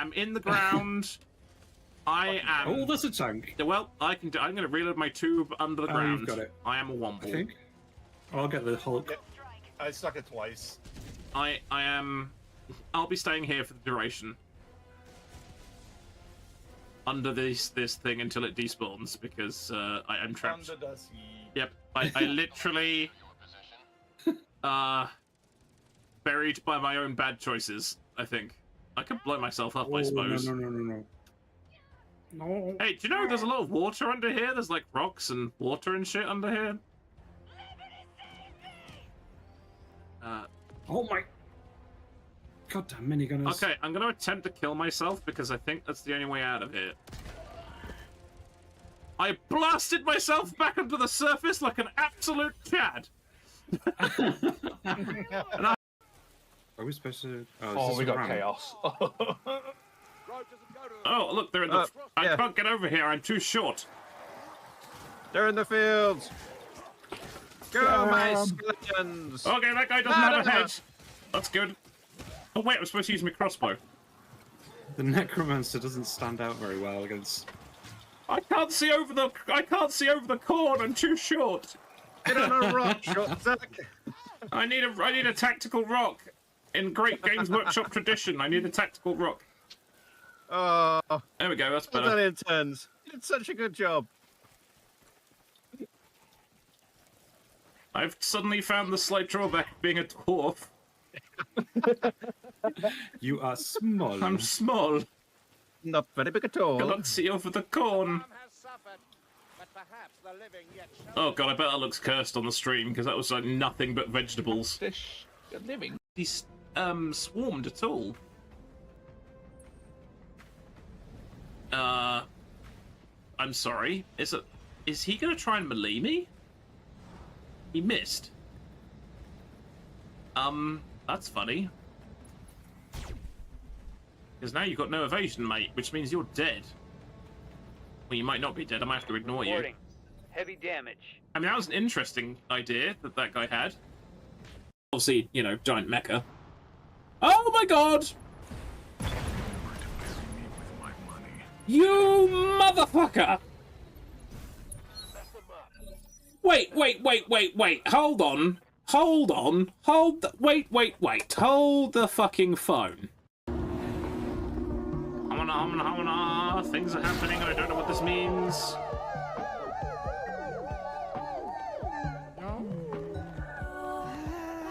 am in the ground. I am. Oh, that's a tank. Well, I can. I'm going to reload my tube under the ground. You've got it. I am a womble. I think. I'll get the Hulk. Yeah, I stuck it twice. I am. I'll be staying here for the duration. Under this thing until it despawns because I am trapped. Under the sea. Yep, I literally buried by my own bad choices. I think I could blow myself up. I suppose. No. Hey, do you know there's a lot of water under here? There's like rocks and water and shit under here. Oh my. Goddamn minigunners. Okay, I'm gonna attempt to kill myself because I think that's the only way out of here. I blasted myself back onto the surface like an absolute Chad. Are we supposed to? Oh, we got chaos. Oh, look, they're in the. I can't get over here. I'm too short. They're in the fields. Go, my skeletons. Okay, that guy doesn't have a head. That's good. Oh wait, I'm supposed to use my crossbow. The necromancer doesn't stand out very well against. I can't see over the. I can't see over the corn. I'm too short. Get on a rock shot, Zach. I need a tactical rock. In great Games Workshop tradition, I need a tactical rock. Oh, There we go. That's well better. done, interns. You did such a good job. I've suddenly found the slight drawback of being a dwarf. You are small. I'm small. Not very big at all. Cannot see over the corn. Oh god, I bet that looks cursed on the stream because that was like nothing but vegetables. Fish living. He's swarmed at all. I'm sorry. Is he gonna try and melee me? He missed. That's funny. Because now you've got no evasion, mate, which means you're dead. Well, you might not be dead. I might have to ignore you. Heavy damage. I mean, that was an interesting idea that guy had. Obviously, you know, giant mecha. Oh my god! You motherfucker! Wait. Hold on. Wait. Hold the fucking phone. Things are happening. I don't know what this means.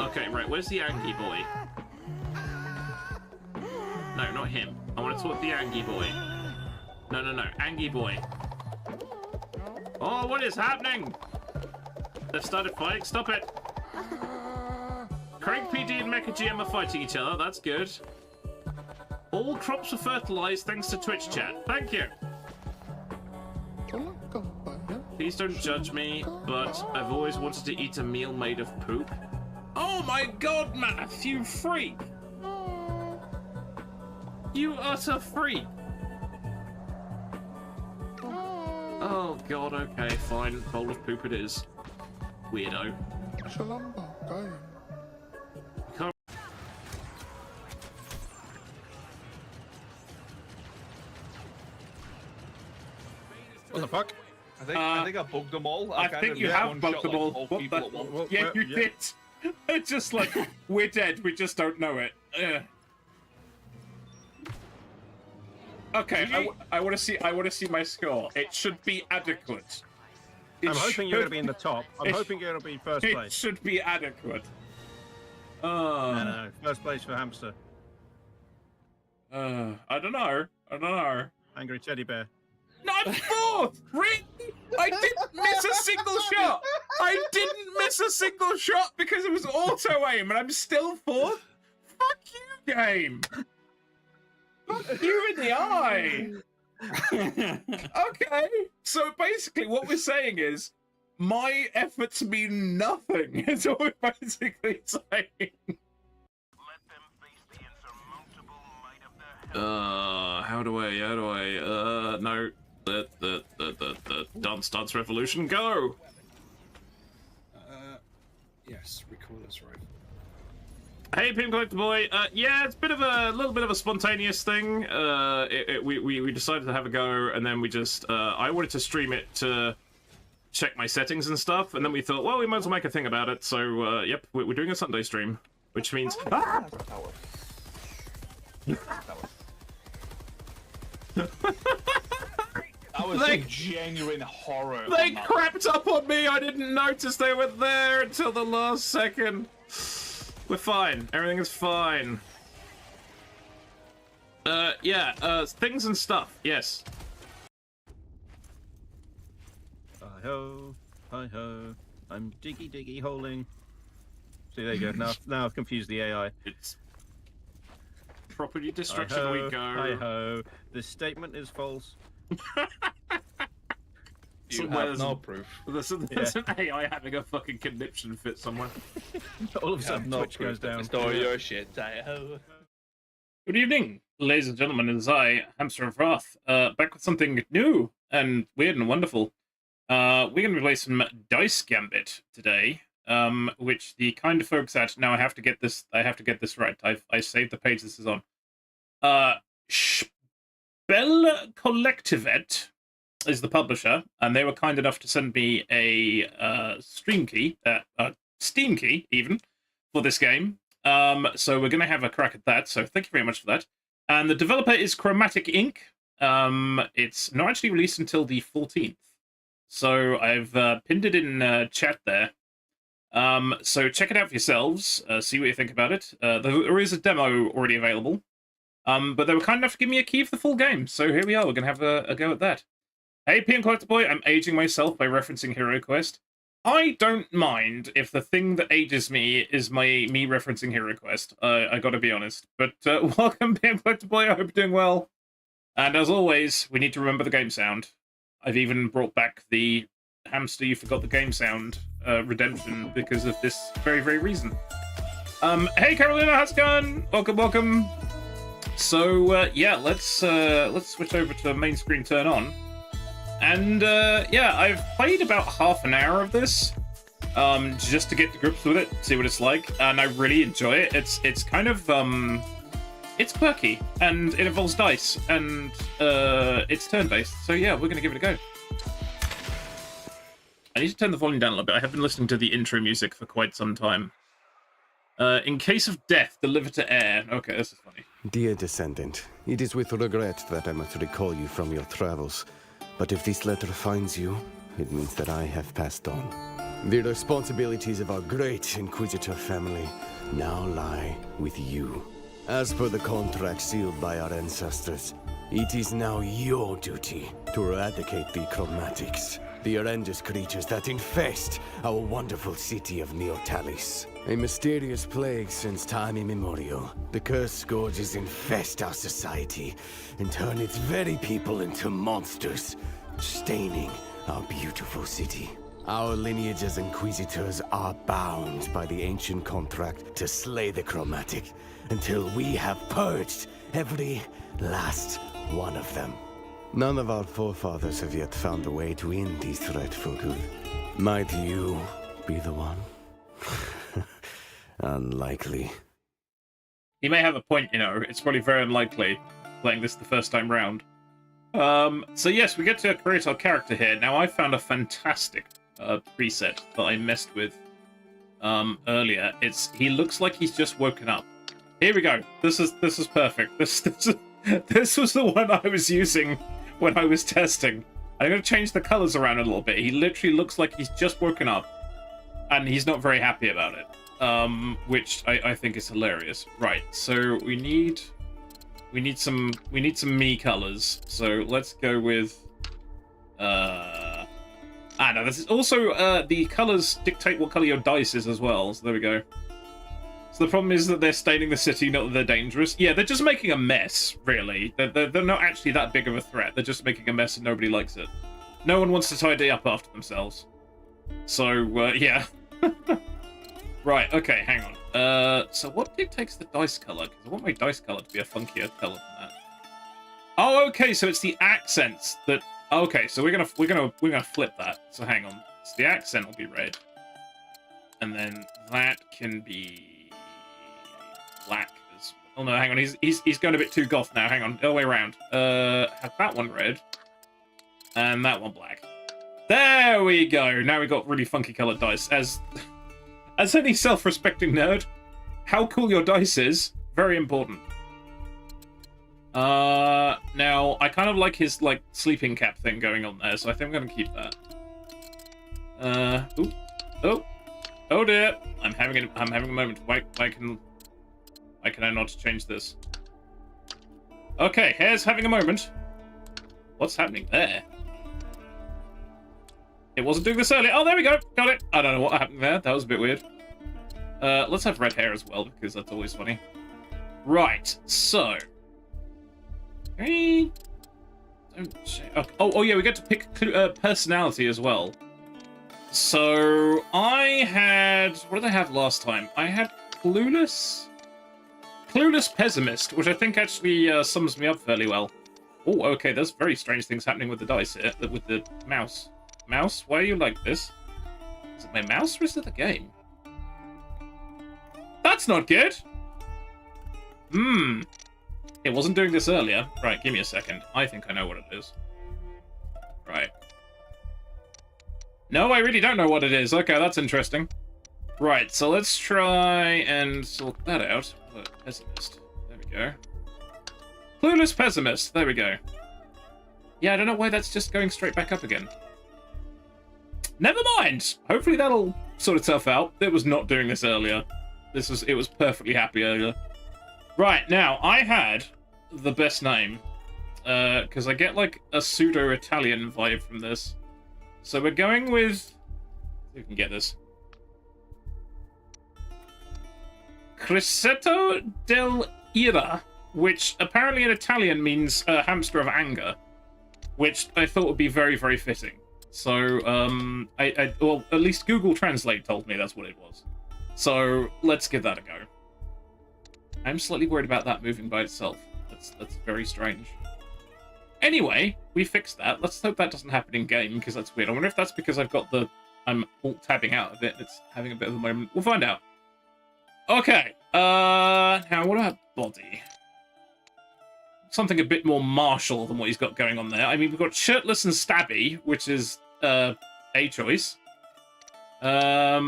Okay, right. Where's the Angie boy? No, not him. I want to talk to the Angie boy. No. Angie boy. Oh, what is happening? They've started fighting. Stop it. Craig PD and Mecha GM are fighting each other. That's good. All crops were fertilized thanks to Twitch chat. Thank you. Please don't judge me, but I've always wanted to eat a meal made of poop. Oh my god, Math, you freak! You utter freak! Oh god, okay, fine. Bowl of poop it is. Weirdo. What the fuck? I think I bugged them all. I think you have bugged them all. Like, What people the? at once. Yeah, you did. It's just like, we're dead, we just don't know it. Okay, I want to see my score. It should be adequate. I'm hoping you're going to be in the top. I'm hoping you're going to be first It place. should be adequate. No. First place for hamster. I don't know. Angry teddy bear. No, I'm fourth! Really? I didn't miss a single shot! I didn't miss a single shot because it was auto-aim and I'm still fourth? Fuck you, game! Fuck you in the eye! Okay, so basically what we're saying is, my efforts mean nothing, is what we're basically saying. How do I, no. The Dance Revolution, go! Yes, recall this rifle. Hey, Pim Collector Boy. Yeah, it's a little bit of a spontaneous thing. We decided to have a go, and then we just I wanted to stream it to check my settings and stuff, and then we thought, well, we might as well make a thing about it. So yep, we're doing a Sunday stream, which means That was They- some genuine horror. they on that. crept up on me. I didn't notice they were there until the last second. We're fine. Everything is fine. Yeah, things and stuff. Yes. Hi-ho, hi-ho. I'm diggy holing. See, there you go. Now I've confused the AI. It's property destruction Hi-ho, we go. hi-ho. This statement is false. You Somewhere have no proof. There's an AI having a fucking conniption fit somewhere. All of a You sudden, have no Twitch proof goes that down. the story your shit. Hi-ho. Good evening, ladies and gentlemen. It is I, Hamster of Wrath, back with something new and weird and wonderful. We're going to play some Dice Gambit today, which the kind of folks at now I have to get this right. I saved the page this is on. Spell Collectivet is the publisher, and they were kind enough to send me a Steam key even, for this game. So we're going to have a crack at that, so thank you very much for that. And the developer is Chromatic Inc. It's not actually released until the 14th. So I've pinned it in chat there. So check it out for yourselves, see what you think about it. There is a demo already available. But they were kind enough to give me a key for the full game, so here we are, we're going to have a go at that. Hey, PM Collector Boy, I'm aging myself by referencing Heroquest. I don't mind if the thing that ages me is me referencing Heroquest. I gotta be honest. But welcome, PM Collector Boy, I hope you're doing well. And as always, we need to remember the game sound. I've even brought back the hamster you forgot the game sound redemption because of this very, very reason. Hey, Carolina, how's it going? Welcome. So, yeah, let's switch over to main screen turn on. And, yeah, I've played about half an hour of this, just to get to grips with it, see what it's like, and I really enjoy it. It's kind of, it's quirky, and it involves dice, and, it's turn-based, so yeah, we're gonna give it a go. I need to turn the volume down a little bit. I have been listening to the intro music for quite some time. In case of death, deliver to air. Okay, this is funny. Dear descendant, it is with regret that I must recall you from your travels. But if this letter finds you, it means that I have passed on. The responsibilities of our great Inquisitor family now lie with you. As per the contract sealed by our ancestors, it is now your duty to eradicate the chromatics, the horrendous creatures that infest our wonderful city of Neotalis. A mysterious plague since time immemorial. The cursed scourges infest our society and turn its very people into monsters, staining our beautiful city. Our lineage as Inquisitors are bound by the ancient contract to slay the chromatic until we have purged every last one of them. None of our forefathers have yet found a way to end this threat for good. Might you be the one? Unlikely. He may have a point, you know. It's probably very unlikely playing this the first time round. So yes, we get to create our character here. Now, I found a fantastic preset that I messed with earlier. He looks like he's just woken up. Here we go. This is perfect. This was the one I was using when I was testing. I'm going to change the colors around a little bit. He literally looks like he's just woken up, and he's not very happy about it. Which I think is hilarious. Right, so we need some me colors. So let's go with no, this is also the colors dictate what color your dice is as well. So there we go. So the problem is that they're staining the city, not that they're dangerous. Yeah, they're just making a mess, really. They're not actually that big of a threat. They're just making a mess and nobody likes it. No one wants to tidy up after themselves. So yeah. Right, okay, hang on. So what dictates the dice color? Because I want my dice color to be a funkier color than that. Oh, okay, so it's the accents that. Okay, so we're gonna flip that. So hang on. So the accent will be red, and then that can be black. Oh no, hang on. He's going a bit too goth now. Hang on. Other way around. Have that one red. And that one black. There we go. Now we got really funky colored dice. As any self-respecting nerd, how cool your dice is, very important. Now I kind of like his like sleeping cap thing going on there, so I think I'm gonna keep that. Oh dear. I'm having a moment. Why can I not change this? Okay, Hair's having a moment. What's happening there? It wasn't doing this earlier. Oh, there we go. Got it. I don't know what happened there. That was a bit weird. Let's have red hair as well, because that's always funny. Right, so... Oh, yeah, we get to pick personality as well. So, I had... What did I have last time? I had Clueless Pessimist, which I think actually sums me up fairly well. Oh, okay, there's very strange things happening with the dice here, with the mouse. Mouse, why are you like this? Is it my mouse or is it the game? That's not good! It wasn't doing this earlier. Right, give me a second. I think I know what it is. Right. No, I really don't know what it is. Okay, that's interesting. Right, so let's try and sort that out. Pessimist. There we go. Clueless Pessimist. There we go. Yeah, I don't know why that's just going straight back up again. Never mind! Hopefully that'll sort itself out. It was not doing this earlier. It was perfectly happy earlier. Right, now, I had the best name. Because I get, like, a pseudo-Italian vibe from this. So we're going with... See if we can get this. Criceto del Ira, which apparently in Italian means hamster of anger. Which I thought would be very, very fitting. So, well, at least Google Translate told me that's what it was. So, let's give that a go. I'm slightly worried about that moving by itself. That's very strange. Anyway, we fixed that. Let's hope that doesn't happen in-game, because that's weird. I wonder if that's because I'm alt-tabbing out of it. It's having a bit of a moment. We'll find out. Okay. Now, what about body? Something a bit more martial than what he's got going on there. I mean, we've got shirtless and stabby, which is a choice. A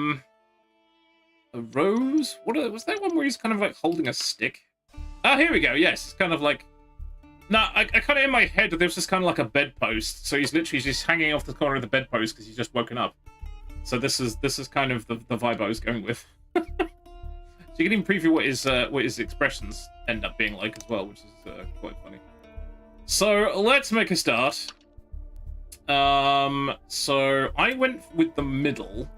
rose? Was that one where he's kind of like holding a stick? Ah, here we go. Yes, it's kind of like... No, I kind of in my head there was just kind of like a bedpost. So he's literally just hanging off the corner of the bedpost because he's just woken up. So this is kind of the vibe I was going with. So you can even preview what his expressions end up being like as well, which is quite funny. So let's make a start. So I went with the middle.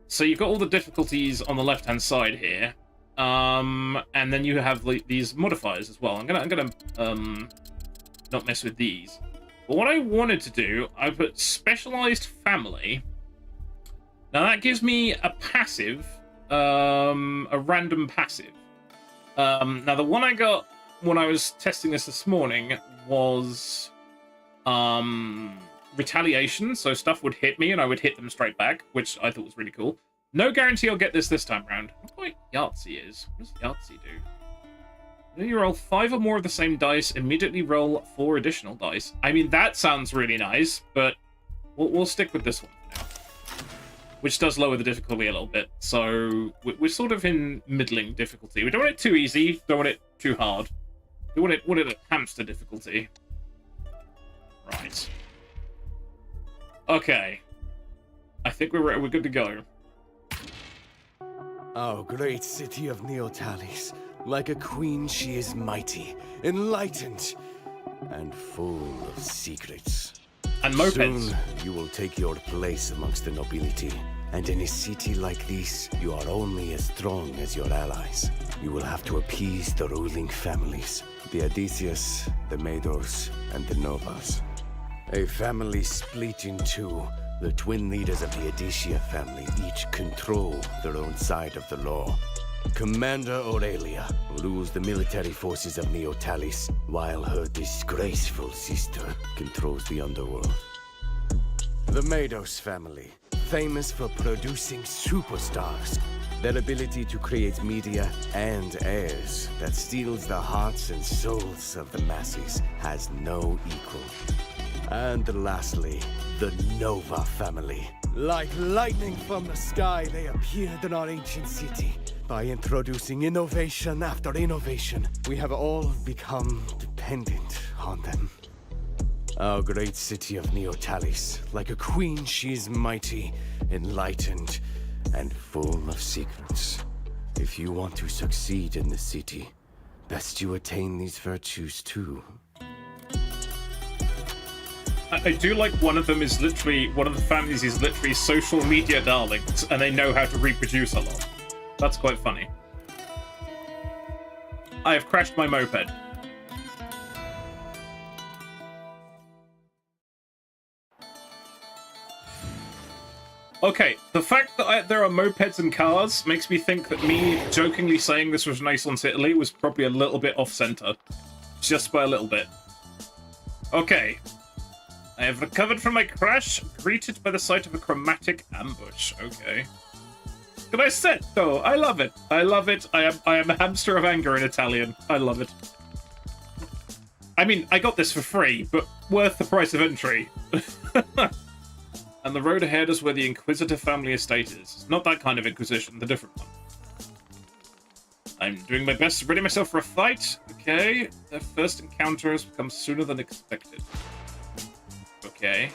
So you've got all the difficulties on the left-hand side here, and then you have like these modifiers as well. I'm gonna not mess with these. But what I wanted to do, I put specialized family. Now that gives me a passive. A random passive. Now the one I got when I was testing this morning was retaliation, so stuff would hit me and I would hit them straight back, which I thought was really cool. No guarantee I'll get this time round. I don't know what Yahtzee is. What does Yahtzee do? When you roll 5 or more of the same dice, immediately roll 4 additional dice. I mean, that sounds really nice, but we'll stick with this one for now. Which does lower the difficulty a little bit. So we're sort of in middling difficulty. We don't want it too easy, don't want it too hard. We want it at hamster difficulty. Right. Okay. I think we're good to go. Oh, great city of Neotalis. Like a queen, she is mighty, enlightened, and full of secrets. And mopeds. Soon, you will take your place amongst the nobility. And in a city like this, you are only as strong as your allies. You will have to appease the ruling families. The Odysseus, the Madors, and the Novas. A family split in two. The twin leaders of the Odysseus family each control their own side of the law. Commander Aurelia rules the military forces of Neotalis, while her disgraceful sister controls the underworld. The Mados family, famous for producing superstars, Their ability to create media and airs that steals the hearts and souls of the masses has no equal. And lastly, the Nova family. Like lightning from the sky, they appeared in our ancient city. By introducing innovation after innovation, we have all become dependent on them. Our great city of Neotalis, like a queen, she is mighty, enlightened, and full of secrets. If you want to succeed in the city, best you attain these virtues too. I do like one of the families is literally social media darlings, and they know how to reproduce a lot. That's quite funny. I have crashed my moped. Okay, the fact that there are mopeds and cars makes me think that me jokingly saying this was Renaissance Italy was probably a little bit off-center. Just by a little bit. Okay. I have recovered from my crash, greeted by the sight of a chromatic ambush. Okay. Can I set though? I love it. I love it. I am a hamster of anger in Italian. I love it. I mean, I got this for free, but worth the price of entry. And the road ahead is where the Inquisitor family estate is. Not that kind of Inquisition, the different one. I'm doing my best to ready myself for a fight. Okay. Their first encounter has become sooner than expected. Okay.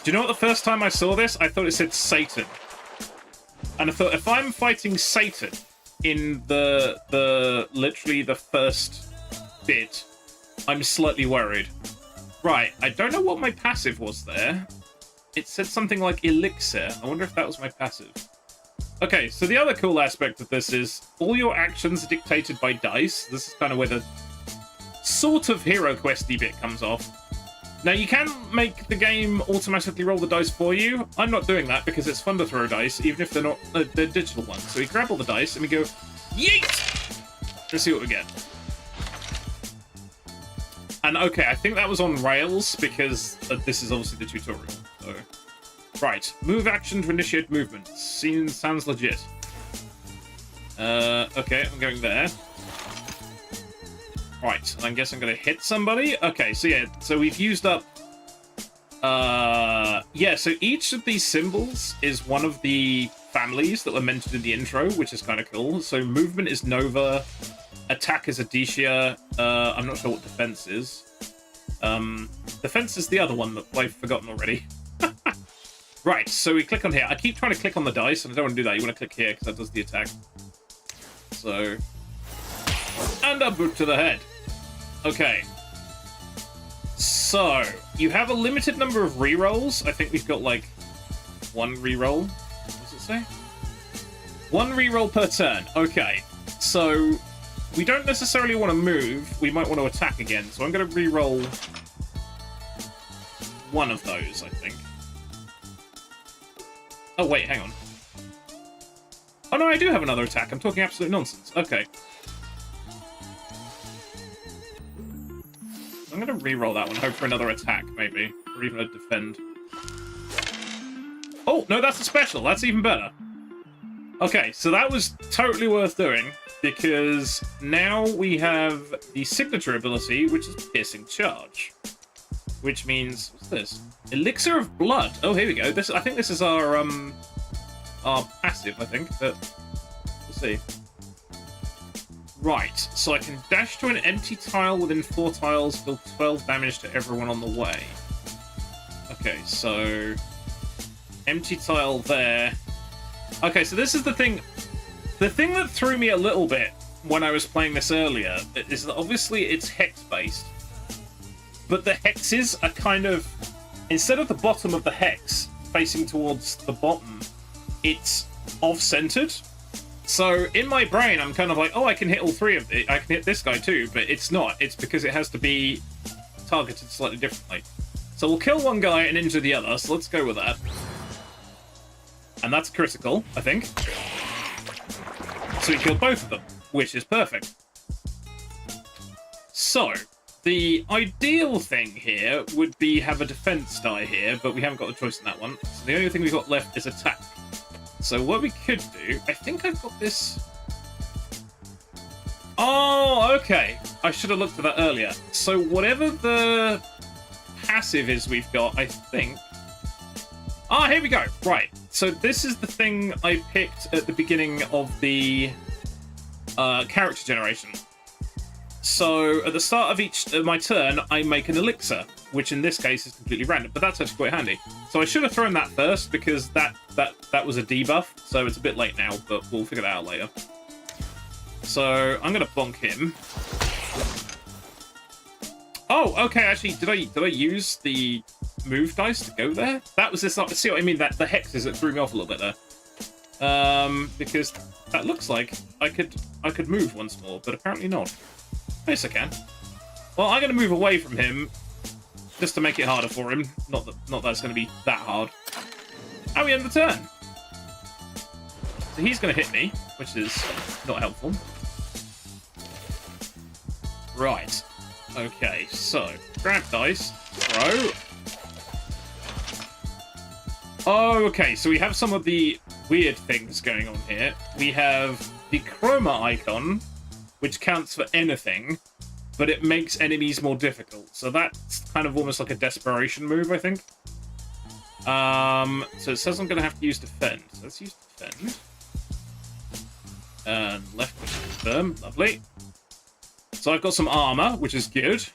Do you know what the first time I saw this? I thought it said Satan. And I thought, if I'm fighting Satan in literally the first bit, I'm slightly worried. Right, I don't know what my passive was there. It said something like Elixir. I wonder if that was my passive. Okay, so the other cool aspect of this is all your actions are dictated by dice. This is kind of where the sort of HeroQuest-y bit comes off. Now, you can make the game automatically roll the dice for you. I'm not doing that because it's fun to throw dice, even if they're not they're digital ones. So we grab all the dice and we go, yeet! Let's see what we get. And okay, I think that was on rails because this is obviously the tutorial. So, right, move action to initiate movement. Sounds legit. Okay, I'm going there. Right, and I guess I'm going to hit somebody. Okay, so yeah, so we've used up... yeah, so each of these symbols is one of the families that were mentioned in the intro, which is kind of cool. So movement is Nova, attack is Adicia, I'm not sure what defense is. Defense is the other one that I've forgotten already. Right, so we click on here. I keep trying to click on the dice, and I don't want to do that. You want to click here, because that does the attack. So... and a boot to the head. Okay. So, you have a limited number of rerolls. I think we've got, like, one reroll. What does it say? One reroll per turn. Okay. So, we don't necessarily want to move. We might want to attack again. So I'm going to reroll one of those, I think. Oh, wait, hang on. Oh, no, I do have another attack. I'm talking absolute nonsense. Okay. I'm going to re-roll that one, hope for another attack, maybe. Or even a defend. Oh, no, that's a special. That's even better. Okay, so that was totally worth doing, because now we have the signature ability, which is Piercing Charge. Which means... what's this? Elixir of Blood. Oh, here we go. This, I think this is our passive, I think, but we'll see. Right, so I can dash to an empty tile within 4 tiles, deal 12 damage to everyone on the way. Okay, so... empty tile there. Okay, so this is the thing. The thing that threw me a little bit when I was playing this earlier is that obviously it's hex-based. But the hexes are kind of... instead of the bottom of the hex facing towards the bottom, it's off-centered. So in my brain, I'm kind of like, oh, I can hit all 3 of it. I can hit this guy too, but it's not. It's because it has to be targeted slightly differently. So we'll kill one guy and injure the other, so let's go with that. And that's critical, I think. So we killed both of them, which is perfect. So, the ideal thing here would be have a defense die here, but we haven't got a choice in that one. So the only thing we've got left is attack. So what we could do, I think I've got this. Oh, okay. I should have looked at that earlier. So whatever the passive is we've got, I think. Ah, here we go. Right. So this is the thing I picked at the beginning of the character generation. So at the start of my turn, I make an elixir, which in this case is completely random, but that's actually quite handy. So I should have thrown that first because that was a debuff, so it's a bit late now, but we'll figure that out later. So I'm gonna bonk him. Oh, okay. Actually, did I use the move dice to go there? That was this. See what I mean? That the hexes that threw me off a little bit there. Because that looks like I could move once more, but apparently not. Yes, I can. Well, I'm gonna move away from him just to make it harder for him. Not that it's gonna be that hard. And we end the turn. So he's gonna hit me, which is not helpful. Right. Okay, so grab dice, throw. Oh, okay, so we have some of the weird things going on here. We have the chroma icon, which counts for anything, but it makes enemies more difficult. So that's kind of almost like a desperation move, I think. So it says I'm going to have to use defend. So let's use defend. And left click confirm. Lovely. So I've got some armor, which is good.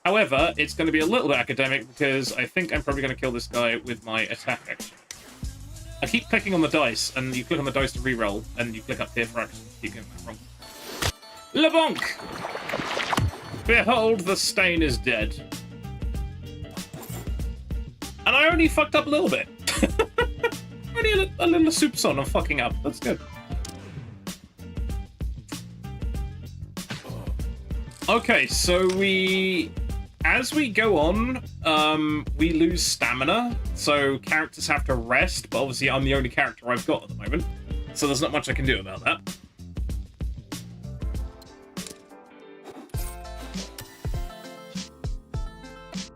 However, it's going to be a little bit academic because I think I'm probably going to kill this guy with my attack action. I keep clicking on the dice, and you click on the dice to reroll, and you click up here for action. Keep getting that wrong. LeBonk! Behold, the stain is dead. And I only fucked up a little bit. Only a little soupçon of fucking up. That's good. Okay, so as we go on, we lose stamina, so characters have to rest, but obviously I'm the only character I've got at the moment, so there's not much I can do about that.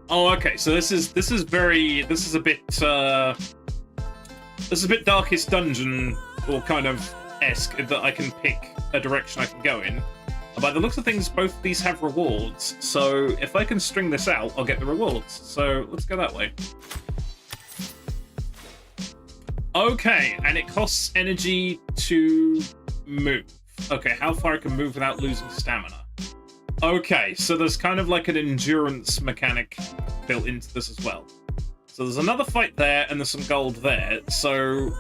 Oh, okay, so this is a bit Darkest Dungeon or kind of esque that I can pick a direction I can go in. By the looks of things, both of these have rewards, so if I can string this out, I'll get the rewards. So let's go that way. Okay, and it costs energy to move. Okay, how far I can move without losing stamina. Okay, so there's kind of like an endurance mechanic built into this as well. So there's another fight there, and there's some gold there, so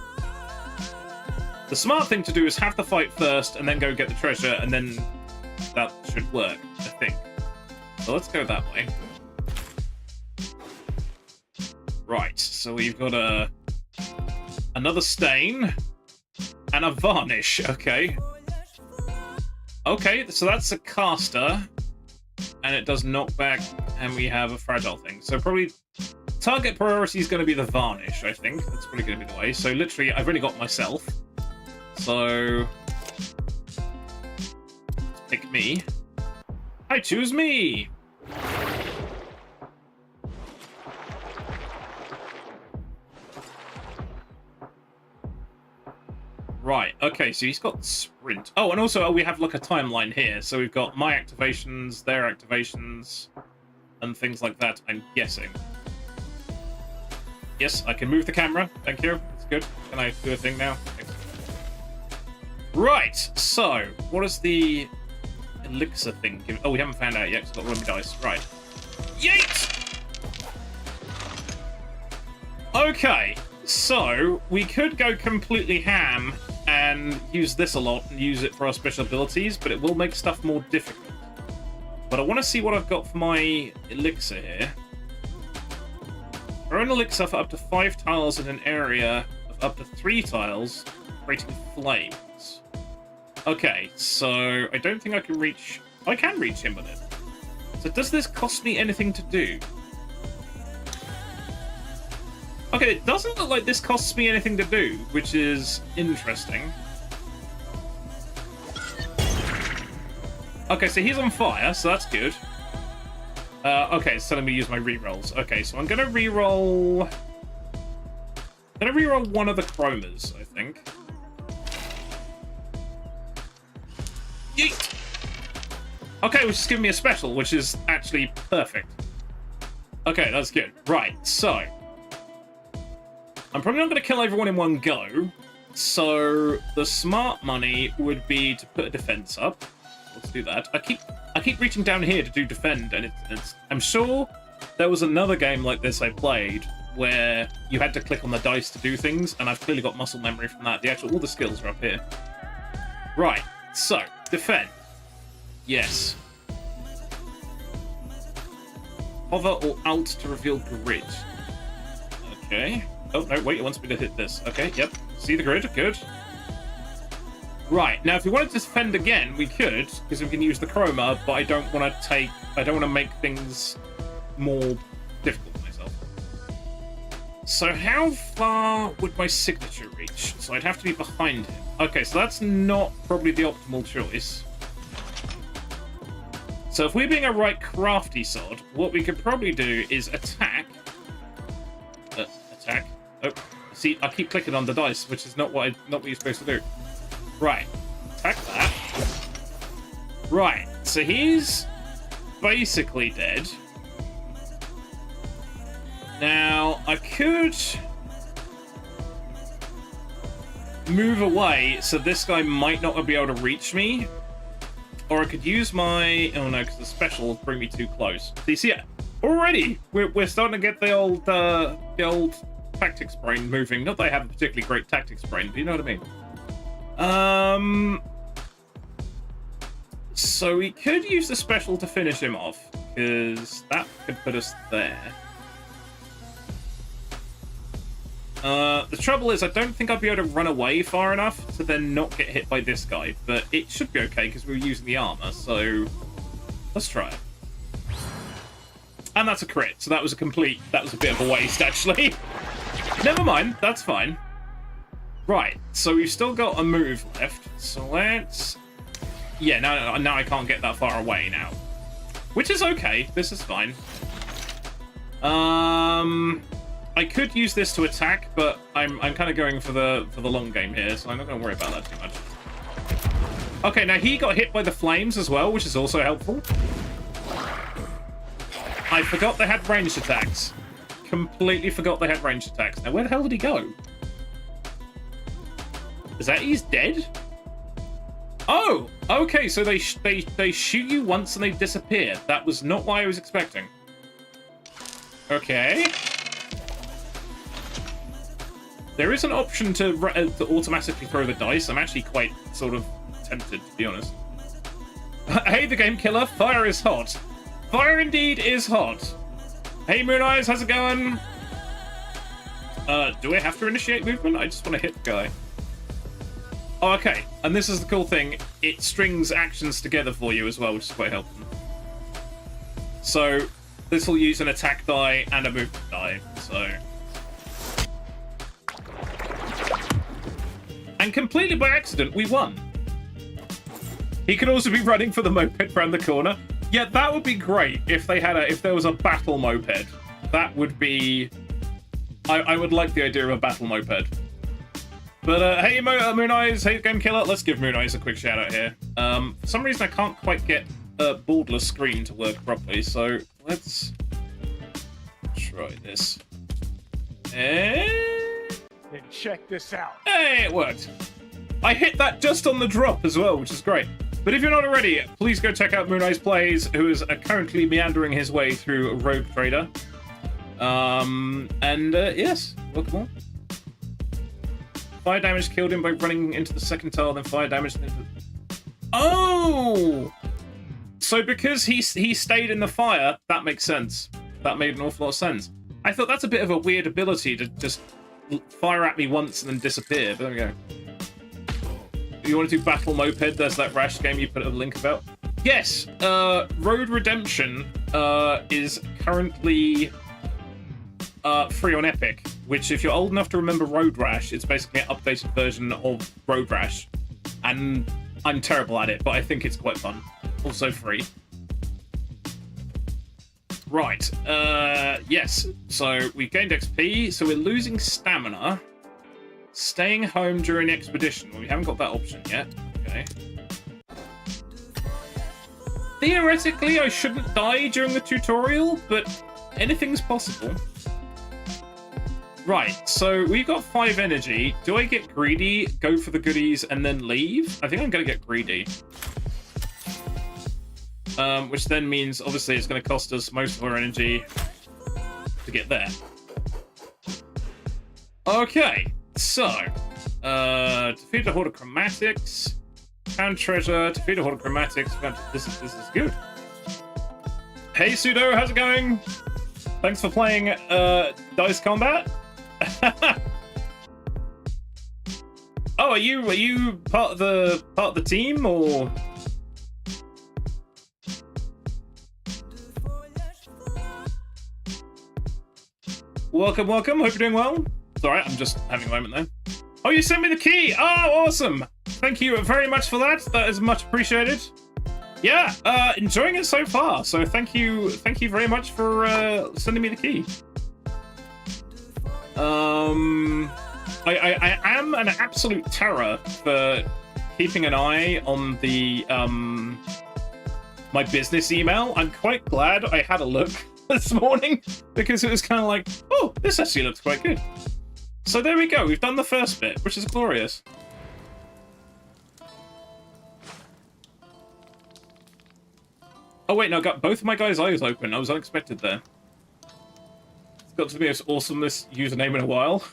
the smart thing to do is have the fight first, and then go get the treasure, and then that should work, I think. So let's go that way. Right, so we've got another stain and a varnish. Okay. Okay, so that's a caster, and it does knockback, and we have a fragile thing. So probably target priority is going to be the varnish, I think. That's probably going to be the way. So literally, I've only got myself. So pick me. I choose me! Right, okay, so he's got sprint. Oh, and also we have like a timeline here. So we've got my activations, their activations, and things like that, I'm guessing. Yes, I can move the camera. Thank you. That's good. Can I do a thing now? Right, so what is the elixir thing? Oh, we haven't found out yet. It's got rummy dice. Right. Yeet! Okay, so we could go completely ham and use this a lot and use it for our special abilities, but it will make stuff more difficult. But I want to see what I've got for my elixir here. Throw an elixir for up to 5 tiles in an area of up to 3 tiles, creating flames. Okay, so I don't think I can reach... I can reach him with it. So does this cost me anything to do? Okay, it doesn't look like this costs me anything to do, which is interesting. Okay, so he's on fire, so that's good. Okay, it's telling me to use my rerolls. Okay, so I'm going to reroll gonna reroll one of the chromas, I think. Yeet! Okay, which is giving me a special, which is actually perfect. Okay, that's good. Right, so I'm probably not going to kill everyone in one go. So the smart money would be to put a defense up. Let's do that. I keep reaching down here to do defend, and it's I'm sure there was another game like this I played where you had to click on the dice to do things, and I've clearly got muscle memory from that. All the skills are up here. Right, so defend. Yes. Hover or Alt to reveal grid. Okay. Oh, no, wait, it wants me to hit this. Okay, yep. See the grid? Good. Right, now if we wanted to defend again, we could, because we can use the chroma, but I don't want to make things more difficult for myself. So how far would my signature reach? So I'd have to be behind him. Okay, so that's not probably the optimal choice. So if we're being a right crafty sod, what we could probably do is attack. Attack. Oh, see, I keep clicking on the dice, which is not what you're supposed to do. Right, attack that. Right, so he's basically dead. Now I could move away, so this guy might not be able to reach me. Or I could use my... Oh no, because the special will bring me too close. So you see, already we're starting to get the old tactics brain moving. Not that I have a particularly great tactics brain, but you know what I mean. So we could use the special to finish him off, because that could put us there. The trouble is, I don't think I'd be able to run away far enough to then not get hit by this guy, but it should be okay because we were using the armor, so let's try it. And that's a crit, so that was a bit of a waste, actually. Never mind, that's fine. Right, so we've still got a move left, so let's... Yeah, now I can't get that far away now. Which is okay, this is fine. I could use this to attack, but I'm kind of going for the long game here, so I'm not going to worry about that too much. Okay, now he got hit by the flames as well, which is also helpful. I forgot they had ranged attacks. Completely forgot they had ranged attacks. Now, where the hell did he go? Is that he's dead? Oh, okay, so they shoot you once and they disappear. That was not what I was expecting. Okay. There is an option to automatically throw the dice. I'm actually quite sort of tempted, to be honest. Hey, the game killer. Fire is hot. Fire indeed is hot. Hey, Moon Eyes, how's it going? Do I have to initiate movement? I just want to hit the guy. Oh, okay. And this is the cool thing. It strings actions together for you as well, which is quite helpful. So this will use an attack die and a movement die. So... And completely by accident, we won. He could also be running for the moped around the corner. Yeah, that would be great if there was a battle moped. That would be... I would like the idea of a battle moped. But hey, Moon Eyes, hey, Game Killer. Let's give Moon Eyes a quick shout out here. For some reason, I can't quite get a borderless screen to work properly, so let's try this. And check this out. hey, it worked. I hit that just on the drop as well, which is great. But if you're not already, please go check out Moon Eyes Plays, who is currently meandering his way through Rogue Trader. Yes, welcome on. Fire damage killed him by running into the second tile, then fire damage into... Oh! So because he stayed in the fire, that makes sense. That made an awful lot of sense. I thought that's a bit of a weird ability to just fire at me once and then disappear. But there we go. You want to do Battle Moped? There's that Rash game you put a link about. Yes, Road Redemption is currently free on Epic, which if you're old enough to remember Road Rash, it's basically an updated version of Road Rash. And I'm terrible at it, but I think it's quite fun. Also free. Right, yes, so we gained XP, so we're losing stamina. Staying home during the expedition. Well, we haven't got that option yet. Okay. Theoretically, I shouldn't die during the tutorial, but anything's possible. Right, so we've got 5 energy. Do I get greedy, go for the goodies, and then leave? I think I'm going to get greedy. Which then means, obviously, it's going to cost us most of our energy to get there. Okay, so... defeat a horde of chromatics. Found treasure, defeat a horde of chromatics. This is good. Hey, Pseudo, how's it going? Thanks for playing Dice Combat. Oh, are you part of the team or? Welcome. Hope you're doing well. It's alright, I'm just having a moment there. Oh, you sent me the key! Oh, awesome! Thank you very much for that. That is much appreciated. Yeah, enjoying it so far. So thank you very much for sending me the key. I am an absolute terror for keeping an eye on the my business email. I'm quite glad I had a look this morning because it was kind of like, oh, this actually looks quite good. So there we go. We've done the first bit, which is glorious. Oh wait, no, I got both of my guys' eyes open. I was unexpected there. It's got to be the most awesomest username in a while.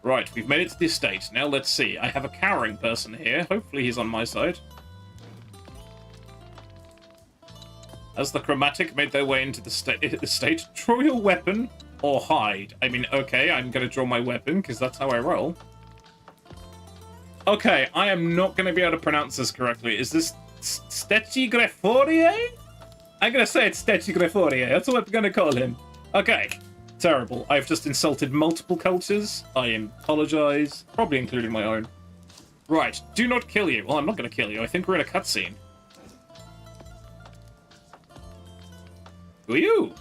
Right, we've made it to the estate. Now let's see. I have a cowering person here. Hopefully he's on my side. As the chromatic made their way into the estate, draw your weapon or hide. I mean, okay, I'm going to draw my weapon because that's how I roll. Okay, I am not going to be able to pronounce this correctly. Is this Stechigreforie? I'm going to say it's Stechigreforie. That's what I'm going to call him. Okay, terrible. I've just insulted multiple cultures. I apologize, probably including my own. Right, do not kill you. Well, I'm not going to kill you. I think we're in a cutscene. Who are you?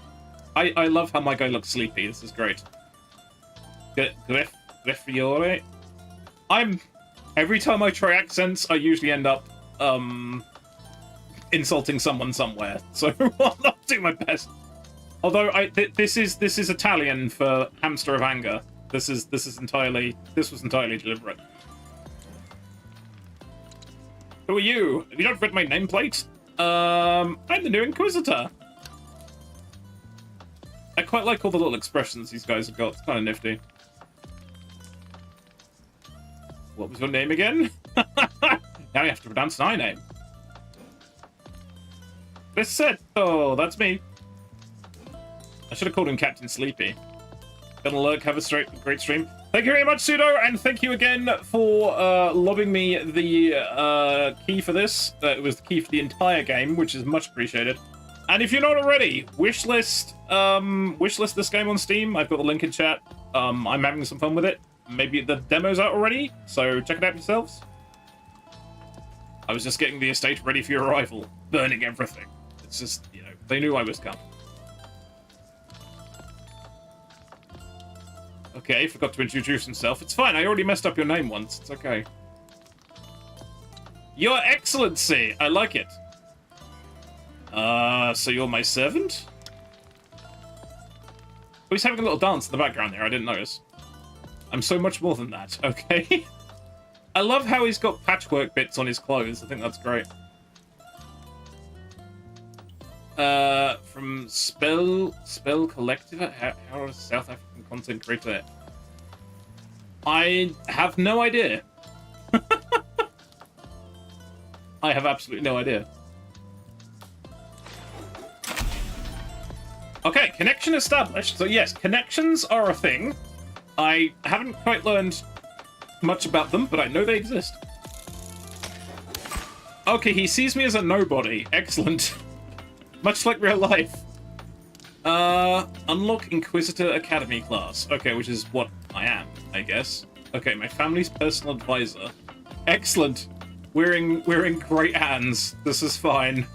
I love how my guy looks sleepy. This is great. Grefiore? Every time I try accents, I usually end up, insulting someone somewhere. So I'll do my best. Although this is Italian for hamster of anger. This was entirely deliberate. Who are you? Have you not read my nameplate? I'm the new Inquisitor. I quite like all the little expressions these guys have got. It's kind of nifty. What was your name again? Now you have to pronounce my name. Lissetto, that's me. I should have called him Captain Sleepy. Gonna lurk, have a great stream. Thank you very much, Pseudo, and thank you again for lobbing me the key for this. It was the key for the entire game, which is much appreciated. And if you're not already, wishlist this game on Steam. I've got the link in chat. I'm having some fun with it. Maybe the demo's out already, so check it out yourselves. I was just getting the estate ready for your arrival, burning everything. It's just, you know, they knew I was coming. Okay, forgot to introduce himself. It's fine, I already messed up your name once. It's okay. Your Excellency! I like it. So you're my servant? Oh, he's having a little dance in the background there, I didn't notice. I'm so much more than that, okay? I love how he's got patchwork bits on his clothes. I think that's great. From Spell Collective? How is South African content creator? I have no idea. I have absolutely no idea. Okay, connection established. So yes, connections are a thing. I haven't quite learned much about them, but I know they exist. Okay, he sees me as a nobody. Excellent. Much like real life. Unlock Inquisitor Academy class. Okay, which is what I am, I guess. Okay, my family's personal advisor. Excellent. We're in great hands. This is fine.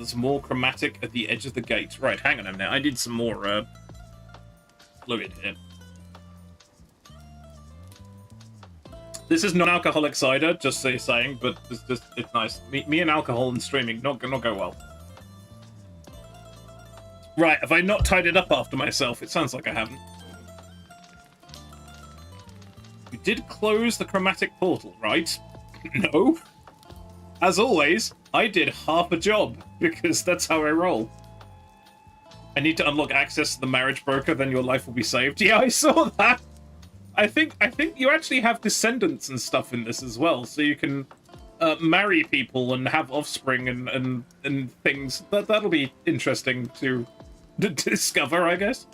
there's more chromatic at the edge of the gate. Right, hang on a minute. I need some more fluid here. This is non-alcoholic cider, just so you're saying, but it's nice. Me and alcohol and streaming not go well. Right, have I not tied it up after myself? It sounds like I haven't. You did close the chromatic portal, right? No. As always, I did half a job, because that's how I roll. I need to unlock access to the marriage broker, then your life will be saved. Yeah, I saw that! I think you actually have descendants and stuff in this as well, so you can marry people and have offspring and things. That'll be interesting to discover, I guess.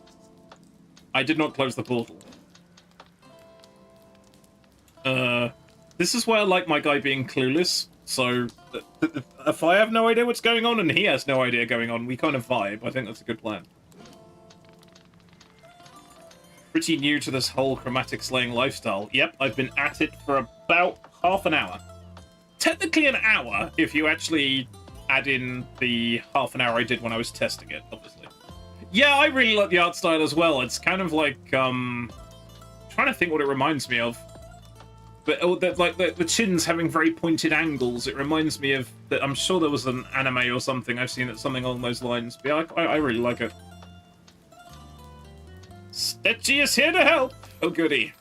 I did not close the portal. This is why I like my guy being clueless. So if I have no idea what's going on and he has no idea going on, we kind of vibe. I think that's a good plan. Pretty new to this whole chromatic slaying lifestyle. Yep, I've been at it for about half an hour. Technically an hour, if you actually add in the half an hour I did when I was testing it, obviously. Yeah, I really like the art style as well. It's kind of like, trying to think what it reminds me of. But like the chin's having very pointed angles. It reminds me of that. I'm sure there was an anime or something I've seen that's something along those lines. But yeah, I really like it. Stetchy is here to help. Oh goody.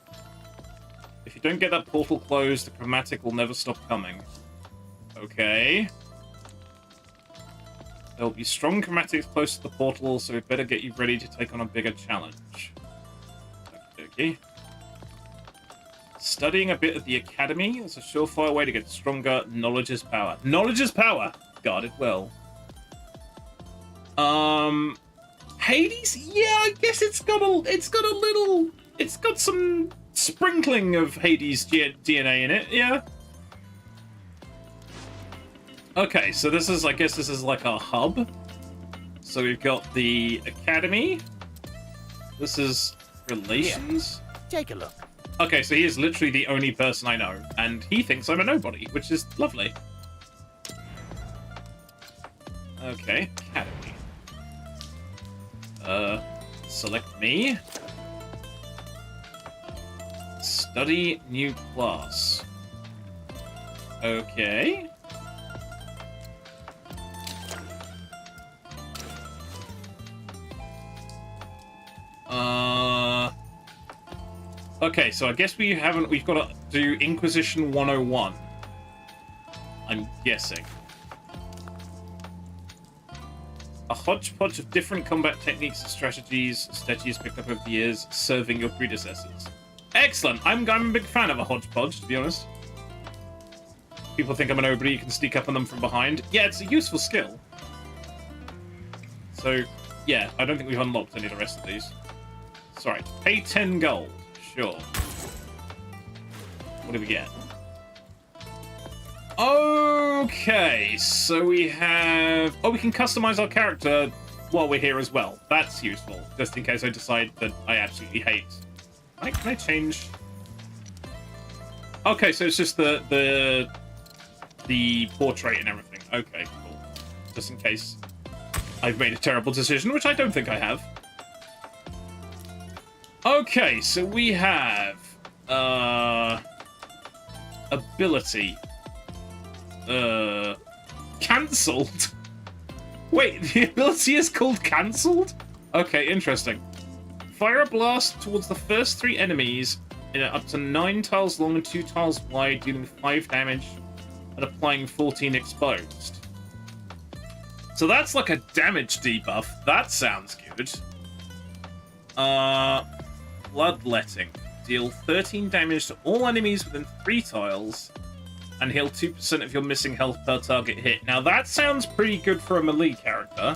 If you don't get that portal closed, the chromatic will never stop coming. Okay. There'll be strong chromatics close to the portal, so it better get you ready to take on a bigger challenge. Okay. Studying a bit at the academy is a surefire way to get stronger. Knowledge is power. Knowledge is power. Guard it well. Hades? Yeah, I guess it's got some sprinkling of Hades DNA in it. Yeah. Okay, so this is, I guess this is like our hub. So we've got the academy. This is relations. Here, take a look. Okay, so he is literally the only person I know, and he thinks I'm a nobody, which is lovely. Okay, academy. Select me. Study new class. Okay. Okay, so I guess we've got to do Inquisition 101. I'm guessing. A hodgepodge of different combat techniques and strategies Stetchy has picked up over the years, serving your predecessors. Excellent! I'm a big fan of a hodgepodge, to be honest. People think I'm a nobody, you can sneak up on them from behind. Yeah, it's a useful skill. So, yeah, I don't think we've unlocked any of the rest of these. Sorry, pay 10 gold. Sure. What do we get? Okay, so we have... Oh, we can customize our character while we're here as well. That's useful, just in case I decide that I absolutely hate. Can I change? Okay, so it's just the portrait and everything. Okay, cool. Just in case I've made a terrible decision, which I don't think I have. Okay, so we have ability. Cancelled? Wait, the ability is called cancelled? Okay, interesting. Fire a blast towards the first 3 enemies up to 9 tiles long and 2 tiles wide, dealing 5 damage and applying 14 exposed. So that's like a damage debuff. That sounds good. Bloodletting. Deal 13 damage to all enemies within 3 tiles and heal 2% of your missing health per target hit. Now that sounds pretty good for a melee character.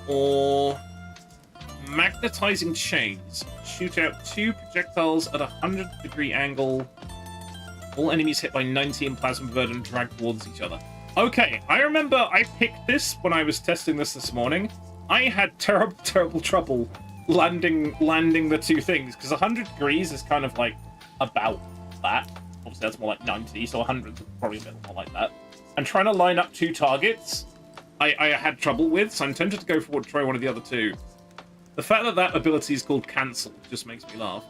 Or magnetizing chains. Shoot out 2 projectiles at a 100-degree angle. All enemies hit by 19 plasma burden drag towards each other. Okay, I remember I picked this when I was testing this morning. I had terrible trouble landing the 2 things, because 100 degrees is kind of like about that. obviously that's more like 90, so 100 is probably a bit more like that. And trying to line up 2 targets, I had trouble with, so I'm tempted to go for try one of the other 2. The fact that that ability is called Cancel just makes me laugh.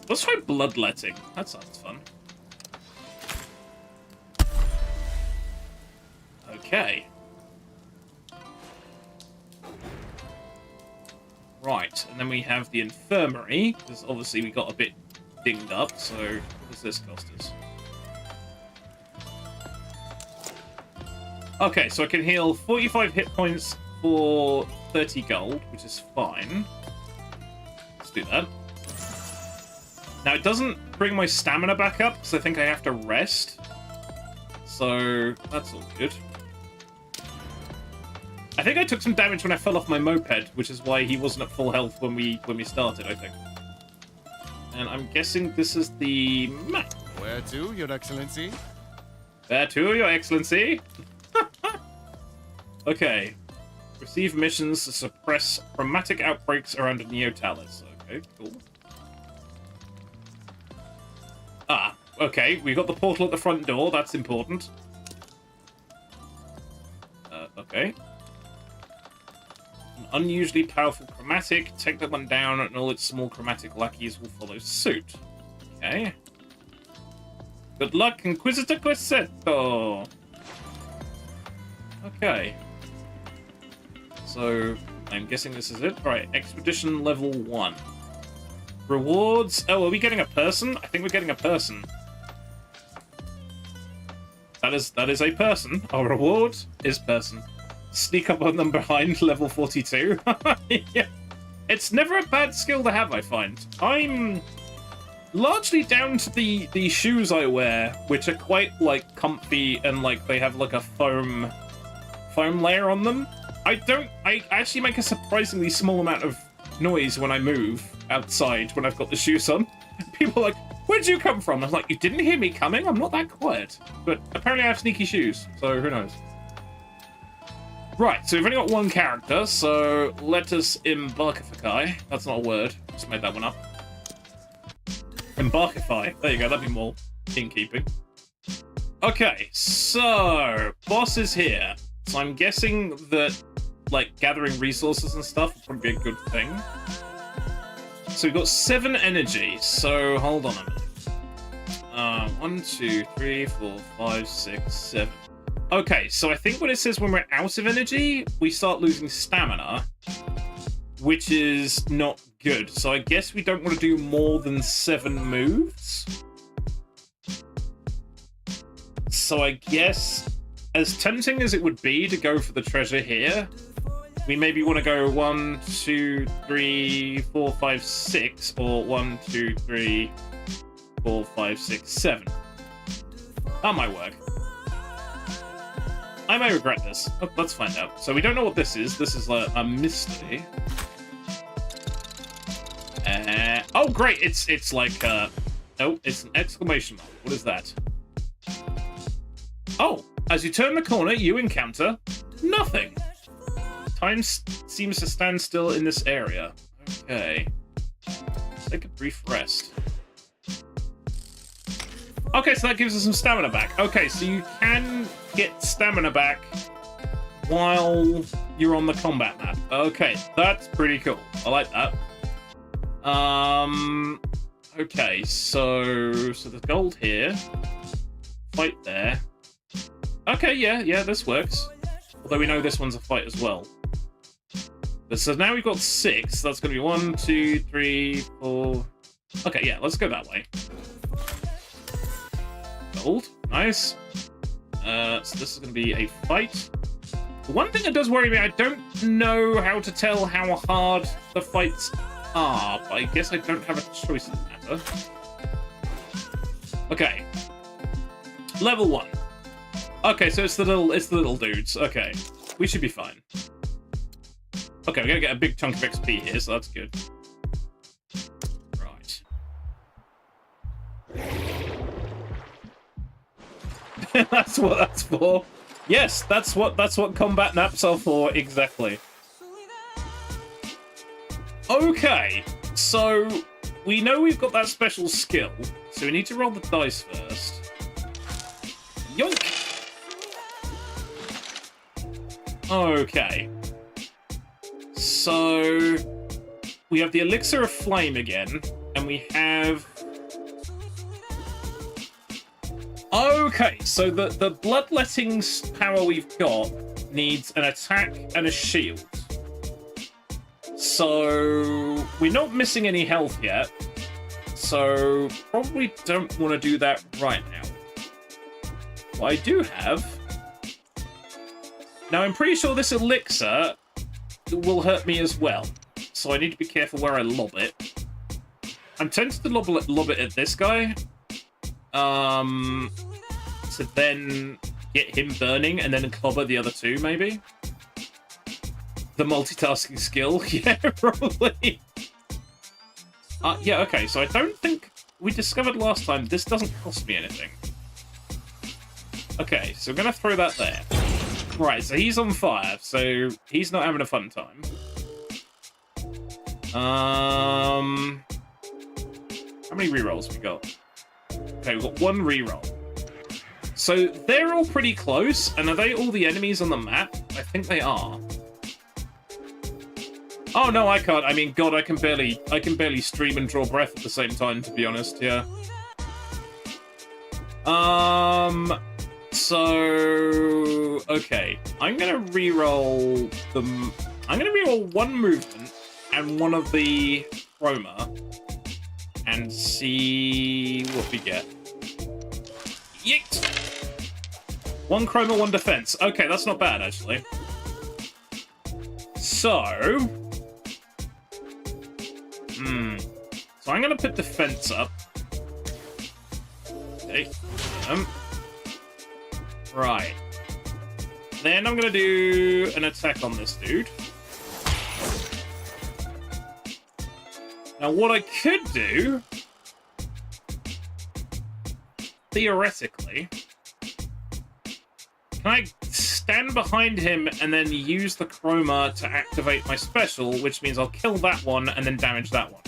Let's try Bloodletting. That sounds fun. Okay. Right, and then we have the Infirmary, because obviously we got a bit dinged up, so what does this cost us? Okay, so I can heal 45 hit points for 30 gold, which is fine. Let's do that. Now, it doesn't bring my stamina back up, so I think I have to rest. So, that's all good. I think I took some damage when I fell off my moped, which is why he wasn't at full health when we started, I think. And I'm guessing this is the map. Where to, Your Excellency? Where to, Your Excellency? Okay. Receive missions to suppress chromatic outbreaks around Neotalis. Okay, cool. Ah, okay. We got the portal at the front door. That's important. Okay. An unusually powerful chromatic. Take that one down and all its small chromatic lackeys will follow suit. Okay. Good luck, Inquisitor Quesetto! Okay. So, I'm guessing this is it. Right, Expedition Level 1. Rewards. Oh, are we getting a person? I think we're getting a person. That is a person. Our reward is person. Sneak up on them behind level 42. Yeah. It's never a bad skill to have, I find. I'm largely down to the shoes I wear, which are quite, like, comfy and, like, they have, like, a foam layer on them. I actually make a surprisingly small amount of noise when I move outside when I've got the shoes on. People are like, where'd you come from? I'm like, you didn't hear me coming? I'm not that quiet. But apparently I have sneaky shoes, so who knows? Right, so we've only got one character, so let us embarkify. That's not a word, just made that one up. Embarkify. There you go, that'd be more in keeping. Okay, so boss is here. So I'm guessing that, like, gathering resources and stuff would probably be a good thing. So we've got 7 energy, so hold on a minute. 1, 2, 3, 4, 5, 6, 7. Okay, so I think when it says when we're out of energy, we start losing stamina, which is not good. So I guess we don't want to do more than 7 moves. So I guess, as tempting as it would be to go for the treasure here, we maybe want to go 1, 2, 3, 4, 5, 6, or 1, 2, 3, 4, 5, 6, 7. That might work. I may regret this. Let's find out. So we don't know what this is. This is a mystery. Oh, great! It's like oh, it's an exclamation mark. What is that? Oh, as you turn the corner, you encounter nothing. Time seems to stand still in this area. Okay. Let's take a brief rest. Okay, so that gives us some stamina back. Okay, so you can get stamina back while you're on the combat map. Okay, that's pretty cool. I like that. Okay, so the gold here. Fight there. Okay, yeah, this works. Although we know this one's a fight as well. So now we've got 6. That's going to be 1, 2, 3, 4. Okay, yeah, let's go that way. Gold, nice. So this is going to be a fight. The one thing that does worry me, I don't know how to tell how hard the fights are, but I guess I don't have a choice in the matter. Okay. Level 1. Okay, so it's the little dudes. Okay. We should be fine. Okay, we're gonna get a big chunk of XP here, so that's good. Right. That's what that's for. Yes, that's what combat naps are for, exactly. Okay, so we know we've got that special skill, so we need to roll the dice first. Yoink! Okay. So we have the Elixir of Flame again, and we have... Okay, so the bloodletting power we've got needs an attack and a shield. So we're not missing any health yet, so probably don't want to do that right now. What I do have... Now, I'm pretty sure this elixir will hurt me as well, so I need to be careful where I lob it. I'm tempted to lob it at this guy, to then get him burning and then clobber the other two, maybe? The multitasking skill? Yeah, probably. Yeah, okay, so I don't think we discovered last time this doesn't cost me anything. Okay, so I'm going to throw that there. Right, so he's on fire, so he's not having a fun time. How many rerolls we got? Okay, we've got one reroll. So they're all pretty close, and are they all the enemies on the map? I think they are. Oh no, I can't. I mean, God, I can barely stream and draw breath at the same time, to be honest. Yeah. So okay, I'm gonna reroll them. I'm gonna reroll one movement and one of the chroma, and see what we get. Yeet! One chroma, one defense. Okay, that's not bad actually. So, so I'm gonna put defense up. Okay. Right. Then I'm gonna do an attack on this dude. Now, what I could do, theoretically, can I stand behind him and then use the chroma to activate my special, which means I'll kill that one and then damage that one.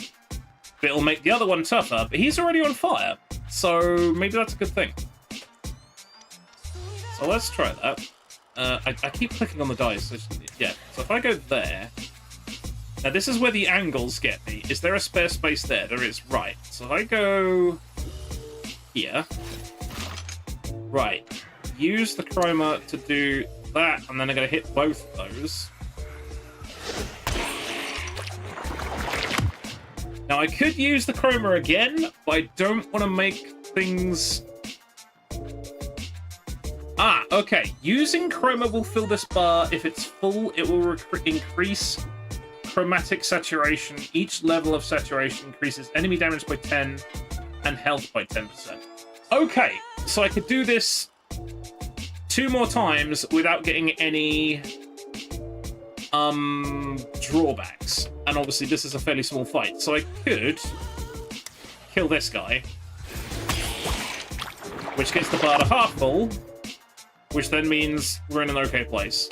But it'll make the other one tougher, but he's already on fire, so maybe that's a good thing. So let's try that. I keep clicking on the dice. Yeah, so if I go there... Now this is where the angles get me. Is there a spare space there? There is, right. So if I go... here... Right. Use the chroma to do that, and then I'm going to hit both of those. Now I could use the chroma again, but I don't want to make things... Ah, okay. Using chroma will fill this bar. If it's full, it will increase chromatic saturation. Each level of saturation increases enemy damage by 10 and health by 10%. Okay, so I could do this 2 more times without getting any drawbacks. And obviously this is a fairly small fight, so I could kill this guy, which gets the bar to half full, which then means we're in an okay place.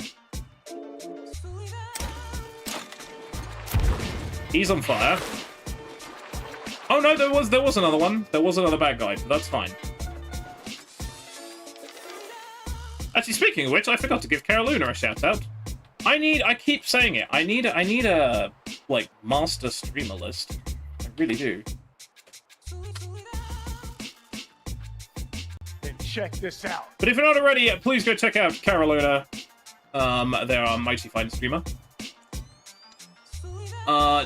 He's on fire. Oh no, there was another one. There was another bad guy, but that's fine. Actually, speaking of which, I forgot to give Caroluna a shout out. I keep saying it. I need a like master streamer list. I really do. Then check this out. But if you're not already yet, please go check out Caroluna. They're a mighty fine streamer.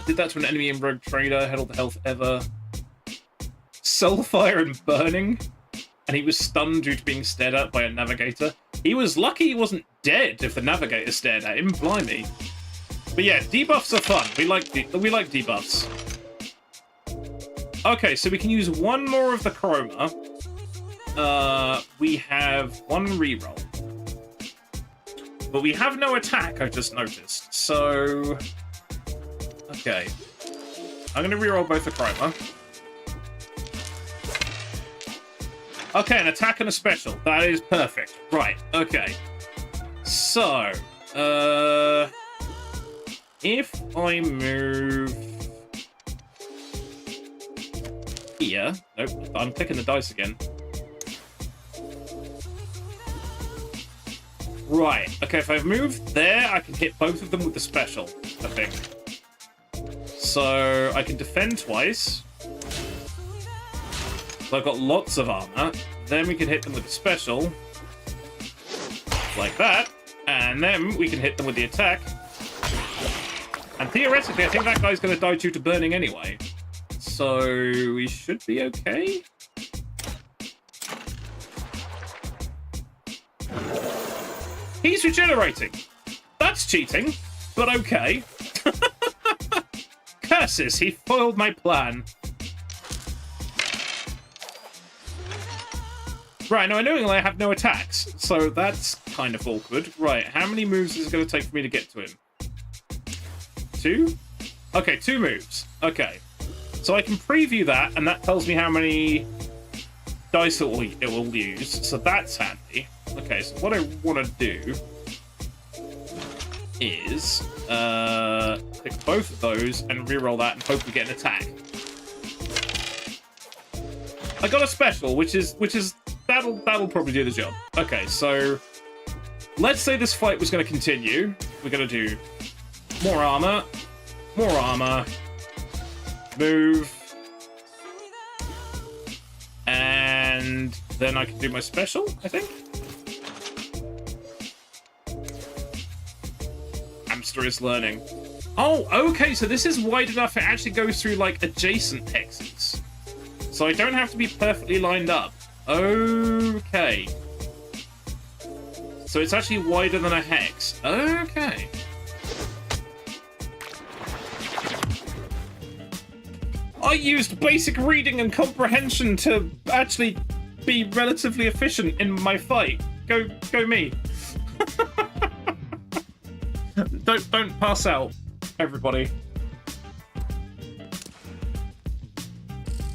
Did that to an enemy in Rogue Trader, had all the health ever. Soulfire and Burning, and he was stunned due to being stared at by a navigator. He was lucky he wasn't dead if the navigator stared at him, blimey. But yeah, debuffs are fun. We like debuffs. Okay, so we can use one more of the chroma. We have one reroll. But we have no attack, I've just noticed. So... okay. I'm going to reroll both the chroma. Okay, an attack and a special. That is perfect. Right, okay. So, if I move here. Nope, I'm clicking the dice again. Right, okay, if I've moved there, I can hit both of them with the special, I think. So, I can defend twice. So I've got lots of armor. Then we can hit them with the special. Like that. And then we can hit them with the attack. And theoretically, I think that guy's going to die due to burning anyway. So, we should be okay. He's regenerating. That's cheating, but okay. Curses, he foiled my plan. Right, now annoyingly I have no attacks, so that's kind of awkward. Right, how many moves is it going to take for me to get to him? 2? Okay, 2 moves. Okay. So I can preview that, and that tells me how many dice it will use, so that's handy. Okay, so what I want to do is click both of those and reroll that and hope we get an attack. I got a special, which is that'll probably do the job. Okay, so let's say this fight was going to continue. We're going to do more armor, move, and then I can do my special, I think. Hamster is learning. Oh, okay, so this is wide enough it actually goes through, like, adjacent hexes. So I don't have to be perfectly lined up. Okay. So it's actually wider than a hex. Okay. I used basic reading and comprehension to actually be relatively efficient in my fight. Go me. Don't pass out, everybody.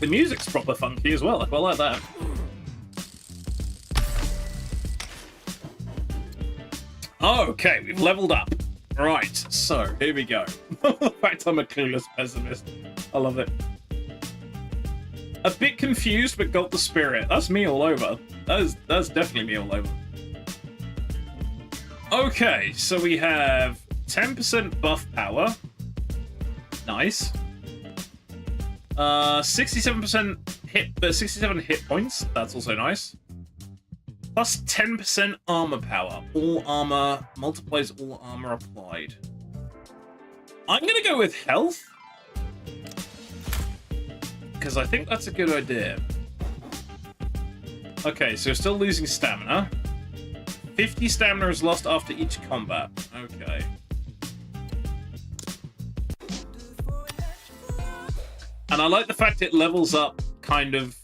The music's proper funky as well. I quite like that. Okay, we've leveled up. Right, so here we go. In fact, I'm a clueless pessimist. I love it. A bit confused, but got the spirit. That's me all over. That's definitely me all over. Okay, so we have 10% buff power. Nice. 67% hit, 67 hit points. That's also nice. Plus 10% armor power. All armor multiplies all armor applied. I'm gonna go with health, because I think that's a good idea. Okay, so we're still losing stamina. 50 stamina is lost after each combat. Okay. And I like the fact it levels up kind of...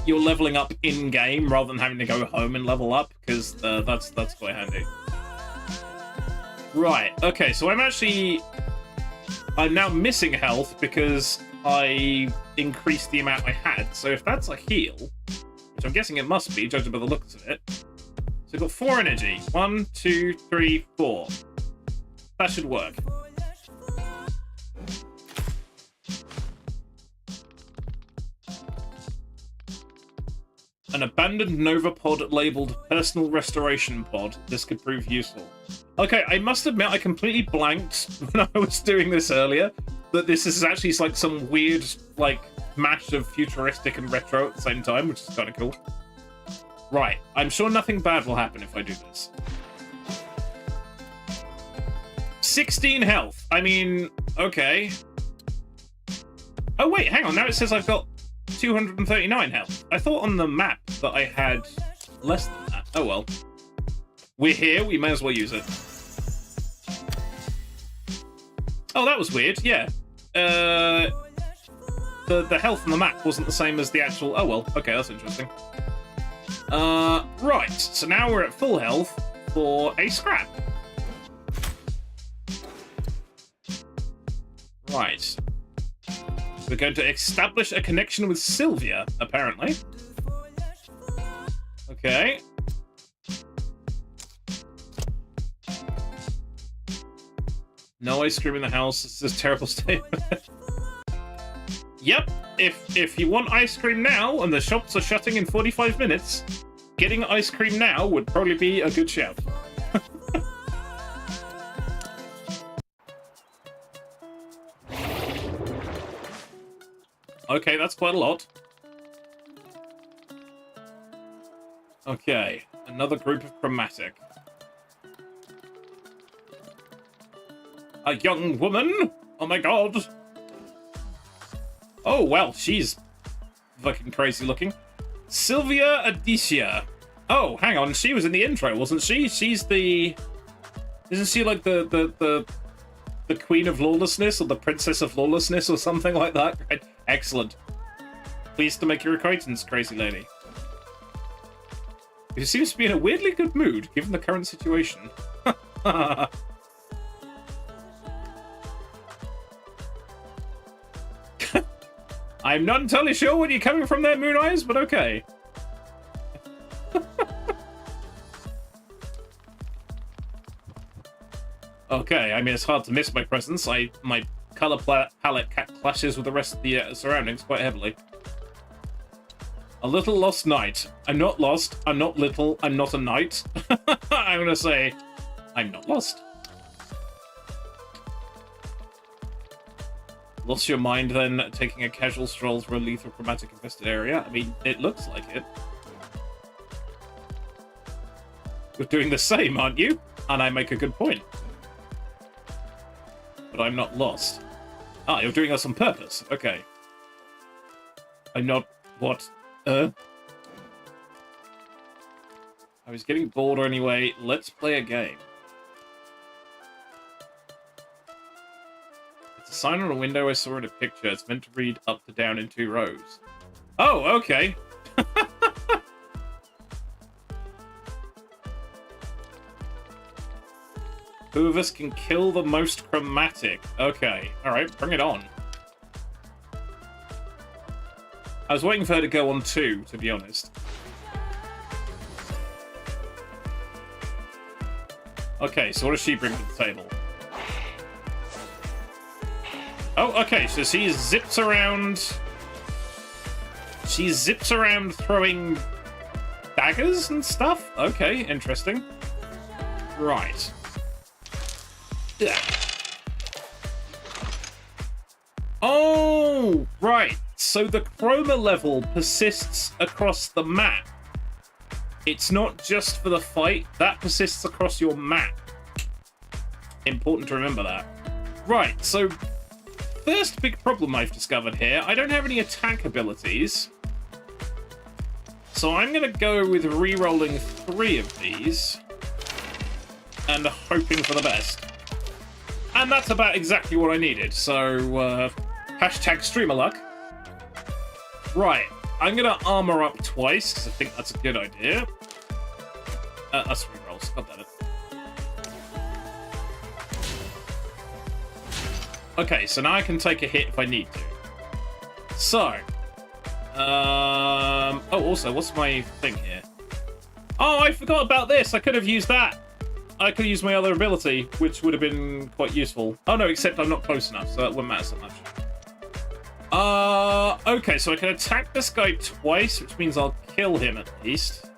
You're leveling up in-game rather than having to go home and level up, because that's quite handy. Right, okay, so I'm now missing health because I increased the amount I had. So if that's a heal, which I'm guessing it must be, judging by the looks of it. So we've got 4 energy. 1, 2, 3, 4. That should work. An abandoned Nova pod labeled Personal Restoration Pod. This could prove useful. Okay, I must admit I completely blanked when I was doing this earlier, that this is actually like some weird, like, mash of futuristic and retro at the same time, which is kind of cool. Right, I'm sure nothing bad will happen if I do this. 16 health. I mean, okay. Oh wait, hang on, now it says I've got 239 health. I thought on the map that I had less than that. Oh well. We're here, we may as well use it. Oh, that was weird, yeah. The health on the map wasn't the same as the actual... Oh well, okay, that's interesting. Right, so now we're at full health for a scrap. Right. We're going to establish a connection with Sylvia, apparently. Okay. No ice cream in the house. This is a terrible statement. Yep. If you want ice cream now and the shops are shutting in 45 minutes, getting ice cream now would probably be a good shout. Okay, that's quite a lot. Okay, another group of chromatic. A young woman? Oh my god. Oh, well, she's fucking crazy looking. Sylvia Adicia. Oh, hang on, she was in the intro, wasn't she? She's the... Isn't she like the Queen of Lawlessness or the Princess of Lawlessness or something like that? Right. Excellent. Pleased to make your acquaintance, crazy lady. She seems to be in a weirdly good mood, given the current situation. I'm not entirely sure where you're coming from there, Moon Eyes, but okay. Okay, I mean, it's hard to miss my presence. My color palette clashes with the rest of the surroundings quite heavily. A little lost knight. I'm not lost. I'm not little. I'm not a knight. I'm gonna say, I'm not lost. Lost your mind then, taking a casual stroll through a lethal chromatic infested area? I mean, it looks like it. You're doing the same, aren't you? And I make a good point. But I'm not lost. Ah, you're doing this on purpose. Okay. I'm not... What? I was getting bored anyway. Let's play a game. It's a sign on a window I saw in a picture. It's meant to read up to down in 2 rows. Oh, okay. Who of us can kill the most chromatic? Okay, alright, bring it on. I was waiting for her to go on 2, to be honest. Okay, so what does she bring to the table? Oh, okay, so she zips around... She zips around throwing daggers and stuff? Okay, interesting. Right. Yeah. Oh, right. So the chroma level persists across the map. It's not just for the fight. That persists across your map. Important to remember that. Right, so first big problem I've discovered here, I don't have any attack abilities. So I'm going to go with re-rolling 3 of these and hoping for the best. And that's about exactly what I needed, so hashtag streamer luck. Right, I'm gonna armor up twice, because I think that's a good idea. That's rerolls, god damn it. Okay, so now I can take a hit if I need to. So, oh, also, what's my thing here? Oh, I forgot about this, I could have used that. I could use my other ability, which would have been quite useful. Oh no, except I'm not close enough, so that wouldn't matter so much. Okay, so I can attack this guy twice, which means I'll kill him at least.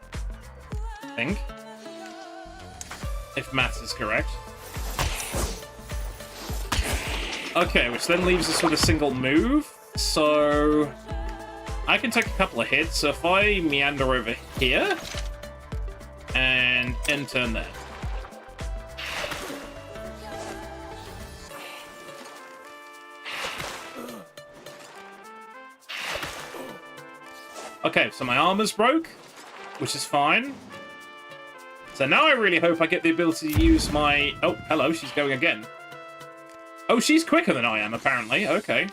I think. If maths is correct. Okay, which then leaves us with a single move. So I can take a couple of hits. So if I meander over here and end turn there. Okay, so my armor's broke, which is fine. So now I really hope I get the ability to use my... Oh, hello, she's going again. Oh, she's quicker than I am, apparently. Okay.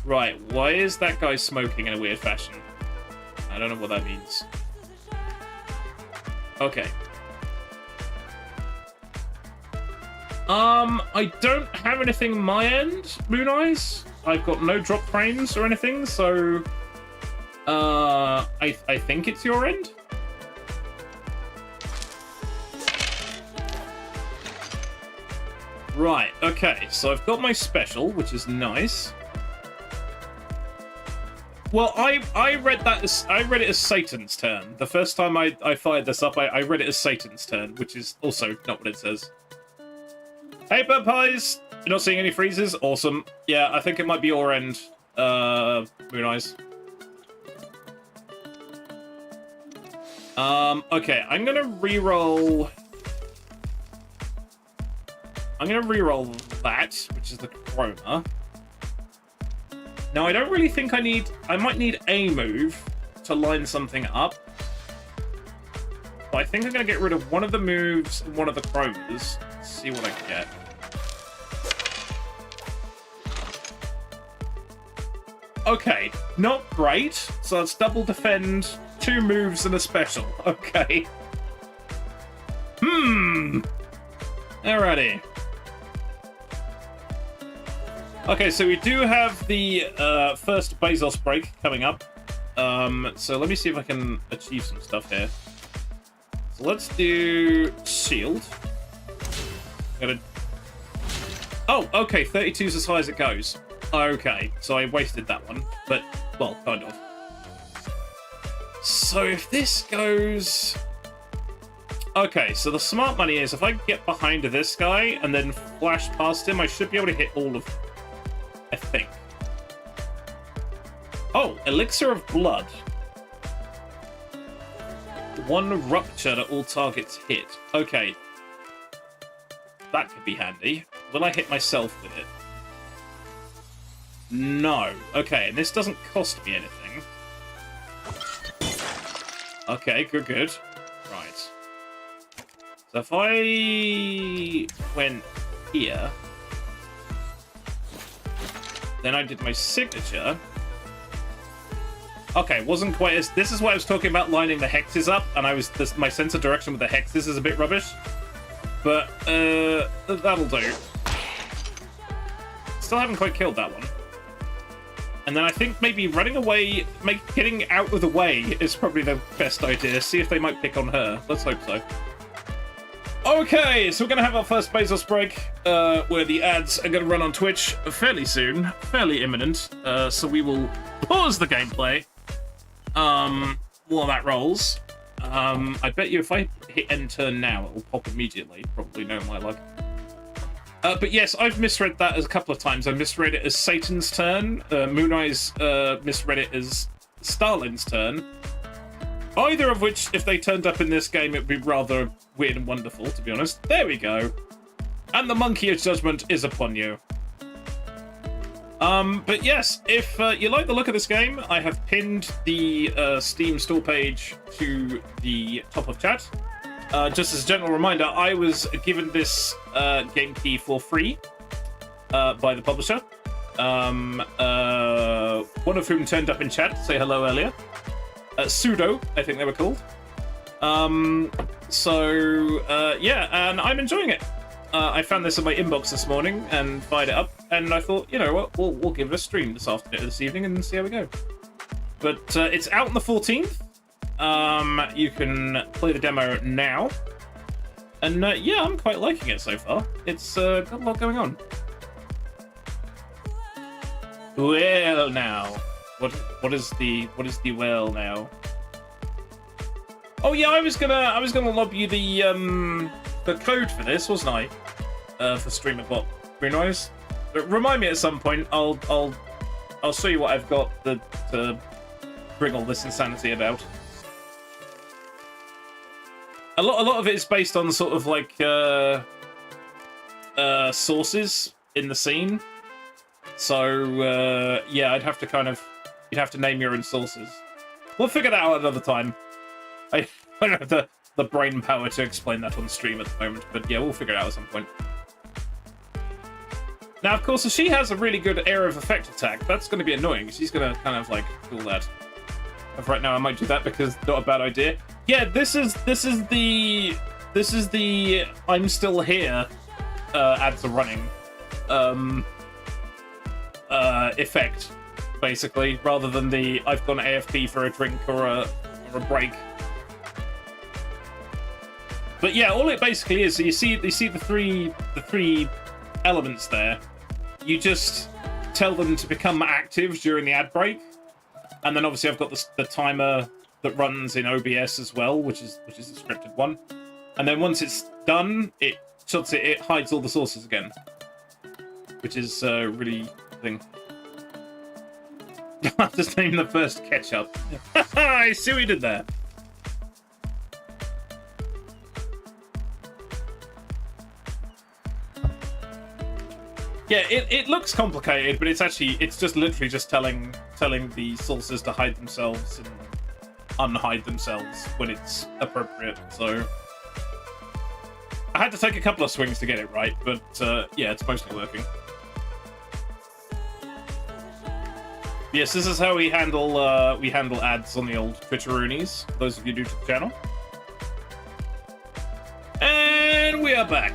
Right, why is that guy smoking in a weird fashion? I don't know what that means. Okay. I don't have anything on my end, Moon Eyes. I've got no drop frames or anything, so... I think it's your end? Right, okay, so I've got my special, which is nice. Well, I read it as Satan's turn. The first time I fired this up, I read it as Satan's turn, which is also not what it says. Hey, bird pies! You're not seeing any freezes? Awesome. Yeah, I think it might be your end. Moon Eyes. Okay, I'm gonna reroll that, which is the Chroma. Now, I don't really think I might need a move to line something up. But I think I'm gonna get rid of one of the moves and one of the Chromas. See what I can get. Okay, not great. So let's double defend, 2 moves and a special. Okay. Alrighty. Okay, so we do have the first Bezos break coming up. So let me see if I can achieve some stuff here. So let's do shield. Oh, okay, 32 is as high as it goes. Okay, so I wasted that one, but, well, kind of. So if this goes... Okay, so the smart money is if I get behind this guy and then flash past him, I should be able to hit all of them, I think. Oh, Elixir of Blood. 1 rupture to all targets hit. Okay. That could be handy. Will I hit myself with it? No. Okay, and this doesn't cost me anything. Okay, good, good. Right. So if I went here, then I did my signature. Okay, wasn't quite as... This is what I was talking about, lining the hexes up, and my sense of direction with the hexes is a bit rubbish. But, that'll do. Still haven't quite killed that one. And then I think maybe running away, getting out of the way is probably the best idea. See if they might pick on her. Let's hope so. Okay, so we're going to have our first Bezos break, where the ads are going to run on Twitch fairly soon, fairly imminent. So we will pause the gameplay while that rolls. I bet you if I hit end turn now, it will pop immediately. Probably no my luck. But yes, I've misread that as a couple of times. I misread it as Satan's turn. Moon Eyes misread it as Stalin's turn. Either of which, if they turned up in this game, it would be rather weird and wonderful, to be honest. There we go. And the monkey of judgment is upon you. But yes, if you like the look of this game, I have pinned the Steam store page to the top of chat. Just as a general reminder, I was given this game key for free by the publisher. One of whom turned up in chat to say hello earlier. Pseudo, I think they were called. Yeah, and I'm enjoying it. I found this in my inbox this morning and fired it up, and I thought, you know what, we'll give it a stream this evening and see how we go. But it's out on the 14th. You can play the demo now, and yeah, I'm quite liking it so far. It's got a lot going on. Well, now, what is the well now? Oh yeah, I was gonna lob you the code for this, wasn't I? For StreamerBot Green Eyes. But remind me at some point. I'll show you what I've got to bring all this insanity about. A lot of it is based on sort of like sources in the scene. So yeah, you'd have to name your own sources. We'll figure that out another time. I don't have the brain power to explain that on stream at the moment, but yeah, we'll figure it out at some point. Now, of course, if she has a really good area of effect attack, that's going to be annoying. She's going to kind of like cool that. But right now, I might do that because not a bad idea. Yeah, this is the I'm still here ads are running effect, basically, rather than the I've gone AFK for a drink or a break. But yeah, all it basically is, so you see the three elements there. You just tell them to become active during the ad break, and then obviously I've got the timer that runs in OBS as well, which is a scripted one. And then once it's done, it shuts it. It hides all the sources again, which is really thing. I'll just name the first ketchup. I see what you did there. Yeah, it looks complicated, but it's just literally just telling the sources to hide themselves and unhide themselves when it's appropriate. So I had to take a couple of swings to get it right, but yeah, it's mostly working. Yes, this is how we handle ads on the old Twitcheroonies, for those of you new to the channel. And we are back.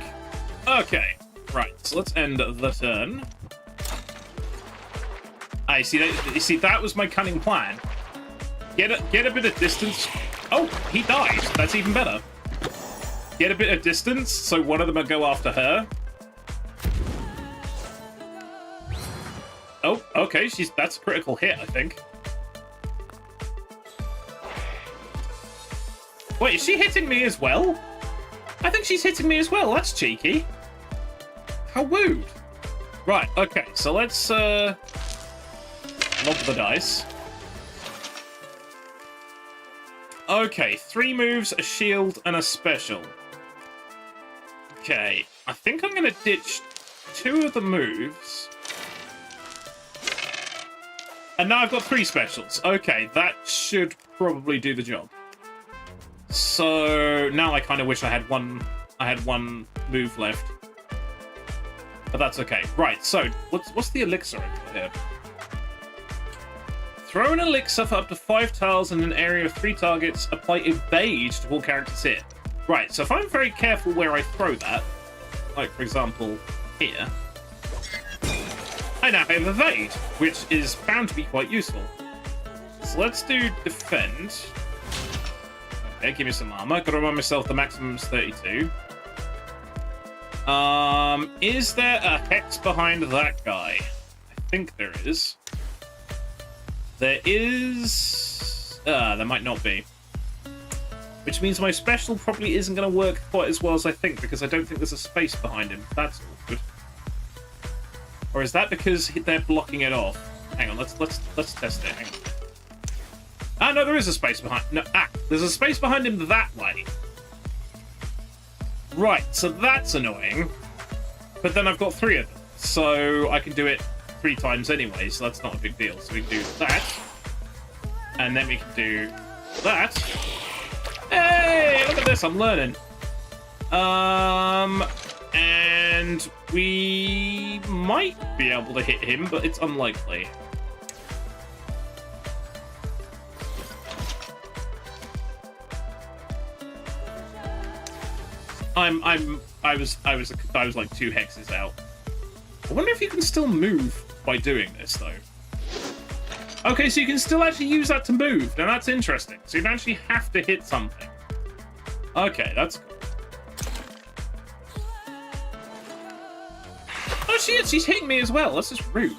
Okay, right, so let's end the turn. I see that. You see, that was my cunning plan. Get a bit of distance. Oh, he died. That's even better. Get a bit of distance, so one of them will go after her. Oh, okay, that's a critical hit, I think. Wait, is she hitting me as well? I think she's hitting me as well. That's cheeky. How rude. Right, okay, so let's lob the dice. Okay, 3 moves, a shield, and a special. Okay, I think I'm gonna ditch 2 of the moves. And now I've got 3 specials. Okay, that should probably do the job. So now I kind of wish I had one move left. But that's okay. Right, so what's the elixir over here? Throw an elixir for up to 5 tiles in an area of 3 targets. Apply evade to all characters hit. Right, so if I'm very careful where I throw that, like for example here, I now have evade, which is bound to be quite useful. So let's do defend. Okay, give me some armor. Gotta remind myself the maximum is 32. Is there a hex behind that guy? I think there is. There is... there might not be. Which means my special probably isn't going to work quite as well as I think, because I don't think there's a space behind him. That's awkward. Or is that because they're blocking it off? Hang on, let's test it. Hang on. Ah, no, there is a space behind... No, there's a space behind him that way. Right, so that's annoying. But then I've got 3 of them. So I can do it 3 times anyway, so that's not a big deal. So we can do that. And then we can do that. Hey, look at this, I'm learning. And we might be able to hit him, but it's unlikely. I was like 2 hexes out. I wonder if you can still move by doing this though. Okay, so you can still actually use that to move. Now that's interesting. So you don't actually have to hit something. Okay, that's cool. Oh, she's hitting me as well. That's just rude.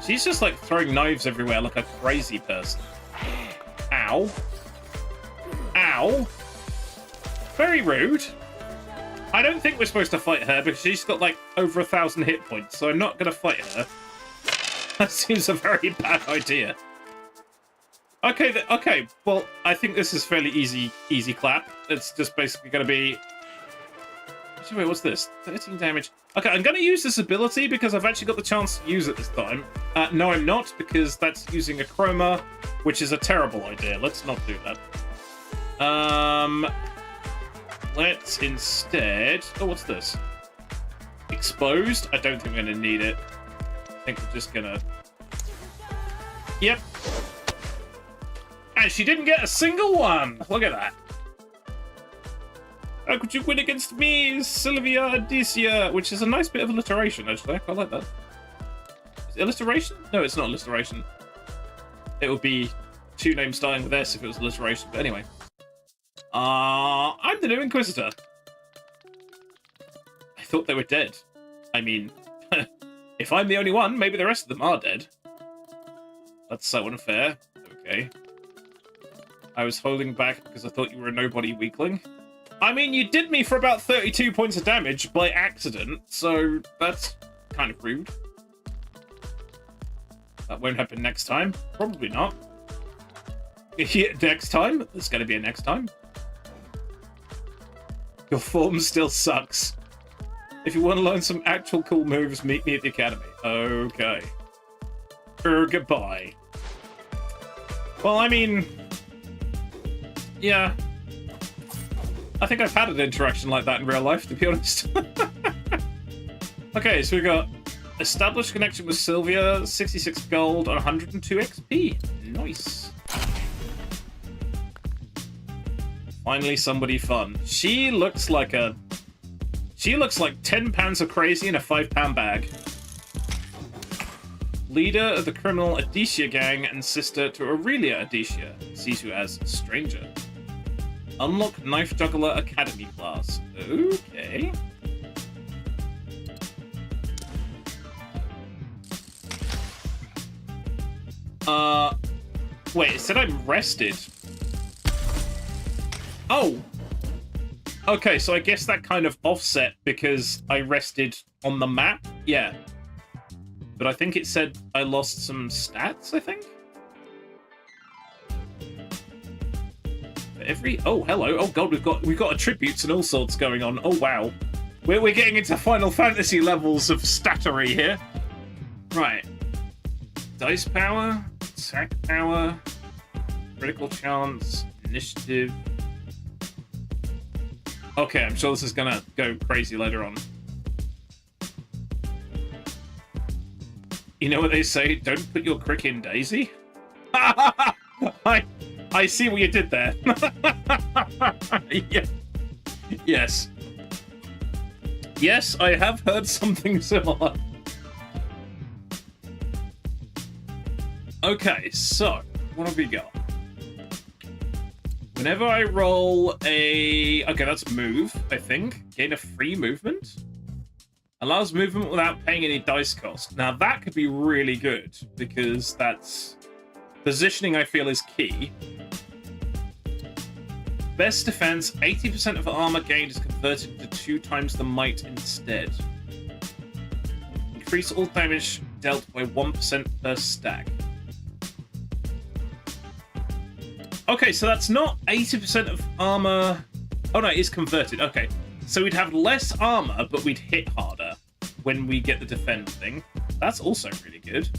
She's just like throwing knives everywhere like a crazy person. Ow. Ow. Very rude. I don't think we're supposed to fight her because she's got like over 1,000 hit points, so I'm not going to fight her. That seems a very bad idea. Okay, okay. Well, I think this is fairly easy clap. It's just basically going to be... Wait, what's this? 13 damage. Okay, I'm going to use this ability because I've actually got the chance to use it this time. No, I'm not, because that's using a chroma, which is a terrible idea. Let's not do that. Let's instead... Oh, what's this? Exposed? I don't think we're going to need it. I think we're just going to... Yep. And she didn't get a single one! Look at that. How could you win against me, Sylvia Adicia? Which is a nice bit of alliteration, actually. I like that. Is it alliteration? No, it's not alliteration. It would be 2 names starting with S if it was alliteration. But anyway. I'm the new Inquisitor. I thought they were dead. I mean, if I'm the only one, maybe the rest of them are dead. That's so unfair. Okay. I was holding back because I thought you were a nobody weakling. I mean, you did me for about 32 points of damage by accident, so that's kind of rude. That won't happen next time. Probably not. Yeah, next time? There's going to be a next time. Your form still sucks. If you want to learn some actual cool moves, meet me at the academy. Okay. Goodbye. Well, I mean... yeah. I think I've had an interaction like that in real life, to be honest. Okay, so we got established connection with Sylvia, 66 gold, and 102 XP. Nice. Finally, somebody fun. She looks like 10 pounds of crazy in a 5-pound bag. Leader of the criminal Adicia gang and sister to Aurelia Adicia. Sees you as stranger. Unlock Knife Juggler Academy class. Okay. Wait, it said I'm rested. Oh! Okay, so I guess that kind of offset because I rested on the map? Yeah. But I think it said I lost some stats, I think? Oh, hello. Oh god, we've got attributes and all sorts going on. Oh wow. We're getting into Final Fantasy levels of stattery here. Right. Dice power, attack power, critical chance, initiative. Okay, I'm sure this is gonna go crazy later on. You know what they say? Don't put your crick in, Daisy. I see what you did there. Yeah. Yes. Yes, I have heard something similar. Okay, so what have we got? Whenever I roll a... okay, that's move, I think. Gain a free movement. Allows movement without paying any dice cost. Now, that could be really good, because that's... positioning, I feel, is key. Best defense, 80% of armor gained is converted to 2 times the might instead. Increase all damage dealt by 1% per stack. Okay, so that's not 80% of armor... oh no, it is converted. Okay, so we'd have less armor, but we'd hit harder when we get the defend thing. That's also really good.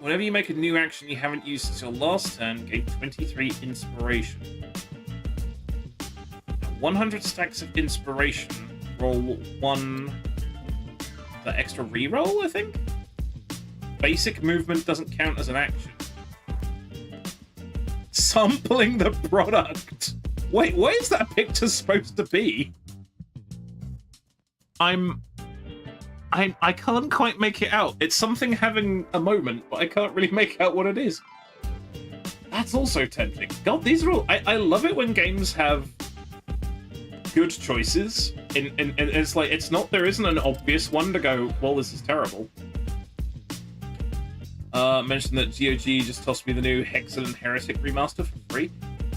Whenever you make a new action you haven't used since your last turn, gain 23 inspiration. 100 stacks of inspiration, roll 1... the extra reroll, I think? Basic movement doesn't count as an action. Sampling the product! Wait, what is that picture supposed to be? I can't quite make it out. It's something having a moment, but I can't really make out what it is. That's also tempting. God, these are all... I love it when games have good choices. And it's like, it's not... there isn't an obvious one to go, well, this is terrible. Mentioned that GOG just tossed me the new Hexen and Heretic remaster for free.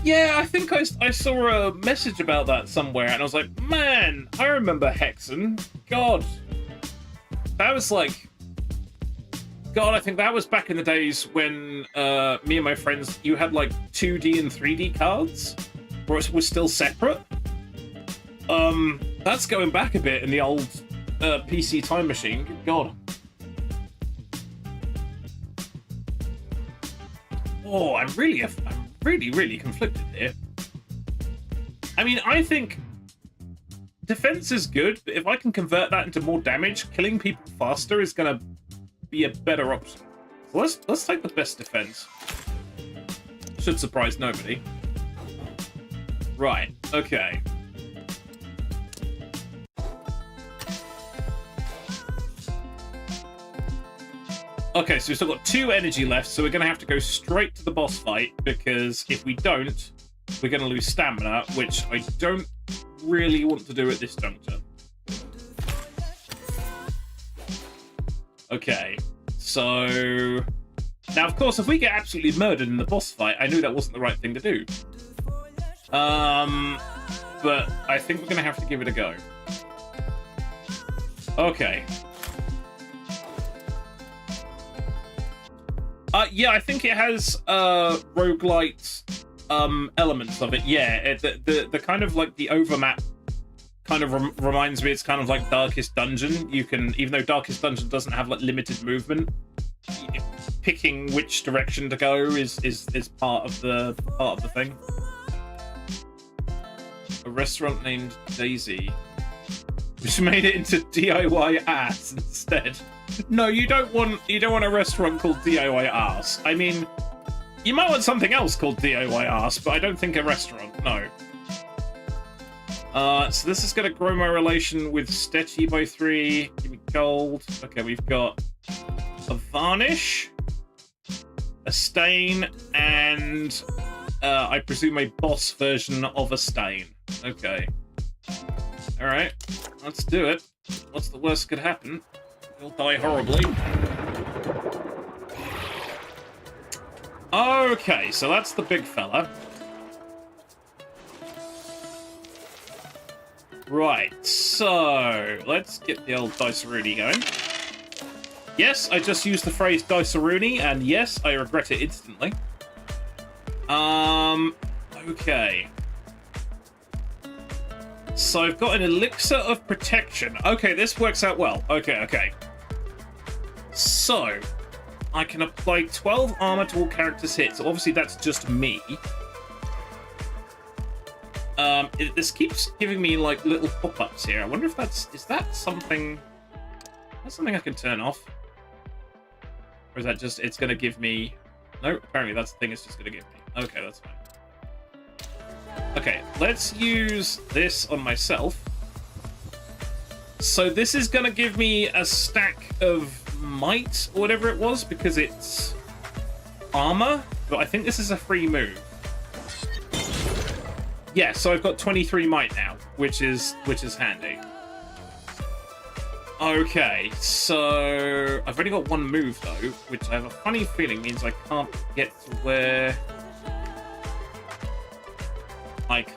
Yeah, I think I saw a message about that somewhere, and I was like, man, I remember Hexen. God. That was like... God, I think that was back in the days when me and my friends, you had like 2D and 3D cards, where it was still separate. That's going back a bit in the old PC time machine. Good God. Oh, I'm really conflicted here. I mean, I think defense is good, but if I can convert that into more damage, killing people faster is gonna be a better option. So let's take the best defense. Should surprise nobody. Right, okay. Okay, so we've still got 2 energy left, so we're going to have to go straight to the boss fight, because if we don't, we're going to lose stamina, which I don't really want to do at this juncture. Okay, so... Now, of course, if we get absolutely murdered in the boss fight, I knew that wasn't the right thing to do. But I think we're going to have to give it a go. Okay. Yeah, I think it has roguelite elements of it. Yeah, the kind of like the overmap kind of reminds me. It's kind of like Darkest Dungeon. You can, even though Darkest Dungeon doesn't have like limited movement, picking which direction to go is part of the thing. A restaurant named Daisy, which made it into DIY ass instead. No, you don't want a restaurant called DIY ass. I mean, you might want something else called DIY ass, but I don't think a restaurant. No. So this is going to grow my relation with Stetchy by 3. Give me gold. Okay, we've got a varnish, a stain, and I presume a boss version of a stain. Okay. All right, let's do it. What's the worst could happen? He'll die horribly. Okay, so that's the big fella. Right, so let's get the old Dice-a-Rooney going. Yes, I just used the phrase Dice-a-Rooney, and yes, I regret it instantly. Okay. So I've got an elixir of protection. Okay, this works out well. Okay. So I can apply 12 armor to all characters hit. So obviously that's just me. This keeps giving me like little pop-ups here. I wonder if is that something I can turn off? Or is that just, it's going to give me... No, apparently that's the thing it's just going to give me. Okay, that's fine. Okay, let's use this on myself. So this is going to give me a stack of might, or whatever it was, because it's armor, but I think this is a free move. Yeah, so I've got 23 might now, which is handy. Okay, so I've only got one move though, which I have a funny feeling means I can't get to where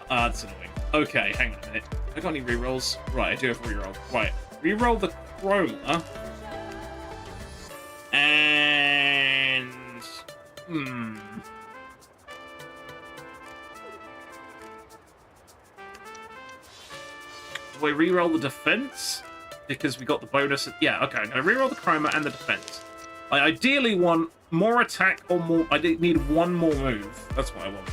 that's annoying. Okay, hang on a minute. I got any rerolls? Right, I do have a reroll. Right, reroll the chroma. And do I reroll the defense? Because we got the bonus. Yeah, okay. I'm going to reroll the chroma and the defense. I ideally want more attack or more. I need one more move. That's what I want.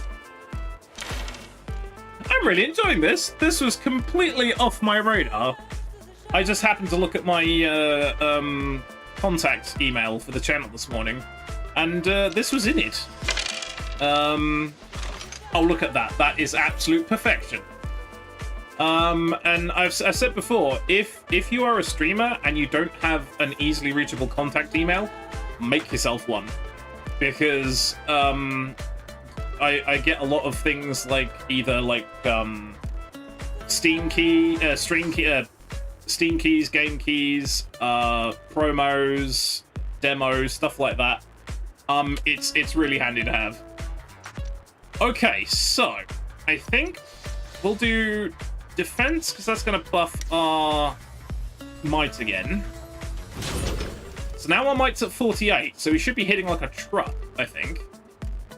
I'm really enjoying this. This was completely off my radar. I just happened to look at my contact email for the channel this morning, and this was in it. Oh, look at that. That is absolute perfection. And I've said before, if you are a streamer and you don't have an easily reachable contact email, make yourself one, because I get a lot of things like either like Steam keys, game keys, promos, demos, stuff like that. It's really handy to have. Okay, so I think we'll do defense, because that's going to buff our might again. So now our might's at 48, so we should be hitting like a truck, I think.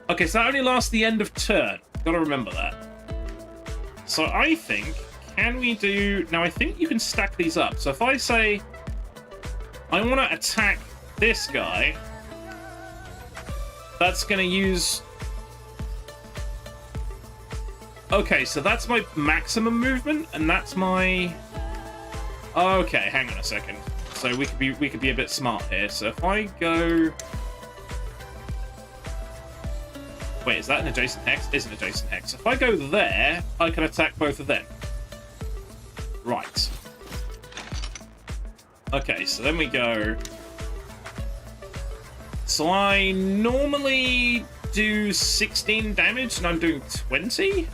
Okay, so that only lasts the end of turn. Gotta remember that. So I think, can we do... Now, I think you can stack these up. So if I say, I want to attack this guy, that's going to use... Okay, so that's my maximum movement, and that's my... Okay, hang on a second. So we could be a bit smart here. So if I go... Wait, is that an adjacent hex? It's an adjacent hex. If I go there, I can attack both of them. Right. Okay, so then we go... So I normally do 16 damage and I'm doing 20?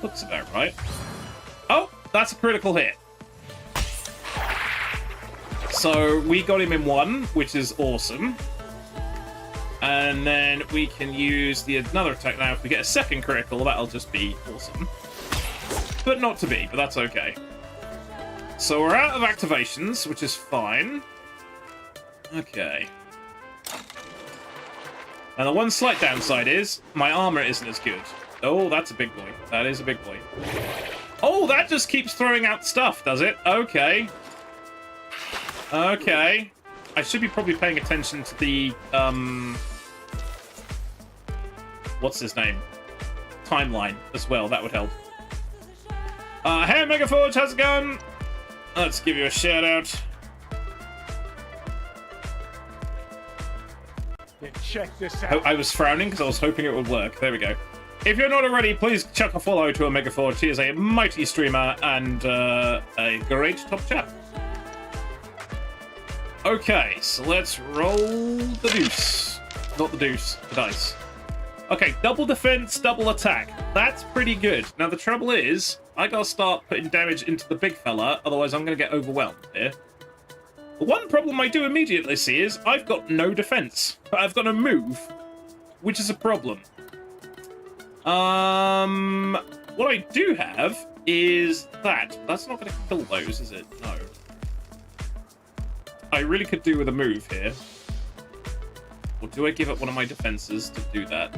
Looks about right. Oh, that's a critical hit. So we got him in 1, which is awesome. And then we can use another attack now. If we get a second critical, that'll just be awesome. But not to be, but that's okay. So we're out of activations, which is fine. Okay. Now the one slight downside is my armor isn't as good. Oh, that's a big boy. That is a big boy. Oh, that just keeps throwing out stuff, does it? Okay. Okay. I should be probably paying attention to the, what's his name? Timeline as well. That would help. Hey, Megaforge, how's it going? Let's give you a shout out. Yeah, check this out. I was frowning because I was hoping it would work. There we go. If you're not already, please chuck a follow to a Megaforge. He is a mighty streamer and a great top chap. Okay, so let's roll the deuce. Not the deuce, the dice. Okay, double defense, double attack. That's pretty good. Now, the trouble is, I gotta start putting damage into the big fella, otherwise I'm gonna get overwhelmed here. The one problem I do immediately see is I've got no defense, but I've got a move, which is a problem. What I do have is that. That's not gonna kill those, is it? No. I really could do with a move here. Or do I give up one of my defenses to do that?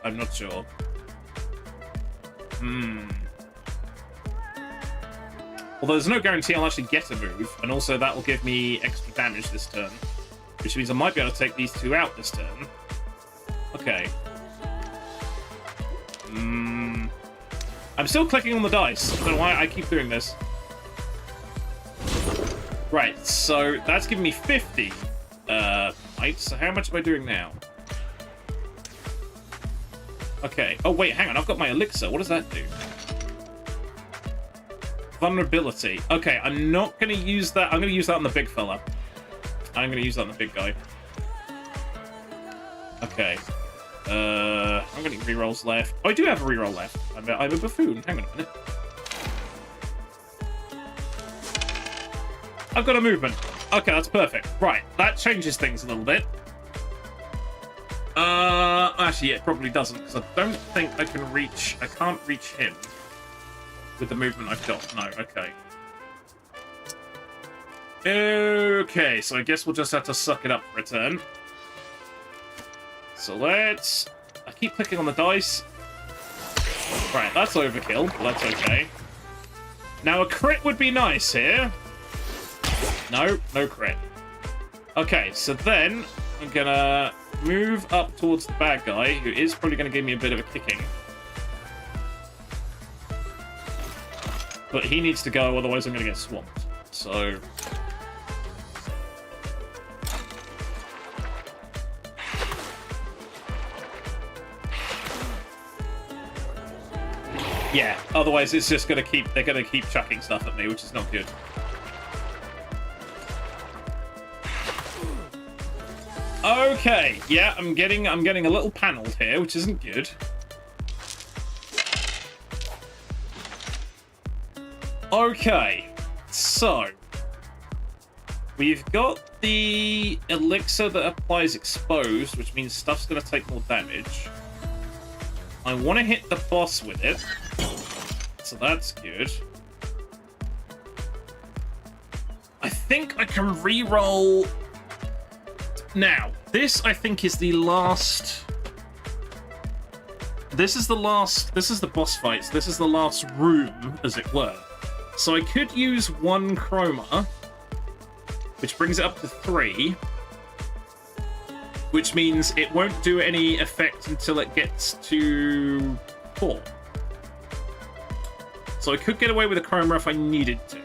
I'm not sure. Although there's no guarantee I'll actually get a move, and also that will give me extra damage this turn, which means I might be able to take these two out this turn. Okay. I'm still clicking on the dice. I don't know why I keep doing this. Right, so that's giving me 50. Right, so how much am I doing now? Okay. Oh, wait, hang on. I've got my elixir. What does that do? Vulnerability. Okay, I'm not going to use that. I'm going to use that on the big fella. I'm going to use that on the big guy. Okay. I'm getting rerolls left. Oh, I do have a reroll left. I'm a buffoon. Hang on a minute. I've got a movement. Okay, that's perfect. Right, that changes things a little bit. Actually, it probably doesn't, because I don't think I can reach... I can't reach him with the movement I've got. No, okay. Okay, so I guess we'll just have to suck it up for a turn. So let's... I keep clicking on the dice. Right, that's overkill, but that's okay. Now, a crit would be nice here. No, no crit. Okay, so then I'm gonna move up towards the bad guy, who is probably gonna give me a bit of a kicking. But he needs to go, otherwise I'm gonna get swamped. So... yeah, otherwise it's just gonna keep... they're gonna keep chucking stuff at me, which is not good. Okay, yeah, I'm getting a little panelled here, which isn't good. Okay, so we've got the elixir that applies exposed, which means stuff's gonna take more damage. I want to hit the boss with it, so that's good. I think I can re-roll. Now, this, I think, is the last... This is the boss fights. This is the last room, as it were. So I could use one chroma, which brings it up to 3, which means it won't do any effect until it gets to 4. So I could get away with a chroma if I needed to.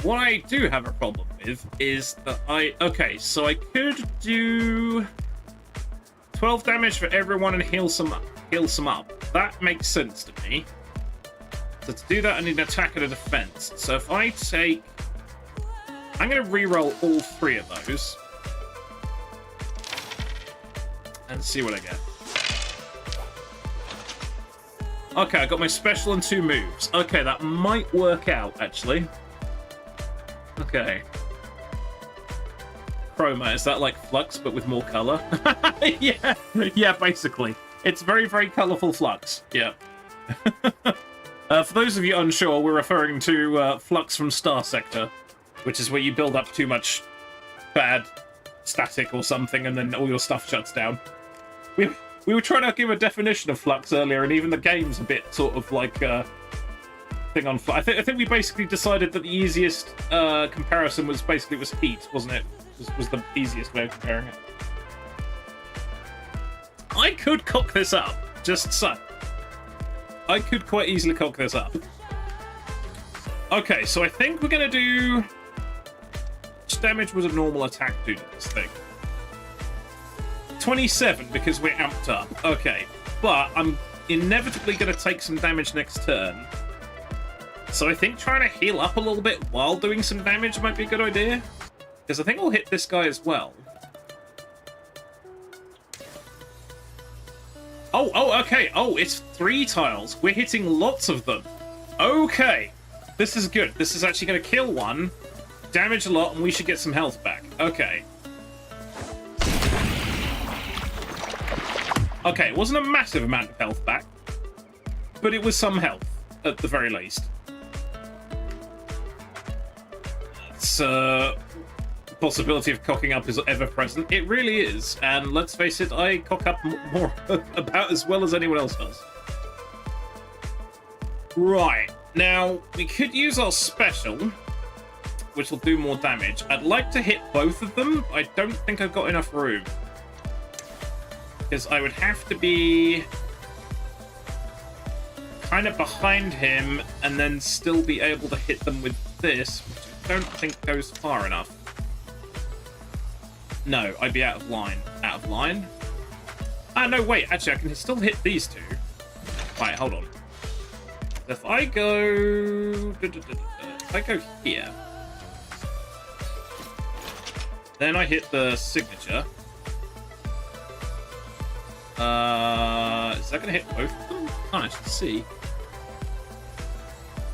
What I do have a problem with is that okay, so I could do 12 damage for everyone and heal some up. That makes sense to me. So to do that, I need an attack and a defense. So if I take I'm going to re-roll all 3 of those. And see what I get. Okay, I got my special and 2 moves. Okay, that might work out, actually. Okay. Chroma, is that like Flux, but with more color? yeah, basically. It's very, very colorful Flux. Yeah. For those of you unsure, we're referring to Flux from Star Sector, which is where you build up too much bad static or something, and then all your stuff shuts down. We were trying to give a definition of Flux earlier, and even the game's a bit sort of like thing on Flux. I think we basically decided that the easiest comparison was heat, wasn't it? Was the easiest way of comparing it. I could cock this up, just so. I could quite easily cock this up. Okay, so I think we're gonna do. How much damage was a normal attack do to this thing? 27 because we're amped up. Okay, but I'm inevitably going to take some damage next turn. So I think trying to heal up a little bit while doing some damage might be a good idea. Because I think we'll hit this guy as well. Oh, okay. Oh, it's 3 tiles. We're hitting lots of them. Okay. This is good. This is actually going to kill one, damage a lot, and we should get some health back. Okay. Okay, it wasn't a massive amount of health back, but it was some health, at the very least. It's, possibility of cocking up is ever present. It really is, and let's face it, I cock up more about as well as anyone else does. Right, now, we could use our special, which will do more damage. I'd like to hit both of them. I don't think I've got enough room. Because I would have to be kind of behind him and then still be able to hit them with this, which I don't think goes far enough. No, I'd be out of line. Out of line? Ah, no, wait. Actually, I can still hit these 2. Right, hold on. If I go... If I go here... Then I hit the signature... is that gonna hit both of them? Can't actually see.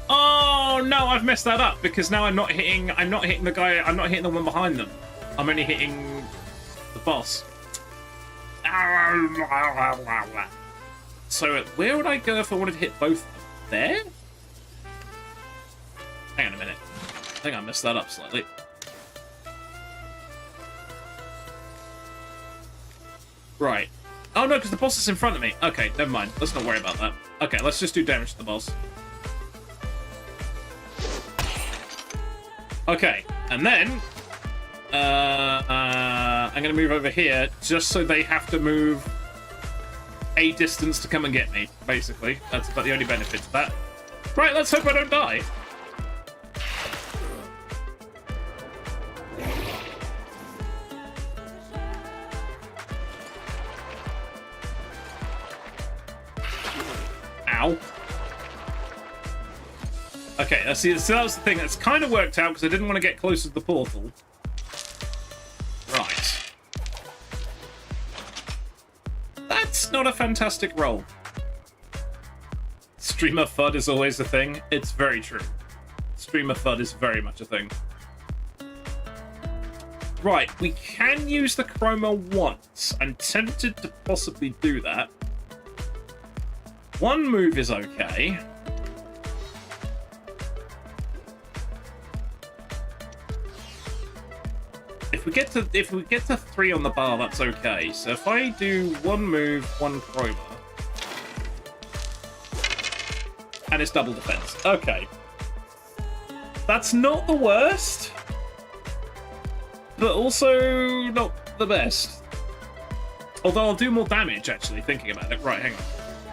Oh no, I've messed that up because now I'm not hitting the guy, I'm not hitting the one behind them. I'm only hitting the boss. So where would I go if I wanted to hit both of them? There? Hang on a minute. I think I messed that up slightly. Right. Oh no, because the boss is in front of me. Okay, never mind. Let's not worry about that. Okay, let's just do damage to the boss. Okay, and then I'm going to move over here just so they have to move a distance to come and get me, basically. That's about the only benefit to that. Right, let's hope I don't die. Ow. Okay, see, so that was the thing. That's kind of worked out because I didn't want to get close to the portal. Right. That's not a fantastic roll. Streamer FUD is always a thing. It's very true. Streamer FUD is very much a thing. Right, we can use the chroma once. I'm tempted to possibly do that. One move is okay. If we get to 3 on the bar, that's okay. So if I do one move, one chroma, and it's double defense. Okay. That's not the worst, but also not the best. Although I'll do more damage, actually, thinking about it. Right, hang on.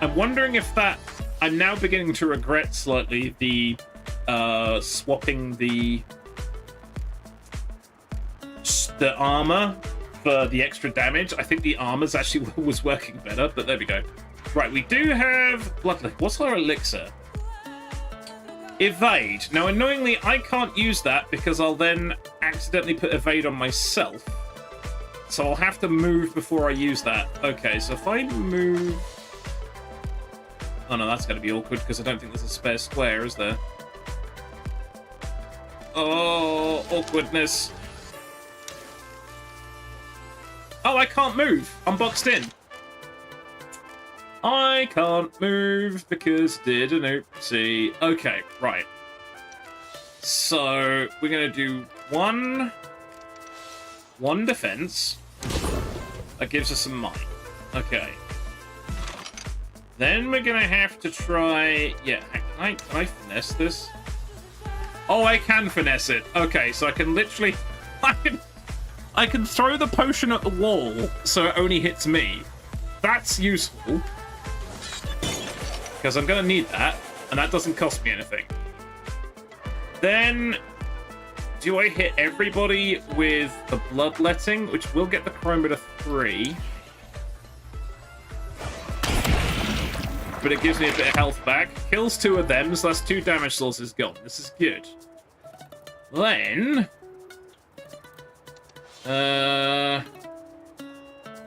I'm wondering if that... I'm now beginning to regret slightly the swapping the armor for the extra damage. I think the armor's actually was working better, but there we go. Right, we do have Bloodlick. What's our elixir? Evade. Now, annoyingly, I can't use that because I'll then accidentally put evade on myself. So I'll have to move before I use that. Okay, so if I move... Oh no, that's going to be awkward because I don't think there's a spare square, is there? Oh, awkwardness. Oh, I can't move. I'm boxed in. I can't move because did an oopsie. Okay, right. So we're gonna do one defense. That gives us some might. Okay. Then we're gonna have to try. Yeah, can I finesse this? Oh, I can finesse it. Okay, so I can literally, I can throw the potion at the wall so it only hits me. That's useful. Because I'm going to need that, and that doesn't cost me anything. Then, do I hit everybody with the bloodletting, which will get the chroma to 3. But it gives me a bit of health back. Kills 2 of them, so that's 2 damage sources gone. This is good. Then...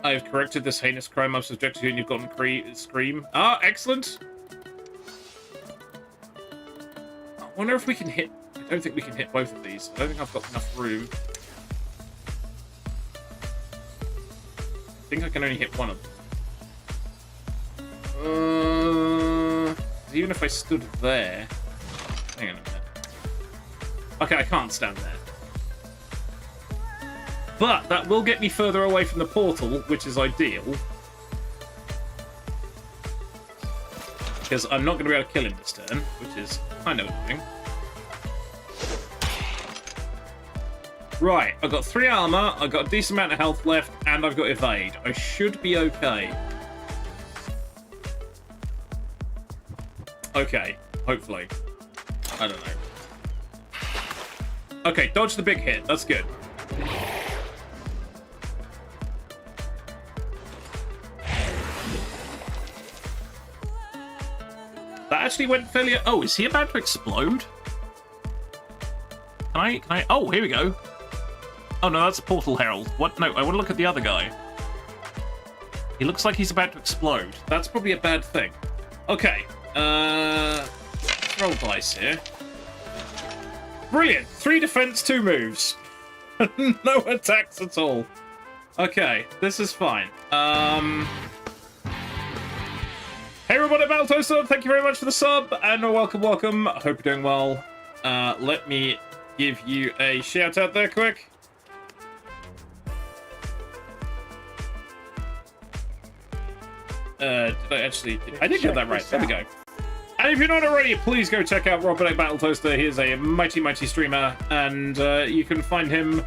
I've corrected this heinous crime I've subjected to, and you've gotten scream. Ah, excellent! I wonder if we can hit... I don't think we can hit both of these. I don't think I've got enough room. I think I can only hit one of them. Even if I stood there... Hang on a minute. Okay, I can't stand there. But that will get me further away from the portal, which is ideal. Because I'm not going to be able to kill him this turn, which is kind of annoying. Right, I've got 3 armor, I've got a decent amount of health left, and I've got evade. I should be okay. Okay, hopefully. I don't know. Okay, dodge the big hit. That's good. That actually went fairly... Oh, is he about to explode? Can I... Oh, here we go. Oh, no, that's a Portal Herald. What? No, I want to look at the other guy. He looks like he's about to explode. That's probably a bad thing. Okay. Let's roll dice here. Brilliant. 3 defense, 2 moves. No attacks at all. Okay, this is fine. Hey everybody, Baltoaster, thank you very much for the sub, and welcome. I hope you're doing well. Let me give you a shout out there quick. Did I actually... I did get that right. There we go. And if you're not already, please go check out Robert Battletoaster. He is a mighty streamer, and you can find him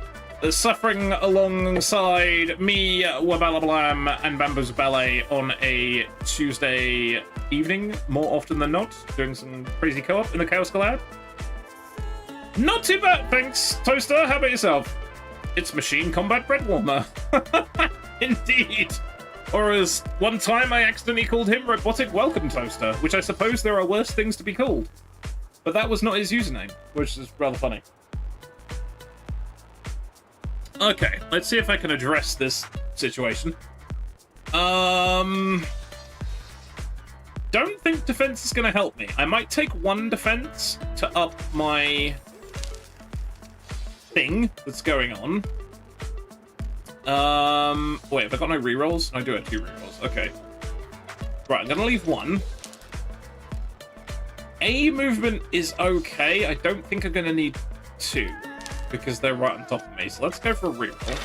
suffering alongside me, Wabalablam, and Bamboo's Ballet on a Tuesday evening, more often than not, doing some crazy co-op in the Chaos Collab. Not too bad, thanks, Toaster. How about yourself? It's Machine Combat Bread Warmer. Indeed. Or as one time I accidentally called him Robotic Welcome Toaster, which I suppose there are worse things to be called. But that was not his username, which is rather funny. Okay, let's see if I can address this situation. Don't think defense is going to help me. I might take 1 defense to up my thing that's going on. Wait, have I got no rerolls? I do have 2 rerolls. Okay. Right, I'm going to leave 1. A movement is okay. I don't think I'm going to need 2. Because they're right on top of me. So let's go for a reroll.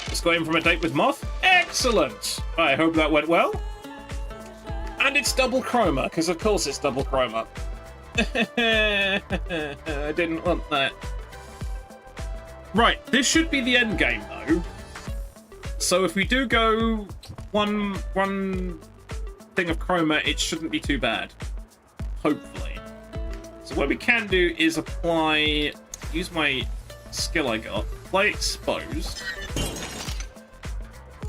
Just got in from a date with Moth. Excellent! I hope that went well. And it's double chroma, because of course it's double chroma. I didn't want that. Right, this should be the end game though. So if we do go one thing of chroma, it shouldn't be too bad. Hopefully. So what we can do is use my skill I got, apply exposed.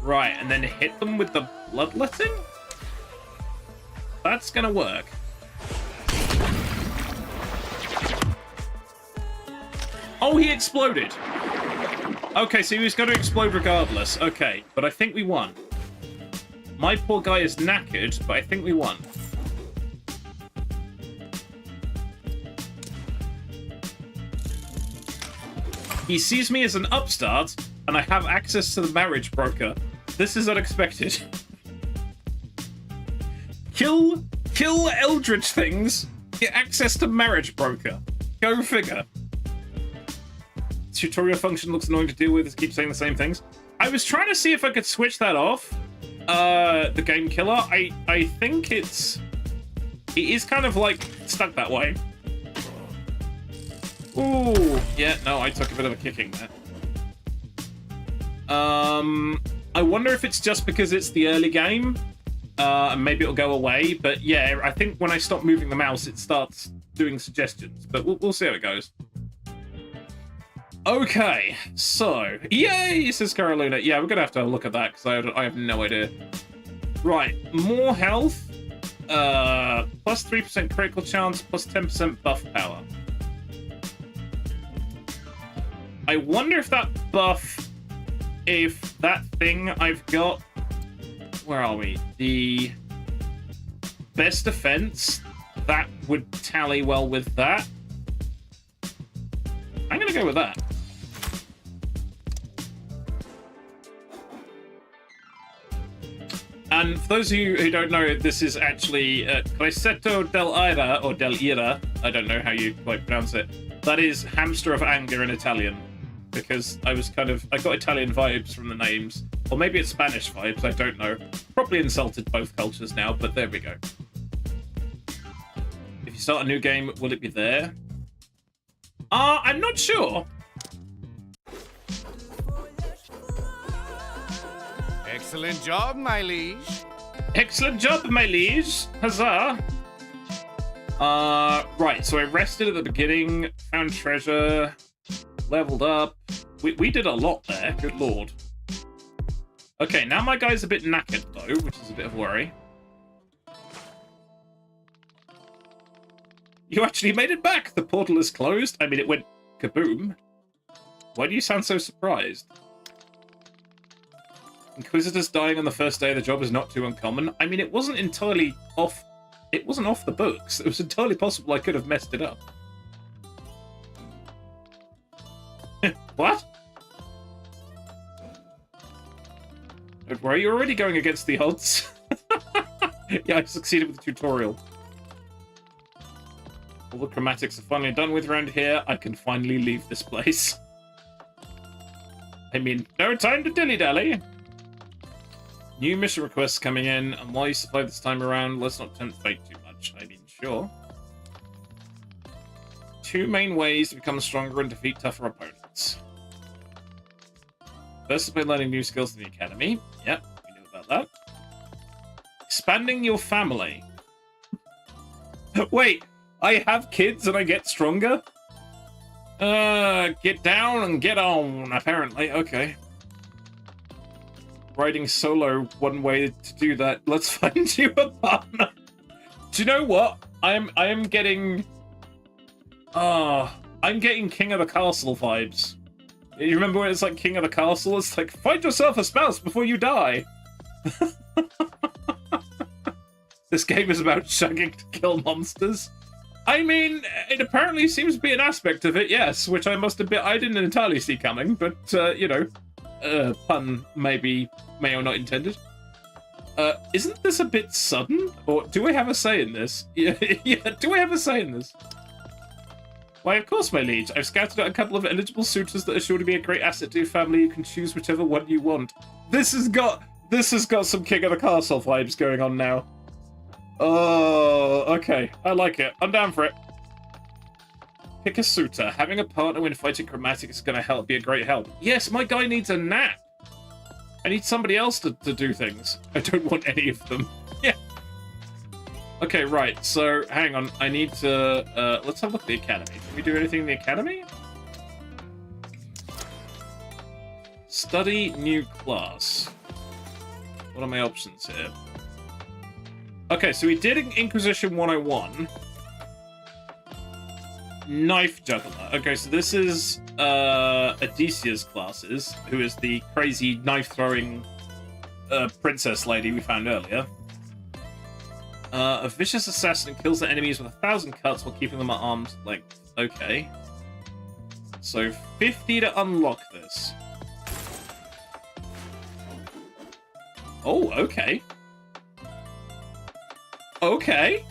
Right, and then hit them with the bloodletting? That's gonna work. Oh, he exploded. Okay, so he was going to explode regardless. Okay, but I think we won. My poor guy is knackered, but I think we won. He sees me as an upstart, and I have access to the marriage broker. This is unexpected. Kill eldritch things, get access to marriage broker. Go figure. Tutorial function looks annoying to deal with. It keeps saying the same things. I was trying to see if I could switch that off. The game killer. I think it is kind of like stuck that way. Ooh, yeah, no, I took a bit of a kicking there. I wonder if it's just because it's the early game, and maybe it'll go away. But yeah, I think when I stop moving the mouse, it starts doing suggestions. But we'll see how it goes. Okay, so yay, says Carolina. Yeah, we're gonna have to look at that because I have no idea. Right, more health, plus 3% critical chance, plus 10% buff power. I wonder if that buff, if that thing I've got, where are we? The best defense, that would tally well with that. I'm gonna go with that. And for those of you who don't know, this is actually Crescetto del Ira, or del Ira, I don't know how you quite pronounce it. That is hamster of anger in Italian. Because I got Italian vibes from the names. Or maybe it's Spanish vibes, I don't know. Probably insulted both cultures now, but there we go. If you start a new game, will it be there? I'm not sure. Excellent job, my liege. Excellent job, my liege. Huzzah. Right, so I rested at the beginning, found treasure, leveled up. We did a lot there, good lord. Okay, now my guy's a bit knackered, though, which is a bit of a worry. You actually made it back! The portal is closed. I mean, it went kaboom. Why do you sound so surprised? Inquisitors dying on the first day of the job is not too uncommon. I mean, it wasn't entirely off... It wasn't off the books. It was entirely possible I could have messed it up. What? Don't worry, you're already going against the odds. Yeah, I succeeded with the tutorial. All the chromatics are finally done with around here. I can finally leave this place. I mean, no time to dilly-dally. New mission requests coming in, and while you supply this time around, let's not tempt fate too much. I mean, sure. 2 main ways to become stronger and defeat tougher opponents. First is by learning new skills in the academy. Yep, we knew about that. Expanding your family. Wait, I have kids and I get stronger? Get down and get on, apparently. Okay. Riding solo, one way to do that. Let's find you a partner. Do you know what? I am getting... I'm getting King of the Castle vibes. You remember when it's like King of the Castle? It's like, find yourself a spouse before you die. This game is about chugging to kill monsters. I mean, it apparently seems to be an aspect of it, yes, which I must admit I didn't entirely see coming, but, you know, pun may or not intended. Isn't this a bit sudden? Or do I have a say in this? Yeah, do I have a say in this? Why, of course, my liege. I've scouted out a couple of eligible suitors that are sure to be a great asset to your family. You can choose whichever one you want. This has got some King of the Castle vibes going on now. Oh, okay. I like it. I'm down for it. Pick a suitor. Having a partner when fighting chromatic is going to be a great help. Yes, my guy needs a nap. I need somebody else to do things. I don't want any of them. Yeah. Okay, right. So, hang on. I need to... let's have a look at the academy. Can we do anything in the academy? Study new class. What are my options here? Okay, so we did Inquisition 101. Knife Juggler. Okay, so this is Odyssea's classes, who is the crazy knife-throwing princess lady we found earlier. A vicious assassin kills their enemies with 1,000 cuts while keeping them at arm's length. Okay. So 50 to unlock this. Oh, okay. Okay.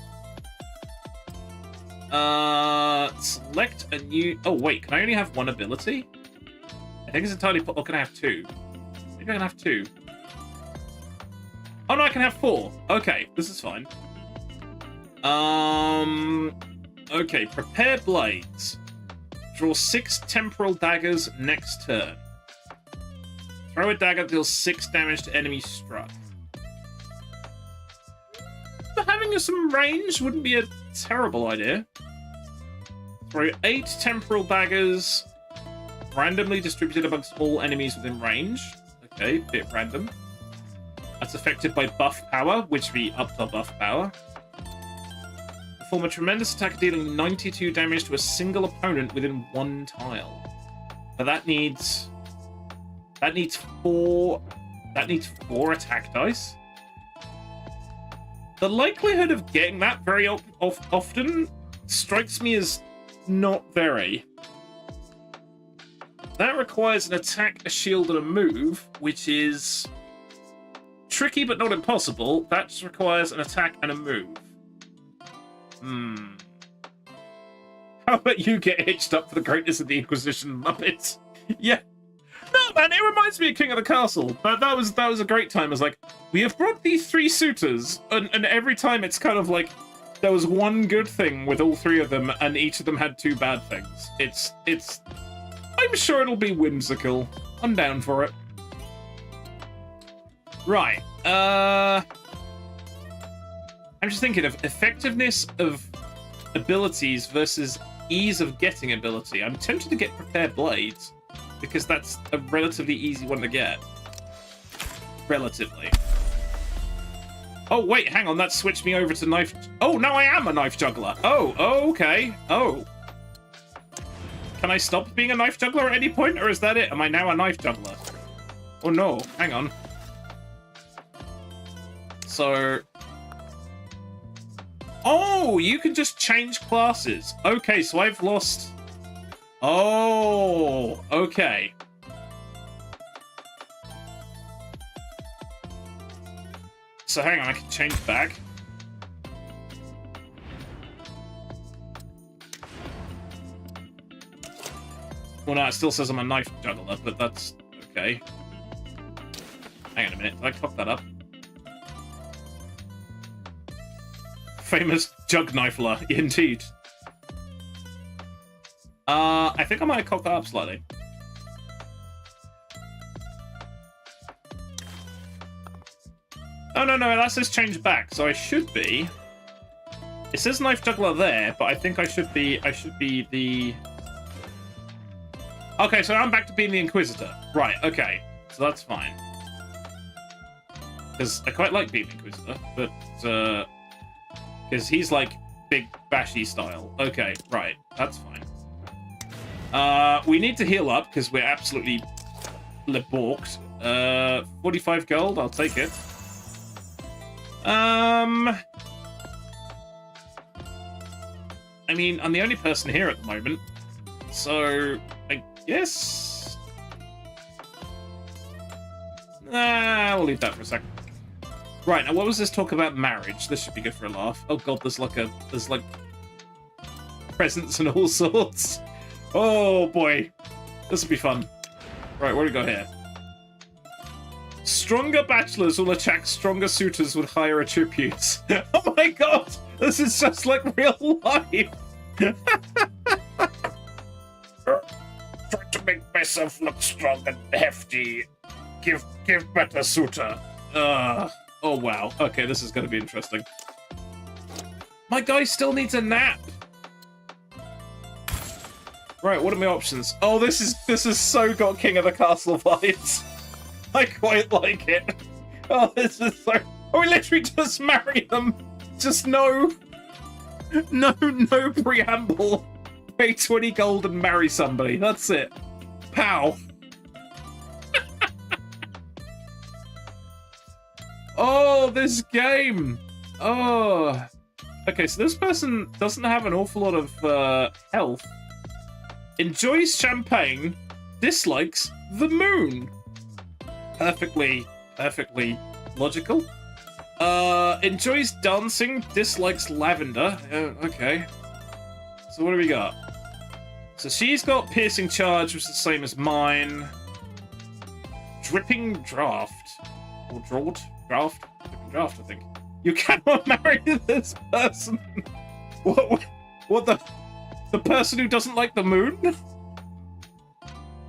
Select a new... Oh, wait. Can I only have one ability? I think it's entirely... Or can I have two? Maybe I can have two. Oh, no, I can have 4. Okay, this is fine. Okay, prepare blades. Draw 6 temporal daggers next turn. Throw a dagger deals 6 damage to enemy struck. Having some range wouldn't be a terrible idea. Throw 8 temporal daggers, randomly distributed amongst all enemies within range. Okay, bit random. That's affected by buff power, which we upped our buff power. Perform a tremendous attack dealing 92 damage to a single opponent within 1 tile. But that needs 4 attack dice. The likelihood of getting that very often strikes me as not very. That requires an attack, a shield, and a move, which is tricky but not impossible. That just requires an attack and a move. How about you get hitched up for the greatness of the Inquisition, Muppets? Yeah. No, man, it reminds me of King of the Castle. That was a great time. It's like, we have brought these 3 suitors, and every time it's kind of like there was one good thing with all 3 of them, and each of them had 2 bad things. It's. I'm sure it'll be whimsical. I'm down for it. Right. I'm just thinking of effectiveness of abilities versus ease of getting ability. I'm tempted to get Prepare Blades, because that's a relatively easy one to get. Relatively. Oh, wait, hang on, that switched me over to knife... Oh, now I am a knife juggler. Oh, okay. Oh. Can I stop being a knife juggler at any point, or is that it? Am I now a knife juggler? Oh, no. Hang on. So... Oh, you can just change classes. Okay, so I've lost... Oh, okay. So hang on, I can change back. Well, no, it still says I'm a knife juggler, but that's okay. Hang on a minute, did I cock that up? Famous jug knifler, indeed. I think I might have cocked that up slightly. Oh, no, that says change back, so I should be... It says knife juggler there, but I think I should be the... Okay, so I'm back to being the Inquisitor. Right, okay. So that's fine. Because I quite like being the Inquisitor, but... Because he's like big bashy style. Okay, right. That's fine. We need to heal up because we're absolutely balked. 45 gold, I'll take it. I mean, I'm the only person here at the moment, so I guess... Nah, we'll leave that for a second. Right, now what was this talk about marriage? This should be good for a laugh. Oh god, there's like presents and all sorts. Oh boy, this will be fun. Right, what do we got here? Stronger bachelors will attract stronger suitors with higher attributes. Oh my god, this is just like real life. Try to make myself look strong and hefty. Give better suitor. Oh wow. Okay, this is going to be interesting. My guy still needs a nap. Right, what are my options? Oh, this is so got King of the Castle vibes. I quite like it. Oh, this is so... Oh, we literally just marry them. Just no preamble. Pay 20 gold and marry somebody. That's it. Pow. Oh, this game. Oh. Okay, so this person doesn't have an awful lot of health. Enjoys champagne. Dislikes the moon. Perfectly logical. Enjoys dancing. Dislikes lavender. Okay. So what do we got? So she's got piercing charge, which is the same as mine. Dripping draft. Or drawed? Draft? Dripping draft, I think. You cannot marry this person. What the person who doesn't like the moon?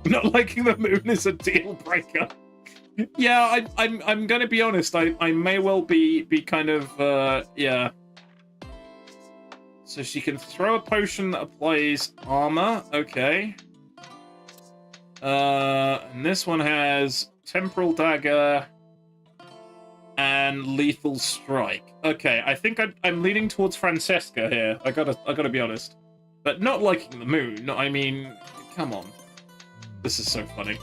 Not liking the moon is a deal breaker. Yeah, I'm gonna be honest. I may well be kind of yeah. So she can throw a potion that applies armor. Okay. And this one has temporal dagger and lethal strike. Okay, I think I'm leaning towards Francesca here. I gotta be honest. But not liking the moon. I mean, come on. This is so funny.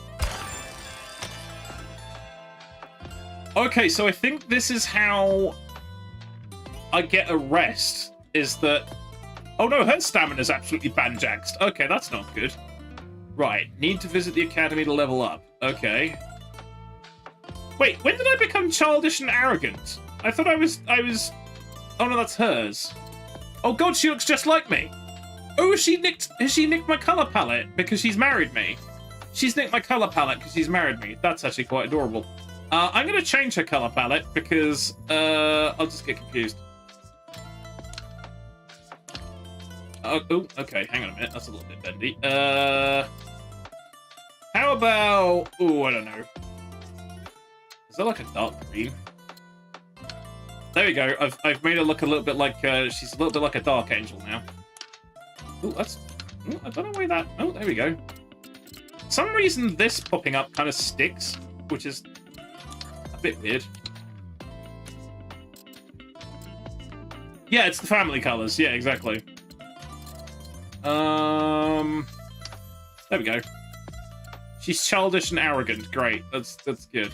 Okay, so I think this is how I get a rest. Is that... Oh no, her stamina's absolutely banjaxed. Okay, that's not good. Right, need to visit the academy to level up. Okay. Wait, when did I become childish and arrogant? I thought I was... Oh no, that's hers. Oh god, she looks just like me. Oh, has she nicked my colour palette because she's married me? She's nicked my colour palette because she's married me. That's actually quite adorable. I'm going to change her colour palette because I'll just get confused. Oh, okay, hang on a minute. That's a little bit bendy. How about... Oh, I don't know. Is that like a dark green? There we go. I've made her look a little bit like... she's a little bit like a dark angel now. Oh, that's... Ooh, I don't know why that... Oh, there we go. For some reason, this popping up kind of sticks, which is a bit weird. Yeah, it's the family colours. Yeah, exactly. There we go. She's childish and arrogant. Great. That's good.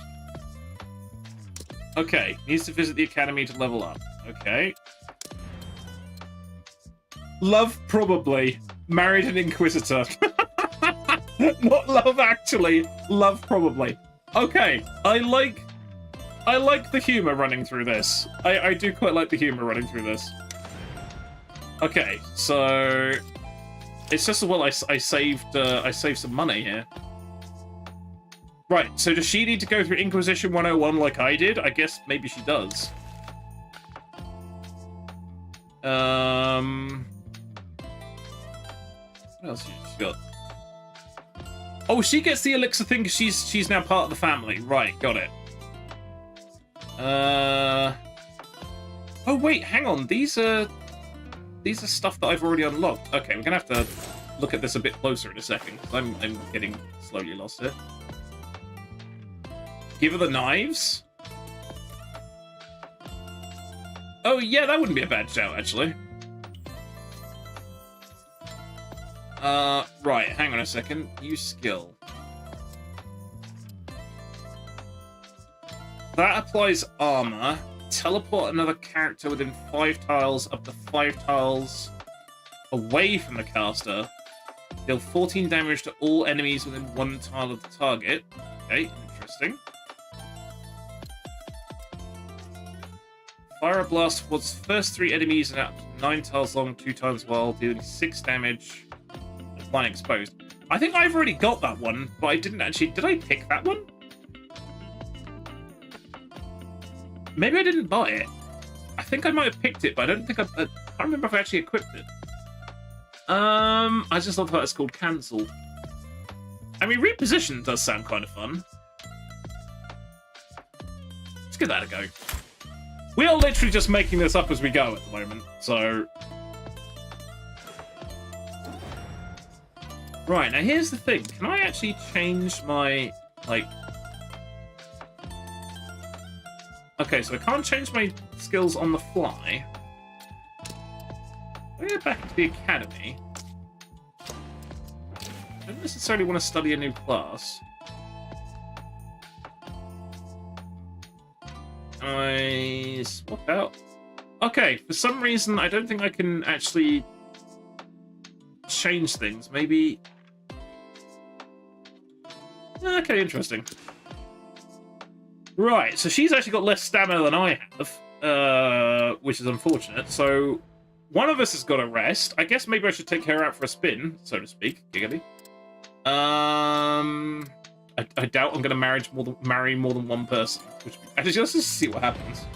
Okay. Needs to visit the academy to level up. Okay. Love, probably. Married an inquisitor. Not love, actually. Love, probably. Okay. I like the humor running through this. I do quite like the humor running through this. Okay, so... It's just, well, I saved some money here. Right, so does she need to go through Inquisition 101 like I did? I guess maybe she does. What else has she got? Oh, she gets the elixir thing because she's now part of the family. Right, got it. Oh wait, hang on. These are stuff that I've already unlocked. Okay, we're gonna have to look at this a bit closer in a second. I'm getting slowly lost here. Give her the knives. Oh yeah, that wouldn't be a bad shout actually. Right, hang on a second. Use skill. That applies armor. Teleport another character within 5 tiles up to 5 tiles away from the caster. Deal 14 damage to all enemies within 1 tile of the target. Okay, interesting. Fire a blast towards first 3 enemies and up to 9 tiles long, 2 times while dealing 6 damage. Applying exposed. I think I've already got that one, but I didn't actually... Did I pick that one? Maybe I didn't buy it. I think I might have picked it, but I don't think I can't remember if I actually equipped it. I just love how it's called cancelled. I mean, reposition does sound kind of fun. Let's give that a go. We are literally just making this up as we go at the moment, so... Right, now here's the thing. Can I actually change my, like... Okay, so I can't change my skills on the fly. Let me go back to the academy. don't necessarily want to study a new class. I swap out. Okay, for some reason, I don't think I can actually change things. Maybe. Okay, interesting. Right, so she's actually got less stamina than I have, which is unfortunate. So one of us has got to rest. I guess maybe I should take her out for a spin, so to speak. Giggly. I doubt I'm going to marry more than one person. Which, let's just see what happens.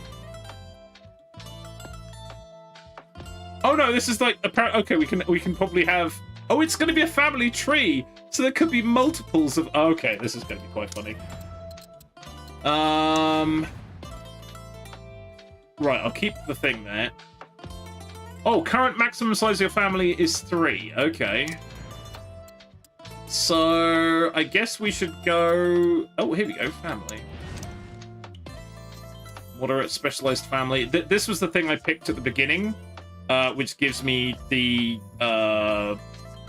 Oh no, this is like apparently okay. We can probably have. Oh, it's going to be a family tree, so there could be multiples of. Oh, okay, this is going to be quite funny. Right, I'll keep the thing there. Oh, current maximum size of your family is 3. Okay. So I guess we should go. Oh, here we go. Family. Moderate specialized family. This was the thing I picked at the beginning, which gives me the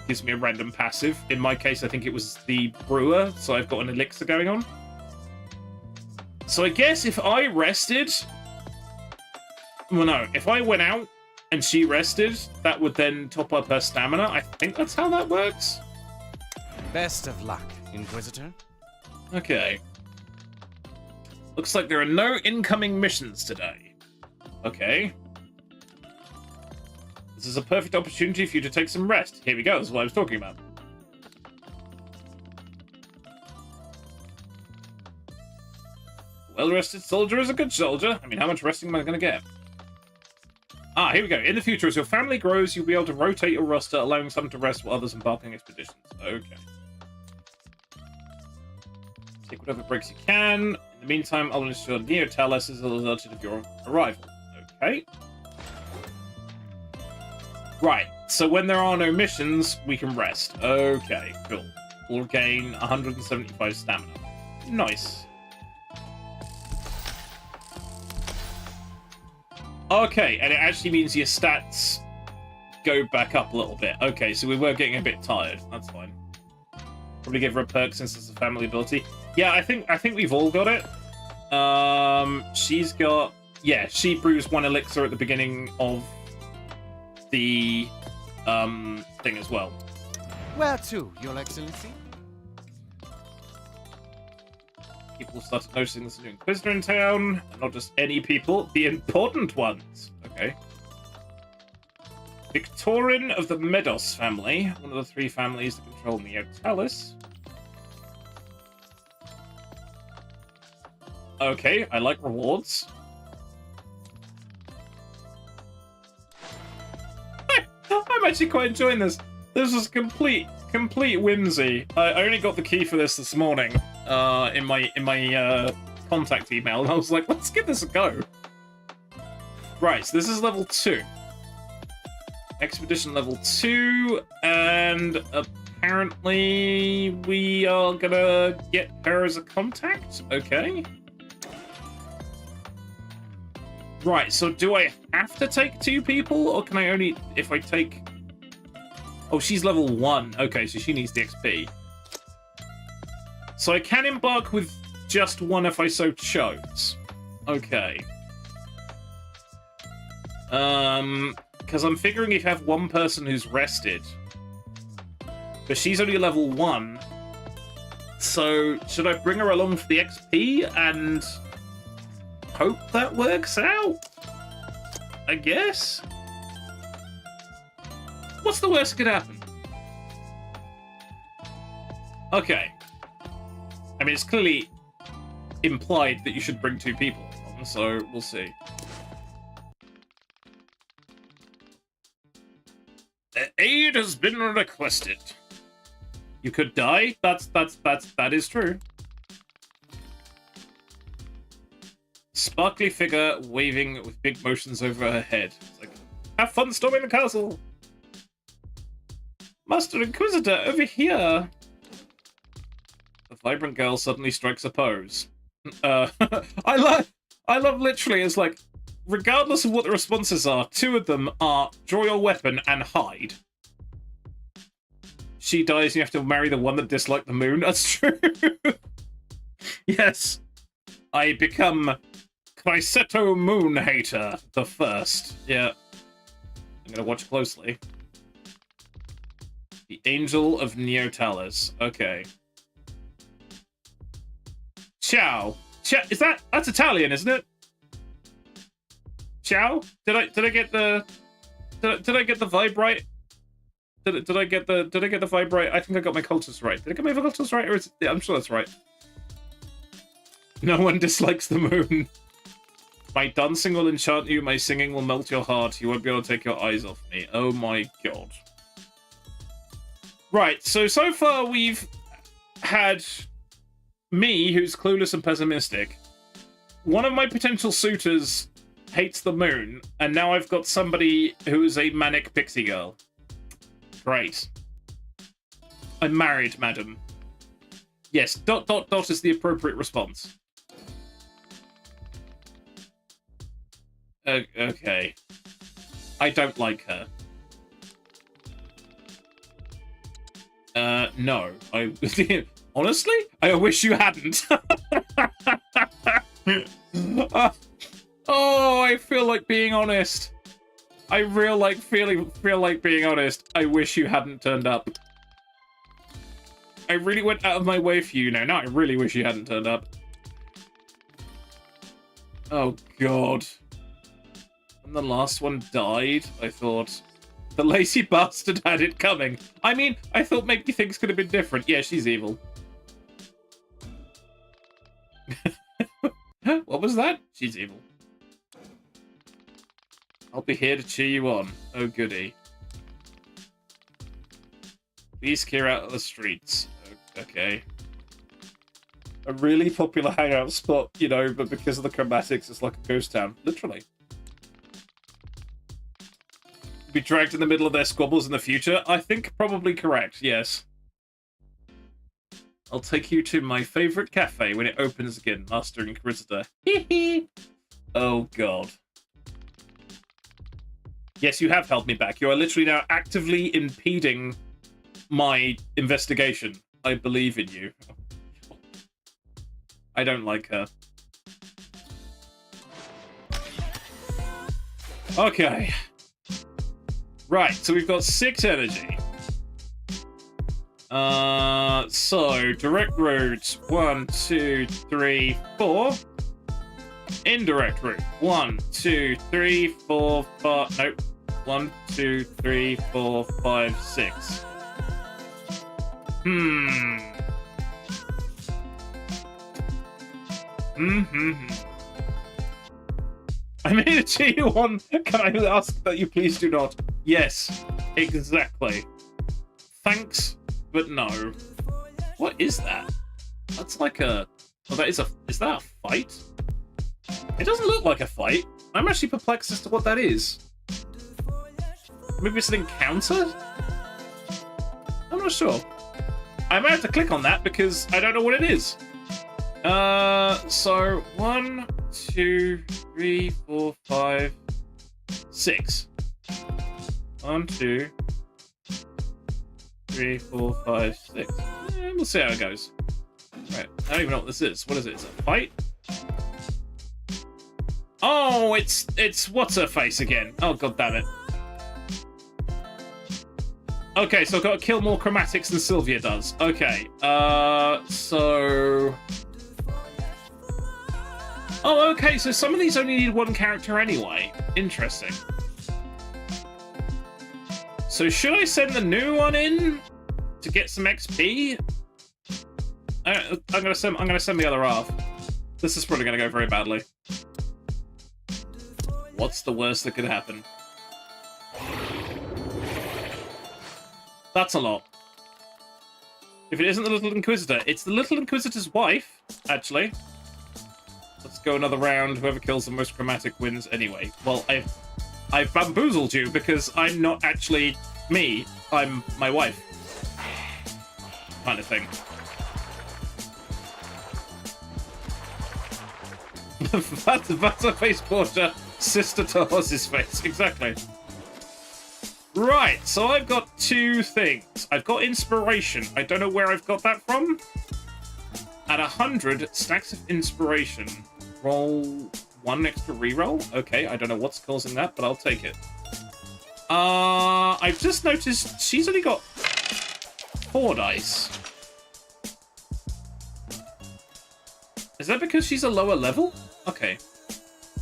gives me a random passive. In my case, I think it was the brewer, so I've got an elixir going on. So I guess if I rested, well, no, if I went out and she rested, that would then top up her stamina. I think that's how that works. Best of luck, Inquisitor. Okay. Looks like there are no incoming missions today. Okay. This is a perfect opportunity for you to take some rest. Here we go. That's what I was talking about. Well-rested soldier is a good soldier. I mean, how much resting am I going to get? Ah, here we go. In the future, as your family grows, you'll be able to rotate your roster, allowing some to rest while others embark on expeditions. Okay. Take whatever breaks you can. In the meantime, I'll ensure Neo Talos is alerted of your arrival. Okay. Right, so when there are no missions, we can rest. Okay, cool. We'll gain 175 stamina. Nice. Okay, and it actually means your stats go back up a little bit. Okay, so we were getting a bit tired. That's fine. Probably give her a perk since it's a family ability. Yeah, I think we've all got it. She's got... Yeah, she brews 1 elixir at the beginning of the thing as well. Where to, Your Excellency? People started noticing there's a new Inquisitor in town, and not just any people, the important ones. Okay. Victorin of the Medos family, one of the 3 families that control Neo Talos. Okay, I like rewards. I'm actually quite enjoying this. This is complete whimsy. I only got the key for this morning in my contact email, and I was like, let's give this a go. Right, so this is level 2. Expedition level 2, and apparently we are gonna get her as a contact. Okay. Right, so do I have to take 2 people, or can I only if I take... Oh, she's level 1. Okay, so she needs the XP. So I can embark with just 1 if I so chose. Okay. Because I'm figuring if you have 1 person who's rested, but she's only level 1, so should I bring her along for the XP and hope that works out? I guess? What's the worst that could happen? Okay. I mean, it's clearly implied that you should bring 2 people along, so we'll see. Aid has been requested. You could die. That is true. Sparkly figure waving with big motions over her head. It's like, have fun storming the castle. Master Inquisitor, over here. The vibrant girl suddenly strikes a pose. I love literally, it's like, regardless of what the responses are, 2 of them are draw your weapon and hide. she dies and you have to marry the one that disliked the moon. That's true. Yes. I become Chryseto Moon Hater the first. Yeah. I'm gonna watch closely. The Angel of Neotalis. Okay. Ciao. Is that's Italian, isn't it? Ciao? Did I get the did I get the vibe right? Did I get the vibe right? I think I got my cultures right. Did I get my cultures right? Or is it, yeah, I'm sure that's right. No one dislikes the moon. My dancing will enchant you, my singing will melt your heart. You won't be able to take your eyes off me. Oh my god. Right, so far we've had me, who's clueless and pessimistic. One of my potential suitors hates the moon, and now I've got somebody who is a manic pixie girl. Great. I'm married, madam. Yes, ... is the appropriate response. Okay. I don't like her. No. Honestly, I wish you hadn't. Oh, I feel like being honest. I feel like being honest. I wish you hadn't turned up. I really went out of my way for you now. Now I really wish you hadn't turned up. Oh, God. When the last one died, I thought, the lazy bastard had it coming. I mean, I thought maybe things could have been different. Yeah, she's evil. What was that? She's evil. I'll be here to cheer you on. Oh, goody. Please clear out of the streets. Okay. A really popular hangout spot, you know, but because of the chromatics, it's like a ghost town. Literally. Be dragged in the middle of their squabbles in the future? I think probably correct, yes. I'll take you to my favorite cafe when it opens again, Master Inquisitor. Oh, God. Yes, you have held me back. You are literally now actively impeding my investigation. I believe in you. I don't like her. Okay. Right, so we've got 6 energy. So direct route 1, 2, 3, 4. Indirect route 1, 2, 3, 4, 5. Nope. 1, 2, 3, 4, 5, 6. I made a cheer you on. Can I ask that you please do not? Yes, exactly. Thanks, but no. What is that? That's like a... Oh, that is a... Is that a fight? It doesn't look like a fight. I'm actually perplexed as to what that is. Maybe it's an encounter? I'm not sure. I might have to click on that because I don't know what it is. So 1, 2, 3, 4, 5, 6. 1, 2, 3, 4, 5, 6. We'll see how it goes. Right, I don't even know what this is. What is it? Is it a fight? Oh, it's what's her face again? Oh, god damn it. Okay, so I've got to kill more chromatics than Sylvia does. Okay, so... Oh, okay, so some of these only need one character anyway. Interesting. So should I send the new one in to get some XP? I'm gonna send the other half. This is probably gonna go very badly. What's the worst that could happen? That's a lot. If it isn't the Little Inquisitor, it's the Little Inquisitor's wife, actually. Let's go another round. Whoever kills the most chromatic wins anyway. Well, I've bamboozled you because I'm not actually me. I'm my wife. Kind of thing. That's a face porter, sister to Oz's face. Exactly. Right, so I've got two things. I've got inspiration. I don't know where I've got that from. At 100 stacks of inspiration, roll one extra reroll. Okay, I don't know what's causing that, but I'll take it. I've just noticed she's only got 4 dice. Is that because she's a lower level? Okay.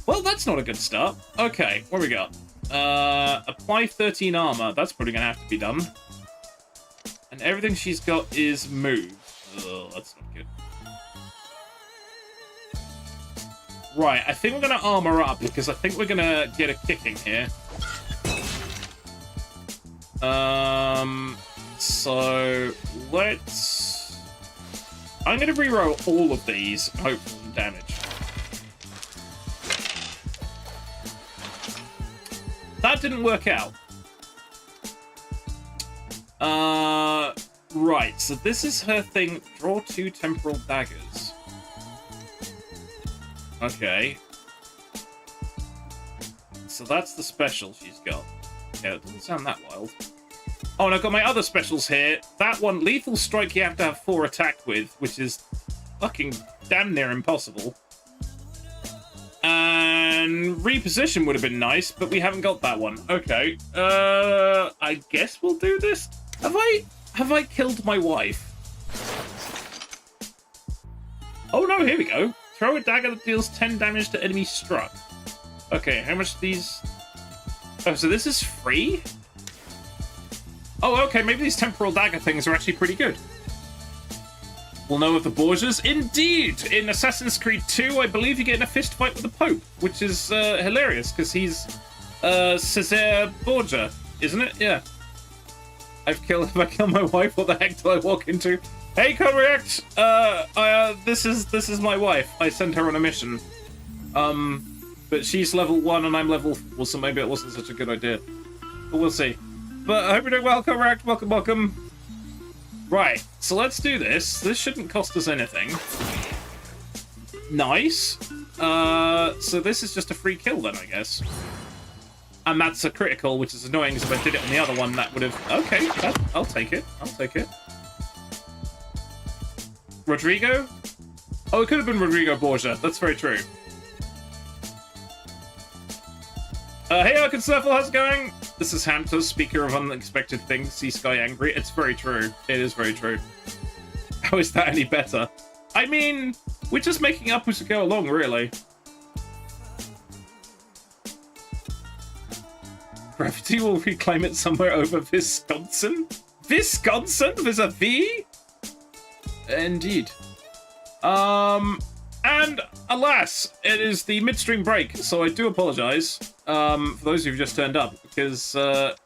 Well, that's not a good start. Okay, what do we got? Apply 13 armor. That's probably gonna have to be done. And everything she's got is move. Ugh, that's not good. Right, I think we're gonna armor up because I think we're gonna get a kicking here. So let's. I'm gonna reroll all of these and hope for some damage. That didn't work out. Right, so this is her thing. Draw 2 temporal daggers. Okay. So that's the special she's got. Yeah, it doesn't sound that wild. Oh, and I've got my other specials here. That one, lethal strike, you have to have 4 attack with, which is fucking damn near impossible. And reposition would have been nice, but we haven't got that one. Okay. I guess we'll do this. Have I killed my wife? Oh no, here we go. Throw a dagger that deals 10 damage to enemies struck. Okay, how much these... Oh, so this is free? Oh, okay, maybe these temporal dagger things are actually pretty good. We'll know of the Borgias. Indeed! In Assassin's Creed 2, I believe you get in a fist fight with the Pope, which is hilarious, because he's Cesare Borgia, isn't it? Yeah. If I kill my wife, what the heck do I walk into? Hey, correct! This is my wife. I sent her on a mission. But she's level 1 and I'm level 4, so maybe it wasn't such a good idea. But we'll see. But I hope you're doing well, correct. Welcome, welcome. Right, so let's do this. This shouldn't cost us anything. Nice. So this is just a free kill then, I guess. And that's a critical, which is annoying, because if I did it on the other one, that would have... Okay, I'll take it. I'll take it. Rodrigo? Oh, it could have been Rodrigo Borgia. That's very true. Hey, Arkin Surfle, how's it going? This is Hamter, speaker of unexpected things. See Sky angry. It's very true. It is very true. How is that any better? I mean, we're just making up as we go along, really. Gravity will reclaim it somewhere over Wisconsin? Wisconsin? There's a V? Indeed. And alas, it is the midstream break, so I do apologize for those who've just turned up, because,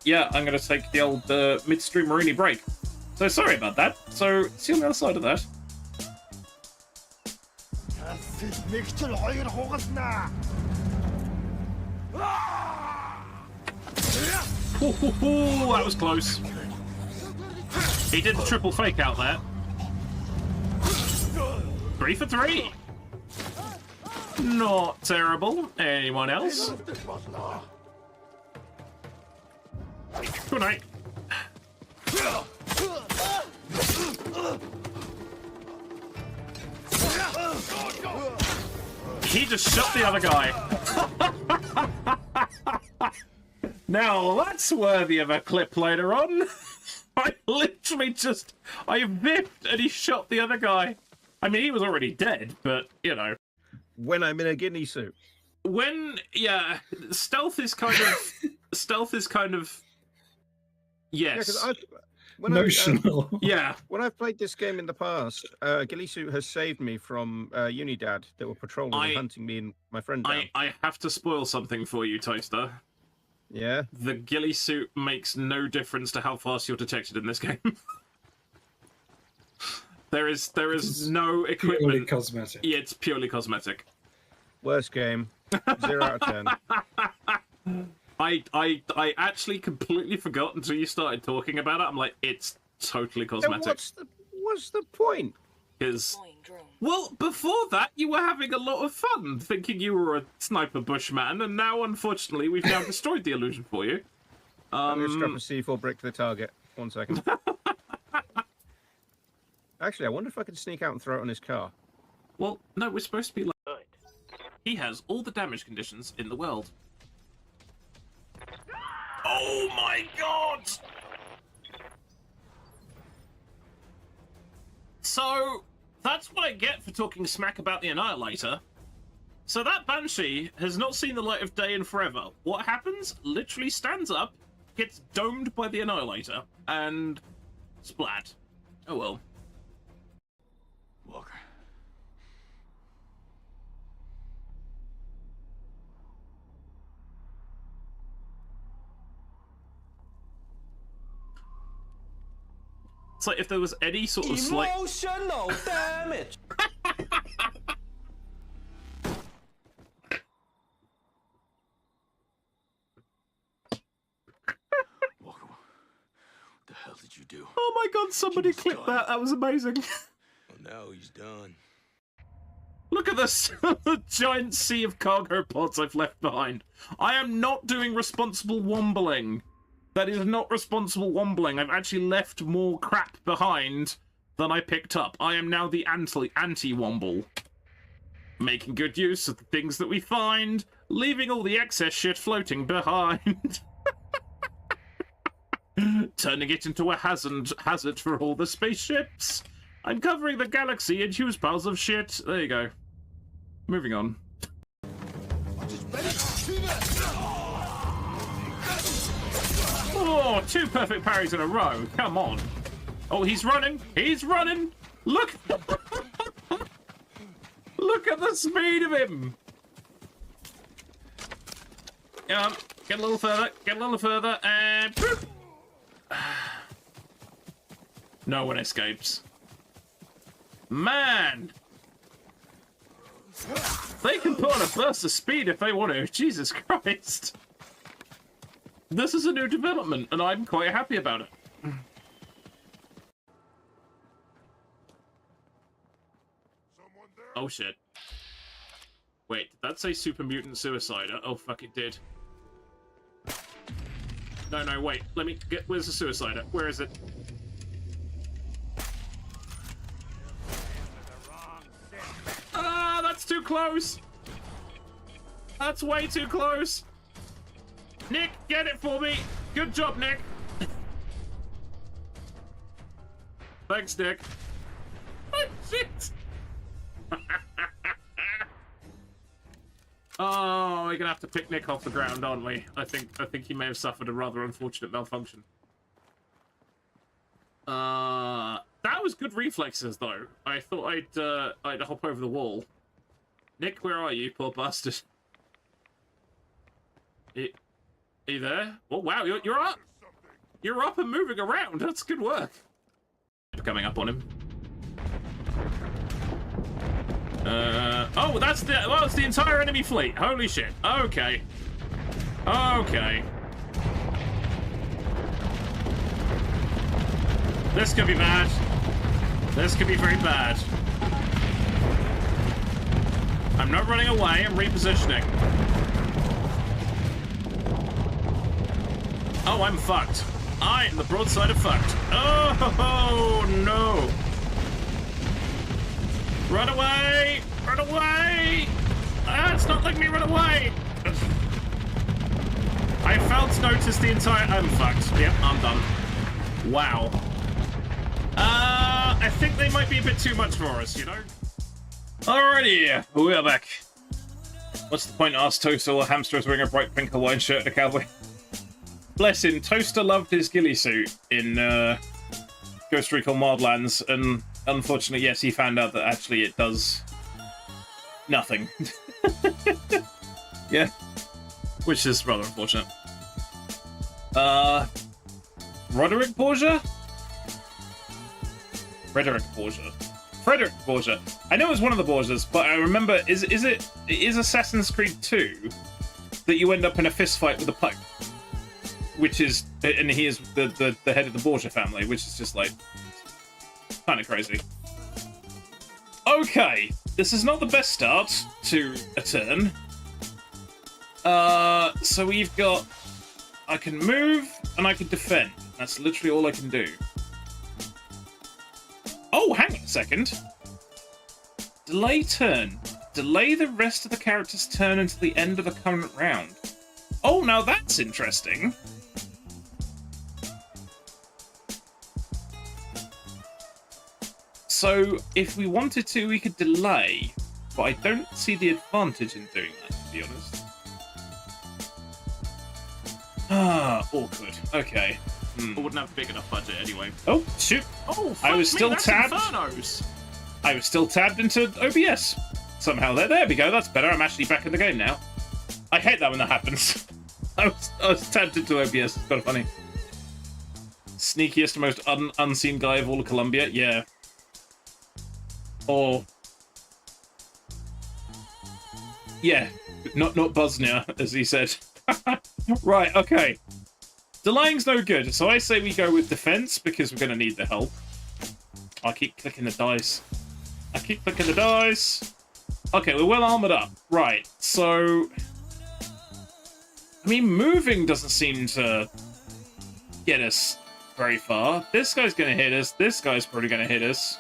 yeah, I'm going to take the old midstream Marini break. So sorry about that. So, see you on the other side of that. Ooh, that was close. He did the triple fake out there. 3 for 3. Not terrible. Anyone else? Good night. He just shot the other guy. Now that's worthy of a clip later on. I literally just... I whipped and he shot the other guy. I mean, he was already dead, but, you know. When I'm in a guinea suit. Yeah, stealth is kind of... Yes. Yeah, Notional. Yeah. When I've played this game in the past, ghillie suit has saved me from Unidad that were patrolling and hunting me and my friend down. I have to spoil something for you, Toaster. Yeah? The ghillie suit makes no difference to how fast you're detected in this game. There is no equipment. Purely cosmetic. Yeah, it's purely cosmetic. Worst game. 0 out of 10. I actually completely forgot until you started talking about it. I'm like, it's totally cosmetic. What's the point? Because, well, before that, you were having a lot of fun, thinking you were a sniper bushman, and now, unfortunately, we've now destroyed the illusion for you. I'm going to strap a C4 brick to the target. 1 second. Actually, I wonder if I could sneak out and throw it on his car. Well, no, we're supposed to be like... He has all the damage conditions in the world. Oh my god! So, that's what I get for talking smack about the Annihilator. So that Banshee has not seen the light of day in forever. What happens? Literally stands up, gets domed by the Annihilator, and... splat. Oh well. Walker. It's like if there was any sort of slight... Emotional damage! Walker, what the hell did you do? Oh my god, somebody clipped that. That was amazing. Well, now he's done. Look at this giant sea of cargo pods I've left behind. I am not doing responsible wombling. That is not responsible wombling. I've actually left more crap behind than I picked up. I am now the anti-womble. Making good use of the things that we find, leaving all the excess shit floating behind. Turning it into a hazard for all the spaceships. Uncovering the galaxy in huge piles of shit. There you go. Moving on. Oh, 2 perfect parries in a row. Come on. Oh, he's running. He's running. Look. Look at the speed of him. Get a little further. Get a little further. And... no one escapes. Man. They can put on a burst of speed if they want to. Jesus Christ. This is a new development, and I'm quite happy about it. Oh shit. Wait, did that say Super Mutant Suicider? Oh fuck, it did. No, wait. Let me get... Where's the Suicider? Where is it? Ah, that's too close! That's way too close! Nick, get it for me! Good job, Nick! Thanks, Nick. Oh, shit! Oh, we're gonna have to pick Nick off the ground, aren't we? I think he may have suffered a rather unfortunate malfunction. That was good reflexes, though. I thought I'd hop over the wall. Nick, where are you, poor bastard? Are you there? Oh wow, you're up. You're up and moving around. That's good work. Coming up on him. Oh, that's the entire enemy fleet. Holy shit. Okay. Okay. This could be bad. This could be very bad. I'm not running away. I'm repositioning. Oh, I'm fucked. I am the broadside of fucked. Oh, no. Run away! Run away! Ah, it's not letting me run away! I failed to notice the entire... I'm fucked. Yep, I'm done. Wow. I think they might be a bit too much for us, you know? Alrighty, we are back. What's the point? Asked Toaster while Hamster was wearing a bright pink Hawaiian shirt and a cowboy. Bless him, Toaster loved his ghillie suit in Ghost Recon Wildlands, and unfortunately, yes, he found out that actually it does nothing. Yeah, which is rather unfortunate. Roderick Borgia? Frederick Borgia. Frederick Borgia. I know it was one of the Borgias, but I remember, is Assassin's Creed 2 that you end up in a fist fight with a Pope? Which is, and he is the head of the Borgia family, which is just like kind of crazy. Okay, this is not the best start to a turn. So we've got, I can move, and I can defend. That's literally all I can do. Oh, hang on a second. Delay turn. Delay the rest of the character's turn until the end of the current round. Oh, now that's interesting. So, if we wanted to, we could delay, but I don't see the advantage in doing that, to be honest. Ah, awkward. Okay. I wouldn't have a big enough budget anyway. Oh, shoot. Oh, I was fuck still me, that's tabbed. Infernos. I was still tabbed into OBS. Somehow. There we go. That's better. I'm actually back in the game now. I hate that when that happens. I was tabbed into OBS. It's kind of funny. Sneakiest, most unseen guy of all of Colombia. Yeah. Or... yeah. Not Bosnia, as he said. Right, okay. Delaying's no good, so I say we go with defense because we're going to need the help. I keep clicking the dice. I keep clicking the dice. Okay, we're well armored up. Right, so... I mean, moving doesn't seem to get us very far. This guy's going to hit us. This guy's probably going to hit us.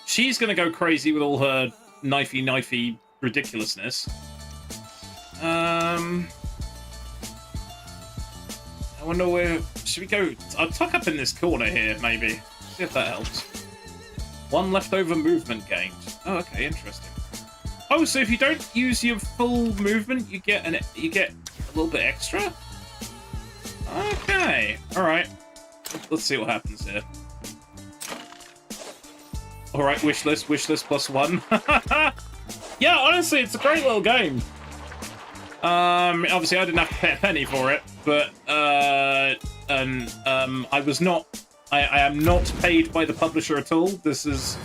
She's going to go crazy with all her knifey ridiculousness. I wonder where... should we go? I'll tuck up in this corner here, maybe. See if that helps. One leftover movement gained. Oh, okay, interesting. Oh, so if you don't use your full movement, you get a little bit extra? Okay, alright. Let's see what happens here. Alright, wish list +1. Yeah, honestly, it's a great little game. Obviously I didn't have to pay a penny for it, but I am not paid by the publisher at all. This is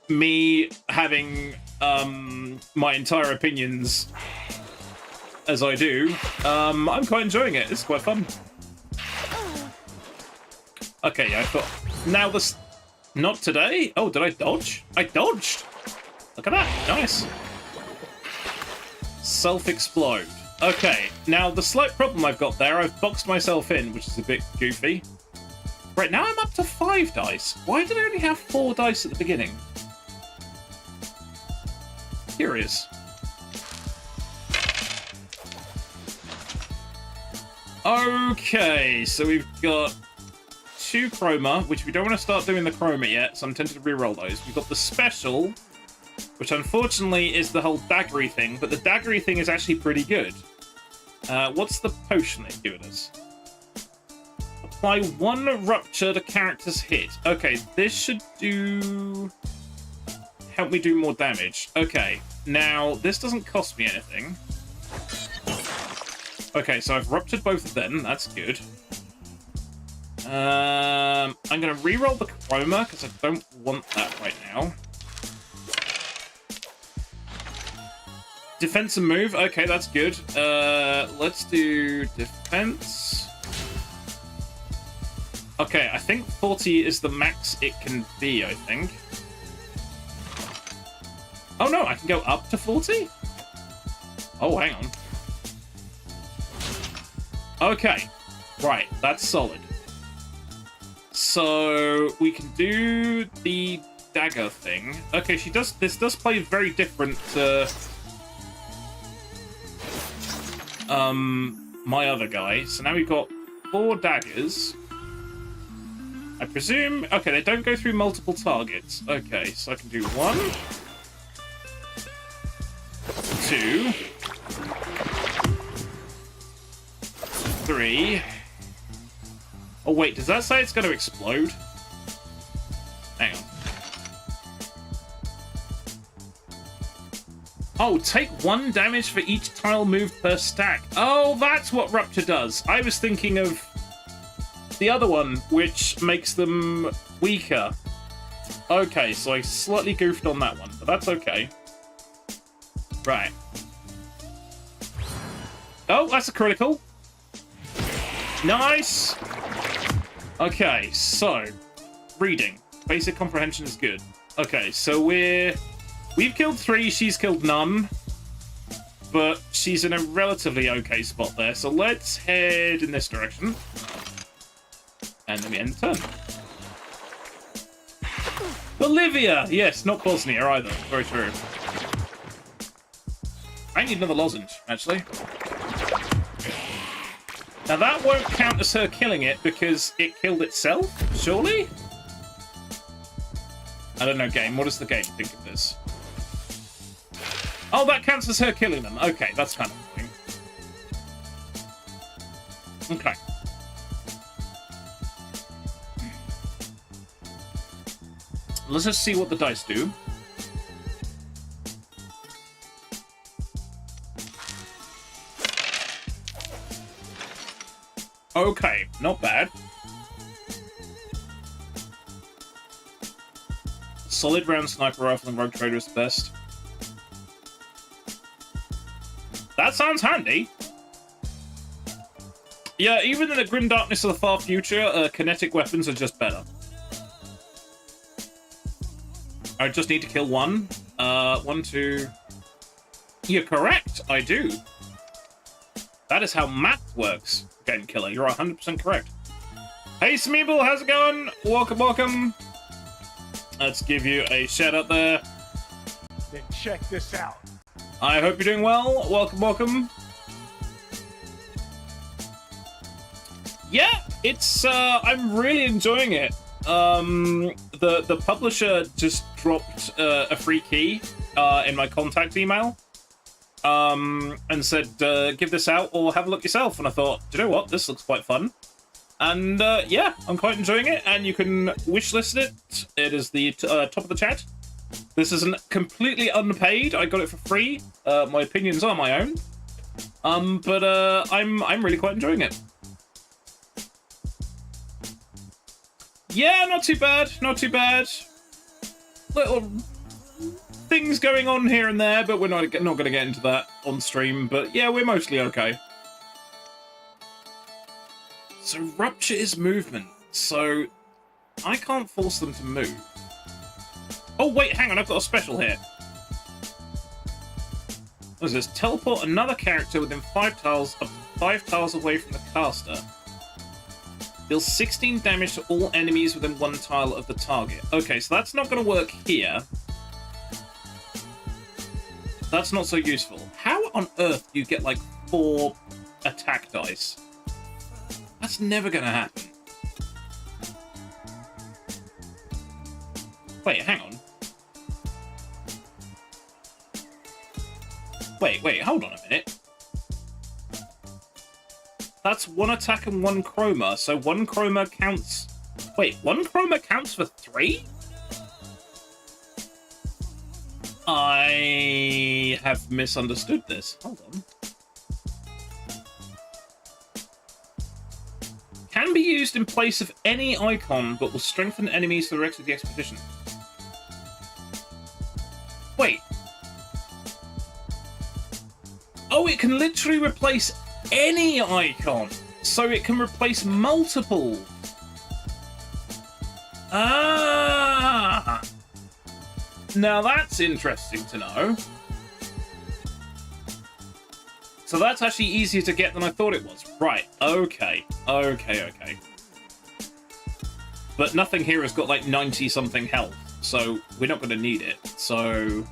me having my entire opinions as I do. I'm quite enjoying it. It's quite fun. Okay, yeah, I thought now this not today. Oh, did I dodge? I dodged. Look at that. Nice. Self-explode. Okay, now the slight problem I've got there, I've boxed myself in, which is a bit goofy. Right, now I'm up to 5 dice. Why did I only have 4 dice at the beginning? Curious. Okay, so we've got 2 chroma, which we don't want to start doing the chroma yet, so I'm tempted to re-roll those. We've got the special, which unfortunately is the whole daggery thing, but the daggery thing is actually pretty good. What's the potion they've given us? Apply 1 rupture to character's hit. Okay, this should help me do more damage. Okay, now this doesn't cost me anything. Okay, so I've ruptured both of them. That's good. I'm going to re-roll the chroma because I don't want that right now. Defense and move. Okay, that's good. Let's do defense. Okay, I think 40 is the max it can be, I think. Oh no, I can go up to 40? Oh, hang on. Okay, right, that's solid. So we can do the dagger thing. Okay, this does play very different to my other guy. So now we've got 4 daggers. I presume... okay, they don't go through multiple targets. Okay, so I can do 1, 2, 3. Oh, wait, does that say it's going to explode? Hang on. Oh, take 1 damage for each tile moved per stack. Oh, that's what Rupture does. I was thinking of the other one, which makes them weaker. Okay, so I slightly goofed on that one, but that's okay. Right. Oh, that's a critical. Nice! Okay, so... reading. Basic comprehension is good. Okay, so we've killed 3, she's killed none. but she's in a relatively okay spot there. So let's head in this direction. And then we end the turn. Bolivia! Yes, not Bosnia either. Very true. I need another lozenge, actually. Now that won't count as her killing it because it killed itself, surely? I don't know, game. What does the game think of this? Oh, that counts as her killing them. Okay, that's kind of annoying. Okay. Let's just see what the dice do. Okay, not bad. Solid round sniper rifle and rogue trader is the best. That sounds handy. Yeah, even in the grim darkness of the far future, kinetic weapons are just better. I just need to kill one. 1, 2... You're correct, I do. That is how math works, Game Killer. You're 100% correct. Hey, Smeeble, how's it going? Welcome, welcome. Let's give you a shout out there. Then check this out. I hope you're doing well. Welcome, welcome. Yeah, it's I'm really enjoying it. The publisher just dropped a free key in my contact email, and said give this out or have a look yourself. And I thought, do you know what? This looks quite fun. And yeah, I'm quite enjoying it. And you can wishlist it. It is the top of the chat. This isn't completely unpaid. I got it for free. My opinions are my own. But I'm really quite enjoying it. Yeah, not too bad. Not too bad. Little things going on here and there, but we're not going to get into that on stream. But yeah, we're mostly okay. So rupture is movement. So I can't force them to move. Oh, wait, hang on. I've got a special here. What is this? Teleport another character within 5 tiles, up to 5 tiles away from the caster. Deals 16 damage to all enemies within 1 tile of the target. Okay, so that's not going to work here. That's not so useful. How on earth do you get, like, 4 attack dice? That's never going to happen. Wait, hang on. Wait, hold on a minute. That's 1 attack and 1 chroma, so 1 chroma counts... Wait, 1 chroma counts for 3? I have misunderstood this. Hold on. Can be used in place of any icon, but will strengthen enemies for the rest of the expedition. Wait. Oh, it can literally replace any icon, so it can replace multiple. Ah, now that's interesting to know. So that's actually easier to get than I thought it was. Right, okay. But nothing here has got like 90-something health, so we're not going to need it. So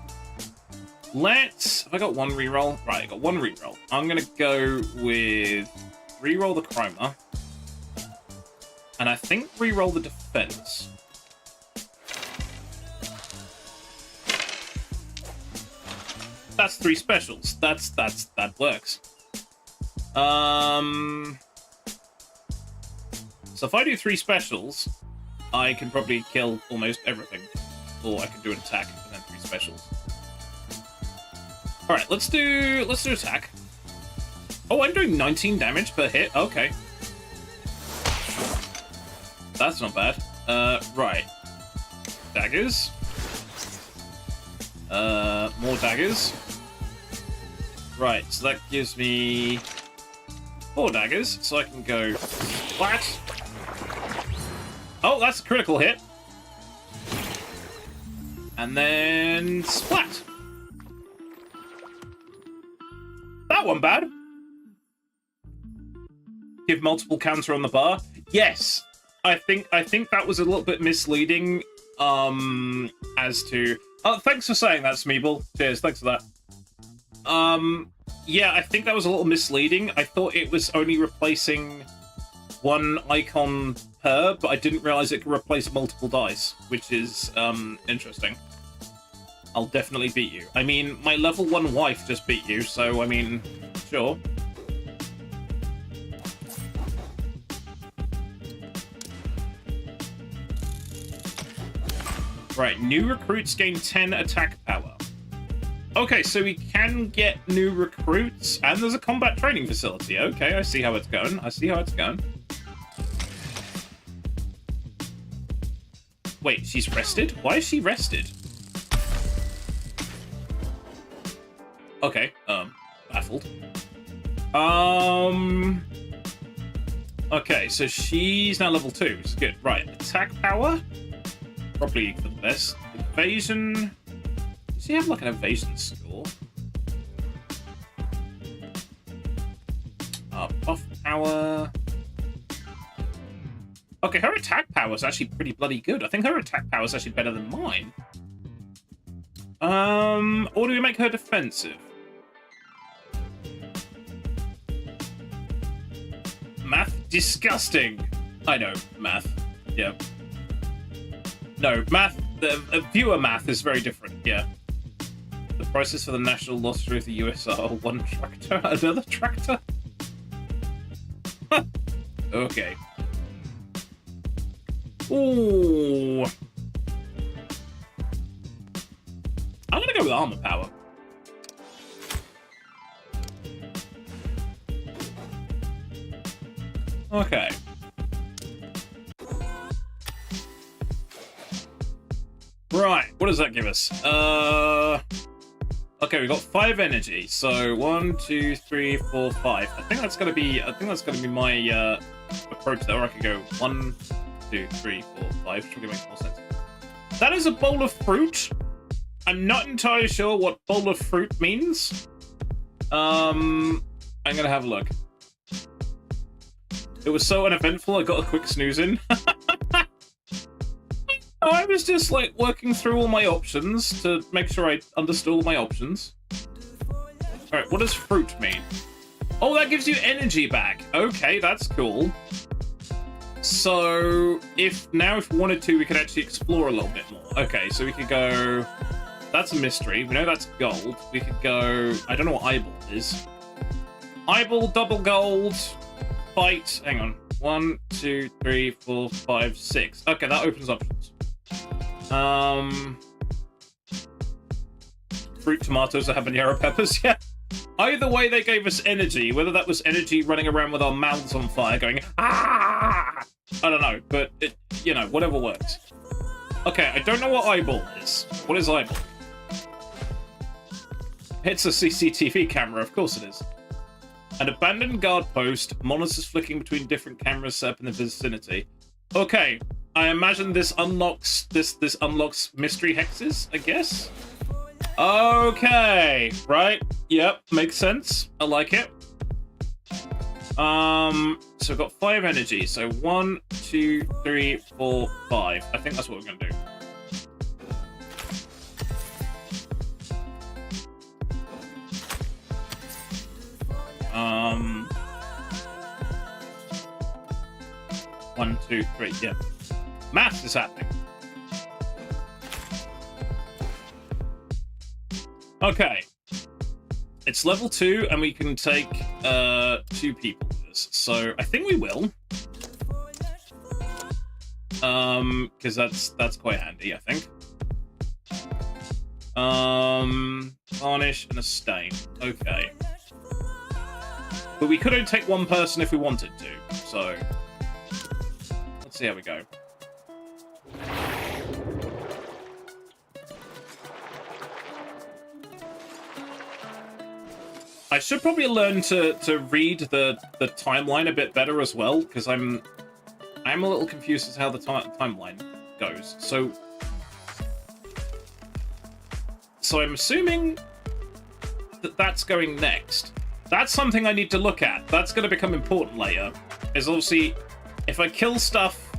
let's... Have I got 1 reroll? Right, I got 1 reroll. I'm going to go with reroll the chroma. And I think reroll the defense. That's 3 specials. That works. So if I do 3 specials, I can probably kill almost everything. Or I can do an attack and then 3 specials. Alright, let's do attack. Oh, I'm doing 19 damage per hit. Okay. That's not bad. Right. Daggers. More daggers. Right, so that gives me 4 daggers, so I can go flat. Oh, that's a critical hit. And then splat. that one bad? Give multiple counter on the bar. Yes, I think that was a little bit misleading. As to thanks for saying that, Smeeble. Cheers, thanks for that. Yeah, I think that was a little misleading. I thought it was only replacing one icon per, but I didn't realize it could replace multiple dice, which is interesting. I'll definitely beat you. I mean, my level 1 wife just beat you, so I mean, sure. Right, new recruits gain 10 attack power. Okay, so we can get new recruits, and there's a combat training facility. Okay, I see how it's going. I see how it's going. Wait, she's rested? Why is she rested? Okay, baffled. Okay, so she's now level 2. It's good. Right, attack power? Probably for the best. Evasion. Does she have like an evasion score? Buff power. Okay, her attack power is actually pretty bloody good. I think her attack power is actually better than mine. Or do we make her defensive? Math? Disgusting. I know, math. Yeah. No, math, the viewer math is very different, yeah. The prices for the national lottery of the US are one tractor, another tractor? Okay. Ooh. I'm gonna go with armor power. Okay. Right, what does that give us? Okay, we got 5 energy. So 1, 2, 3, 4, 5. I think that's gonna be my approach there. Or I could go 1, 2, 3, 4, 5. Which would make more sense. That is a bowl of fruit. I'm not entirely sure what bowl of fruit means. I'm gonna have a look. It was so uneventful, I got a quick snooze in. I was just like working through all my options to make sure I understood all my options. Alright, what does fruit mean? Oh, that gives you energy back. Okay, that's cool. So, if we wanted to, we could actually explore a little bit more. Okay, so we could go... That's a mystery. We know that's gold. We could go... I don't know what eyeball is. Eyeball, double gold, fight. Hang on. 1, 2, 3, 4, 5, 6. Okay, that opens options. Fruit, tomatoes, or habanero peppers, yeah. Either way, they gave us energy. Whether that was energy running around with our mouths on fire going, ah! I don't know, but, whatever works. Okay, I don't know what eyeball is. What is eyeball? It's a CCTV camera, of course it is. An abandoned guard post, monitors flicking between different cameras set up in the vicinity. Okay, I imagine this unlocks this unlocks mystery hexes, I guess. Okay, right. Yep, makes sense. I like it. So we've got 5 energy. So 1, 2, 3, 4, 5. I think that's what we're gonna do. One, 2, 3, yeah. Maths is happening. Okay. It's level 2, and we can take 2 people with us. So I think we will. Because that's quite handy, I think. Varnish and a stain. Okay. But we could only take 1 person if we wanted to, so let's see how we go. I should probably learn to read the timeline a bit better as well, because I'm a little confused as to how the timeline goes. So I'm assuming that that's going next. That's something I need to look at. That's going to become important later. Is obviously, if I kill stuff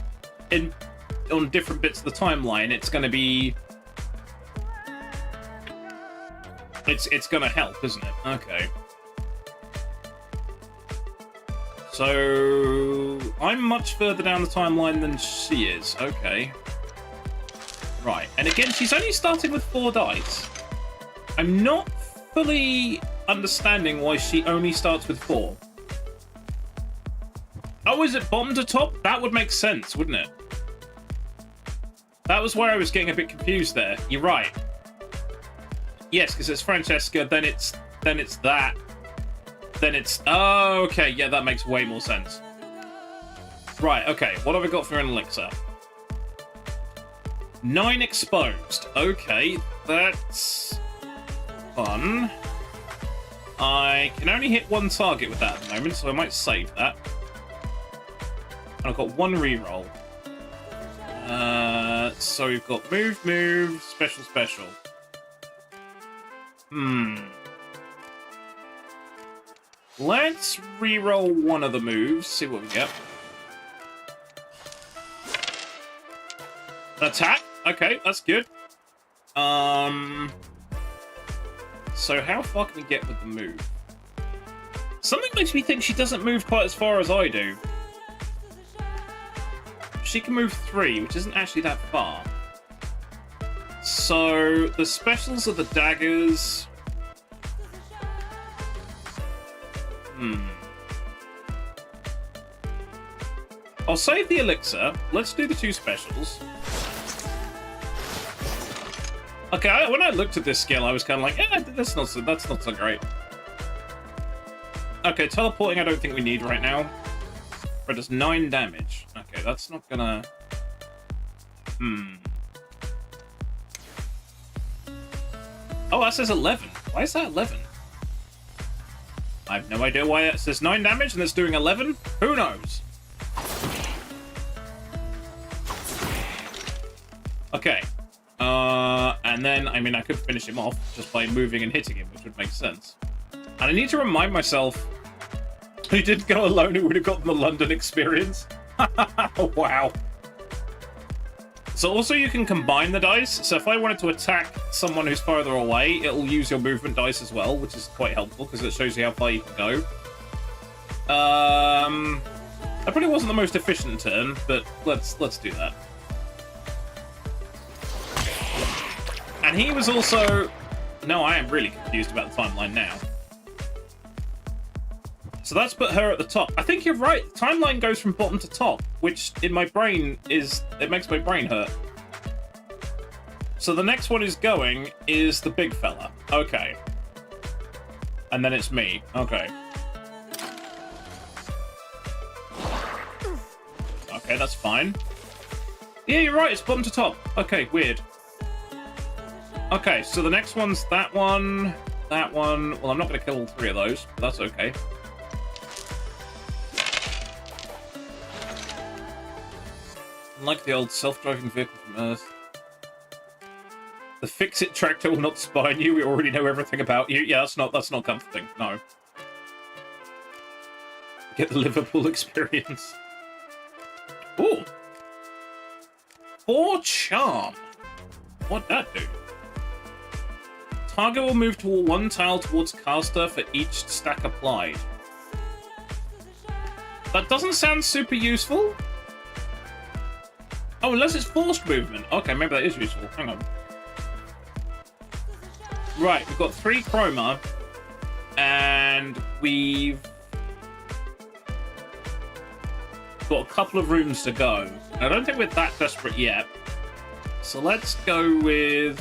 on different bits of the timeline, it's going to be... It's going to help, isn't it? Okay. So... I'm much further down the timeline than she is. Okay. Right. And again, she's only starting with 4 dice. I'm not fully understanding why she only starts with 4. Oh, is it bottom to top? That would make sense, wouldn't it? That was where I was getting a bit confused there. You're right. Yes, because it's Francesca, then it's that. Then it's... Oh, okay. Yeah, that makes way more sense. Right, okay. What have I got for an elixir? 9 exposed. Okay, that's fun. I can only hit 1 target with that at the moment, so I might save that. And I've got 1 reroll. So we've got move, special. Let's reroll 1 of the moves, see what we get. Attack? Okay, that's good. So how far can we get with the move? Something makes me think she doesn't move quite as far as I do. She can move 3, which isn't actually that far. So the specials are the daggers. I'll save the elixir. Let's do the 2 specials. Okay, when I looked at this skill, I was kind of like, eh, that's not so great. Okay, teleporting I don't think we need right now. But it does 9 damage. Okay, that's not gonna... Oh, that says 11. Why is that 11? I have no idea why it says 9 damage and it's doing 11. Who knows? Okay. And then, I mean, I could finish him off just by moving and hitting him, which would make sense. And I need to remind myself, he didn't go alone, he would have gotten the London experience. Wow. So also you can combine the dice. So if I wanted to attack someone who's farther away, it'll use your movement dice as well, which is quite helpful because it shows you how far you can go. That probably wasn't the most efficient turn, but let's do that. And he was also... No, I am really confused about the timeline now. So that's put her at the top. I think you're right. Timeline goes from bottom to top, which in my brain is... It makes my brain hurt. So the next one is going is the big fella. Okay. And then it's me. Okay. Okay, that's fine. Yeah, you're right. It's bottom to top. Okay, weird. Okay, so the next one's that one, that one. Well, I'm not going to kill all 3 of those, but that's okay. Unlike the old self-driving vehicle from Earth. The fix-it tractor will not spy on you. We already know everything about you. Yeah, that's not comforting. No. Get the Liverpool experience. Ooh. 4 charm. What'd that do? Target will move toward 1 tile towards caster for each stack applied. That doesn't sound super useful. Oh, unless it's forced movement. Okay, maybe that is useful. Hang on. Right, we've got 3 chroma. And we've got a couple of rooms to go. I don't think we're that desperate yet. So let's go with...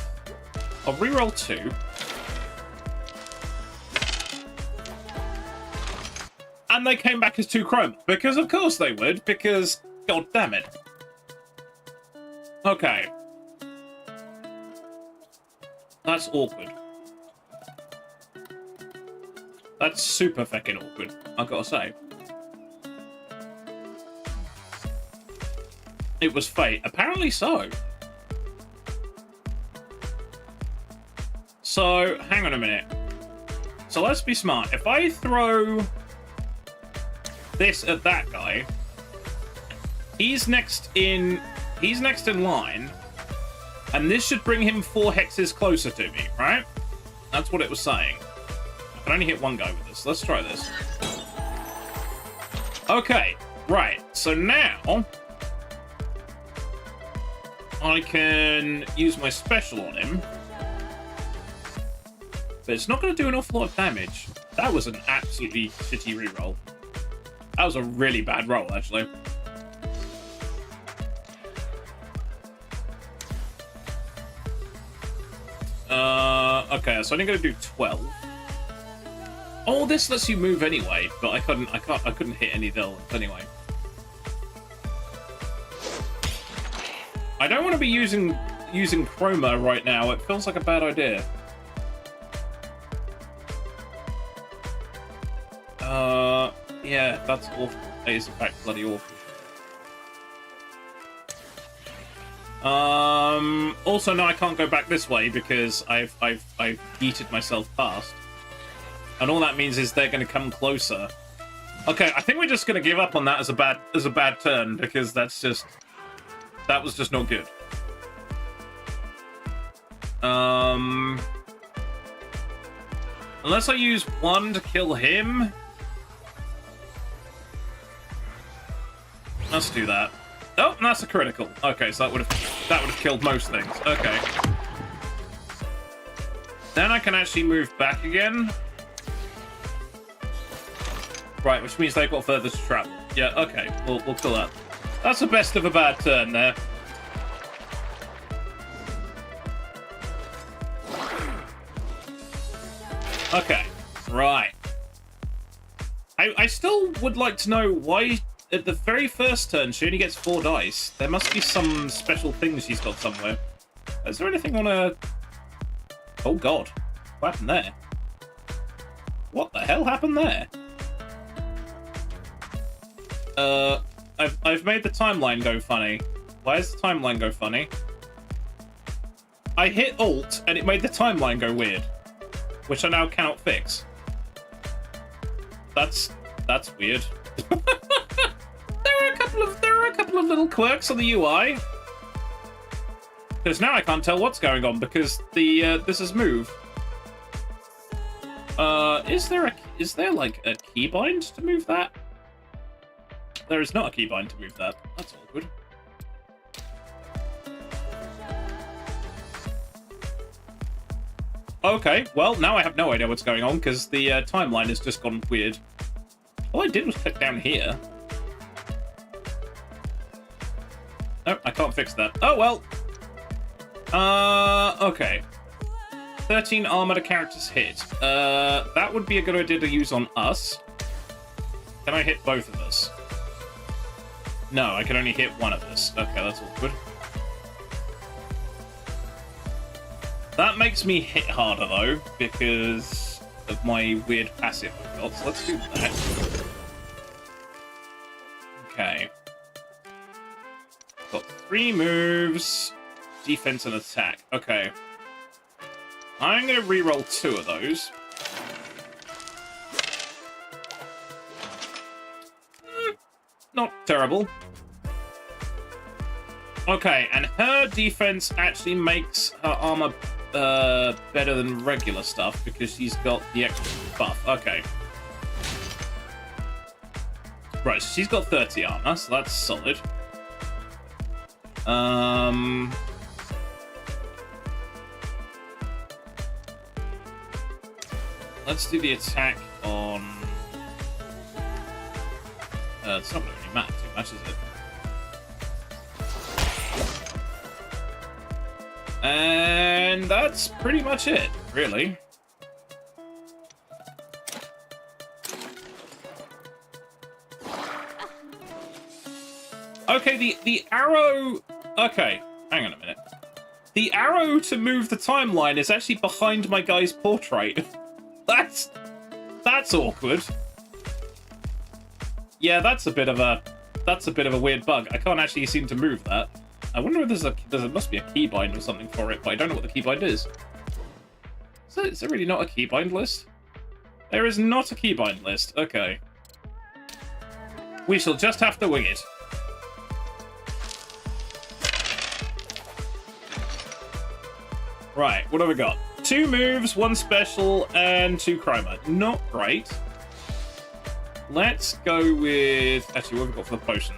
I'll reroll 2. And they came back as 2 chroma. Because of course they would, because god damn it. Okay. That's awkward. That's super fucking awkward, I've got to say. It was fate. Apparently so. So, hang on a minute. So let's be smart. If I throw this at that guy, he's next in line, and this should bring him 4 hexes closer to me, right? That's what it was saying. I can only hit one guy with this. Let's try this. Okay, right. So now I can use my special on him, but it's not going to do an awful lot of damage. That was an absolutely shitty reroll. That was a really bad roll, actually. Okay, so I'm going to do 12. Oh, this lets you move anyway, but I couldn't hit any villains anyway. I don't want to be using Chroma right now. It feels like a bad idea. Yeah, that's awful. It is in fact bloody awful. Also, no, I can't go back this way because I've yeeted myself past, and all that means is they're going to come closer. Okay, I think we're just going to give up on that as a bad turn because that was just not good. Unless I use 1 to kill him. Let's do that. Oh, and that's a critical. Okay, so that would have killed most things. Okay. Then I can actually move back again. Right, which means they've got further to travel. Yeah, okay. We'll kill that. That's the best of a bad turn there. Okay, right. I still would like to know why at the very first turn she only gets 4 dice. There must be some special thing she's got somewhere. Is there anything on a... Oh god, what happened there? What the hell happened there? I've made the timeline go funny. Why does the timeline go funny? I hit Alt and it made the timeline go weird, which I now cannot fix. That's weird. There are a couple of little quirks on the UI. Because now I can't tell what's going on because this is move. Is there like a keybind to move that? There is not a keybind to move that. That's awkward. Okay, well, now I have no idea what's going on because the timeline has just gone weird. All I did was click down here. No, I can't fix that. Oh, well. Okay. 13 armor to characters hit. That would be a good idea to use on us. Can I hit both of us? No, I can only hit one of us. Okay, that's awkward. That makes me hit harder, though, because of my weird passive I've got. So let's do that. Okay. Got 3 moves, defense and attack. Okay. I'm going to reroll 2 of those. Not terrible. Okay, and her defense actually makes her armor better than regular stuff because she's got the extra buff. Okay. Right, so she's got 30 armor, so that's solid. Let's do the attack on... it's not going to really matter too much, is it? And that's pretty much it, really. Okay, the arrow... Okay, hang on a minute. The arrow to move the timeline is actually behind my guy's portrait. That's awkward. Yeah, that's a bit of a weird bug. I can't actually seem to move that. I wonder if there must be a keybind or something for it, but I don't know what the keybind is. So is there really not a keybind list? There is not a keybind list. Okay. We shall just have to wing it. Right, what have we got? 2 moves, 1 special, and 2 chroma. Not great. Let's go with... Actually, what have we got for the potion?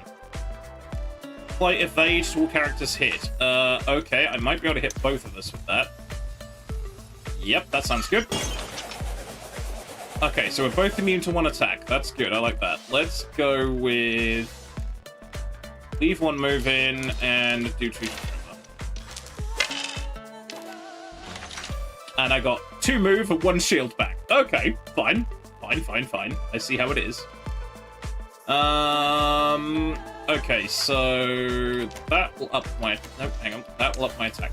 Apply evade to all characters hit. Okay, I might be able to hit both of us with that. Yep, that sounds good. Okay, so we're both immune to 1 attack. That's good, I like that. Let's go with... Leave 1 move in and do 2. And I got 2 move and 1 shield back. Okay, fine. Fine. I see how it is. Okay, so that will up my... No, hang on. That will up my attack.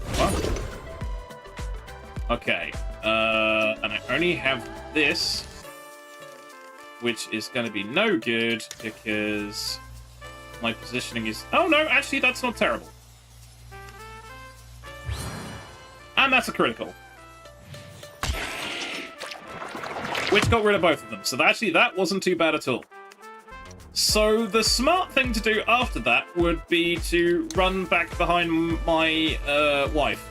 Okay. And I only have this, which is going to be no good because my positioning is... Oh, no, actually, that's not terrible. And that's a critical. Which got rid of both of them. So actually, that wasn't too bad at all. So the smart thing to do after that would be to run back behind my wife.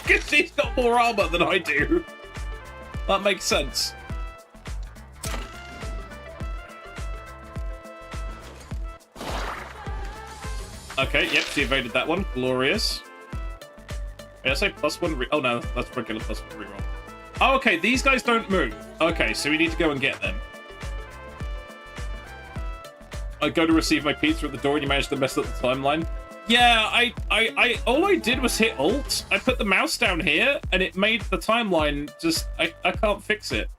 Because she's got more armor than I do. That makes sense. Okay, yep, she evaded that one. Glorious. Did I say +1 Oh no, that's regular +1 reroll. Oh, okay, these guys don't move. Okay, so we need to go and get them. I go to receive my pizza at the door and you managed to mess up the timeline. Yeah, I all I did was hit Alt. I put the mouse down here and it made the timeline just... I can't fix it.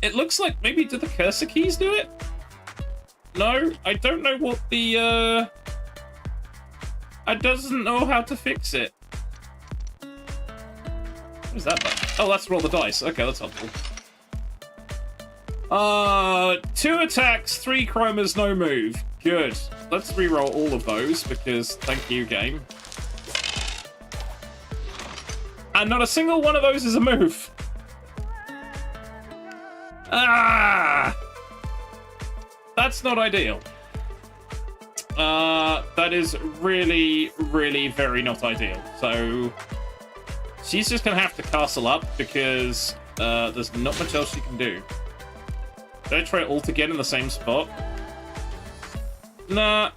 It looks like maybe did the cursor keys do it? No, I don't know what the... I doesn't know how to fix it. What is that button? Oh, that's roll the dice. Okay, that's helpful. 2 attacks, 3 chromas, no move. Good. Let's reroll all of those because thank you, game. And not a single one of those is a move. Ah! That's not ideal. That is really, really very not ideal. So she's just gonna have to castle up because there's not much else she can do. Did I try Alt again in the same spot? Nah.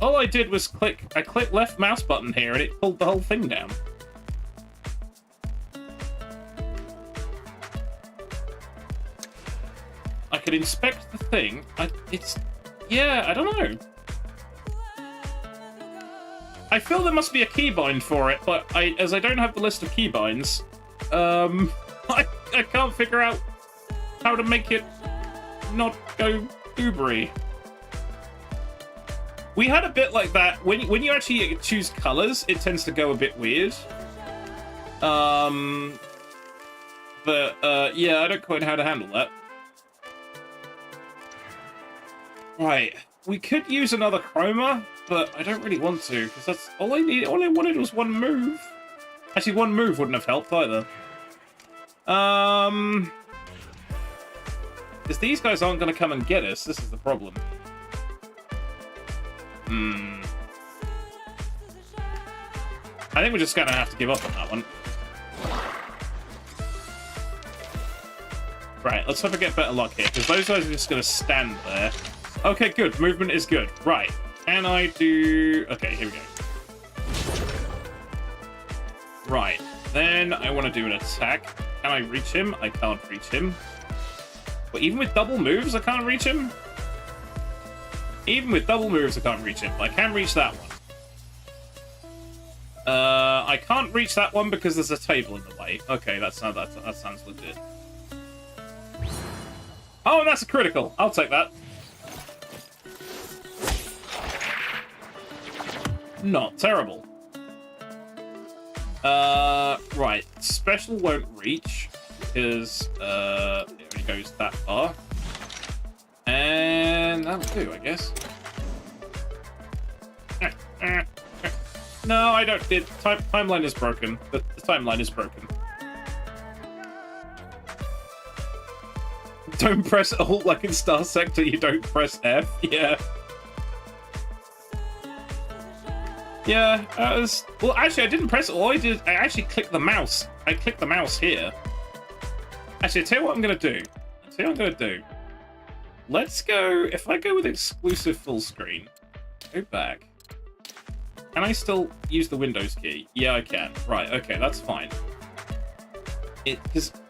All I did was I clicked left mouse button here and it pulled the whole thing down. I could inspect the thing. Yeah, I don't know. I feel there must be a keybind for it, but as I don't have the list of keybinds, I can't figure out how to make it not go goobery. We had a bit like that. When you actually choose colors, it tends to go a bit weird. Yeah, I don't quite know how to handle that. Right, we could use another chroma, but I don't really want to, because that's all I need. All I wanted was 1 move. Actually, 1 move wouldn't have helped either. Because these guys aren't going to come and get us. This is the problem. I think we're just going to have to give up on that one. Right, let's hope I get better luck here, because those guys are just going to stand there. Okay, good. Movement is good. Right. Can I do... Okay, here we go. Right. Then I want to do an attack. Can I reach him? I can't reach him. But even with double moves, I can't reach him? Even with double moves, I can't reach him. I can reach that one. I can't reach that one because there's a table in the way. Okay, that sounds legit. Oh, and that's a critical. I'll take that. Not terrible. Right. Special won't reach because it only goes that far. And that'll do, I guess. No, I don't. The timeline is broken. The timeline is broken. Don't press Alt like in Star Sector, you don't press F. Yeah. Yeah, well, actually, I didn't press it. All I did, I actually clicked the mouse. I clicked the mouse here. Actually, I'll tell you what I'm going to do. Let's go, if I go with exclusive full screen, go back. Can I still use the Windows key? Yeah, I can. Right, okay, that's fine.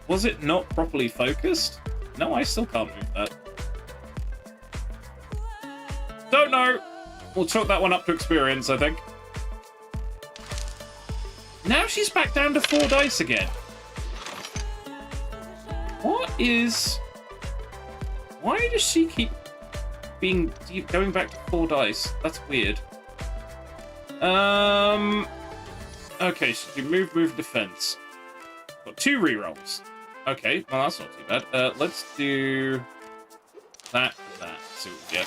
Was it not properly focused? No, I still can't move that. Don't know. We'll chalk that one up to experience, I think. Now she's back down to 4 dice again. Why does she keep going back to 4 dice? That's weird. Okay, so you move, defense. Got 2 rerolls. Okay, well that's not too bad. Let's do that and that. See what we get.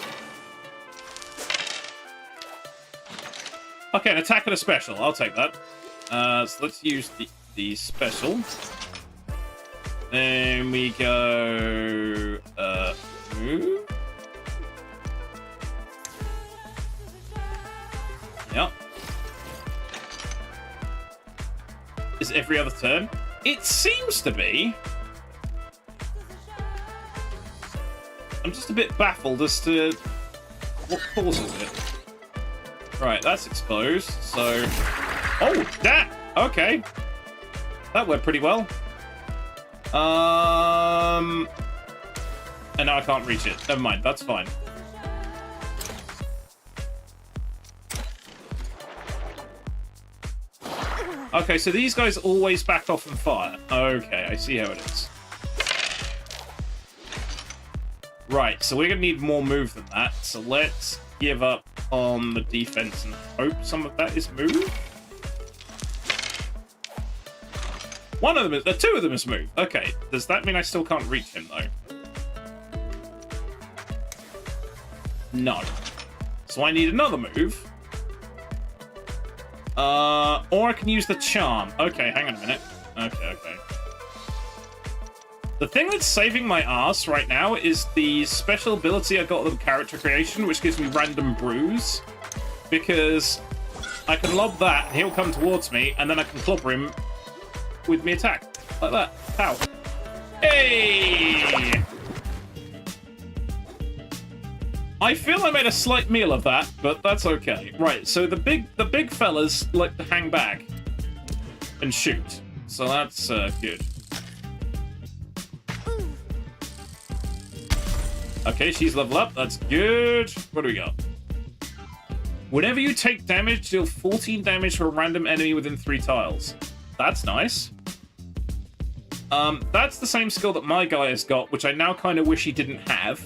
Okay, an attack and a special. I'll take that. So let's use the special. Then we go move. Yep. Is every other turn? It seems to be. I'm just a bit baffled as to what causes it. Right, that's exposed, so... Oh, that! Okay. That went pretty well. And now I can't reach it. Never mind, that's fine. Okay, so these guys always back off and fire. Okay, I see how it is. Right, so we're going to need more move than that. So let's give up on the defense and hope some of that is move. One of them is... 2 of them is move. Okay, does that mean I still can't reach him, though? No. So I need another move. Or I can use the charm. Okay, hang on a minute. Okay. The thing that's saving my ass right now is the special ability I got with character creation, which gives me random bruise. Because I can lob that, and he'll come towards me, and then I can clobber him with me attack. Like that. Pow. Hey! I feel I made a slight meal of that, but that's okay. Right, so the big fellas like to hang back and shoot. So that's good. Okay, she's level up. That's good. What do we got? Whenever you take damage, deal 14 damage to a random enemy within 3 tiles. That's nice. That's the same skill that my guy has got, which I now kind of wish he didn't have.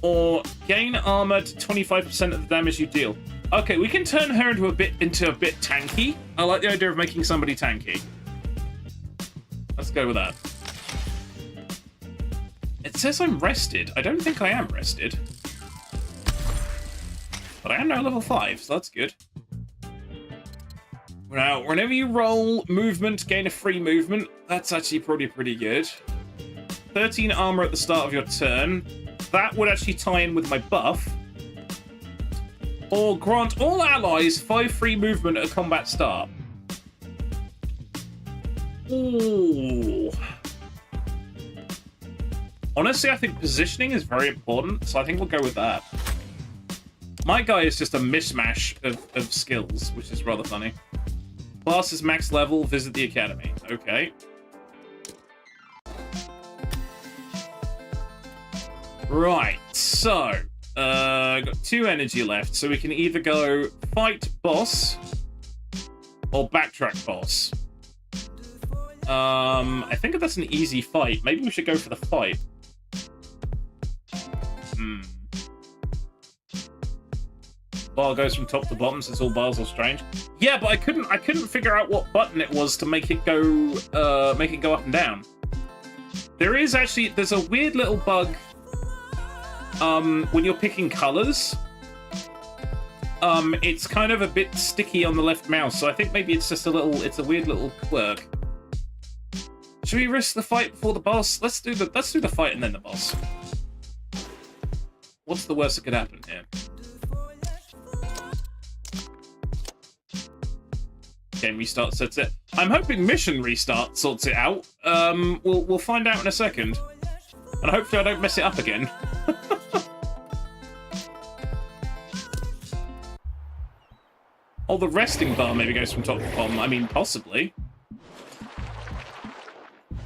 Or gain armor to 25% of the damage you deal. Okay, we can turn her into a bit tanky. I like the idea of making somebody tanky. Let's go with that. It says I'm rested. I don't think I am rested. But I am now level 5, so that's good. Now, whenever you roll movement, gain a free movement. That's actually probably pretty good. 13 armor at the start of your turn. That would actually tie in with my buff. Or grant all allies 5 free movement at combat start. Ooh. Honestly, I think positioning is very important, so I think we'll go with that. My guy is just a mishmash of skills, which is rather funny. Class is max level, visit the academy. Okay. Right, so got 2 energy left, so we can either go fight boss or backtrack boss. I think that's an easy fight. Maybe we should go for the fight. Bar goes from top to bottom since all bars are strange. Yeah, but I couldn't figure out what button it was to make it go up and down. There's a weird little bug when you're picking colors. It's kind of a bit sticky on the left mouse, so I think maybe it's just a weird little quirk. Should we risk the fight before the boss? Let's do the fight and then the boss. What's the worst that could happen here? Game restart sets it. I'm hoping mission restart sorts it out. We'll find out in a second. And hopefully I don't mess it up again. Oh, the resting bar maybe goes from top to bottom. I mean, possibly.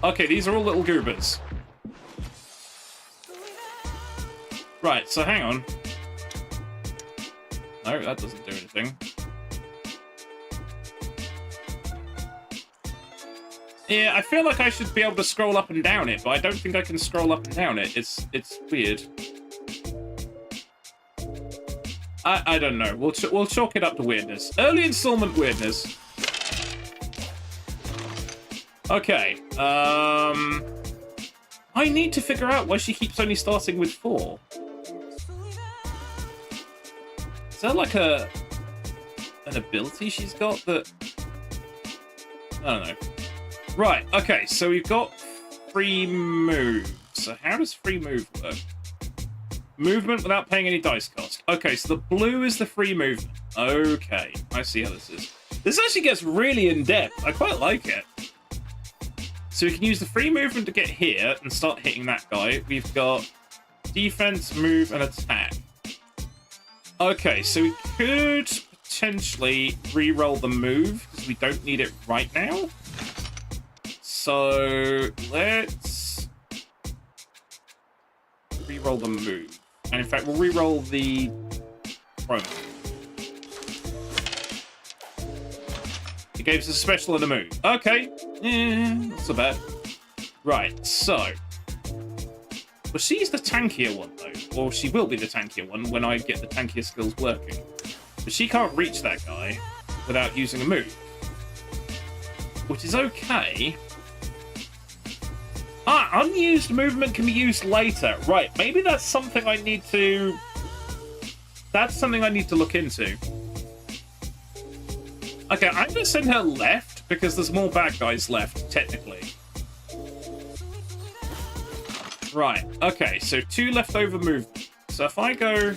Okay, these are all little goobers. Right, so hang on. No, that doesn't do anything. Yeah, I feel like I should be able to scroll up and down it, but I don't think I can scroll up and down it. It's weird. I don't know. We'll chalk it up to weirdness. Early installment weirdness. Okay. I need to figure out why she keeps only starting with 4. Is there like an ability she's got that... I don't know. Right, okay, so we've got free move. So how does free move work? Movement without paying any dice cost. Okay, so the blue is the free movement. Okay, I see how this is. This actually gets really in-depth. I quite like it. So we can use the free movement to get here and start hitting that guy. We've got defense, move, and attack. Okay, so we could potentially re-roll the move because we don't need it right now. So let's re-roll the move. And in fact, we'll re-roll the promo. It gave us a special and a move. Okay. Not so bad. Right, so. Well, she's the tankier one, though. Or she will be the tankier one when I get the tankier skills working. But she can't reach that guy without using a move. Which is okay. Ah, unused movement can be used later. Right, maybe that's something I need to... That's something I need to look into. Okay, I'm going to send her left, because there's more bad guys left, technically. Right, okay, so 2 leftover movement. So if I go...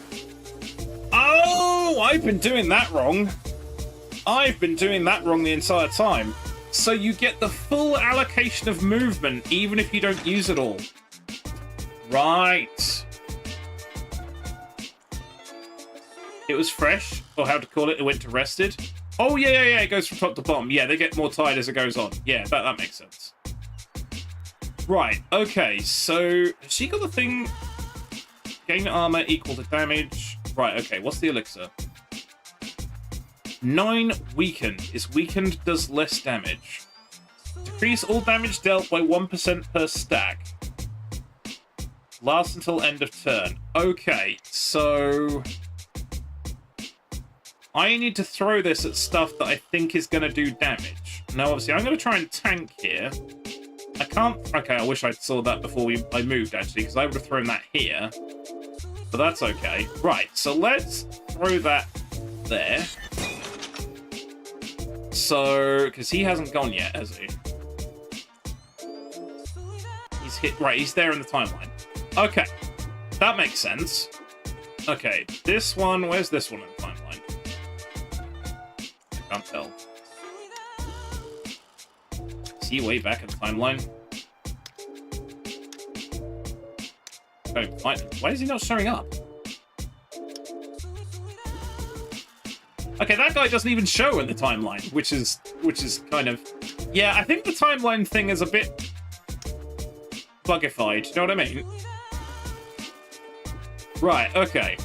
Oh, I've been doing that wrong. I've been doing that wrong the entire time. So you get the full allocation of movement, even if you don't use it all. Right. It was fresh, or how to call it, it went to rested. Oh, yeah, it goes from top to bottom. Yeah, they get more tired as it goes on. Yeah, that makes sense. Right, okay, so she got the thing... Gain armor equal to damage. Right, okay, what's the elixir? 9 weakened. Is weakened does less damage. Decrease all damage dealt by 1% per stack. Lasts until end of turn. Okay, so... I need to throw this at stuff that I think is going to do damage. Now, obviously, I'm going to try and tank here. I can't... Okay, I wish I saw that before I moved, actually, because I would have thrown that here. But that's okay. Right, so let's throw that there. So, because he hasn't gone yet, has he? He's hit... Right, he's there in the timeline. Okay, that makes sense. Okay, this one... Where's this one in the timeline? I can't tell. Is he way back in the timeline? Oh, why is he not showing up? Okay, that guy doesn't even show in the timeline, which is kind of... Yeah, I think the timeline thing is a bit bugified, you know what I mean? Right, okay.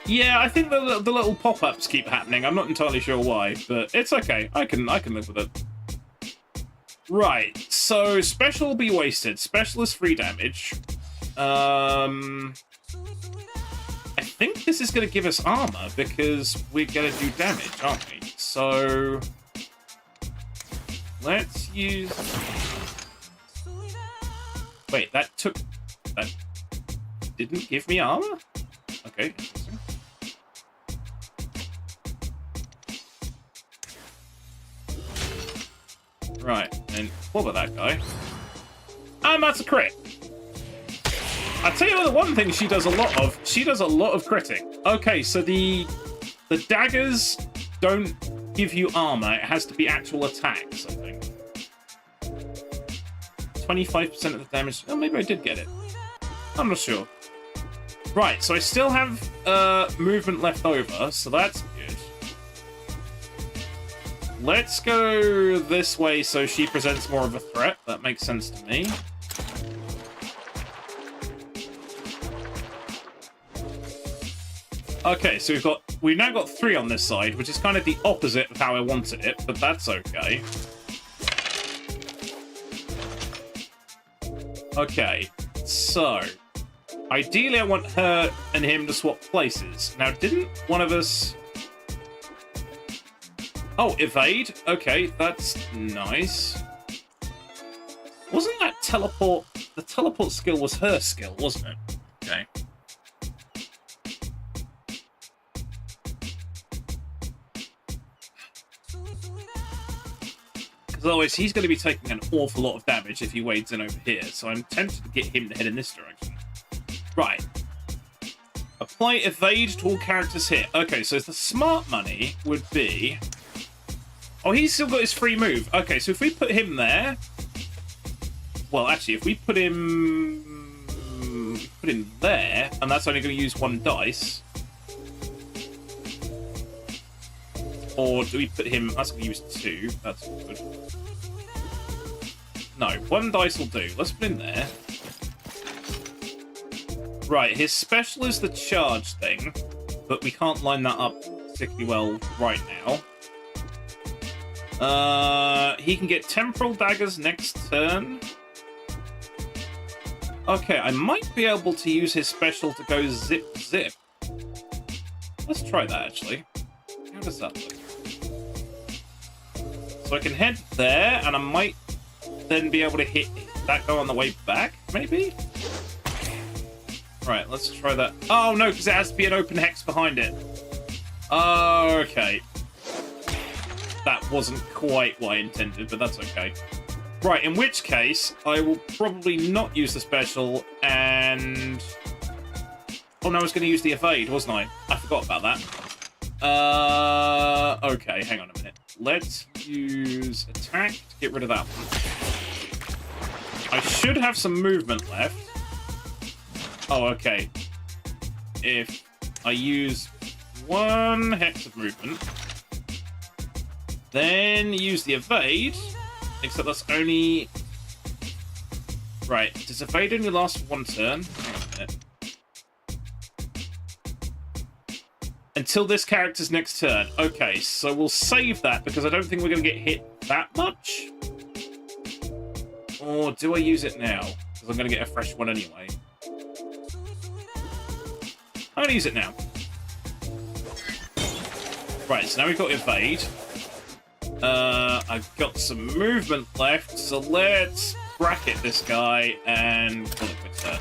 Yeah, I think the little pop-ups keep happening. I'm not entirely sure why, but it's okay. I can live with it. Right, so special will be wasted. Special is free damage. I think this is going to give us armor because we're going to do damage, aren't we? So let's use... Wait, that didn't give me armor? Okay, interesting. Right, and what about that guy? And that's a crit. I tell you what, the one thing she does a lot of critting. Okay, so the daggers don't give you armor. It has to be actual attacks, I think. 25% of the damage. Oh, maybe I did get it. I'm not sure. Right, so I still have movement left over, so that's good. Let's go this way so she presents more of a threat. That makes sense to me. Okay, so we've now got 3 on this side, which is kind of the opposite of how I wanted it, but that's okay. Okay, so ideally I want her and him to swap places. Now, didn't one of us... Oh, evade. Okay, that's nice. Wasn't that teleport... The teleport skill was her skill, wasn't it? Okay. Because otherwise he's going to be taking an awful lot of damage if he wades in over here, so I'm tempted to get him to head in this direction. Right. Apply evade to all characters here. Okay, so the smart money would be... Oh, he's still got his free move. Okay, so if we put him there... Well, actually, if we put him there, and that's only going to use 1 dice... Or do we put him... That's going to use 2. That's good. No, 1 dice will do. Let's put him there. Right, his special is the charge thing, but we can't line that up particularly well right now. He can get temporal daggers next turn. Okay, I might be able to use his special to go zip zip. Let's try that, actually. How does that look? So I can head there, and I might then be able to hit that guy on the way back, maybe? Right, let's try that. Oh, no, because it has to be an open hex behind it. Okay. That wasn't quite what I intended, but that's okay. Right, in which case, I will probably not use the special, and... Oh, no, I was going to use the evade, wasn't I? I forgot about that. Okay, hang on a minute. Let's use attack to get rid of that one. I should have some movement left. Oh, okay. If I use 1 hex of movement, then use the evade, except that's only... Right, does evade only last for 1 turn? Hang on a minute. Until this character's next turn. Okay, so we'll save that because I don't think we're going to get hit that much. Or do I use it now? Because I'm going to get a fresh one anyway. I'm going to use it now. Right, so now we've got evade. I've got some movement left, so let's bracket this guy and call it quits there.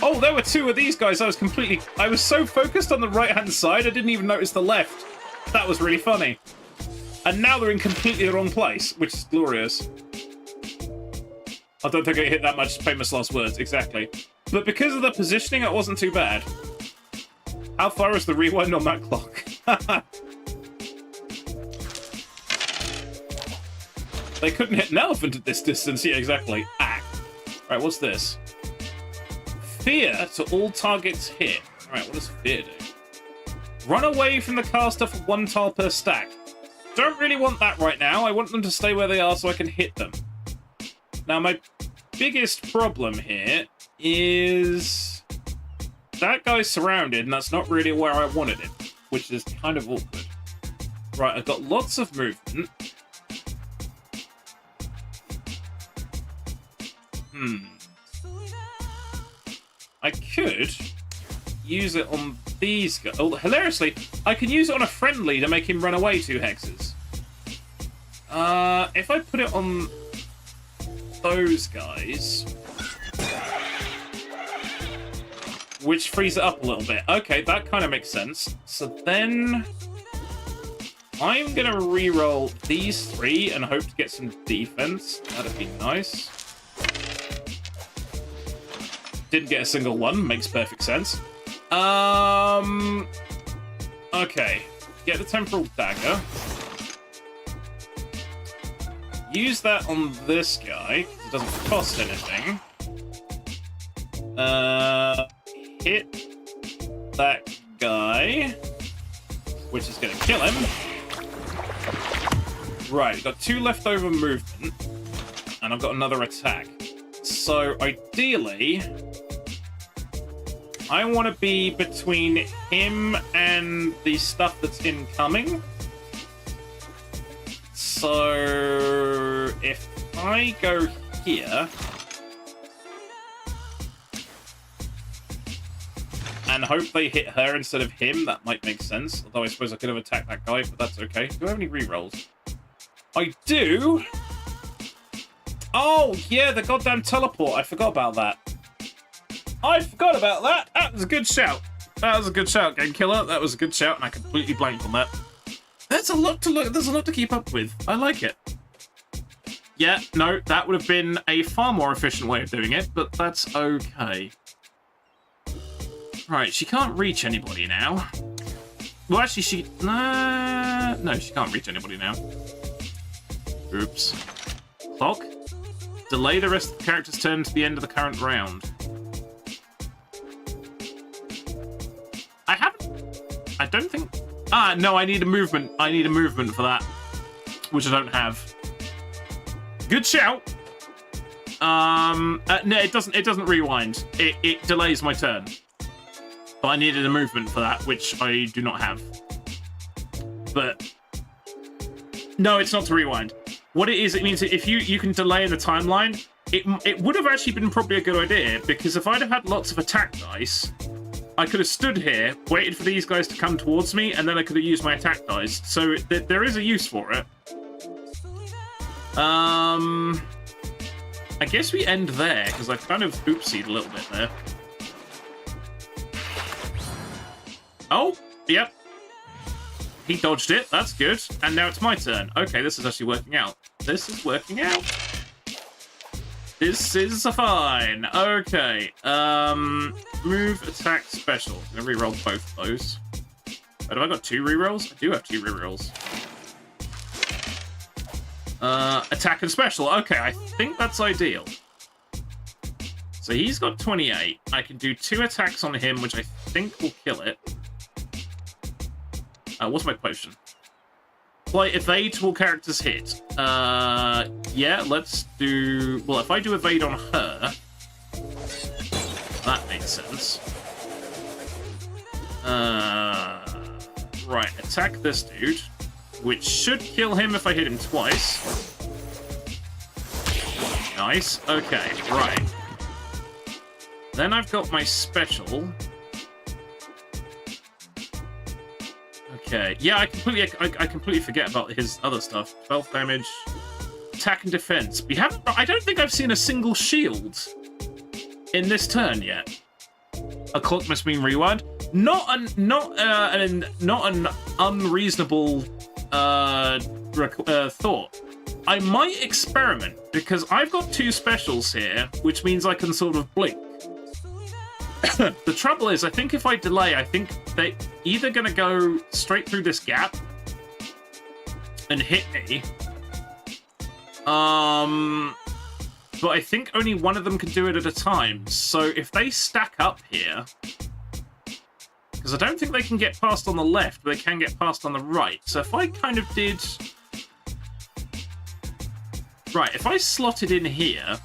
Oh, there were 2 of these guys. I was so focused on the right-hand side, I didn't even notice the left. That was really funny. And now they're in completely the wrong place, which is glorious. I don't think I hit that much famous last words, exactly. But because of the positioning, it wasn't too bad. How far is the rewind on that clock? They couldn't hit an elephant at this distance. Yeah, exactly. Ah. Right, what's this? Fear to all targets hit. Alright, what does fear do? Run away from the caster for 1 tile per stack. Don't really want that right now. I want them to stay where they are so I can hit them. Now, my biggest problem here is that guy's surrounded, and that's not really where I wanted it, which is kind of awkward. Right, I've got lots of movement. I could use it on these guys. Oh, hilariously, I can use it on a friendly to make him run away 2 hexes. If I put it on those guys, which frees it up a little bit. Okay, that kind of makes sense. So then I'm gonna re-roll these 3 and hope to get some defense. That'd be nice. Didn't get a single one. Makes perfect sense. Okay. Get the temporal dagger. Use that on this guy, because it doesn't cost anything. Hit that guy, which is going to kill him. Right, we've got 2 leftover movement, and I've got another attack. So, ideally, I want to be between him and the stuff that's incoming. So, if I go here and hope they hit her instead of him, that might make sense. Although I suppose I could have attacked that guy, but that's okay. Do I have any rerolls? I do! Oh, yeah, the goddamn teleport. I forgot about that. That was a good shout. Game Killer. That was a good shout, and I completely blanked on that. There's a lot to keep up with. I like it. Yeah, no, that would have been a far more efficient way of doing it, but that's okay. Right, she can't reach anybody now. Well, actually, no, she can't reach anybody now. Oops. Clock. Delay the rest of the character's turn to the end of the current round. I don't think... no, I need a movement. I need a movement for that, which I don't have. Good shout. No, it doesn't rewind. It delays my turn. But I needed a movement for that, which I do not have. But no, it's not to rewind. What it is, it means that if you can delay in the timeline, it would have actually been probably a good idea, because if I'd have had lots of attack dice, I could have stood here, waited for these guys to come towards me, and then I could have used my attack dice. So there is a use for it. I guess we end there, because I've kind of oopsied a little bit there. Oh, yep. He dodged it. That's good. And now it's my turn. Okay, this is actually working out. This is working out. This is fine. Okay. Move, attack, special. I'm going to reroll both of those. But have I got 2 rerolls? I do have 2 rerolls. Attack and special. Okay, I think that's ideal. So he's got 28. I can do 2 attacks on him, which I think will kill it. What's my potion? Apply evade to all characters hit. Yeah, let's do... Well, if I do evade on her... That makes sense. Right, attack this dude, which should kill him if I hit him twice. Nice. Okay, right. Then I've got my special. Okay. Yeah, I completely forget about his other stuff. 12 damage, attack and defense. I don't think I've seen a single shield in this turn yet. A clock must mean rewind. Not an unreasonable thought. I might experiment, because I've got 2 specials here, which means I can sort of blink. The trouble is, I think if I delay, I think they're either going to go straight through this gap and hit me. But I think only one of them can do it at a time. So if they stack up here, because I don't think they can get past on the left, but they can get past on the right. So if I kind of did... Right, if I slotted in here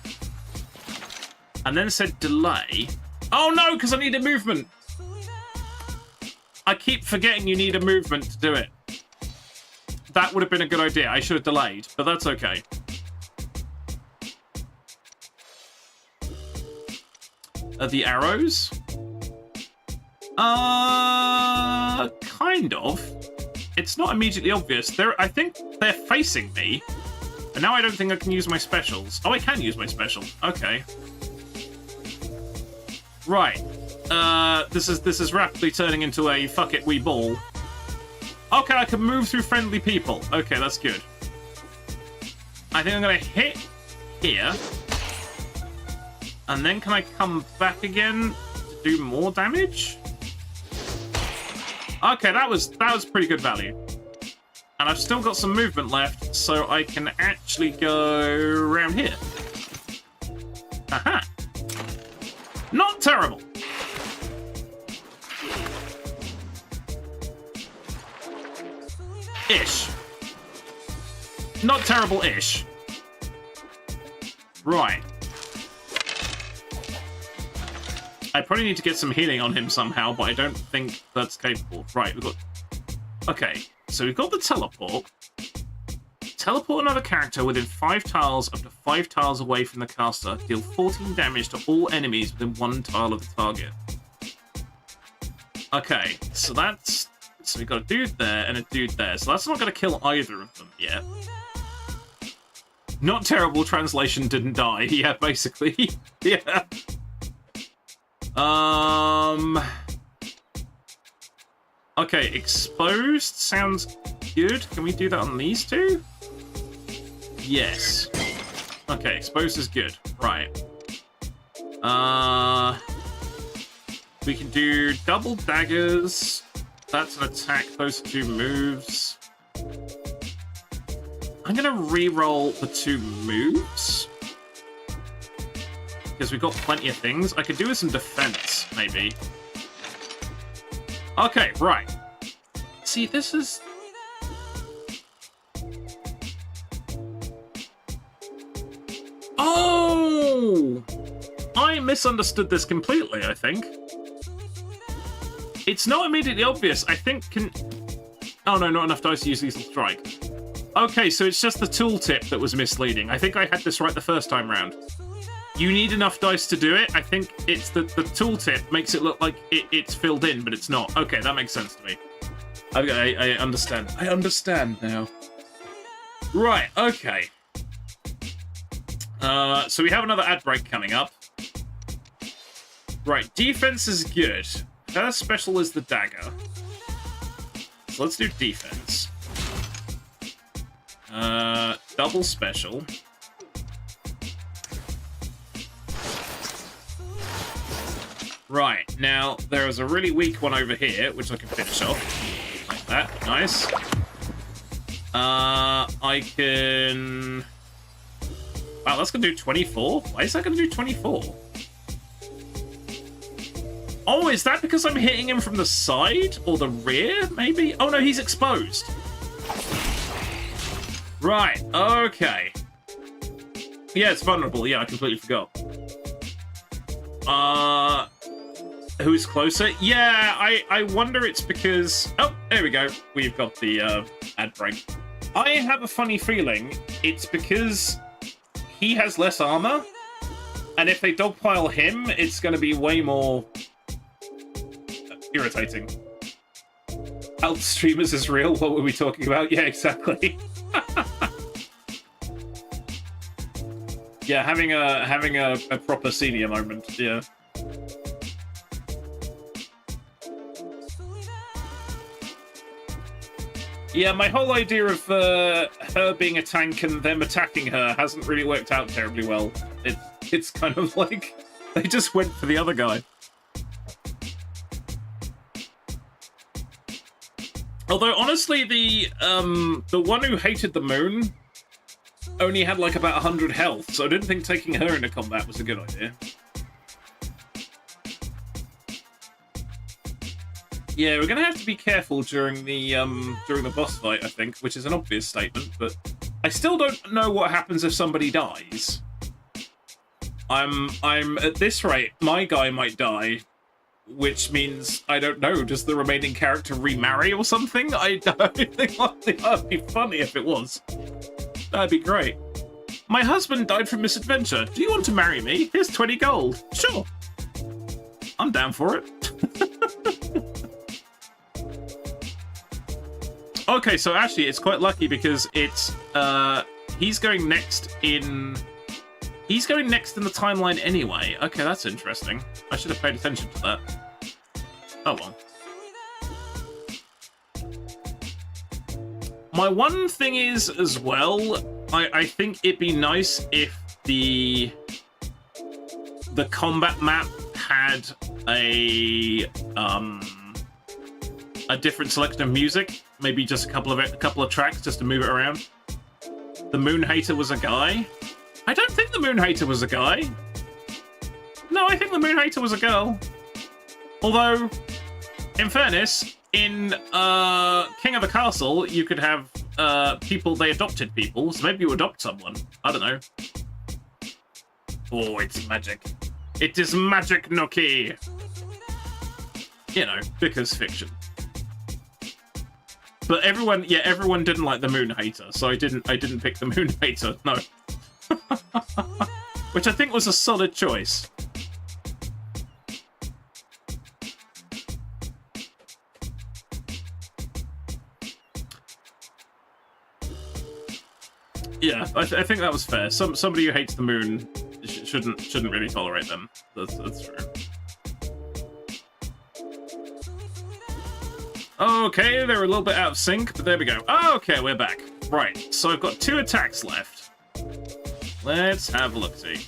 and then said delay... Oh no, because I need a movement. I keep forgetting you need a movement to do it. That would have been a good idea. I should have delayed, but that's okay. The arrows? Kind of. It's not immediately obvious. I think they're facing me. And now I don't think I can use my specials. Oh, I can use my special. Okay. Right. This is rapidly turning into a fuck it, we ball. Okay, I can move through friendly people. Okay, that's good. I think I'm going to hit here. And then can I come back again to do more damage? Okay, that was pretty good value. And I've still got some movement left, so I can actually go around here. Aha! Not terrible! Ish. Not terrible-ish. Right. I probably need to get some healing on him somehow, but I don't think that's capable. Right, we've got... Okay, so we've got the teleport. Teleport another character within 5 tiles up to 5 tiles away from the caster. Deal 14 damage to all enemies within 1 tile of the target. Okay, so that's... So we've got a dude there and a dude there. So that's not going to kill either of them yet. Not terrible, translation didn't die. Yeah, basically. Yeah. Okay, exposed sounds good. Can we do that on these two? Yes. Okay, exposed is good. Right. We can do double daggers. That's an attack. Those 2 moves. I'm gonna re-roll the 2 moves. Because we've got plenty of things. I could do with some defense, maybe. Okay, right. See, this is... Oh! I misunderstood this completely, I think. It's not immediately obvious. I think can... Oh no, not enough dice to use Lethal Strike. Okay, so it's just the tooltip that was misleading. I think I had this right the first time round. You need enough dice to do it. I think it's the tooltip makes it look like it's filled in, but it's not. Okay, that makes sense to me. I understand. I understand now. Right, okay. So we have another ad break coming up. Right, defense is good. Her special is the dagger. So let's do defense. Double special. Right, now there is a really weak one over here, which I can finish off. Like that, nice. I can... Wow, that's going to do 24? Why is that going to do 24? Oh, is that because I'm hitting him from the side? Or the rear, maybe? Oh, no, he's exposed. Right, okay. Yeah, it's vulnerable. Yeah, I completely forgot. Who's closer? Yeah, I wonder it's because... Oh, there we go. We've got the ad break. I have a funny feeling it's because he has less armor, and if they dogpile him, it's going to be way more irritating. Health streamers is real? What were we talking about? Yeah, exactly. Yeah, having a proper senior moment, yeah. Yeah, my whole idea of her being a tank and them attacking her hasn't really worked out terribly well. It's kind of like they just went for the other guy. Although honestly, the one who hated the moon only had like about 100 health, so I didn't think taking her into combat was a good idea. Yeah, we're gonna have to be careful during the boss fight, I think, which is an obvious statement, but I still don't know what happens if somebody dies. I'm at this rate, my guy might die, which means I don't know. Does the remaining character remarry or something? I don't think that'd be funny if it was. That'd be great. My husband died from misadventure. Do you want to marry me? Here's 20 gold. Sure. I'm down for it. Okay, so actually it's quite lucky because it's he's going next in the timeline anyway. Okay, that's interesting. I should have paid attention to that. Oh well. My one thing is, as well, I think it'd be nice if the combat map had a different selection of music. Maybe just a couple of tracks just to move it around. The Moon Hater was a guy. I don't think the Moon Hater was a guy. No, I think the Moon Hater was a girl. Although, in fairness, in King of the Castle, you could have people, they adopted people, so maybe you adopt someone. I don't know. Oh, it's magic. It is magic, Noki. You know, because fiction. But everyone didn't like the Moon Hater, so I didn't pick the Moon Hater, no. Which I think was a solid choice. Yeah, I think that was fair. Somebody who hates the moon shouldn't really tolerate them. That's true. Okay, they're a little bit out of sync, but there we go. Okay, we're back. Right, so I've got 2 attacks left. Let's have a look-see.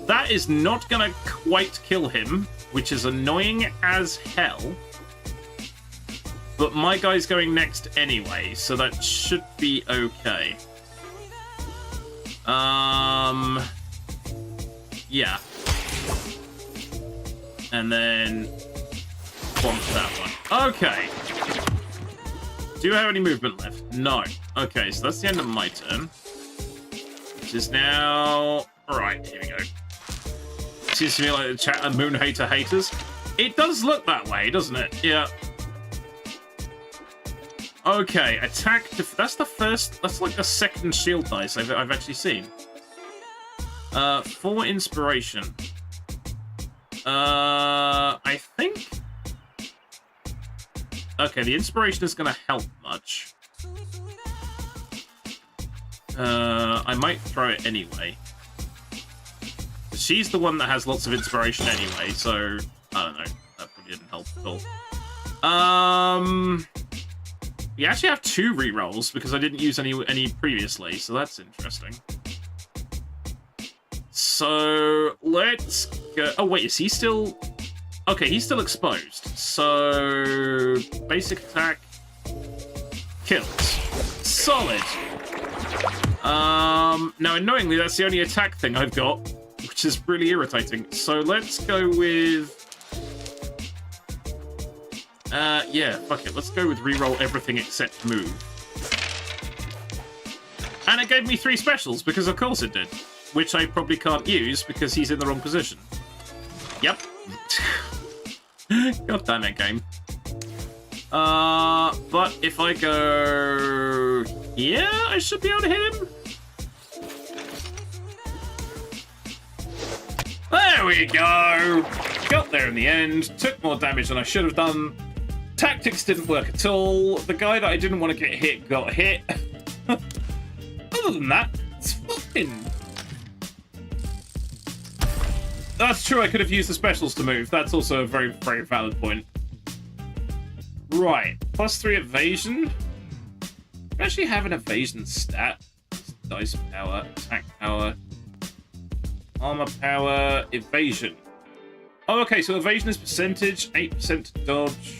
That is not gonna quite kill him, which is annoying as hell. But my guy's going next anyway, so that should be okay. Yeah. And then bonk that one. Okay. Do you have any movement left? No. Okay, so that's the end of my turn. Which is now... Alright, here we go. Seems to me like the chat of Moon Hater haters. It does look that way, doesn't it? Yeah. Okay, attack... That's the first... That's like the second shield dice I've actually seen. 4 inspiration. I think... Okay, the inspiration is going to help much. I might throw it anyway. She's the one that has lots of inspiration anyway, so... I don't know. That probably didn't help at all. We actually have 2 rerolls because I didn't use any previously, so that's interesting. So let's go. Oh wait, is he still? Okay, he's still exposed. So basic attack kills. Solid. Now annoyingly, that's the only attack thing I've got, which is really irritating. So let's go with. Yeah, fuck it. Let's go with reroll everything except move. And it gave me 3 specials, because of course it did. Which I probably can't use, because he's in the wrong position. Yep. God damn it, game. But if I go... Yeah, I should be able to hit him. There we go! Got there in the end. Took more damage than I should have done. Tactics didn't work at all. The guy that I didn't want to get hit got hit. Other than that, it's fine. That's true, I could have used the specials to move. That's also a very, very valid point. Right, +3 evasion. I actually have an evasion stat. Dice power, attack power, armor power, evasion. Oh, okay, so evasion is percentage, 8% to dodge.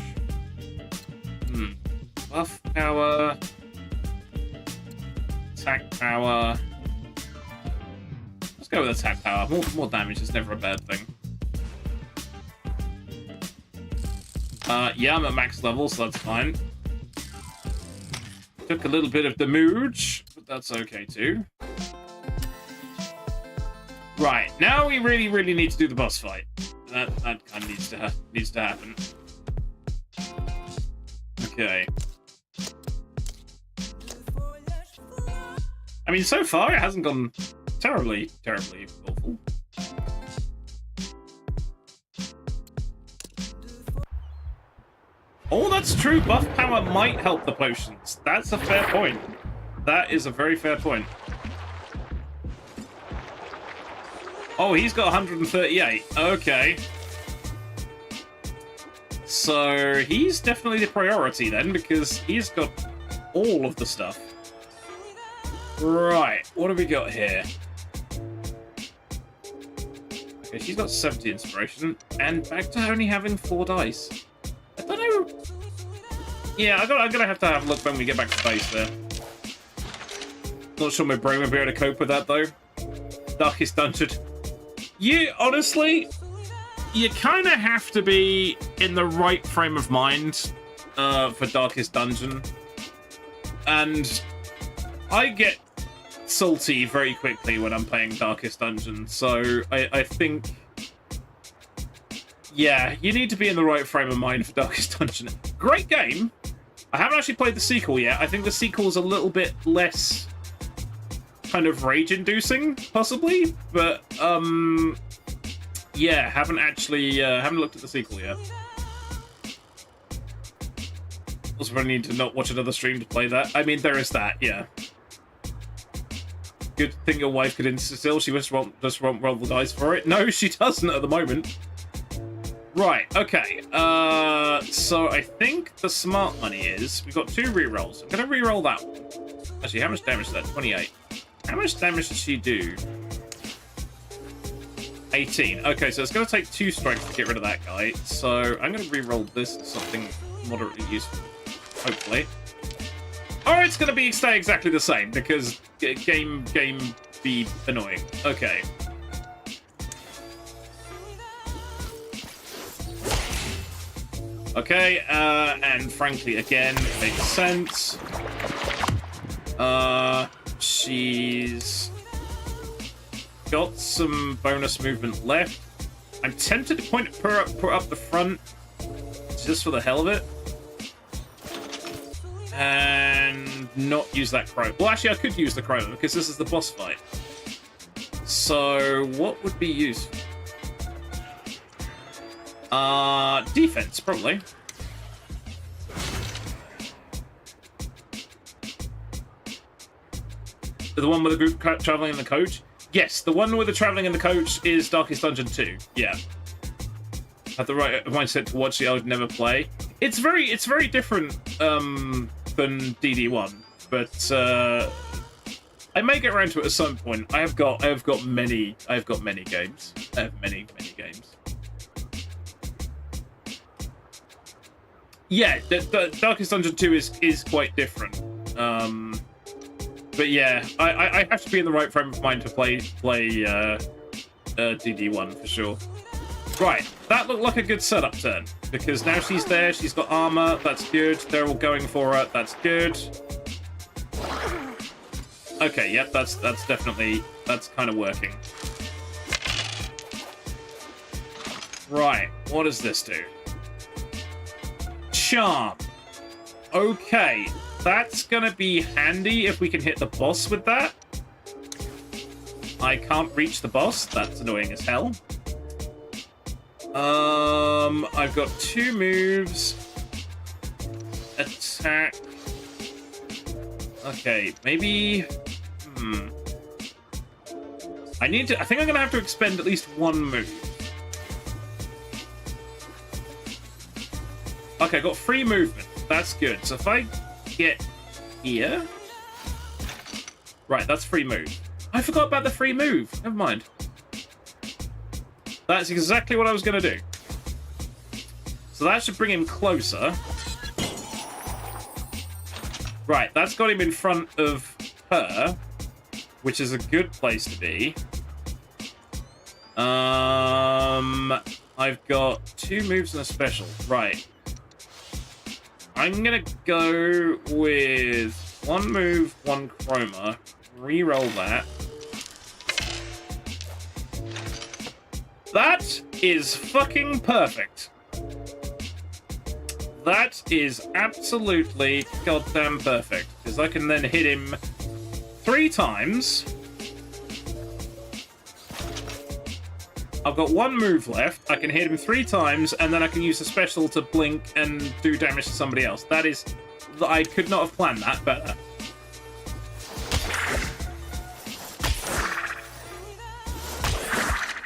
Buff power, attack power. Let's go with attack power. More damage is never a bad thing. Yeah, I'm at max level, so that's fine. Took a little bit of damage, but that's okay too. Right, now we really need to do the boss fight. That kind of needs to happen. Okay. I mean, so far it hasn't gone terribly awful. Oh, that's true. Buff power might help the potions. That's a fair point. That is a very fair point. Oh, he's got 138. Okay. So he's definitely the priority then, because he's got all of the stuff. Right, what do we got here? Okay, she's got 70 inspiration, and back to only having 4 dice. I don't know. Yeah, I'm gonna have to have a look when we get back to base there. Not sure my brain will be able to cope with that though. Darkest Dungeon. Honestly, you kind of have to be in the right frame of mind for Darkest Dungeon. And I get salty very quickly when I'm playing Darkest Dungeon, so I think... Yeah, you need to be in the right frame of mind for Darkest Dungeon. Great game! I haven't actually played the sequel yet. I think the sequel's a little bit less kind of rage-inducing, possibly, but yeah, haven't looked at the sequel yet. Also, I need to not watch another stream to play that. I mean, there is that, yeah. Good thing your wife could instill. She just won't roll the dice for it. No, she doesn't at the moment. Right, okay. So I think the smart money is we've got 2 rerolls. I'm gonna reroll that one. Actually, how much damage is that? 28. How much damage does she do? 18. Okay, so it's gonna take 2 strikes to get rid of that guy. So I'm gonna reroll this as something moderately useful. Hopefully. Or it's gonna stay exactly the same because game be annoying. Okay. Okay, and frankly, again, makes sense. She's got some bonus movement left. I'm tempted to put her up the front just for the hell of it. And not use that chrono. Well, actually, I could use the chrono because this is the boss fight. So, what would be useful? Defense, probably. The one with the group traveling in the coach? Yes, the one with the traveling in the coach is Darkest Dungeon 2. Yeah. Have the right mindset to watch it, I would never play. It's very different than DD1, but I may get around to it at some point. I have got many games. I have many games. Yeah, the Darkest Dungeon 2 is quite different. But yeah, I have to be in the right frame of mind to play DD1 for sure. Right, that looked like a good setup turn because now she's there, she's got armor, that's good. They're all going for her, that's good. Okay, yep, that's kind of working. Right, what does this do? Charm. Okay, that's gonna be handy if we can hit the boss with that. I can't reach the boss, that's annoying as hell. I've got 2 moves. Attack. Okay, maybe... I think I'm gonna have to expend at least 1 move. Okay, I got 3 movement. That's good. So if I get here... Right, that's free move. I forgot about the free move. Never mind. That's exactly what I was going to do. So that should bring him closer. Right, that's got him in front of her, which is a good place to be. I've got 2 moves and a special. Right. I'm going to go with 1 move, 1 chroma. Reroll that. That is fucking perfect. That is absolutely goddamn perfect. Because I can then hit him 3 times. I've got 1 move left. I can hit him 3 times, and then I can use the special to blink and do damage to somebody else. That is... I could not have planned that better.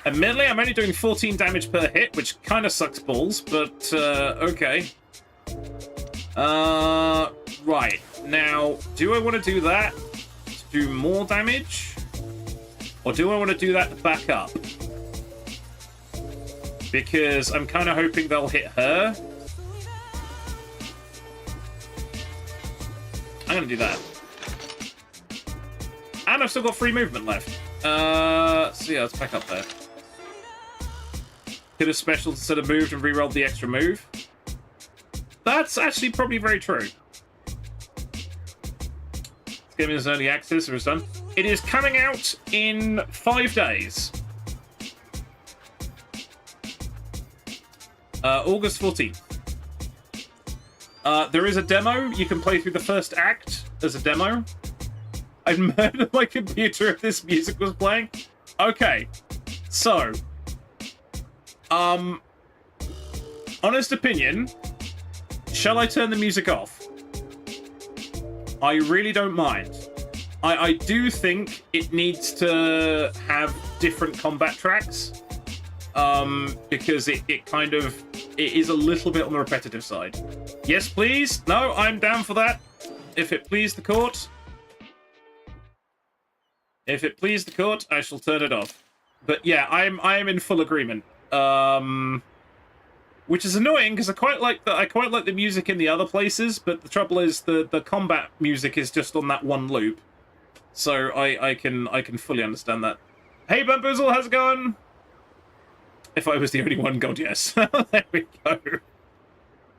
Admittedly, I'm only doing 14 damage per hit, which kind of sucks balls, but okay. Right, now, do I want to do that to do more damage? Or do I want to do that to back up? Because I'm kind of hoping they'll hit her. I'm going to do that. And I've still got free movement left. So yeah, let's back up there. Could have special instead of moved and re-rolled the extra move. That's actually probably very true. This game is early access, or it's done. It is coming out in 5 days. August 14th. There is a demo. You can play through the first act as a demo. I'd murder my computer if this music was playing. Okay. So. Honest opinion. Shall I turn the music off? I really don't mind. I do think it needs to have different combat tracks. Because it kind of... It is a little bit on the repetitive side. Yes, please? No, I'm down for that. If it please the court. If it please the court, I shall turn it off. But yeah, I am in full agreement. Which is annoying because I quite like the music in the other places, but the trouble is the combat music is just on that one loop. So I can fully understand that. Hey Bamboozle, how's it going? If I was the only one, God yes. There we go.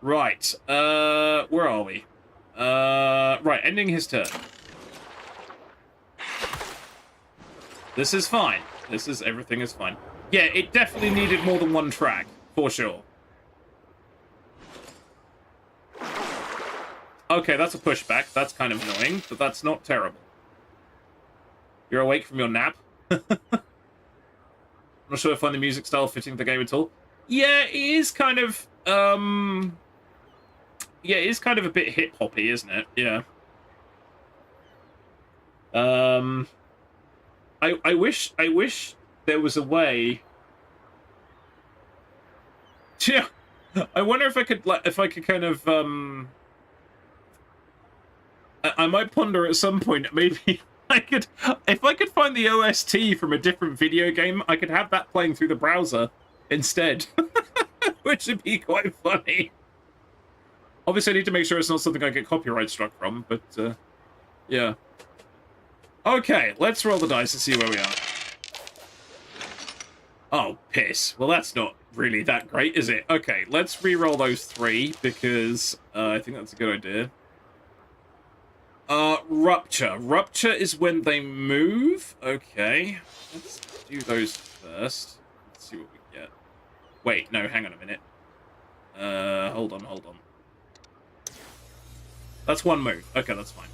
Right. Where are we? Right, ending his turn. This is fine. Everything is fine. Yeah, it definitely needed more than one track, for sure. Okay, that's a pushback. That's kind of annoying, but that's not terrible. You're awake from your nap? I'm not sure I find the music style fitting the game at all. Yeah, it is kind of, yeah, it is kind of a bit hip-hoppy, isn't it? Yeah. I wish there was a way. Yeah, I wonder if I could kind of I might ponder at some point maybe if I could find the OST from a different video game, I could have that playing through the browser instead, which would be quite funny. Obviously, I need to make sure it's not something I get copyright struck from, but yeah. Okay, let's roll the dice and see where we are. Oh, piss. Well, that's not really that great, is it? Okay, let's re-roll those 3, because I think that's a good idea. Rupture. Rupture is when they move. Okay, let's do those first. Let's see what we get. Wait, no, hang on a minute. Hold on. That's one move. Okay, that's fine.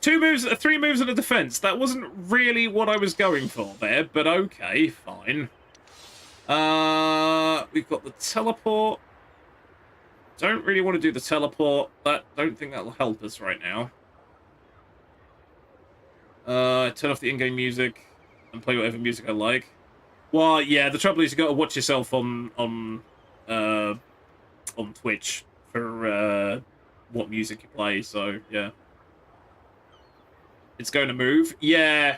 Three moves and a defense. That wasn't really what I was going for there, but okay, fine. We've got the teleport. Don't really want to do the teleport. Don't think that'll help us right now. Turn off the in-game music and play whatever music I like. Well, yeah, the trouble is you got to watch yourself on Twitch for what music you play. So yeah. It's going to move. Yeah.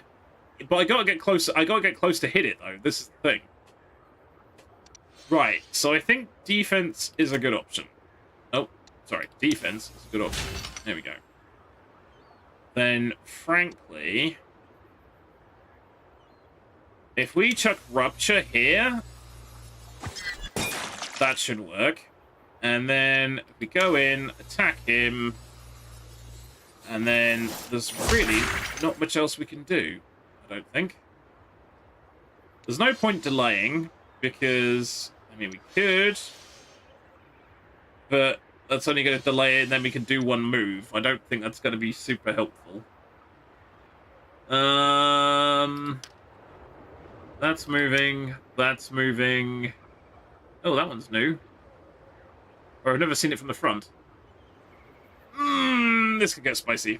But I gotta get close. I gotta get close to hit it, though. This is the thing. Right. So I think defense is a good option. Oh, sorry. Defense is a good option. There we go. Then, frankly, if we chuck Rupture here, that should work. And then if we go in, attack him, and then there's really not much else we can do, I don't think. There's no point delaying, because, I mean, we could, but that's only going to delay it, and then we can do one move. I don't think that's going to be super helpful. That's moving. That's moving. Oh, that one's new. Or I've never seen it from the front. This could get spicy.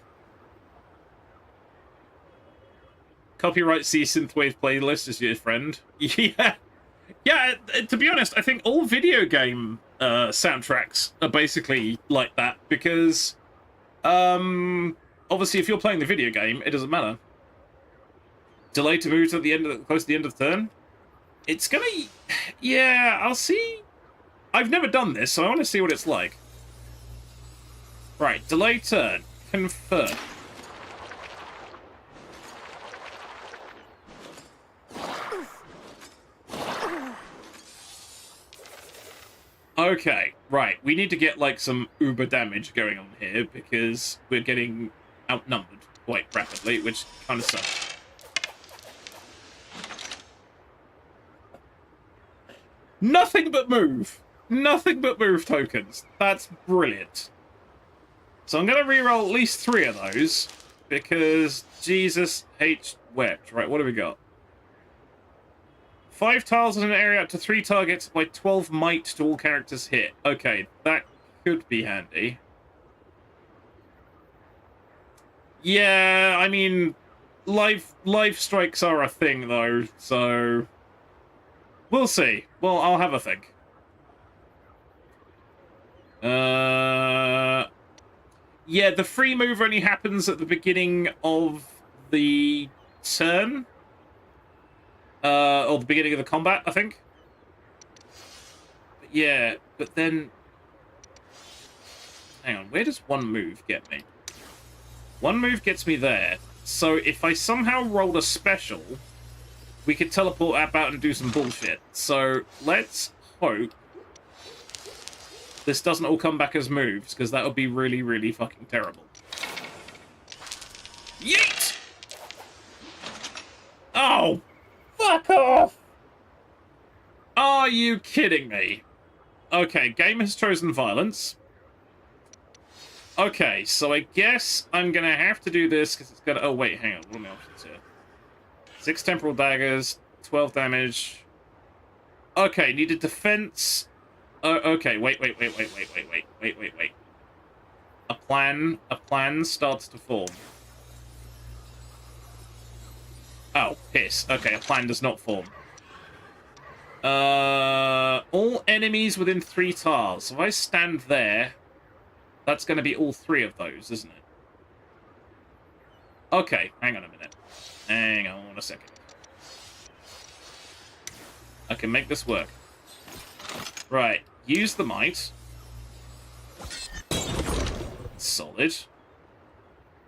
Copyright C Synthwave playlist is your friend. Yeah. Yeah, to be honest, I think all video game soundtracks are basically like that because, obviously, if you're playing the video game, it doesn't matter. Delay to move to the end of close to the end of the turn. It's gonna, yeah, I'll see. I've never done this, so I want to see what it's like. Right, delay turn, confirm. Okay, right. We need to get, like, some uber damage going on here because we're getting outnumbered quite rapidly, which kind of sucks. Nothing but move. Nothing but move tokens. That's brilliant. So I'm going to reroll at least 3 of those because Jesus H wept. Right, what do we got? 5 tiles in an area up to 3 targets by 12 might to all characters hit. Okay, that could be handy. Yeah, I mean, life strikes are a thing though, so we'll see. Well, I'll have a think. Yeah, the free move only happens at the beginning of the turn. Or the beginning of the combat, I think. But yeah, but then... Hang on, where does one move get me? One move gets me there. So if I somehow rolled a special, we could teleport out and do some bullshit. So let's hope this doesn't all come back as moves, because that would be really, really fucking terrible. Yeet! Oh! Fuck off! Are you kidding me? Okay, game has chosen violence. Okay, so I guess I'm gonna have to do this because it's gonna... Oh, wait, hang on. What are my options here? 6 temporal daggers, 12 damage. Okay, needed defense. Okay, wait. A plan starts to form. Oh, piss. Okay, a plan does not form. All enemies within 3 tiles. So if I stand there, that's going to be all 3 of those, isn't it? Okay, hang on a minute. Hang on a second. I can make this work. Right, use the might. Solid.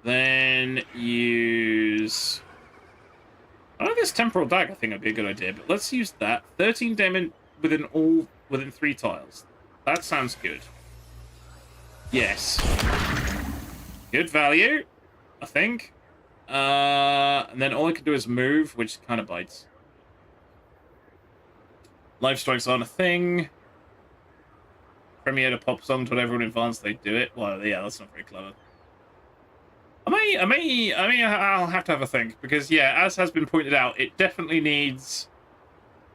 Then use... I don't know if this temporal dagger thing would be a good idea, but let's use that. 13 damage within 3 tiles. That sounds good. Yes. Good value, I think. And then all I can do is move, which kind of bites. Life strikes aren't a thing. Premiere a pop song to whatever in advance they do it. Well, yeah, that's not very clever. I'll have to have a think because, yeah, as has been pointed out, it definitely needs.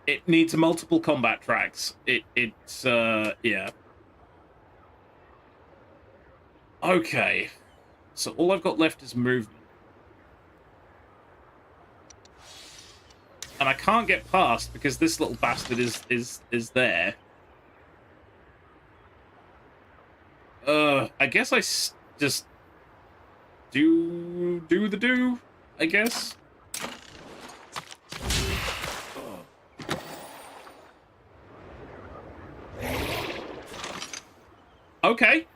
It needs multiple combat tracks. Yeah. Okay, so all I've got left is movement, and I can't get past because this little bastard is there. I guess I just. Do, I guess. Okay.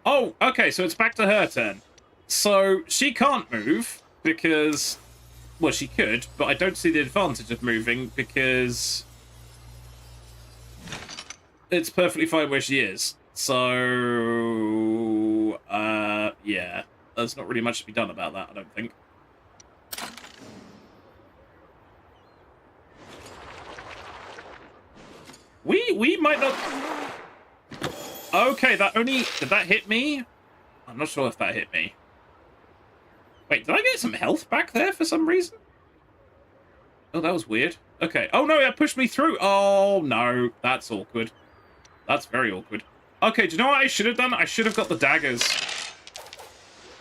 Oh, okay, so it's back to her turn. So she can't move because, well, she could, but I don't see the advantage of moving because it's perfectly fine where she is. So, yeah, there's not really much to be done about that, I don't think. We might not... Okay, did that hit me? I'm not sure if that hit me. Wait, did I get some health back there for some reason? Oh, that was weird. Okay. Oh, no, that pushed me through. Oh, no, that's awkward. That's very awkward. Okay, do you know what I should have done? I should have got the daggers.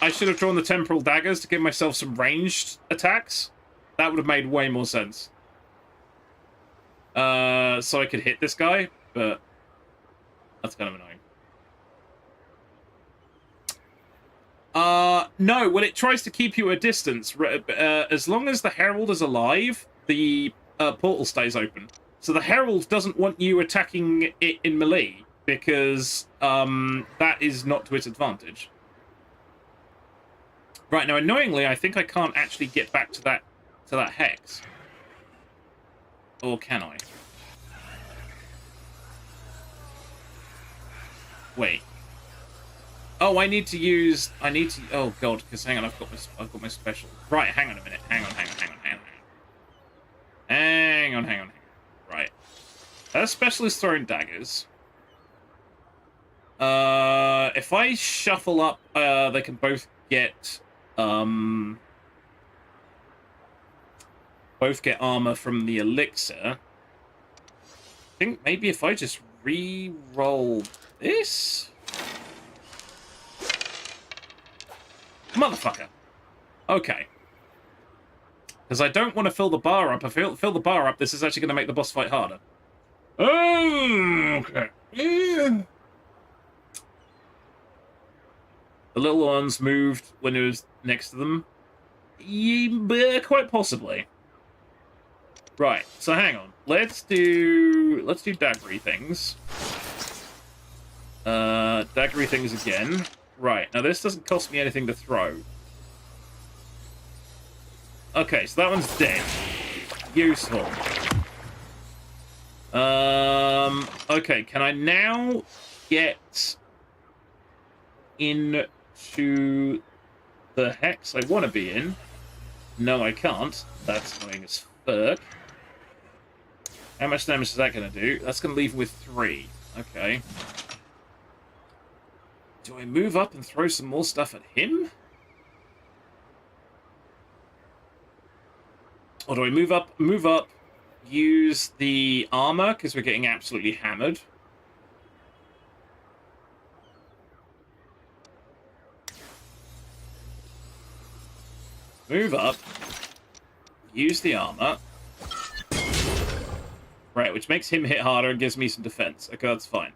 I should have drawn the temporal daggers to give myself some ranged attacks. That would have made way more sense. so I could hit this guy, but that's kind of annoying. No, well, it tries to keep you at a distance. As long as the Herald is alive, the portal stays open. So the Herald doesn't want you attacking it in melee, because that is not to its advantage. Right, now, annoyingly, I think I can't actually get back to that hex. Or can I? Wait. Oh, I need to. Oh god, because hang on, I've got my special. Right, hang on a minute. Hang on. Right. That special is throwing daggers. If I shuffle up, they can both get armor from the elixir. I think maybe if I just re-roll this. Motherfucker. Okay. Because I don't want to fill the bar up. If I fill the bar up, this is actually going to make the boss fight harder. Oh, okay. Yeah. The little ones moved when it was next to them. Yeah, quite possibly. Right, so hang on. Let's do daggery things. Daggery things again. Right, now this doesn't cost me anything to throw. Okay, so that one's dead. Useful. Okay, can I now get into the hex I want to be in? No, I can't. That's annoying as fuck. How much damage is that going to do? That's going to leave with 3. Okay. Do I move up and throw some more stuff at him? Or do I move up, use the armor, because we're getting absolutely hammered? Move up, use the armor. Right, which makes him hit harder and gives me some defense. Okay, that's fine.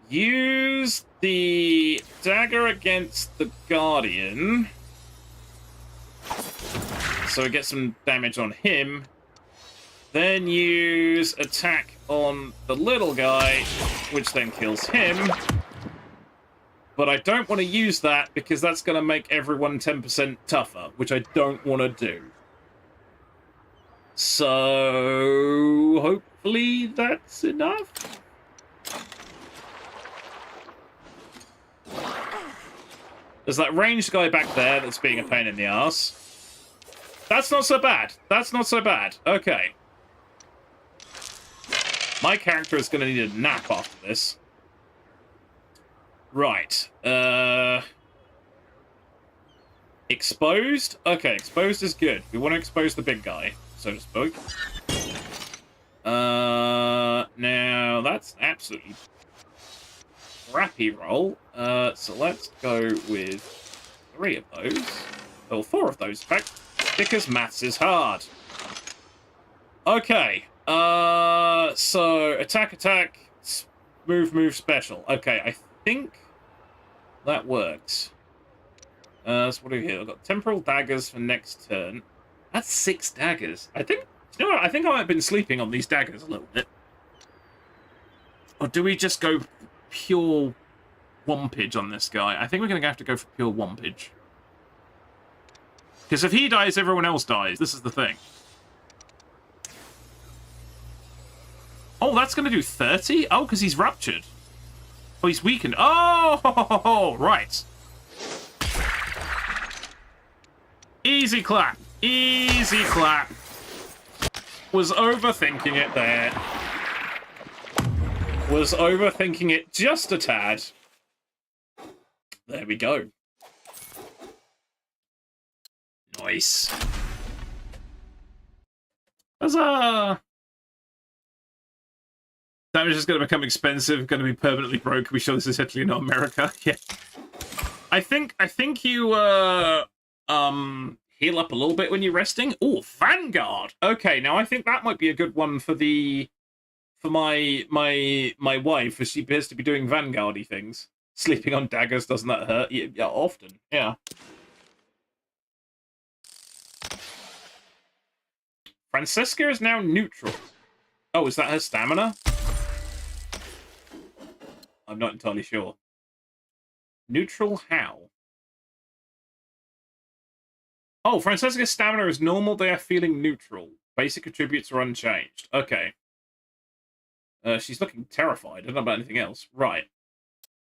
Use the dagger against the Guardian. So I get some damage on him. Then use attack on the little guy, which then kills him. But I don't want to use that because that's going to make everyone 10% tougher, which I don't want to do. So hopefully that's enough. There's that ranged guy back there that's being a pain in the ass. That's not so bad. That's not so bad. Okay. My character is going to need a nap after this. Right. Exposed? Okay, exposed is good. We want to expose the big guy, so to speak. Now, that's absolutely crappy roll. So let's go with 3 of those. Or 4 of those, in fact, because maths is hard. Okay. So attack, move, special. Okay, I think that works. So what do we here? I've got temporal daggers for next turn. That's 6 daggers. I think, you know what? I think I might have been sleeping on these daggers a little bit. Or do we just go pure wompage on this guy? I think we're going to have to go for pure wompage. Because if he dies, everyone else dies. This is the thing. Oh, that's going to do 30? Oh, because he's ruptured. Oh, he's weakened. Oh, right. Easy clap. Easy clap. Was overthinking it there. Was overthinking it just a tad. There we go. Nice. Huzzah! Damage is going to become expensive, going to be permanently broke. We show this is Italy, not America. Yeah. I think you heal up a little bit when you're resting. Oh, Vanguard. Okay, now I think that might be a good one for my wife, as she appears to be doing Vanguard-y things. Sleeping on daggers, doesn't that hurt? Yeah, often. Yeah. Francesca is now neutral. Oh, is that her stamina? I'm not entirely sure. Neutral how? Oh, Francesca's stamina is normal. They are feeling neutral. Basic attributes are unchanged. Okay. She's looking terrified. I don't know about anything else. Right.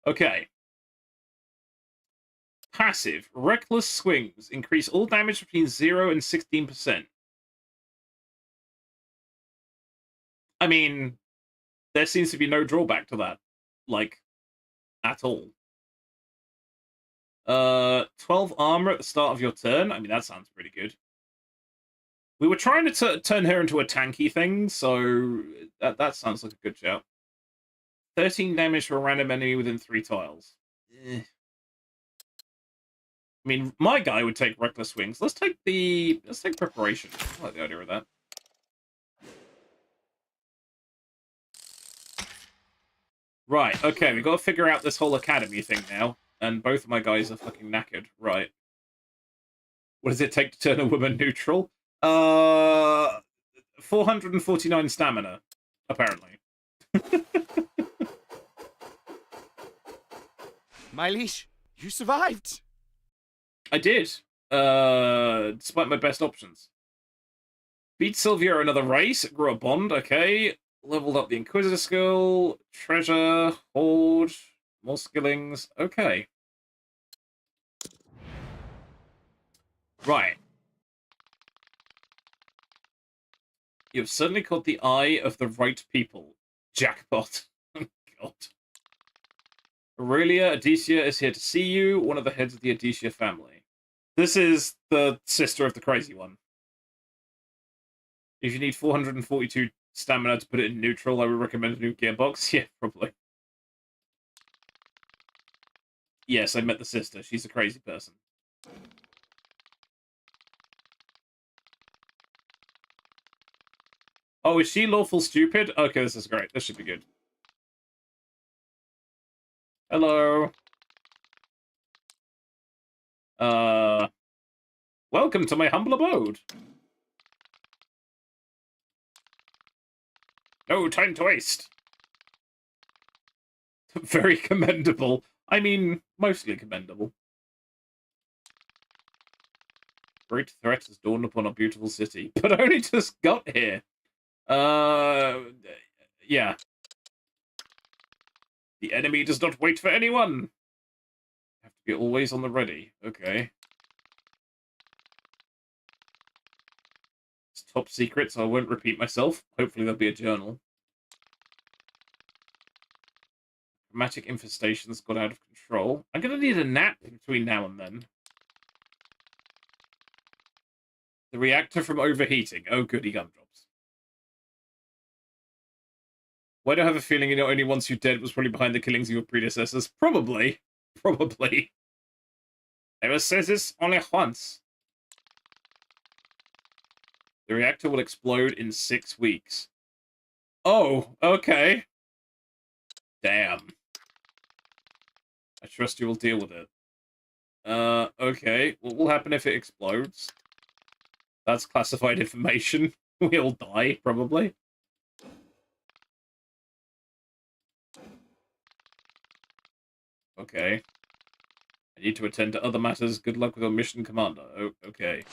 Okay. Passive. Reckless swings. Increase all damage between 0 and 16%. I mean, there seems to be no drawback to that. Like, at all. 12 armor at the start of your turn. I mean, that sounds pretty good. We were trying to turn her into a tanky thing, so that sounds like a good shout. 13 damage for a random enemy within 3 tiles. I mean, my guy would take reckless swings. Let's take preparation. I like the idea of that. Right, okay, we've got to figure out this whole academy thing now. And both of my guys are fucking knackered. Right. What does it take to turn a woman neutral? 449 stamina, apparently. My liege, you survived. I did. Despite my best options. Beat Sylvia another race. Grew a bond, okay. Leveled up the Inquisitor skill. Treasure. Hoard. More skillings. Okay. Right. You've certainly caught the eye of the right people. Jackpot. God. Aurelia Adicia is here to see you, one of the heads of the Adicia family. This is the sister of the crazy one. If you need 442 stamina to put it in neutral, I would recommend a new gearbox. Yeah, probably. Yes, I met the sister. She's a crazy person. Oh, is she lawful stupid? Okay, this is great. This should be good. Hello. Welcome to my humble abode. No time to waste. Very commendable. I mean, mostly commendable. Great threat has dawned upon a beautiful city, but only just got here. Yeah. The enemy does not wait for anyone. Have to be always on the ready. Okay. It's top secret, so I won't repeat myself. Hopefully there'll be a journal. Dramatic infestations got out of control. I'm gonna need a nap between now and then. The reactor from overheating. Oh, goody gumdrops. Why do I have a feeling you know only once you dead was probably behind the killings of your predecessors? Probably. Probably. I will say this only once. The reactor will explode in 6 weeks. Oh, okay. Damn. I trust you will deal with it. Okay. What will happen if it explodes? That's classified information. We'll die, probably. Okay. I need to attend to other matters. Good luck with your mission, Commander. Oh, okay.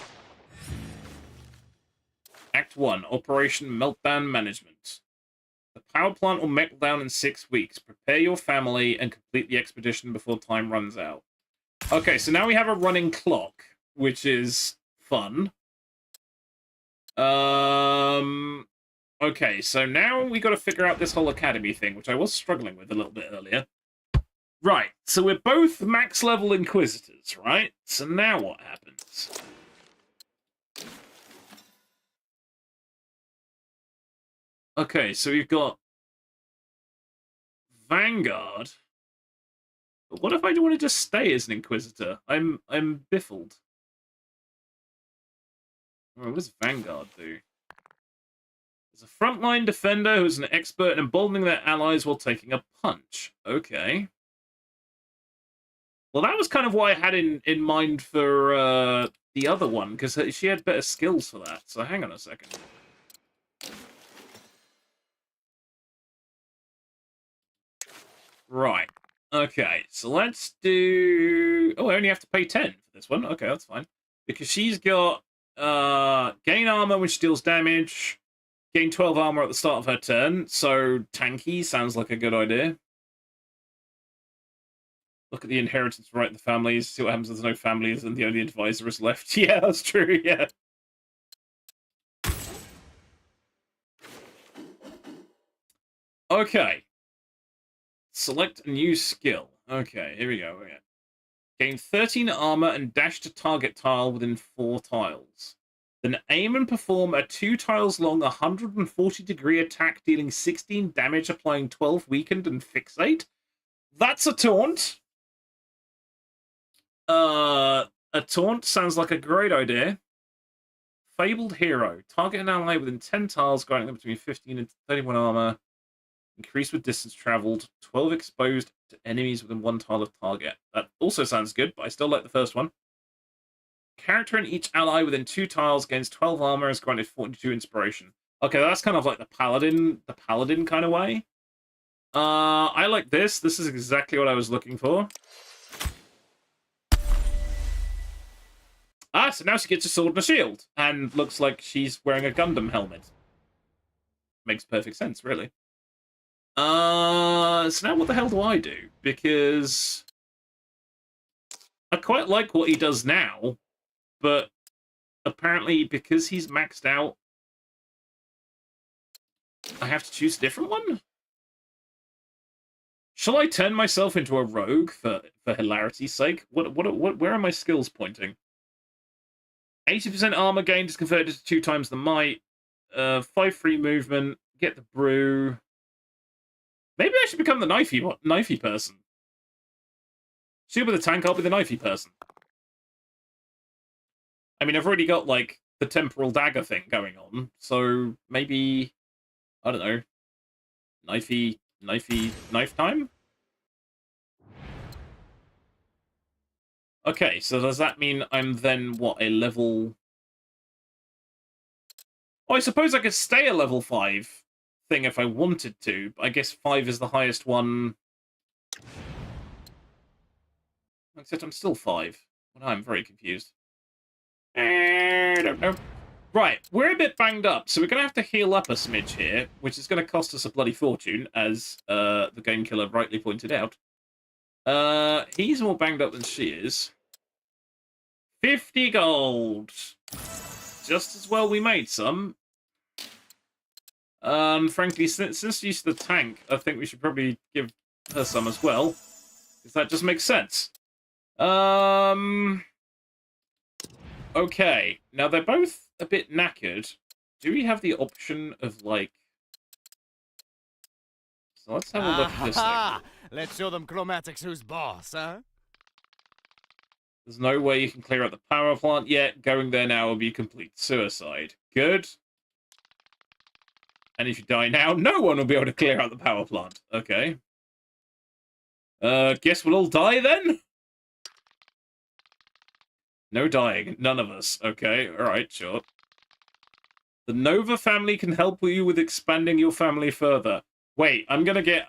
Act 1. Operation Meltdown Management. The power plant will melt down in 6 weeks. Prepare your family and complete the expedition before time runs out. Okay, so now we have a running clock, which is fun. Okay, so now we got to figure out this whole academy thing, which I was struggling with a little bit earlier. Right, so we're both max level Inquisitors, right? So now what happens? Okay, so we've got Vanguard. But what if I want to just stay as an Inquisitor? I'm biffled. What does Vanguard do? There's a frontline defender who's an expert in emboldening their allies while taking a punch. Okay. Well, that was kind of what I had in mind for the other one, because she had better skills for that. So hang on a second. Right. Okay, so let's do... Oh, I only have to pay 10 for this one. Okay, that's fine. Because she's got gain armor when she deals damage, gain 12 armor at the start of her turn, so tanky sounds like a good idea. Look at the inheritance right in the families, see what happens if there's no families and the only advisor is left. Yeah, that's true, yeah. Okay. Select a new skill. Okay, here we go. Gain 13 armor and dash to target tile within 4 tiles. Then aim and perform a 2 tiles long 140-degree attack dealing 16 damage, applying 12 weakened and fixate. That's a taunt. A taunt sounds like a great idea. Fabled Hero. Target an ally within 10 tiles, granting them between 15 and 31 armor. Increase with distance traveled. 12 exposed to enemies within 1 tile of target. That also sounds good, but I still like the first one. Character in each ally within 2 tiles gains 12 armor and is granted 42 inspiration. Okay, that's kind of like the paladin kind of way. I like this. This is exactly what I was looking for. Ah, so now she gets a sword and a shield, and looks like she's wearing a Gundam helmet. Makes perfect sense, really. So now what the hell do I do? Because I quite like what he does now, but apparently because he's maxed out, I have to choose a different one? Shall I turn myself into a rogue for hilarity's sake? Where are my skills pointing? 80% armor gained is converted to 2 times the might. 5 free movement. Get the brew. Maybe I should become the knifey person. Shoot with the tank, I'll be the knifey person. I mean, I've already got, like, the temporal dagger thing going on, so maybe, I don't know, knife time? Okay, so does that mean I'm then, what, a level... Oh, I suppose I could stay a level 5 thing if I wanted to, but I guess 5 is the highest one. Except I'm still 5. Well, I'm very confused. I don't know. Right, we're a bit banged up, so we're going to have to heal up a smidge here, which is going to cost us a bloody fortune, as the game killer rightly pointed out. He's more banged up than she is. 50 gold. Just as well we made some. Frankly, since she's used the tank, I think we should probably give her some as well. Because that just makes sense. Okay. Now, they're both a bit knackered. Do we have the option of, like... So let's have a look at this thing. Let's show them chromatics who's boss, huh? There's no way you can clear out the power plant yet. Going there now will be complete suicide. Good. And if you die now, no one will be able to clear out the power plant. Okay. Guess we'll all die then? No dying. None of us. Okay. Alright, sure. The Nova family can help you with expanding your family further. Wait, I'm gonna get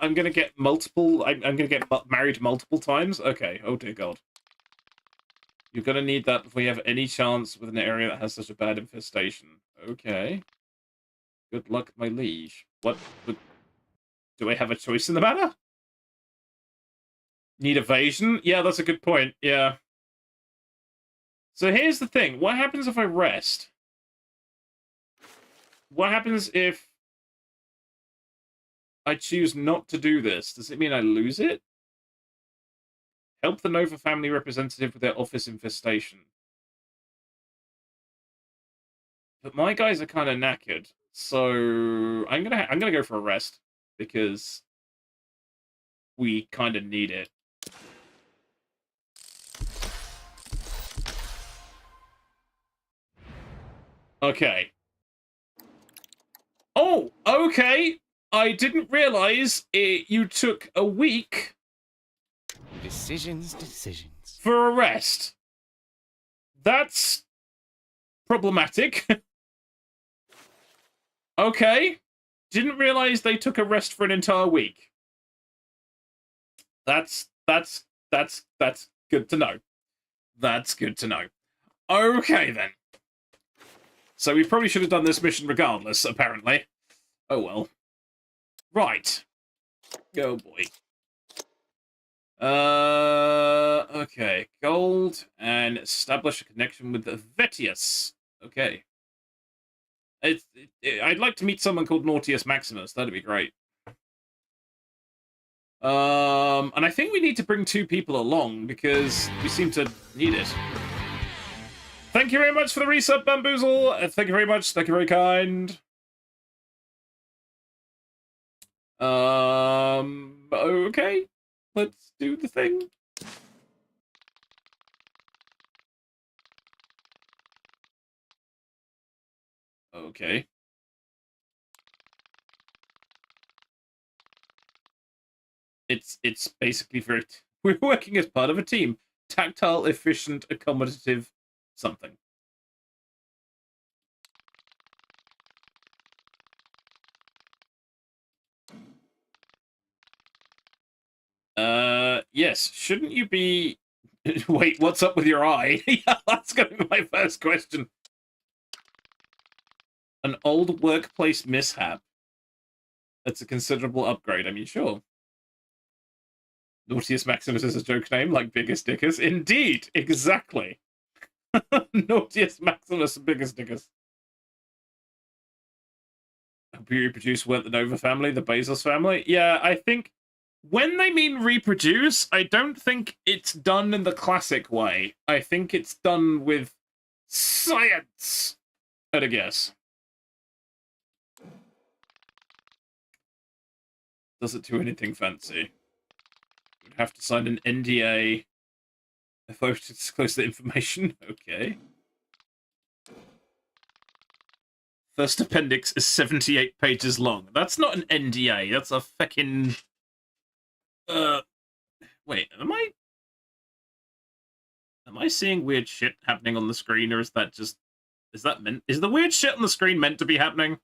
multiple... I'm gonna get married multiple times? Okay. Oh dear God. You're gonna need that if we have any chance with an area that has such a bad infestation. Okay. Good luck, my liege. What? Do I have a choice in the matter? Need evasion? Yeah, that's a good point. Yeah. So here's the thing. What happens if I rest? What happens if I choose not to do this? Does it mean I lose it? Help the Nova family representative with their office infestation. But my guys are kind of knackered, so I'm gonna go for a rest because we kind of need it. Okay. Oh, okay. I didn't realize you took a week Decisions. for a rest. That's problematic. Okay. Didn't realize they took a rest for an entire week. That's good to know. That's good to know. Okay, then. So we probably should have done this mission regardless, apparently. Oh, well. Right. Oh, boy. Okay. Gold and establish a connection with Vetius. Okay. I'd like to meet someone called Nautius Maximus. That'd be great. And I think we need to bring 2 people along because we seem to need it. Thank you very much for the resub, Bamboozle. Thank you very much. Thank you, very kind. Okay. Let's do the thing. Okay. It's basically very... We're working as part of a team. Tactile, efficient, accommodative, something. Yes. Shouldn't you be... Wait, what's up with your eye? Yeah, that's going to be my first question. An old workplace mishap. That's a considerable upgrade, I mean, sure. Nautius Maximus is a joke name, like Biggest Dickers. Indeed, exactly. Nautius Maximus, Biggest Dickers. Hope you reproduce weren't the Nova family, the Bezos family. Yeah, I think when they mean reproduce, I don't think it's done in the classic way. I think it's done with science, I'd a guess. Does it do anything fancy? Would have to sign an NDA if I were to disclose the information. Okay. First appendix is 78 pages long. That's not an NDA. That's a fucking... Wait, am I seeing weird shit happening on the screen, or is that just... Is the weird shit on the screen meant to be happening?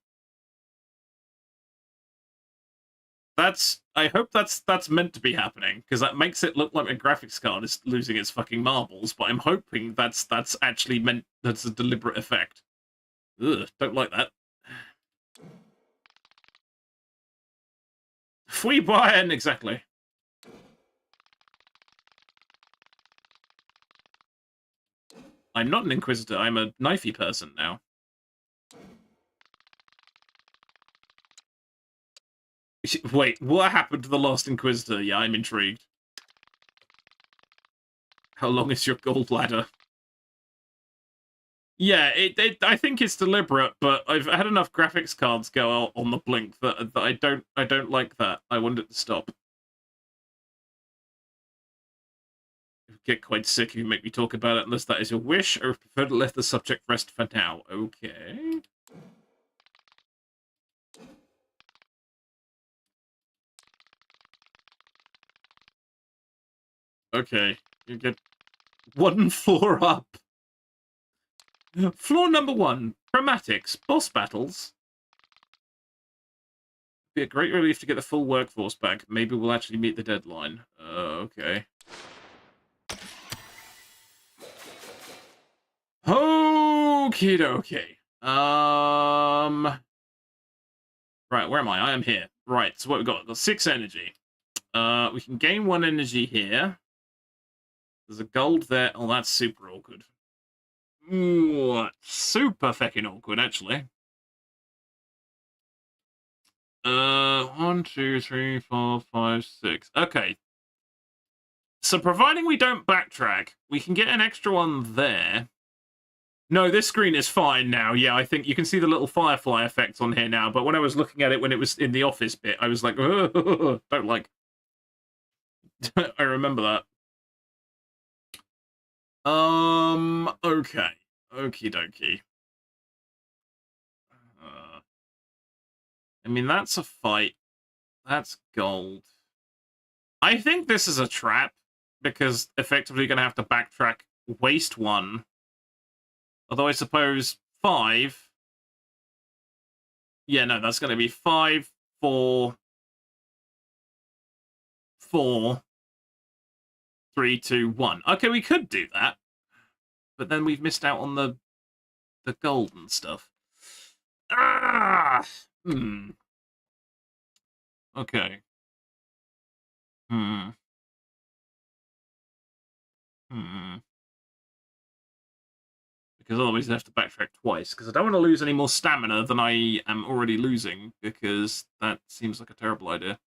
I hope that's meant to be happening, because that makes it look like a graphics card is losing its fucking marbles, but I'm hoping that's actually meant... That's a deliberate effect. Ugh, don't like that. Fui Bayern, exactly. I'm not an Inquisitor, I'm a knifey person now. Wait, what happened to the last Inquisitor? Yeah, I'm intrigued. How long is your gallbladder? Yeah, I think it's deliberate, but I've had enough graphics cards go out on the blink that I don't like that. I want it to stop. I get quite sick if you make me talk about it, unless that is your wish, or prefer to let the subject rest for now. Okay. Okay, you get 1 floor up. Floor number 1, chromatics, boss battles. Be a great relief to get the full workforce back. Maybe we'll actually meet the deadline. Okay. Okie dokie. Right, where am I? I am here. Right, so what we got? We've got 6 energy. We can gain 1 energy here. There's a gold there. Oh, that's super awkward. Ooh, super fucking awkward, actually. 1, 2, 3, 4, 5, 6. Okay. So providing we don't backtrack, we can get an extra one there. No, this screen is fine now. Yeah, I think you can see the little firefly effects on here now. But when I was looking at it when it was in the office bit, I was like, don't like. I remember that. Okay. Okie dokie. I mean, that's a fight. That's gold. I think this is a trap, because effectively you're going to have to backtrack, waste 1. Although I suppose 5... Yeah, no, that's going to be 5, 4, 4, 3, 2, 1. Okay, we could do that. But then we've missed out on the golden stuff. Ah! Okay. Because otherwise I have to backtrack twice. Because I don't want to lose any more stamina than I am already losing. Because that seems like a terrible idea.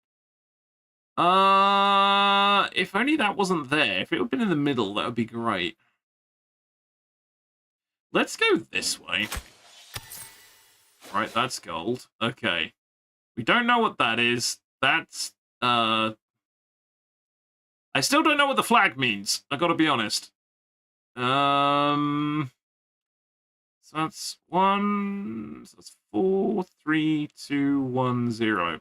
If only that wasn't there. If it had been in the middle, that would be great. Let's go this way. Right, that's gold. Okay. We don't know what that is. That's, I still don't know what the flag means. I gotta be honest. So that's 1... So that's 4, 3, 2, 1, 0.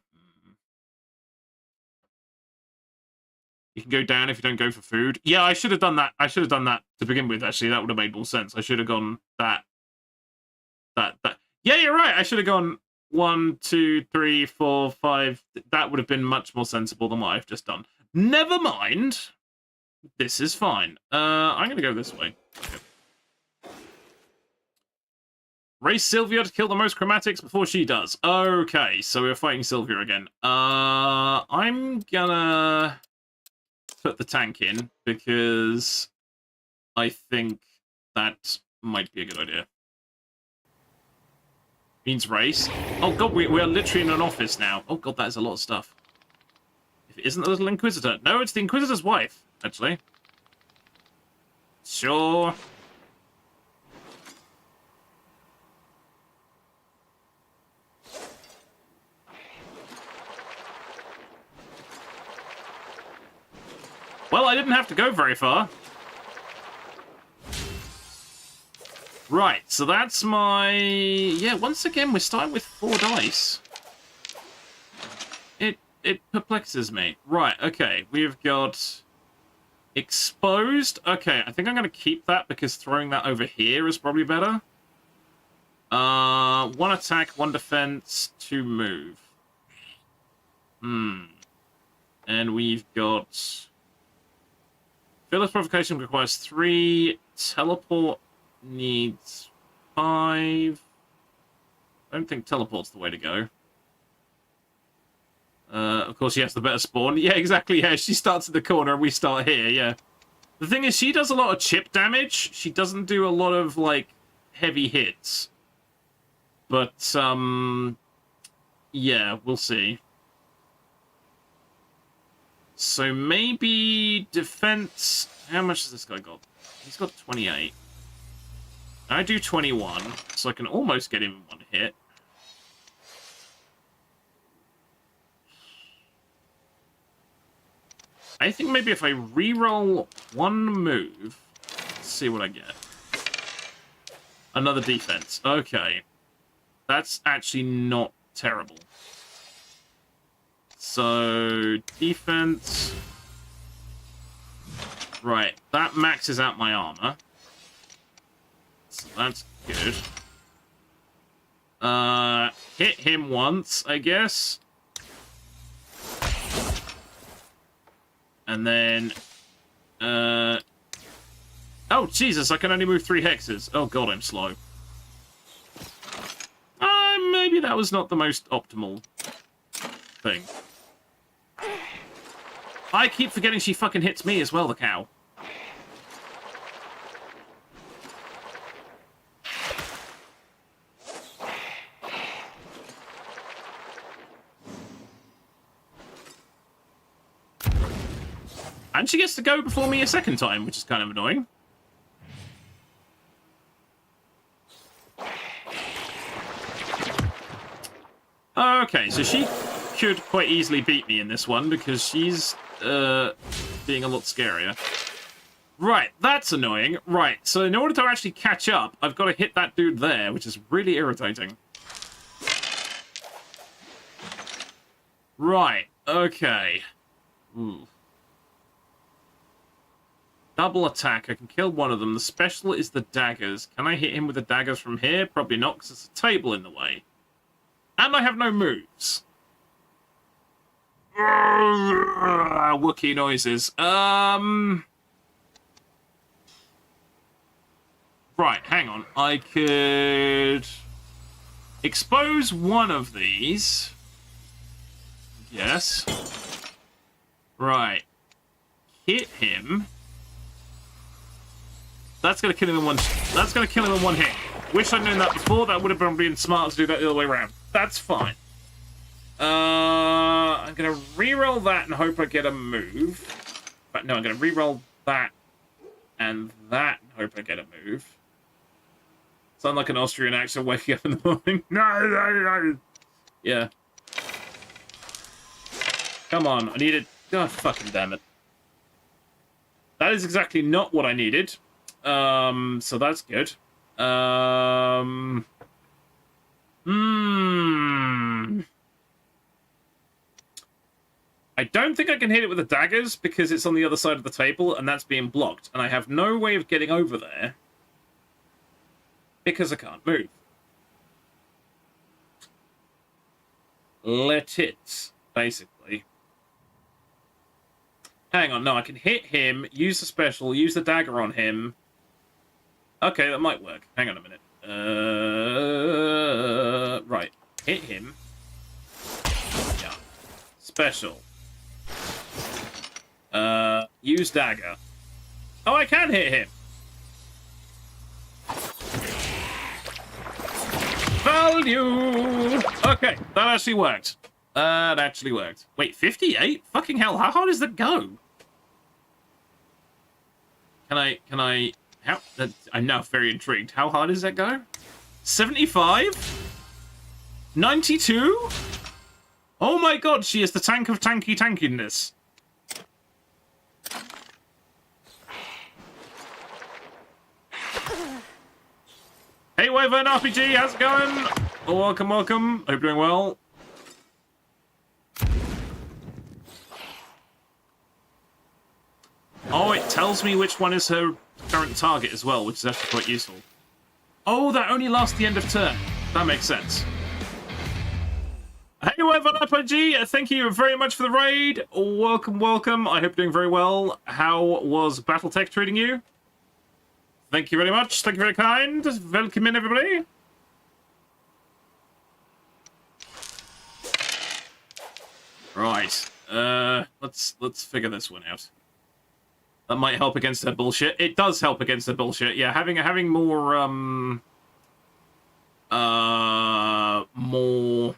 You can go down if you don't go for food. Yeah, I should have done that. I should have done that to begin with, actually. That would have made more sense. I should have gone that. Yeah, you're right. I should have gone 1, 2, 3, 4, 5. That would have been much more sensible than what I've just done. Never mind. This is fine. I'm going to go this way. Okay. Race Sylvia to kill the most chromatics before she does. Okay, so we're fighting Sylvia again. I'm gonna put the tank in because I think that might be a good idea. Means race. Oh god, we are literally in an office now. Oh god, that is a lot of stuff. If it isn't the little Inquisitor. No, it's the Inquisitor's wife, actually. Sure. Well, I didn't have to go very far. Right, so that's my... Yeah, once again, we're starting with 4 dice. It perplexes me. Right, okay, we've got... Exposed. Okay, I think I'm going to keep that because throwing that over here is probably better. 1 attack, 1 defense, 2 move. And we've got... Fearless Provocation requires 3. Teleport needs 5. I don't think teleport's the way to go. Of course, she has the better spawn. Yeah, exactly, yeah. She starts in the corner and we start here, yeah. The thing is, she does a lot of chip damage. She doesn't do a lot of, like, heavy hits. But, yeah, we'll see. So maybe defense... How much has this guy got? He's got 28. I do 21, so I can almost get him in 1 hit. I think maybe if I re-roll 1 move, let's see what I get. Another defense. Okay. That's actually not terrible. So, defense. Right, that maxes out my armor. So that's good. Hit him once, I guess. And then, oh, Jesus, I can only move 3 hexes. Oh, God, I'm slow. Maybe that was not the most optimal thing. I keep forgetting she fucking hits me as well, the cow. And she gets to go before me a second time, which is kind of annoying. Okay, so she could quite easily beat me in this one because she's being a lot scarier. Right, that's annoying. Right, so in order to actually catch up, I've got to hit that dude there, which is really irritating. Right, okay. Ooh. Double attack. I can kill one of them. The special is the daggers. Can I hit him with the daggers from here? Probably not, because there's a table in the way. And I have no moves. Wookiee noises. Right, hang on. I could expose one of these. Yes. Right. Hit him. That's gonna kill him in one. That's gonna kill him in one hit. Wish I'd known that before. That would have been smart to do that the other way around. That's fine. I'm gonna re-roll that and hope I get a move. But no, I'm gonna re-roll that and that and hope I get a move. Sound like an Austrian accent waking up in the morning. No. Yeah. Come on, I need it. God fucking damn it. That is exactly not what I needed. So that's good. I don't think I can hit it with the daggers because it's on the other side of the table and that's being blocked. And I have no way of getting over there because I can't move. Let it, basically. Hang on, no, I can hit him, use the special, use the dagger on him. Okay, that might work. Hang on a minute. Right. Hit him. Yeah. Special. Use dagger. Oh, I can hit him. Value! Okay, that actually worked. That actually worked. Wait, 58? Fucking hell, how hard does that go? Can I... How? I'm now very intrigued. How hard does that go? 75? 92? Oh my god, she is the tank of tankiness. Hey, Wyvern RPG, how's it going? Oh, welcome, welcome. Hope you're doing well. Oh, it tells me which one is her current target as well, which is actually quite useful. Oh, that only lasts the end of turn. That makes sense. Hey, Wyvern RPG, thank you very much for the raid. Welcome, welcome. I hope you're doing very well. How was Battletech treating you? Thank you very much. Thank you very kind. Welcome in, everybody. Right. Let's figure this one out. That might help against their bullshit. It does help against their bullshit. Yeah, having more more.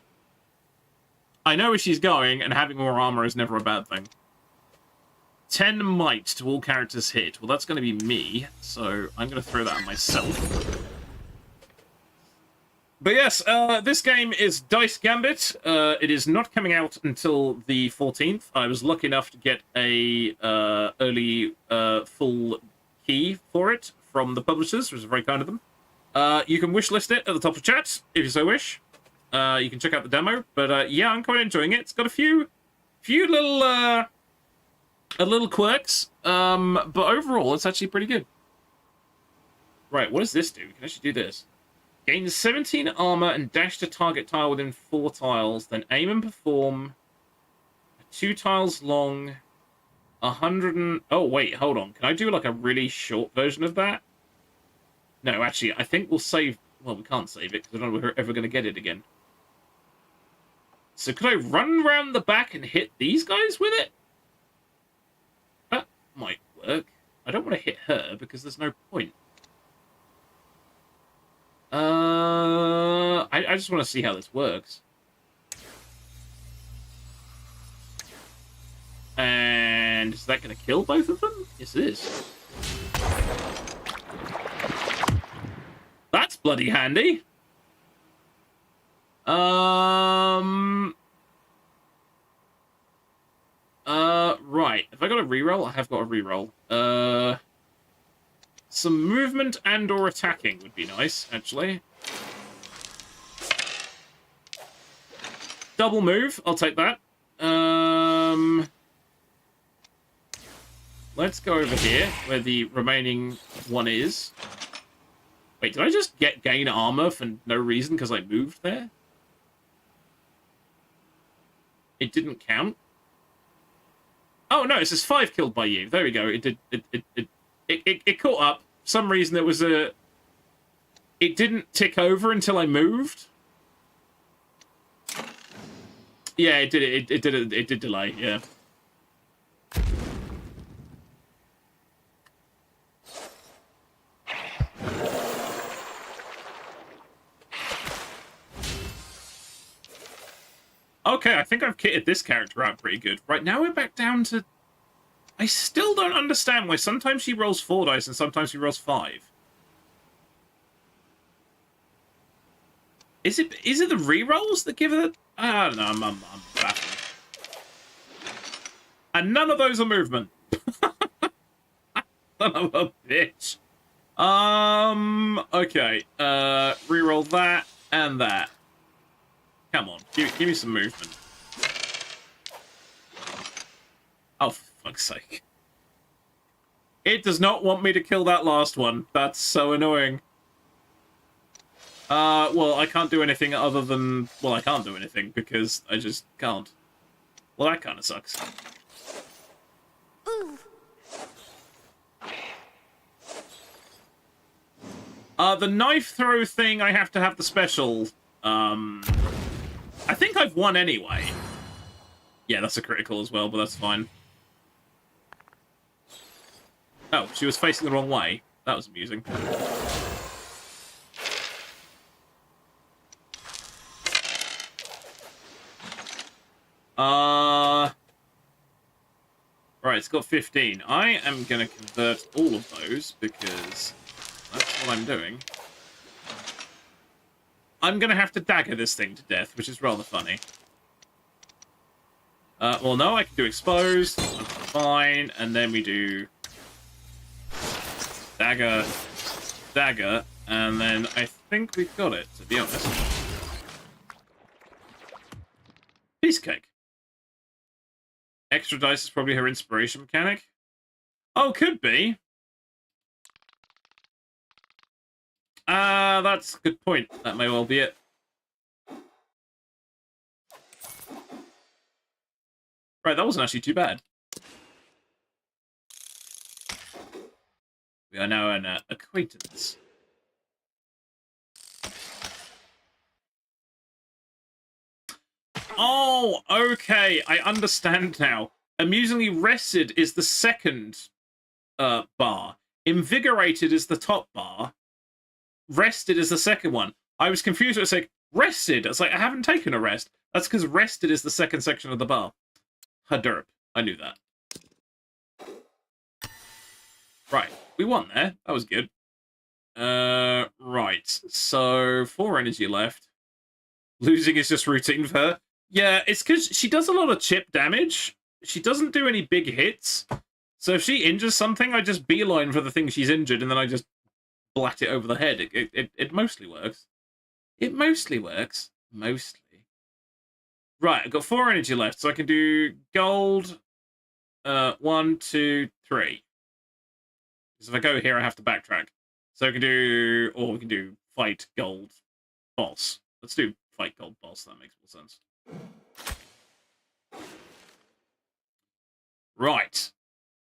I know where she's going, and having more armor is never a bad thing. 10 might to all characters hit. Well, that's going to be me, so I'm going to throw that at myself. But yes, this game is Dice Gambit. It is not coming out until the 14th. I was lucky enough to get a early full key for it from the publishers, which was very kind of them. You can wishlist it at the top of chat if you so wish. You can check out the demo, but yeah, I'm quite enjoying it. It's got a few little quirks, but overall, it's actually pretty good. Right, what does this do? We can actually do this. Gain 17 armor and dash to target tile within 4 tiles, then aim and perform 2 tiles long, 100 and... Oh, wait, hold on. Can I do, like, a really short version of that? No, actually, I think we'll save... Well, we can't save it, because I don't know if we're ever going to get it again. So could I run around the back and hit these guys with it? That might work. I don't want to hit her, because there's no point. I just want to see how this works. And is that going to kill both of them? Yes, it is. That's bloody handy. Right. Have I got a reroll? I have got a reroll. Some movement and or attacking would be nice, actually. Double move. I'll take that. let's go over here where the remaining one is. Wait, did I just gain armor for no reason because I moved there? It didn't count. Oh no, it says 5 killed by you. There we go. It did. It caught up. For some reason there was a. It didn't tick over until I moved. Yeah, it did. It did delay. Yeah. Okay, I think I've kitted this character out pretty good. Right, now we're back down to... I still don't understand why sometimes she rolls 4 dice and sometimes she rolls 5. Is it the rerolls that give her... I don't know, I'm baffled. And none of those are movement. Son of a bitch. Okay. Reroll that and that. Come on, give me some movement. Oh, for fuck's sake. It does not want me to kill that last one. That's so annoying. Well, I can't do anything other than... Well, I can't do anything because I just can't. Well, that kind of sucks. The knife throw thing, I have to have the special, I think I've won anyway. Yeah, that's a critical as well, but that's fine. Oh, she was facing the wrong way. That was amusing. Right, it's got 15. I am going to convert all of those because that's what I'm doing. I'm going to have to dagger this thing to death, which is rather funny. Well, no, I can do exposed. That's fine. And then we do dagger, dagger, and then I think we've got it, to be honest. Piece cake. Extra dice is probably her inspiration mechanic. Oh, could be. That's a good point. That may well be it. Right, that wasn't actually too bad. We are now an acquaintance. Oh, okay. I understand now. Amusingly, rested is the second bar. Invigorated is the top bar. Rested is the second one. I was confused. It was like, rested. I was like, I haven't taken a rest. That's because rested is the second section of the bar. Haderp. I knew that. Right. We won there. That was good. Right. So, 4 energy left. Losing is just routine for her. Yeah, it's because she does a lot of chip damage. She doesn't do any big hits. So if she injures something, I just beeline for the thing she's injured, and then I just blat it over the head. It mostly works. It mostly works. Mostly. Right, I've got 4 energy left, so I can do gold. 1, 2, 3. Because if I go here, I have to backtrack. So I can do, or we can do fight gold boss. Let's do fight gold boss. That makes more sense. Right.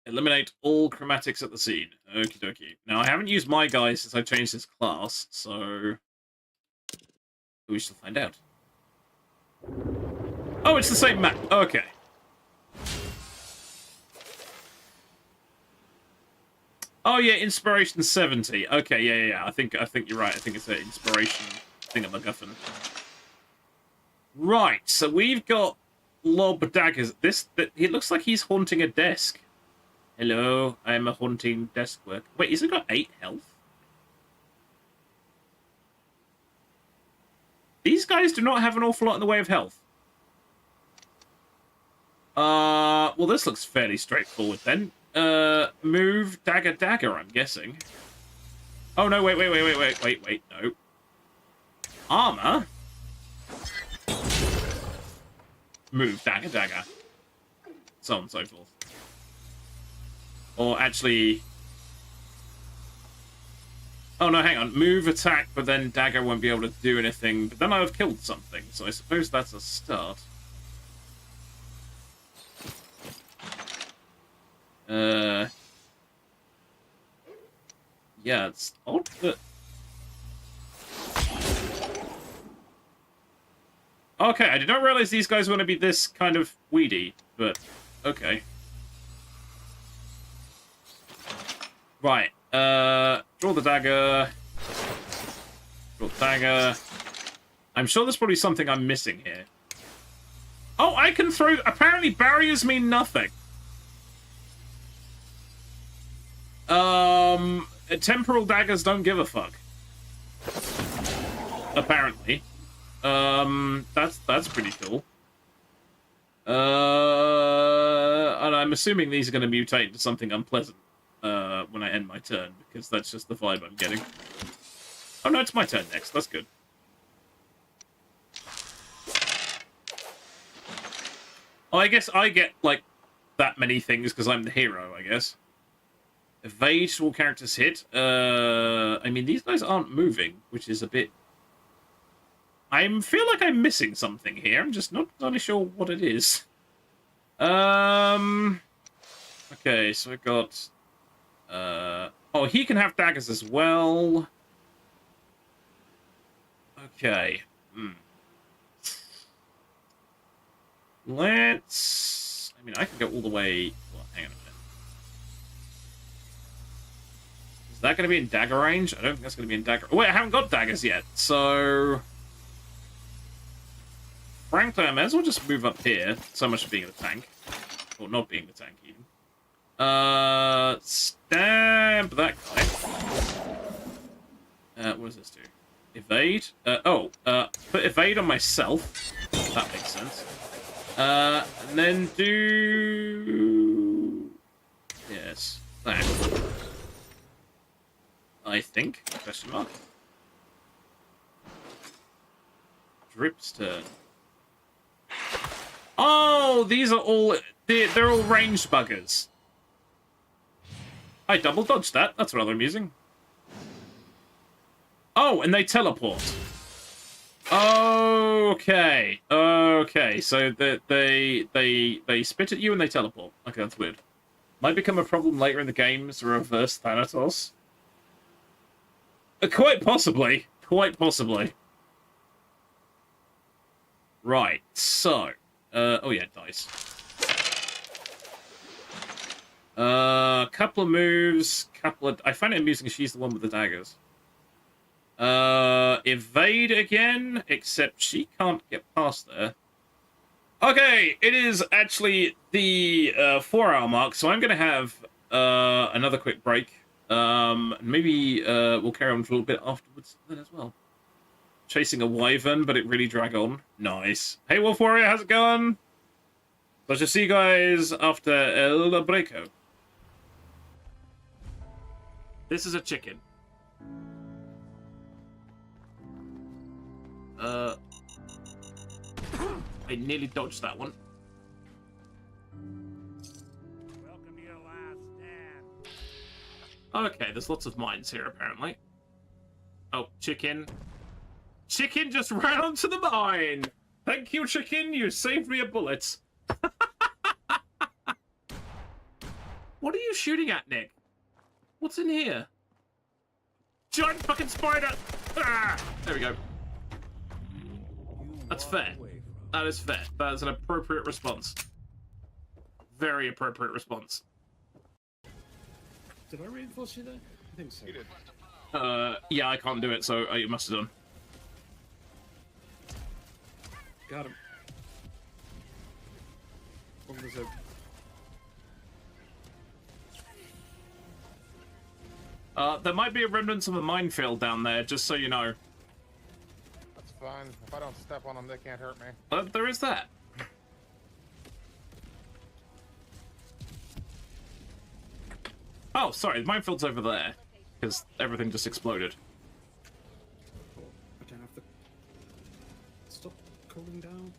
Eliminate all chromatics at the scene. Okie dokie. Now, I haven't used my guy since I changed his class, so we shall find out. Oh, it's the same map. Okay. Oh yeah, inspiration 70. Okay, yeah. I think you're right. I think it's an inspiration thingamagaffin. Right, so we've got lob daggers. It looks like he's haunting a desk. Hello, I'm a haunting desk work. Wait, has it got 8 health? These guys do not have an awful lot in the way of health. Well, this looks fairly straightforward then. Move, dagger, dagger, I'm guessing. Oh, no, wait, no. Armor? Move, dagger, dagger. So on and so forth. Or actually... Oh no, hang on. Move, attack, but then dagger won't be able to do anything. But then I'll have killed something, so I suppose that's a start. Yeah, it's odd that... Okay, I did not realize these guys want to be this kind of weedy, but okay. Right, draw the dagger. Draw the dagger. I'm sure there's probably something I'm missing here. Oh, I can throw... Apparently barriers mean nothing. Temporal daggers don't give a fuck. Apparently. That's pretty cool. And I'm assuming these are going to mutate into something unpleasant when I end my turn, because that's just the vibe I'm getting. Oh no, it's my turn next. That's good. Oh, I guess I get, like, that many things because I'm the hero, I guess. Evade all characters hit. I mean, these guys aren't moving, which is a bit... I feel like I'm missing something here. I'm just not entirely sure what it is. Okay, so I got... Oh, he can have daggers as well. Okay. Let's... I mean, I can go all the way... Well, hang on a minute. Is that going to be in dagger range? I don't think that's going to be in dagger... Oh, wait, I haven't got daggers yet, so... Frankly, I may as well just move up here. So much for being the tank. Or not being the tank, even. Stab that guy. What does this do? Evade? Put evade on myself. That makes sense. And then do... Yes. That. I think. Question mark. Drip's turn. Oh, these are all... They're all ranged buggers. I double dodged that. That's rather amusing. Oh, and they teleport. Okay. Okay. So they spit at you and they teleport. Okay, that's weird. Might become a problem later in the game as a reverse Thanatos. Quite possibly. Quite possibly. Right. So. Oh yeah, dice. Couple of moves. I find it amusing she's the one with the daggers. Evade again, except she can't get past there. Okay, it is actually the 4-hour mark, so I'm going to have another quick break. Maybe we'll carry on for a little bit afterwards then as well. Chasing a wyvern, but it really drag on. Nice. Hey, Wolf Warrior, how's it going? So I shall see you guys after El Breako. This is a chicken. I nearly dodged that one. Welcome to your last stand. Okay, there's lots of mines here, apparently. Oh, chicken. Chicken just ran onto the mine! Thank you, chicken, you saved me a bullet. What are you shooting at, Nick? What's in here? Giant fucking spider! Ah! There we go. That's fair. That is fair. That is an appropriate response. Very appropriate response. Did I reinforce you there? I think so. You did. Yeah, I can't do it, so you must have done. Got him. Oh, there's a... There might be a remnants of a minefield down there, just so you know. That's fine. If I don't step on them, they can't hurt me. There is that. Oh, sorry, the minefield's over there. Because everything just exploded. I don't have to... Stop cooling down.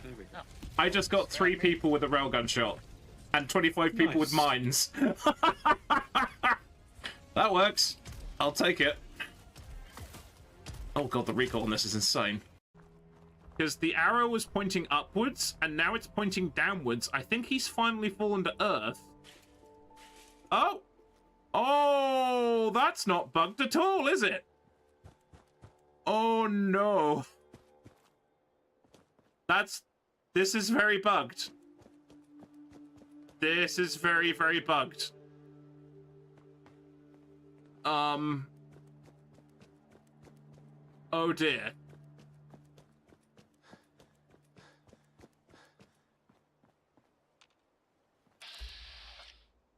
There we go. I just got 3 people with a railgun shot. And 25 people with mines. That works. I'll take it. Oh god, the recoil on this is insane. Because the arrow was pointing upwards, and now it's pointing downwards. I think he's finally fallen to Earth. Oh! Oh, that's not bugged at all, is it? Oh no. This is very bugged. This is very, very bugged. Oh dear.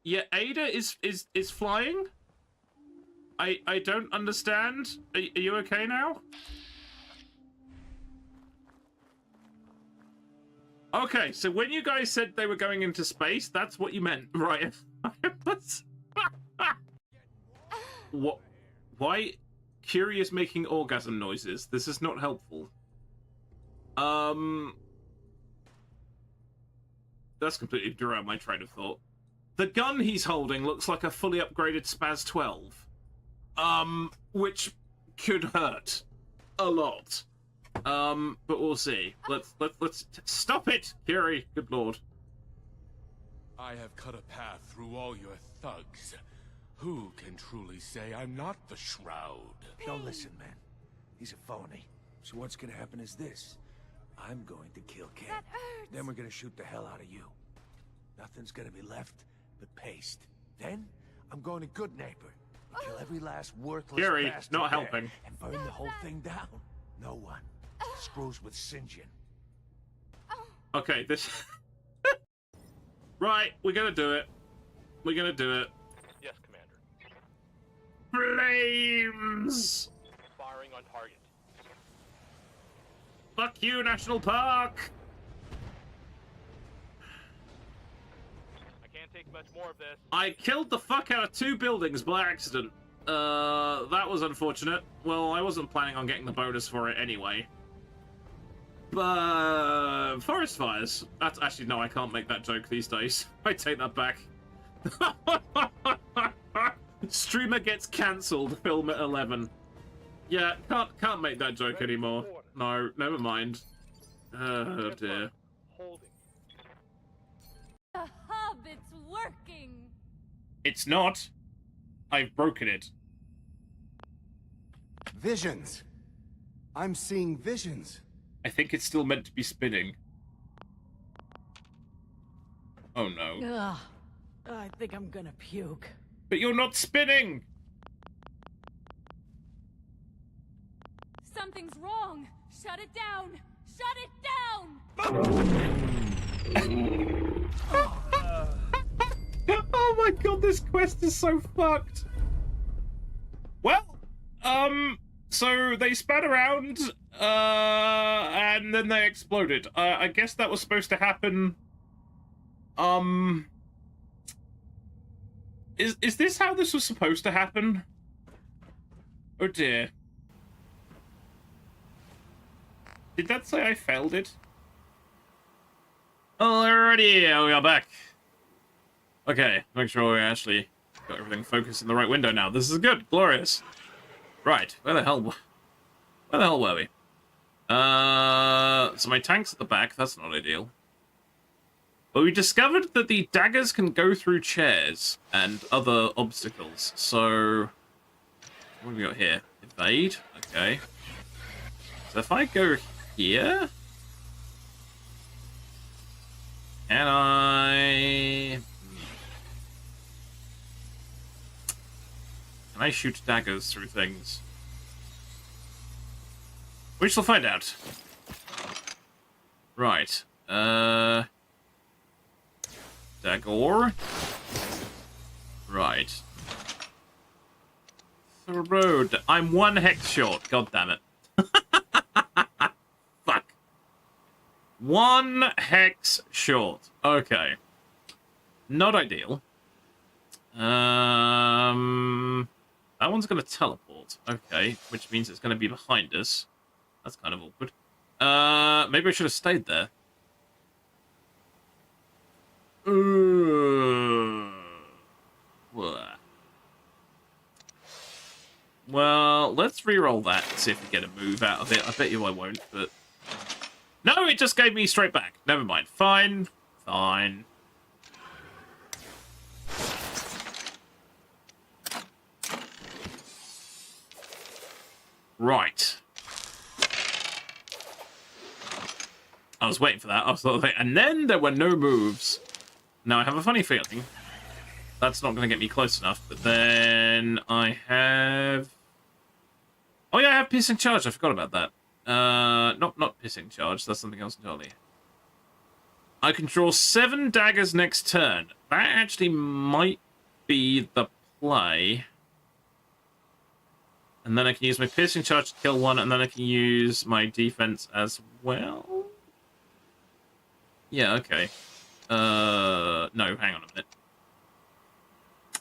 Yeah, Ada is flying. I don't understand. Are you okay now? Okay, so when you guys said they were going into space, that's what you meant, right? What? Why? Curious making orgasm noises. This is not helpful. That's completely derailed my train of thought. The gun he's holding looks like a fully upgraded Spaz 12. Which could hurt a lot. But we'll see. Let's stop it, Curie. Good lord. I have cut a path through all your thugs. Who can truly say I'm not the Shroud? Now listen, man. He's a phony. So what's gonna happen is this. I'm going to kill Ken. That hurts. Then we're gonna shoot the hell out of you. Nothing's gonna be left but paste. Then, I'm going to Good Neighbor. Kill every last worthless Curie, bastard not there helping. and burn the whole thing down. No one screws with Sinjin. Okay, this... Right, we're gonna do it. We're gonna do it. Yes, Commander. Flames! Firing on target. Fuck you, National Park! I can't take much more of this. I killed the fuck out of 2 buildings by accident. That was unfortunate. Well, I wasn't planning on getting the bonus for it anyway. But forest fires. That's actually no, I can't make that joke these days. I take that back. Streamer gets cancelled. Film at 11. Yeah, can't make that joke anymore. No, never mind. Oh dear. Holding. The hub, it's working. It's not. I've broken it. Visions. I'm seeing visions. I think it's still meant to be spinning. Oh no. Ugh, I think I'm gonna puke. But you're not spinning! Something's wrong. Shut it down. Shut it down. Oh my god, this quest is so fucked. Well, so they spat around, and then they exploded. I guess that was supposed to happen. Is this how this was supposed to happen? Oh dear. Did that say I failed it? Alrighty, we are back. Okay, make sure we actually got everything focused in the right window now. This is good, glorious. Right, where the hell were we? So my tank's at the back, that's not ideal. But we discovered that the daggers can go through chairs and other obstacles. So, what have we got here? Evade, okay. So if I go here... Can I shoot daggers through things? We shall find out. Right. Dagger. Right. The road. I'm 1 hex short. God damn it. Fuck. 1 hex short. Okay. Not ideal. That one's going to teleport. Okay, which means it's going to be behind us. That's kind of awkward. Maybe I should have stayed there. let's re-roll that and see if we get a move out of it. I bet you I won't, but... No, it just gave me straight back. Never mind. Fine. Fine. Right. I was waiting for that. I was sort of like, and then there were no moves. Now I have a funny feeling that's not going to get me close enough. But then I have... Oh yeah, I have piercing charge. I forgot about that. Not piercing charge. That's something else entirely. I can draw 7 daggers next turn. That actually might be the play. And then I can use my piercing charge to kill one, and then I can use my defense as well. Yeah, okay. No, hang on a minute.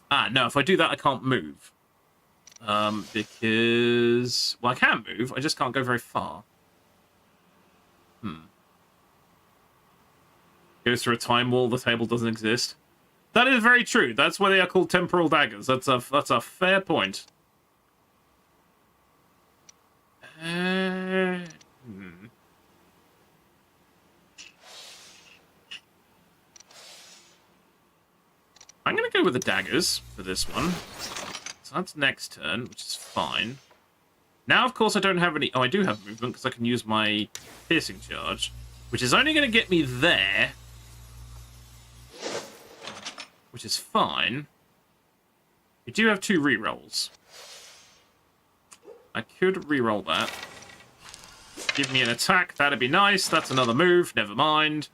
Ah, no, if I do that, I can't move. Because... Well, I can move, I just can't go very far. Goes through a time wall, the table doesn't exist. That is very true. That's why they are called temporal daggers. That's a fair point. I'm going to go with the daggers for this one. So that's next turn, which is fine. Now, of course, I don't have any... Oh, I do have movement because I can use my piercing charge, which is only going to get me there, which is fine. We do have 2 rerolls. I could reroll that. Give me an attack. That'd be nice. That's another move. Never mind.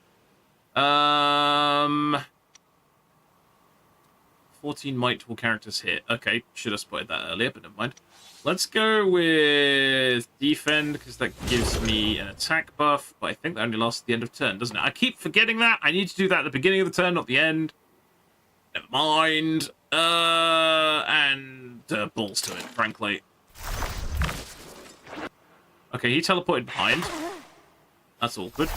14 might will characters hit. Okay, should have spotted that earlier, but never mind. Let's go with defend, because that gives me an attack buff, but I think that only lasts at the end of turn, doesn't it? I keep forgetting that. I need to do that at the beginning of the turn, not the end. Never mind. And balls to it, frankly. Okay, he teleported behind. That's awkward.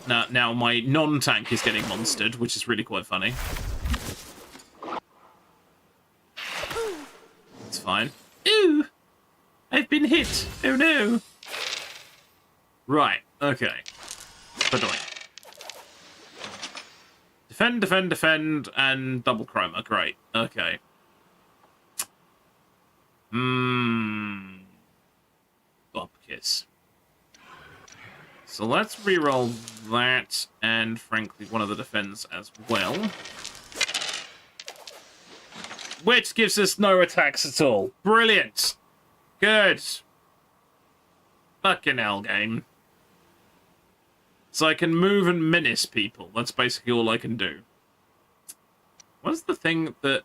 Now my non-tank is getting monstered, which is really quite funny. It's fine. Ooh! I've been hit! Oh no! Right, okay. Ba-doink. Defend, defend, defend, and double chroma. Great. Okay. Bob kiss. So let's reroll that, and frankly, one of the defends as well. Which gives us no attacks at all. Brilliant. Good. Fucking hell, game. So I can move and menace people. That's basically all I can do. What's the thing that...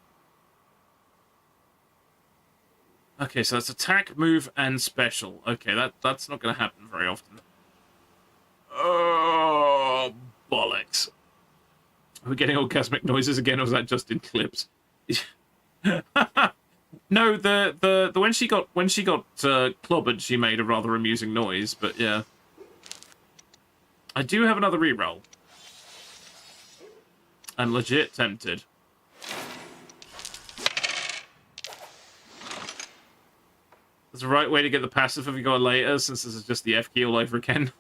Okay, so that's attack, move, and special. Okay, that's not going to happen very often. Oh, bollocks. Are we getting orgasmic noises again, or was that just in clips? No, the when she got clobbered, she made a rather amusing noise, but yeah. I do have another reroll. I'm legit tempted. That's the right way to get the passive if we go later, since this is just the F key all over again.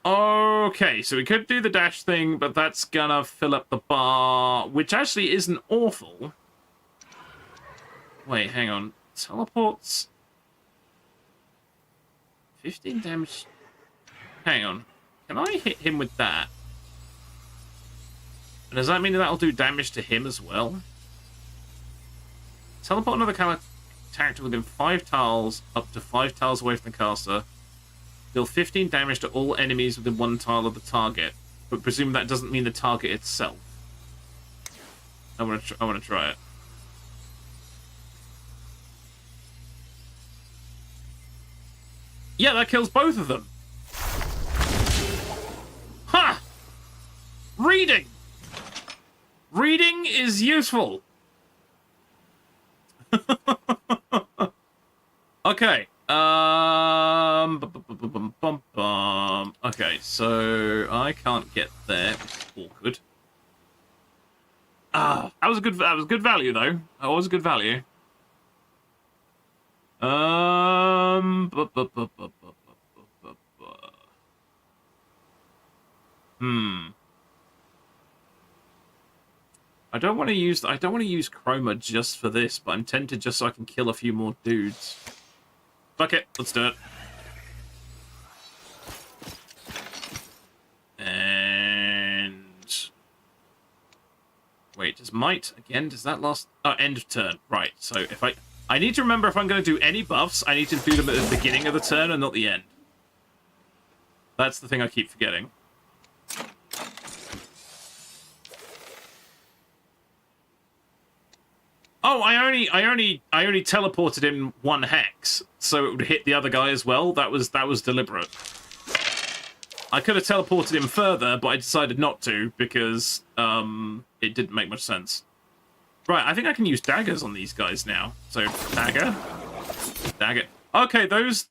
Okay, so we could do the dash thing, but that's gonna fill up the bar, which actually isn't awful. Wait, hang on. Teleports. 15 damage. Hang on. Can I hit him with that? Does that mean that'll do damage to him as well? Teleport another character within 5 tiles, up to 5 tiles away from the caster. Deal 15 damage to all enemies within 1 tile of the target, but presume that doesn't mean the target itself. I want to try it. Yeah, that kills both of them. Ha! Reading. Reading is useful. Okay. bum, bum. Okay, so I can't get there. Awkward. Ah, that was good value though. That was good value. I don't want to use chroma just for this, but I'm tempted just so I can kill a few more dudes. Fuck it, let's do it. And wait, does might again? Does that last? Oh, end of turn. Right. So if I need to remember if I'm going to do any buffs, I need to do them at the beginning of the turn and not the end. That's the thing I keep forgetting. Oh, I only teleported in 1 hex, so it would hit the other guy as well. That was deliberate. I could have teleported him further, but I decided not to because it didn't make much sense. Right, I think I can use daggers on these guys now. So dagger. Okay, those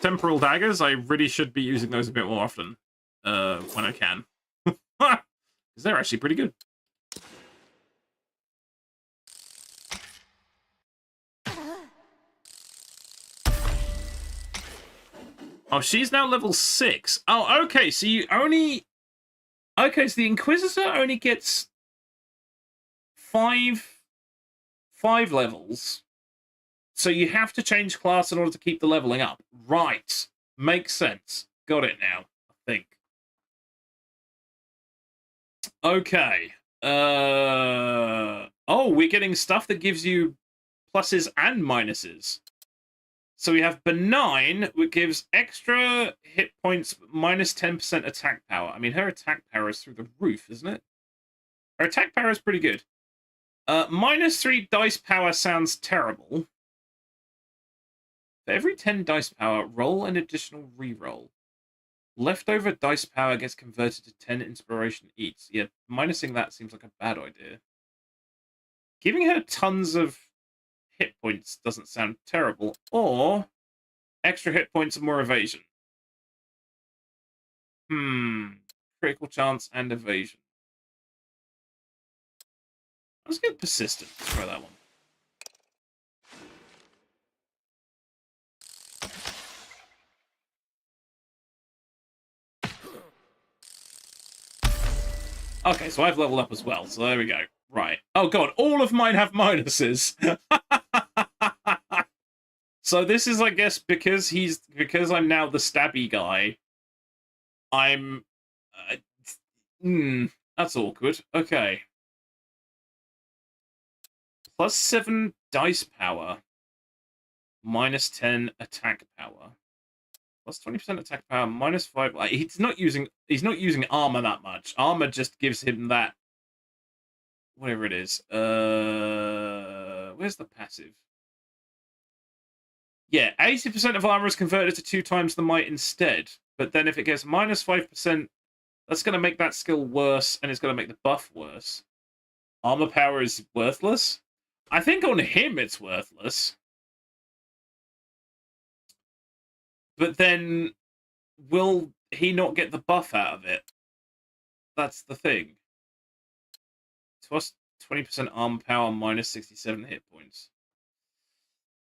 temporal daggers, I really should be using those a bit more often when I can. Because they're actually pretty good. Oh, she's now level 6. Oh, okay, so you only... Okay, so the Inquisitor only gets 5 levels. So you have to change class in order to keep the leveling up. Right. Makes sense. Got it now, I think. Okay. Oh, we're getting stuff that gives you pluses and minuses. So we have Benign, which gives extra hit points, minus 10% attack power. I mean, her attack power is through the roof, isn't it? Her attack power is pretty good. Minus 3 dice power sounds terrible. For every 10 dice power, roll an additional reroll. Leftover dice power gets converted to 10 inspiration each. Yeah, minusing that seems like a bad idea. Giving her tons of hit points doesn't sound terrible, or extra hit points and more evasion. Critical chance and evasion. Let's get persistent. Let's try that one. Okay, so I've leveled up as well, so there we go. Right. Oh god, all of mine have minuses. So this is, I guess, because I'm now the stabby guy. I'm... that's awkward. Okay. Plus 7 dice power. Minus 10 attack power. Plus 20% attack power. Minus 5... Like, he's not using armor that much. Armor just gives him that... Whatever it is. Where's the passive? Yeah, 80% of armor is converted to 2 times the might instead. But then if it gets minus 5%, that's going to make that skill worse, and it's going to make the buff worse. Armor power is worthless? I think on him it's worthless. But then, will he not get the buff out of it? That's the thing. Plus 20% armor power, minus 67 hit points.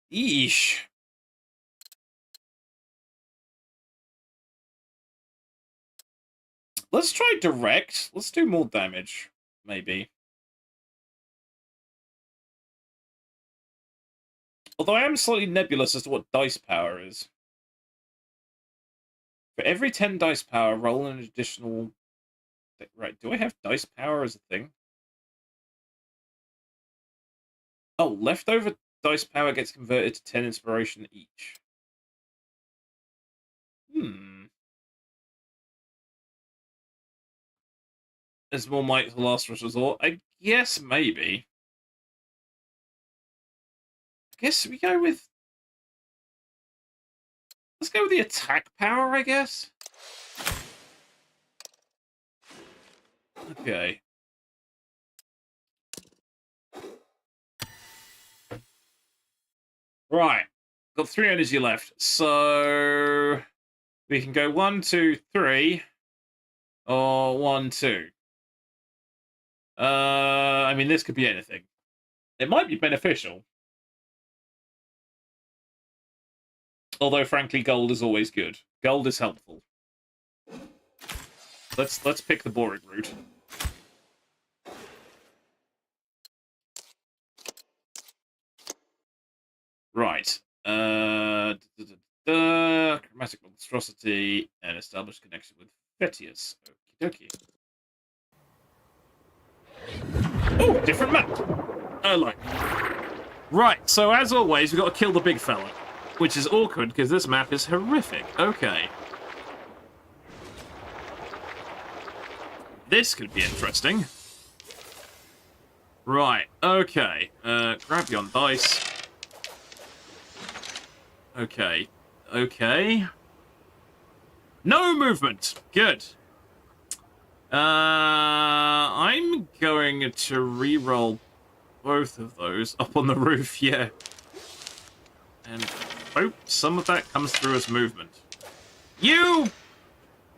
Eesh. Let's try direct. Let's do more damage, maybe. Although I am slightly nebulous as to what dice power is. For every 10 dice power, roll an additional... Right, do I have dice power as a thing? Oh, leftover dice power gets converted to 10 inspiration each. There's more might for last resort. I guess maybe. I guess we go with... Let's go with the attack power, I guess. Okay. Right. Got 3 energy left. So... We can go 1, 2, 3, or 1, 2. I mean, this could be anything. It might be beneficial. Although, frankly, gold is always good. Gold is helpful. Let's pick the boring route. Right. Chromatic monstrosity and establish connection with Fetius. Okie dokie. Oh, different map. I like. Right. So as always, we've got to kill the big fella, which is awkward because this map is horrific. Okay. This could be interesting. Right. Okay. Grab your dice. Okay. Okay. No movement. Good. I'm going to re-roll both of those up on the roof, yeah. And hope some of that comes through as movement. You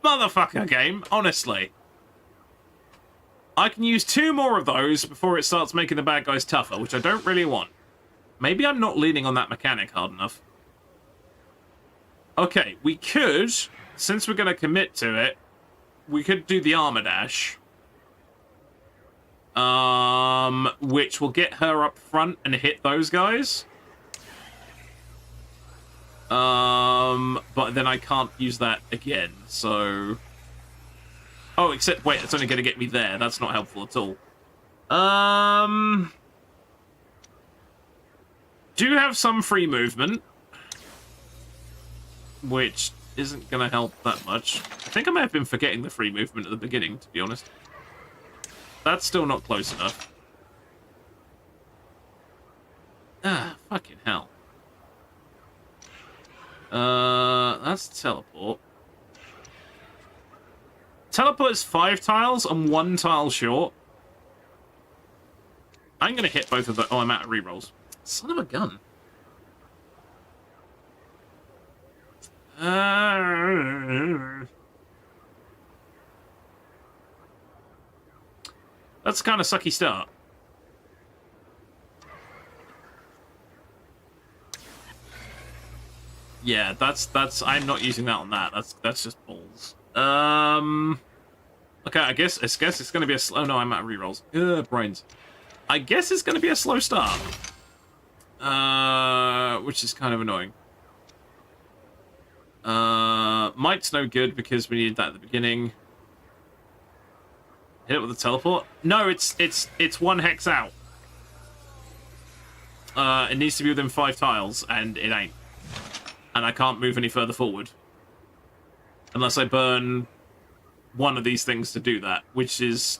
motherfucker game, honestly. I can use 2 more of those before it starts making the bad guys tougher, which I don't really want. Maybe I'm not leaning on that mechanic hard enough. Okay, we could, since we're going to commit to it, we could do the armor dash. Which will get her up front and hit those guys. But then I can't use that again, so... Oh, except, wait, it's only going to get me there. That's not helpful at all. Do have some free movement. Which isn't going to help that much. I think I may have been forgetting the free movement at the beginning, to be honest. That's still not close enough. Ah, fucking hell. That's teleport. Teleport is 5 tiles and 1 tile short. I'm going to hit both of the... Oh, I'm out of rerolls. Son of a gun. That's a kind of sucky start. Yeah, that's I'm not using that on that. That's just balls. Okay, I guess it's gonna be a slow. Oh, no, I'm out of rerolls. Brains. I guess it's gonna be a slow start. Which is kind of annoying. Might's no good because we needed that at the beginning. Hit it with the teleport. No, it's 1 hex out. It needs to be within 5 tiles, and it ain't. And I can't move any further forward. Unless I burn one of these things to do that, which is...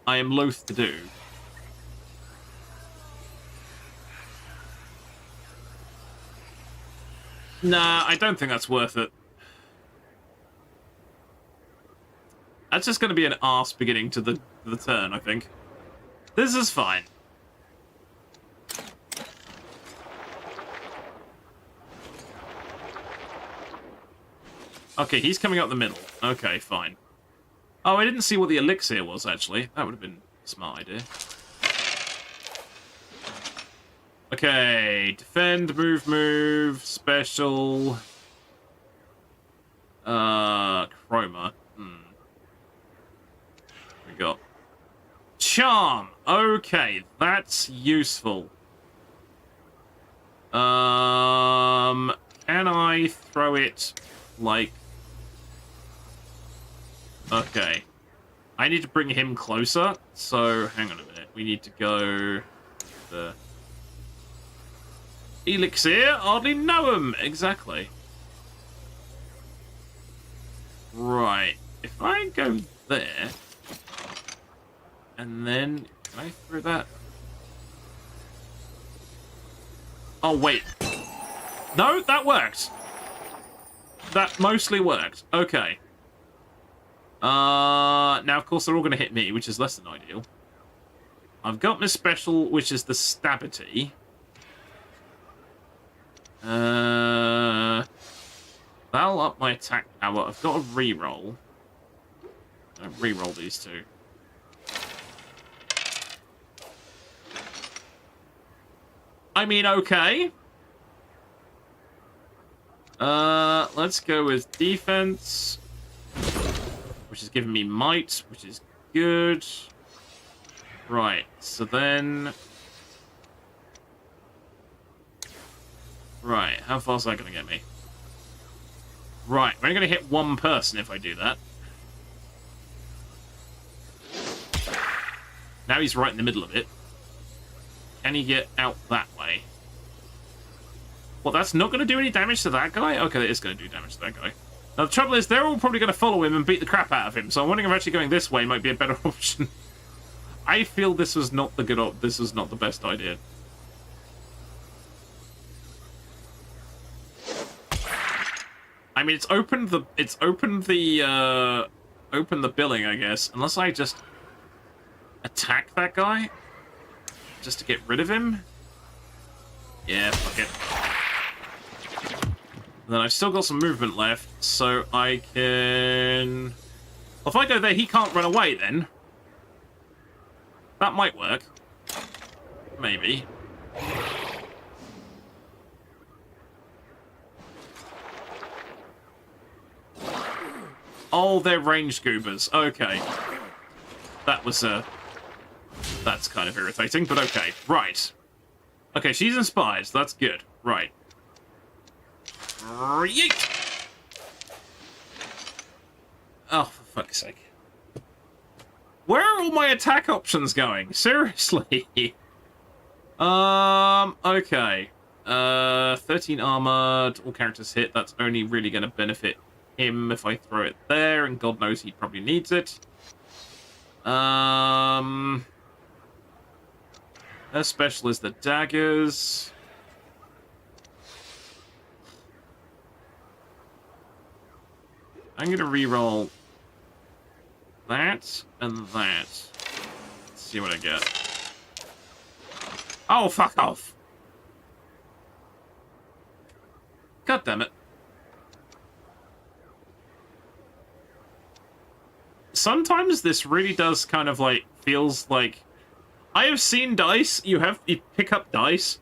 I am loath to do. Nah, I don't think that's worth it. That's just going to be an arse beginning to the turn, I think. This is fine. Okay, he's coming up the middle. Okay, fine. Oh, I didn't see what the elixir was, actually. That would have been a smart idea. Okay, defend, move, special... Chroma. We got... Charm! Okay, that's useful. Can I throw it, like... Okay. I need to bring him closer, so hang on a minute. We need to go... the... Elixir? Hardly know him! Exactly. Right. If I go there... And then... Can I throw that? Oh, wait. No, that worked. That mostly worked. Okay. Now, of course, they're all going to hit me, which is less than ideal. I've got my special, which is the Stabity. That That'll up my attack power. I've got to reroll. Don't reroll these two. I mean, okay. Let's go with defense, which is giving me might, which is good. Right, so then... Right, how far is that going to get me? Right, we're only going to hit one person if I do that. Now he's right in the middle of it. Can he get out that way? Well, that's not going to do any damage to that guy? Okay, it is going to do damage to that guy. Now, the trouble is, they're all probably going to follow him and beat the crap out of him, so I'm wondering if actually going this way might be a better option. I feel this was not the this was not the best idea. I mean, it's opened the billing, I guess, unless I just attack that guy just to get rid of him. Yeah, fuck it. And then I've still got some movement left, so I can... Well, if I go there, he can't run away then. That might work. Maybe. Oh, they're ranged goobers. Okay. That was, that's kind of irritating, but okay. Right. Okay, she's inspired, so that's good. Right. Yeet! Oh, for fuck's sake. Where are all my attack options going? Seriously? Okay. 13 armored, all characters hit. That's only really going to benefit him if I throw it there, and God knows he probably needs it. Her special is the daggers. I'm going to reroll that and that. Let's see what I get. Oh, fuck off. God damn it. Sometimes this really does kind of like, feels like... I have seen dice, you pick up dice,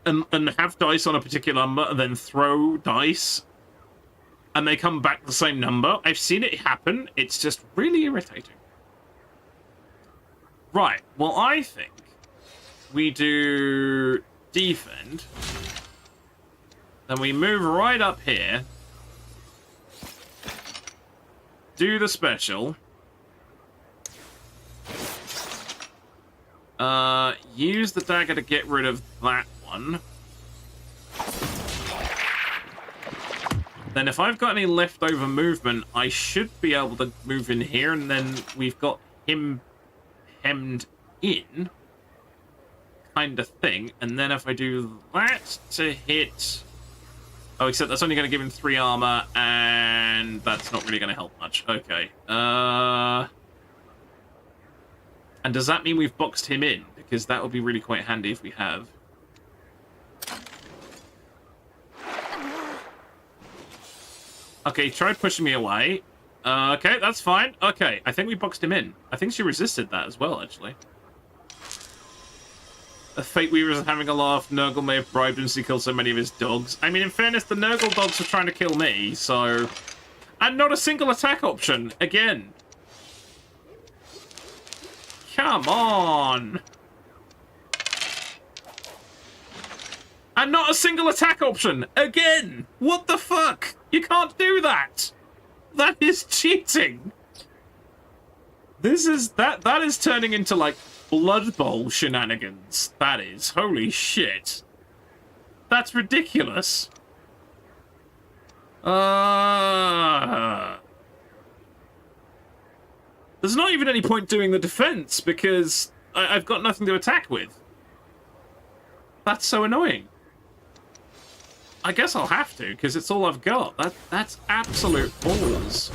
and have dice on a particular number, and then throw dice, and they come back the same number. I've seen it happen, it's just really irritating. Right, well I think we do defend, then we move right up here, do the special, use the dagger to get rid of that one. Then if I've got any leftover movement, I should be able to move in here, and then we've got him hemmed in, kind of thing. And then if I do that to hit... Oh, except that's only going to give him 3 armor, and that's not really going to help much. Okay. And does that mean we've boxed him in? Because that would be really quite handy if we have. Okay, try pushing me away. Okay, that's fine. Okay, I think we boxed him in. I think she resisted that as well, actually. The Fate Weaver is having a laugh. Nurgle may have bribed him to kill so many of his dogs. I mean, in fairness, the Nurgle dogs are trying to kill me, so... And not a single attack option, again. Come on! And not a single attack option, again! What the fuck? You can't do that! That is cheating! This is... That is turning into, like, Blood Bowl shenanigans. That is. Holy shit. That's ridiculous. There's not even any point doing the defense, because I've got nothing to attack with. That's so annoying. I guess I'll have to, because it's all I've got. That's absolute balls.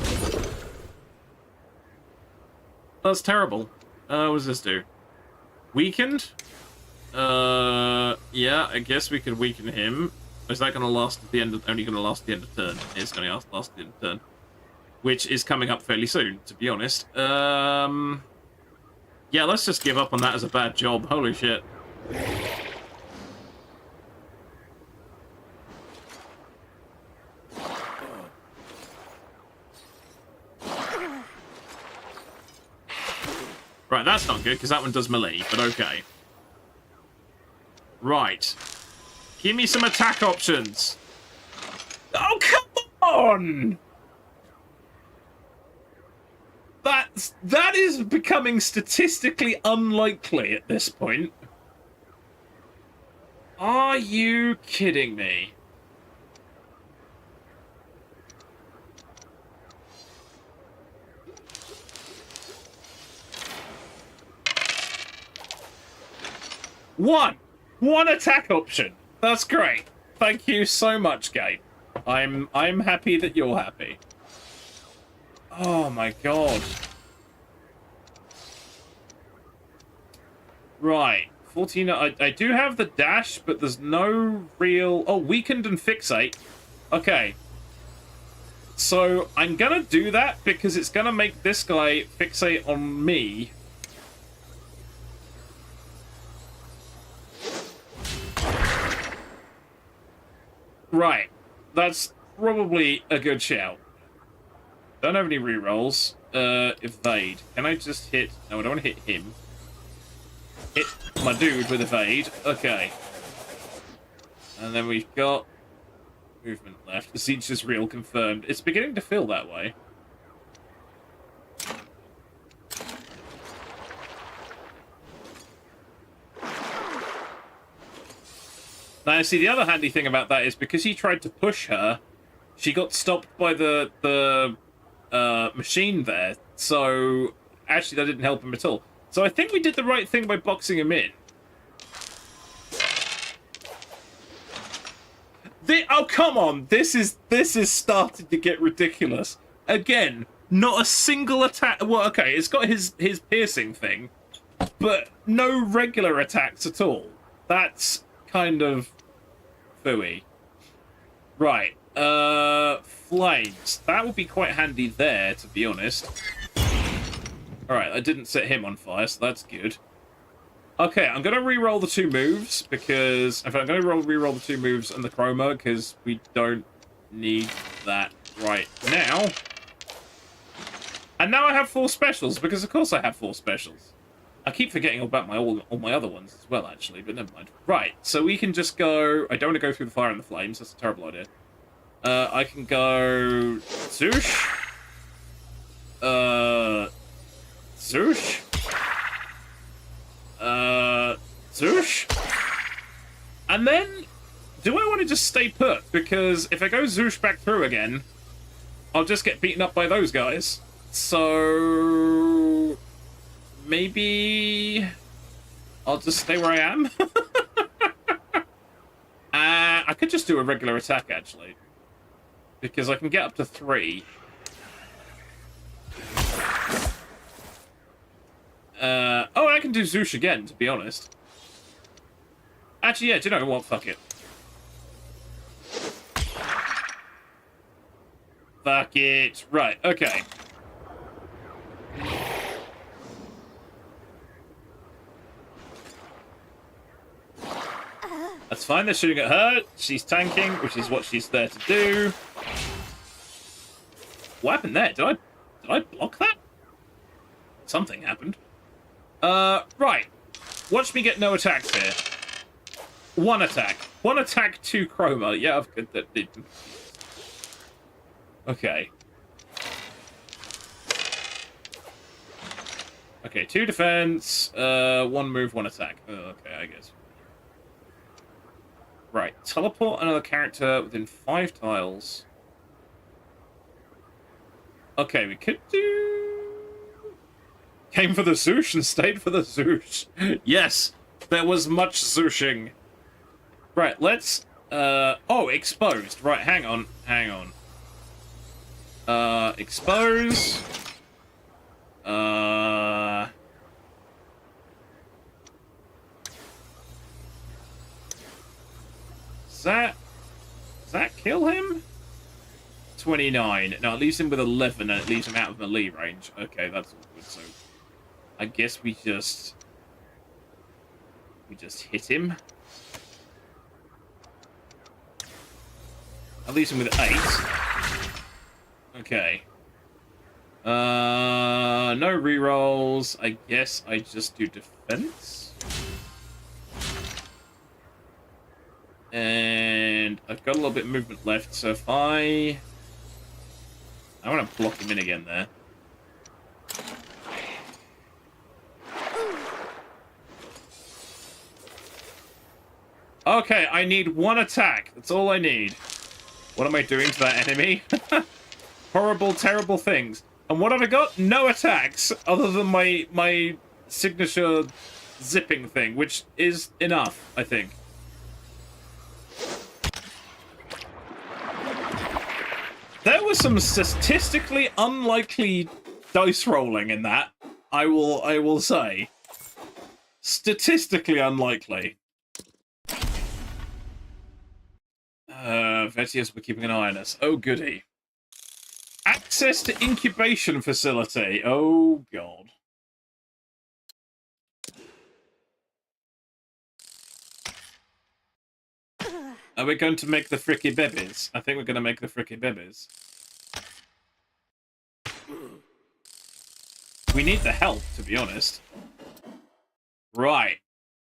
That's terrible. What does this do? Weakened? Yeah, I guess we could weaken him. Or is that going to last at the end of, only going to last at the end of turn? It's going to last at the end of turn. Which is coming up fairly soon, to be honest. Yeah, let's just give up on that as a bad job. Holy shit. Right, that's not good, because that one does melee, but okay. Right. Give me some attack options. Oh, come on! That is becoming statistically unlikely at this point. Are you kidding me? One attack option. That's great. Thank you so much, game. I'm happy that you're happy. Oh my god. Right. 14. I do have the dash, but there's no real... Oh, weakened and fixate. Okay. So I'm gonna do that because it's gonna make this guy fixate on me. Right. That's probably a good shout. Don't have any rerolls. Evade. Can I just hit... No, I don't want to hit him. Hit my dude with evade. Okay. And then we've got... movement left. The siege is real, confirmed. It's beginning to feel that way. Now, see, the other handy thing about that is because he tried to push her, she got stopped by the machine there. So, actually, that didn't help him at all. So I think we did the right thing by boxing him in. Oh, come on! This is starting to get ridiculous. Again, not a single attack. Well, okay, it's got his piercing thing, but no regular attacks at all. That's kind of phooey. Right. Flames. That would be quite handy there, to be honest. Alright, I didn't set him on fire, so that's good. Okay, I'm going to re-roll the two moves, because... In fact, I'm going to re-roll the two moves and the chroma, because we don't need that right now. And now I have 4 specials, because of course I have 4 specials. I keep forgetting about all my other ones as well, actually, but never mind. Right, so we can just go... I don't want to go through the fire and the flames, that's a terrible idea. I can go... Zoosh. Zoosh. Zoosh. And then, do I want to just stay put? Because if I go Zoosh back through again, I'll just get beaten up by those guys. So... maybe... I'll just stay where I am? I could just do a regular attack, actually. Because I can get up to 3. Oh, I can do Zoosh again, to be honest. Actually, yeah, do you know what? Fuck it. Fuck it. Right, okay. That's fine, they're shooting at her. She's tanking, which is what she's there to do. What happened there? Did I block that? Something happened. Right. Watch me get no attacks here. 1 attack. 1 attack, 2 chroma. Yeah, I've got that. Okay. Okay, 2 defense, 1 move, 1 attack. Oh, okay, I guess. Right. Teleport another character within 5 tiles. Okay, we could do... Came for the Zoosh and stayed for the Zoosh. Yes, there was much Zooshing. Right, let's... oh, exposed. Right, hang on. Expose. That. Does that kill him? 29. No, it leaves him with 11 and it leaves him out of melee range. Okay, that's all good. So I guess we just hit him. That leaves him with 8. Okay. No rerolls. I guess I just do defense. And I've got a little bit of movement left, so if I want to block him in again there. Okay, I need 1 attack. That's all I need. What am I doing to that enemy? Horrible, terrible things. And what have I got? No attacks, other than my signature zipping thing, which is enough, I think. There was some statistically unlikely dice rolling in that. I will say. Statistically unlikely. Vetius, we're keeping an eye on us. Oh, goody. Access to incubation facility. Oh, God. Are we going to make the fricky bebbies? I think we're going to make the fricky bebbies. We need the help, to be honest. Right.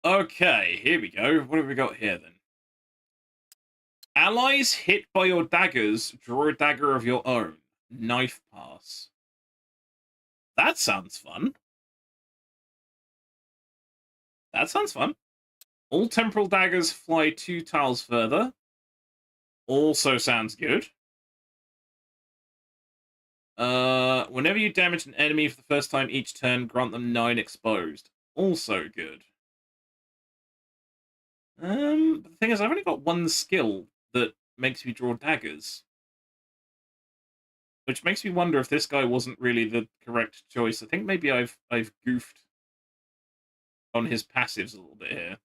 Okay, here we go. What have we got here, then? Allies hit by your daggers, draw a dagger of your own. Knife pass. That sounds fun. That sounds fun. All temporal daggers fly 2 tiles further. Also sounds good. Whenever you damage an enemy for the first time each turn, grant them 9 exposed. Also good. But the thing is, I've only got 1 skill that makes me draw daggers. Which makes me wonder if this guy wasn't really the correct choice. I think maybe I've goofed on his passives a little bit here.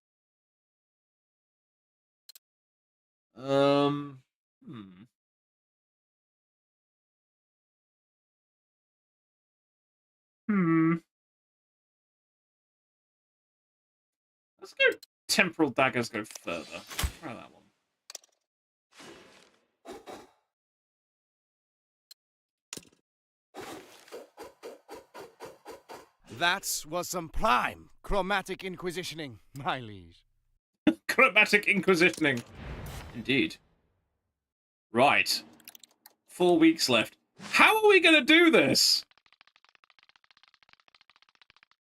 Let's go temporal daggers go further. Try that one. That was some prime chromatic inquisitioning, my liege. Chromatic inquisitioning. Indeed. Right. 4 weeks left. How are we going to do this?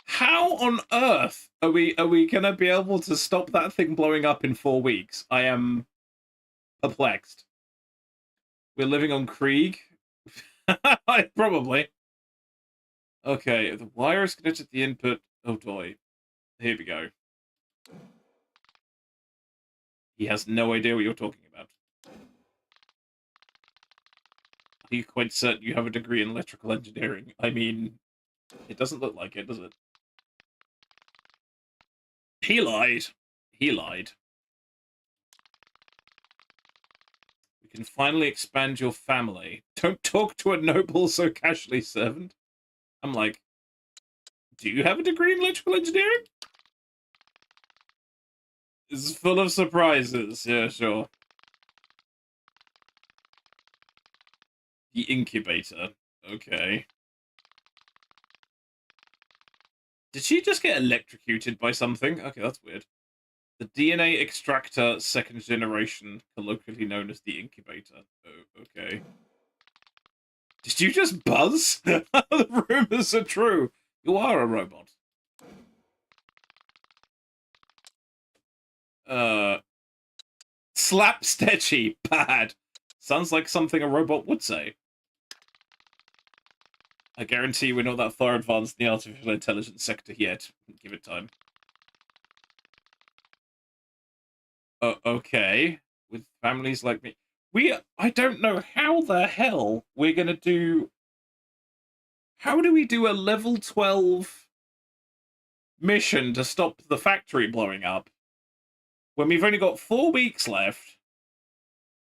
How on earth are we going to be able to stop that thing blowing up in 4 weeks? I am perplexed. We're living on Krieg? Probably. Okay, the wire is connected to the input. Oh, boy. Here we go. He has no idea what you're talking about. Are you quite certain you have a degree in electrical engineering? I mean, it doesn't look like it, does it? He lied. He lied. We can finally expand your family. Don't talk to a noble so casually, servant. I'm like, do you have a degree in electrical engineering? This is full of surprises. Yeah, sure. The incubator. Okay. Did she just get electrocuted by something? Okay, that's weird. The DNA extractor, 2nd generation, colloquially known as the incubator. Oh, okay. Did you just buzz? The rumors are true. You are a robot. Slapstitchy. Bad. Sounds like something a robot would say. I guarantee we're not that far advanced in the artificial intelligence sector yet. Give it time. Okay. With families like me. I don't know how the hell we're going to do... How do we do a level 12 mission to stop the factory blowing up when we've only got 4 weeks left?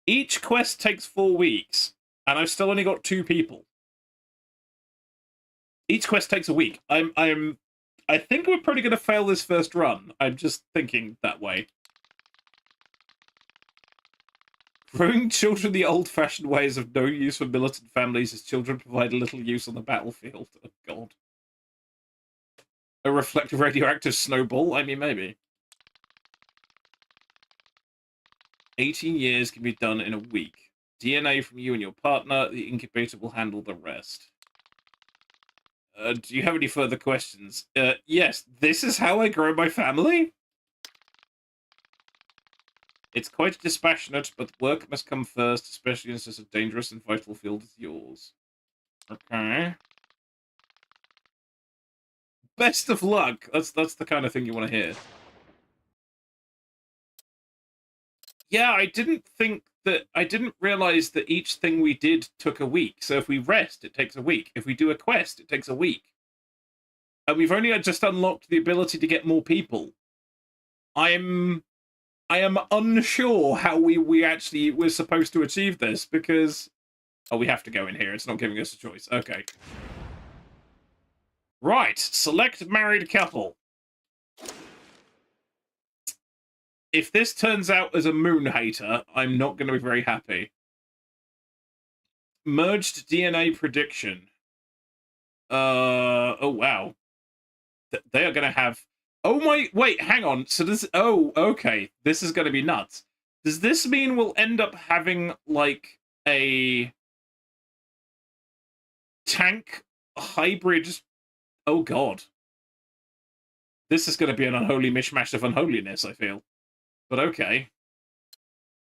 Each quest takes 4 weeks, and I've still only got 2 people. Each quest takes a week. I think we're probably going to fail this first run. I'm just thinking that way. Growing children the old-fashioned way is of no use for militant families, as children provide little use on the battlefield. Oh, God. A reflective radioactive snowball? I mean, maybe. 18 years can be done in a week. DNA from you and your partner. The incubator will handle the rest. Do you have any further questions? Yes. This is how I grow my family? It's quite dispassionate, but work must come first, especially in such a dangerous and vital field as yours. Okay. Best of luck! That's the kind of thing you want to hear. Yeah, I didn't realize that each thing we did took a week. So if we rest, it takes a week. If we do a quest, it takes a week. And we've only just unlocked the ability to get more people. I am unsure how we're supposed to achieve this, because... Oh, we have to go in here. It's not giving us a choice. Okay. Right. Select married couple. If this turns out as a moon hater, I'm not going to be very happy. Merged DNA prediction. Oh, wow. They are going to have... Oh my... Wait, hang on. So this... Oh, okay. This is going to be nuts. Does this mean we'll end up having, like, a... tank hybrid... Oh, God. This is going to be an unholy mishmash of unholiness, I feel. But okay.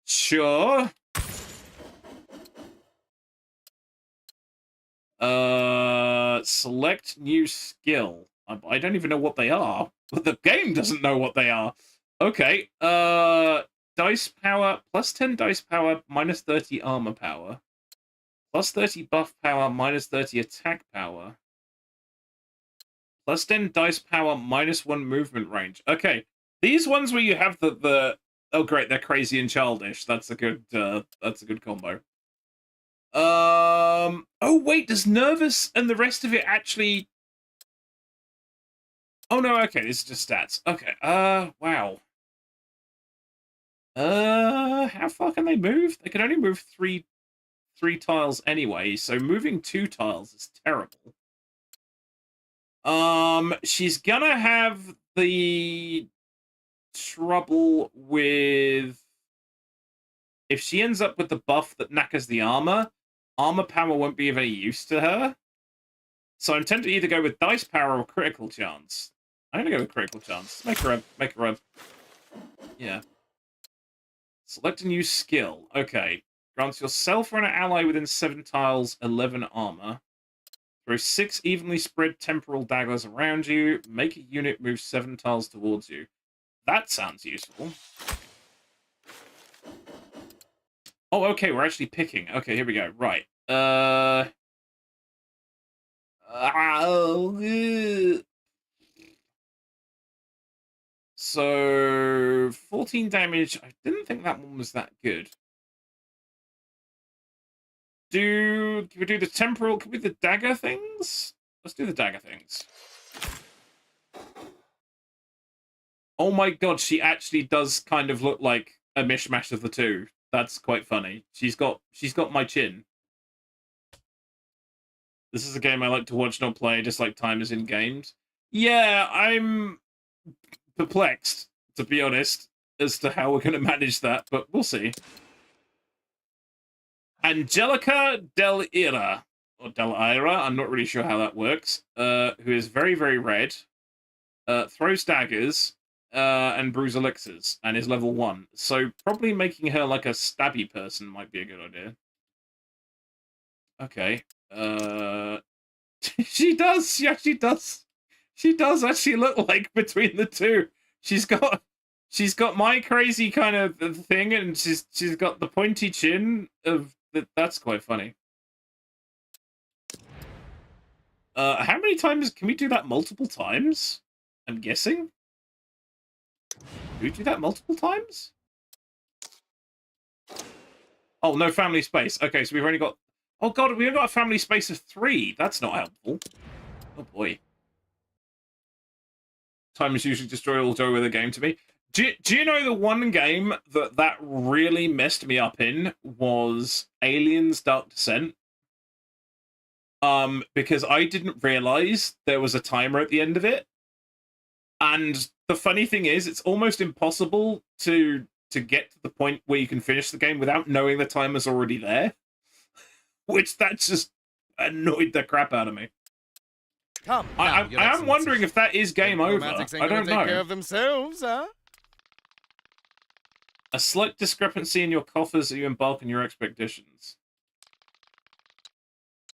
Sure. Select new skill. I don't even know what they are. But the game doesn't know what they are. Okay. Dice power. Plus 10 dice power, minus 30 armor power. Plus 30 buff power, minus 30 attack power. Plus 10 dice power, minus 1 movement range. Okay. These ones where you have the oh great, they're crazy and childish. That's a good combo. Oh wait, does nervous and the rest of it actually... Oh no, okay, this is just stats. Okay, wow. How far can they move? They can only move three tiles anyway, so moving 2 tiles is terrible. She's gonna have the trouble with... If she ends up with the buff that knackers the armor power won't be of any use to her. So I'm tempted to either go with dice power or critical chance. I'm gonna go with critical chance. Make her a... Yeah. Select a new skill. Okay. Grants yourself or an ally within 7 tiles 11 armor. Throw 6 evenly spread temporal daggers around you. Make a unit move 7 tiles towards you. That sounds useful. Oh, okay, we're actually picking. Okay, here we go. Right. So 14 damage. I didn't think that one was that good. Can we do the temporal? Can we do the dagger things? Let's do the dagger things. Oh my god, she actually does kind of look like a mishmash of the two. That's quite funny. She's got my chin. This is a game I like to watch, not play, just like time is in games. Yeah, I'm perplexed, to be honest, as to how we're going to manage that, but we'll see. Angelica Del Ira, or Del Ira, I'm not really sure how that works, who is very, very red, throws daggers, and brews elixirs, and is level 1. So probably making her like a stabby person might be a good idea. Okay. She does! Yeah, she does! She does actually look like between the two. She's got my crazy kind of thing, and she's got the pointy chin of... That's quite funny. How many times... Can we do that multiple times? I'm guessing? Do we do that multiple times? Oh, no family space. Okay, so we've only got... Oh, God, we've got a family space of 3. That's not helpful. Oh, boy. Time is usually destroy all joy with a game to me. Do you know the one game that really messed me up in was Aliens Dark Descent? Because I didn't realize there was a timer at the end of it. And the funny thing is, it's almost impossible to get to the point where you can finish the game without knowing the timer's already there. Which that just annoyed the crap out of me. Come, I am wondering if that is game over. I don't know. Take care of themselves, huh? A slight discrepancy in your coffers as you embark on your expeditions.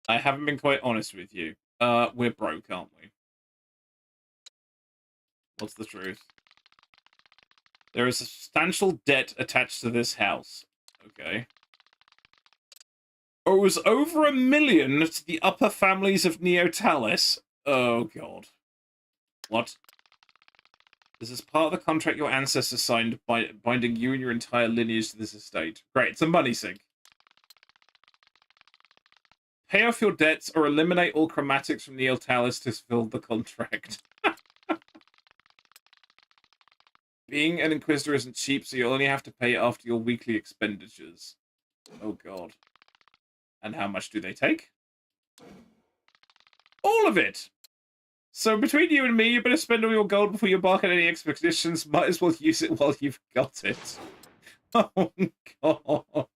I haven't been quite honest with you. We're broke, aren't we? What's the truth? There is a substantial debt attached to this house. Okay. Oh, it was over $1 million to the upper families of Neotalis. Oh, God. What? This is part of the contract your ancestors signed by binding you and your entire lineage to this estate. Great, it's a money sink. Pay off your debts or eliminate all chromatics from Neotalis to fulfill the contract. Being an Inquisitor isn't cheap, so you'll only have to pay it after your weekly expenditures. Oh, God. And how much do they take? All of it! So between you and me, you better spend all your gold before you embark on any expeditions. Might as well use it while you've got it. Oh, God.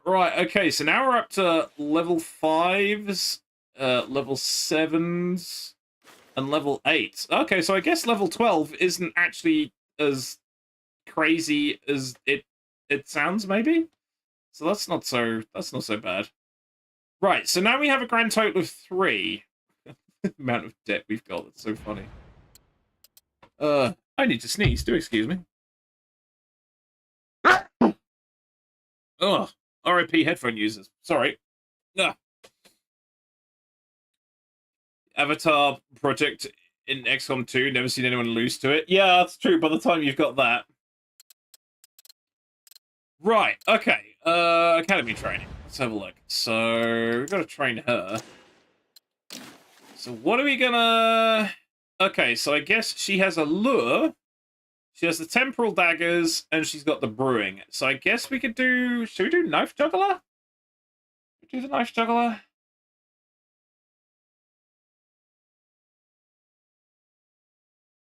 Right, okay, so now we're up to level 5s, level 7s, and level 8s. Okay, so I guess level 12 isn't actually as crazy as it sounds, maybe? So that's not so bad. Right, so now we have a grand total of 3. The amount of debt we've got, that's so funny. I need to sneeze, do excuse me. Ugh, RIP headphone users, sorry. Ugh. Avatar project in XCOM 2, never seen anyone lose to it. Yeah, that's true, by the time you've got that. Right, okay, academy training. Let's have a look. So, we've got to train her. So, what are we gonna... Okay, so I guess she has a lure. She has the temporal daggers, and she's got the brewing. So I guess we could do... Should we do knife juggler? Do the knife juggler?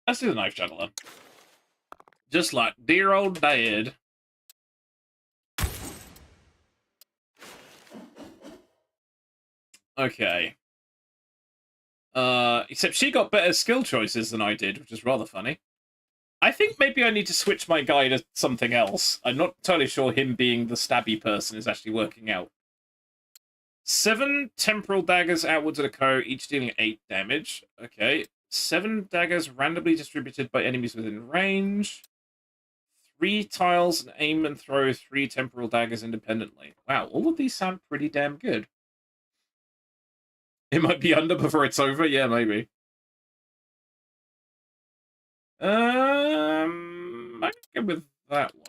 Let's do the knife juggler. Just like dear old dad. Okay. Except she got better skill choices than I did, which is rather funny. I think maybe I need to switch my guy to something else. I'm not entirely sure him being the stabby person is actually working out. 7 temporal daggers outwards at a co, each dealing 8 damage. Okay. 7 daggers randomly distributed by enemies within range. 3 tiles and aim and throw 3 temporal daggers independently. Wow, all of these sound pretty damn good. It might be under before it's over. Yeah, maybe. I can go with that one.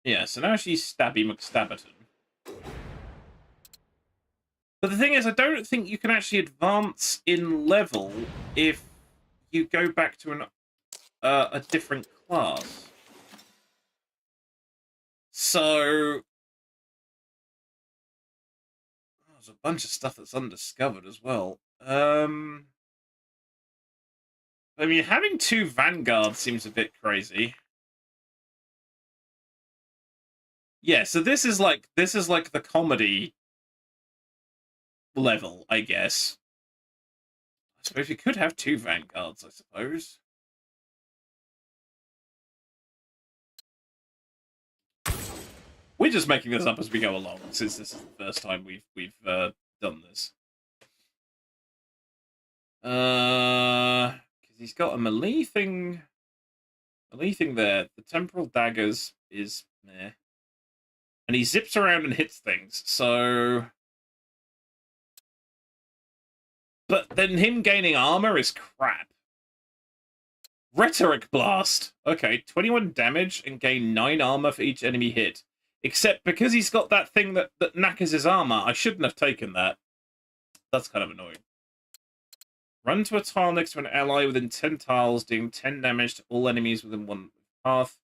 Yeah, so now she's Stabby McStabberton. But the thing is, I don't think you can actually advance in level if you go back to a different class. So... There's a bunch of stuff that's undiscovered as well. I mean, having 2 vanguards seems a bit crazy. Yeah, so this is like the comedy level, I guess. I suppose you could have 2 vanguards, I suppose. We're just making this up as we go along, since this is the first time we've done this. Because he's got a melee thing there. The temporal daggers is meh. And he zips around and hits things, so... But then him gaining armor is crap. Rhetoric Blast. Okay, 21 damage and gain 9 armor for each enemy hit. Except because he's got that thing that knackers his armor, I shouldn't have taken that. That's kind of annoying. Run to a tile next to an ally within 10 tiles, doing 10 damage to all enemies within 1 path.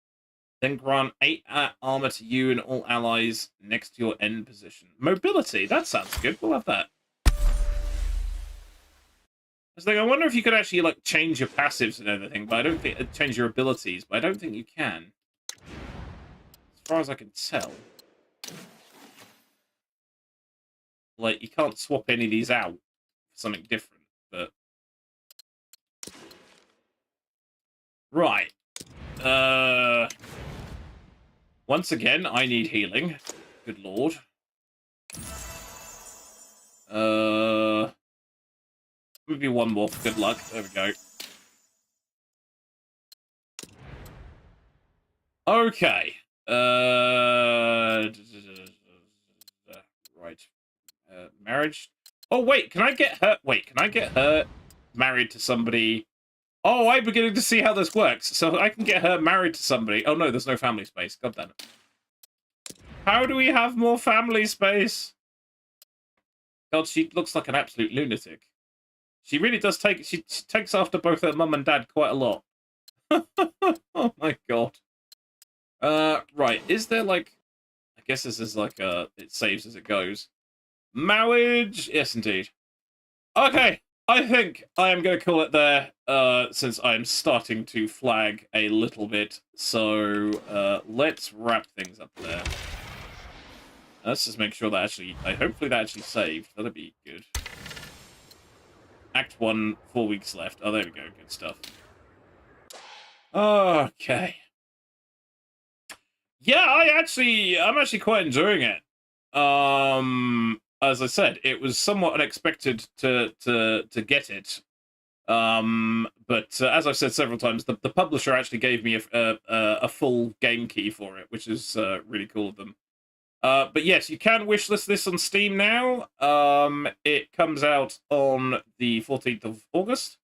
Then grant 8 armor to you and all allies next to your end position. Mobility, that sounds good. We'll have that. I was thinking, I wonder if you could actually like change your passives and everything, but I don't think change your abilities, but I don't think you can. As far as I can tell. Like, you can't swap any of these out for something different, but... Right. Once again, I need healing. Good lord. Maybe one more for good luck. There we go. Okay. Right. Marriage. Oh, wait. Can I get her... Wait, can I get her married to somebody... Oh, I'm beginning to see how this works. So I can get her married to somebody. Oh, no, there's no family space. God damn it. How do we have more family space? God, she looks like an absolute lunatic. She really does take... She takes after both her mum and dad quite a lot. Oh, my God. Right. Is there, like... I guess this is like it saves as it goes. Marriage! Yes, indeed. Okay. I think I am going to call it there, since I'm starting to flag a little bit. So, let's wrap things up there. Let's just make sure that actually... hopefully that actually saved. That'd be good. Act 1, 4 weeks left. Oh, there we go. Good stuff. Okay. Yeah, I'm actually quite enjoying it. As I said, it was somewhat unexpected to get it. But as I've said several times, the publisher actually gave me a full game key for it, which is really cool of them. But yes, you can wishlist this on Steam now. It comes out on the 14th of August.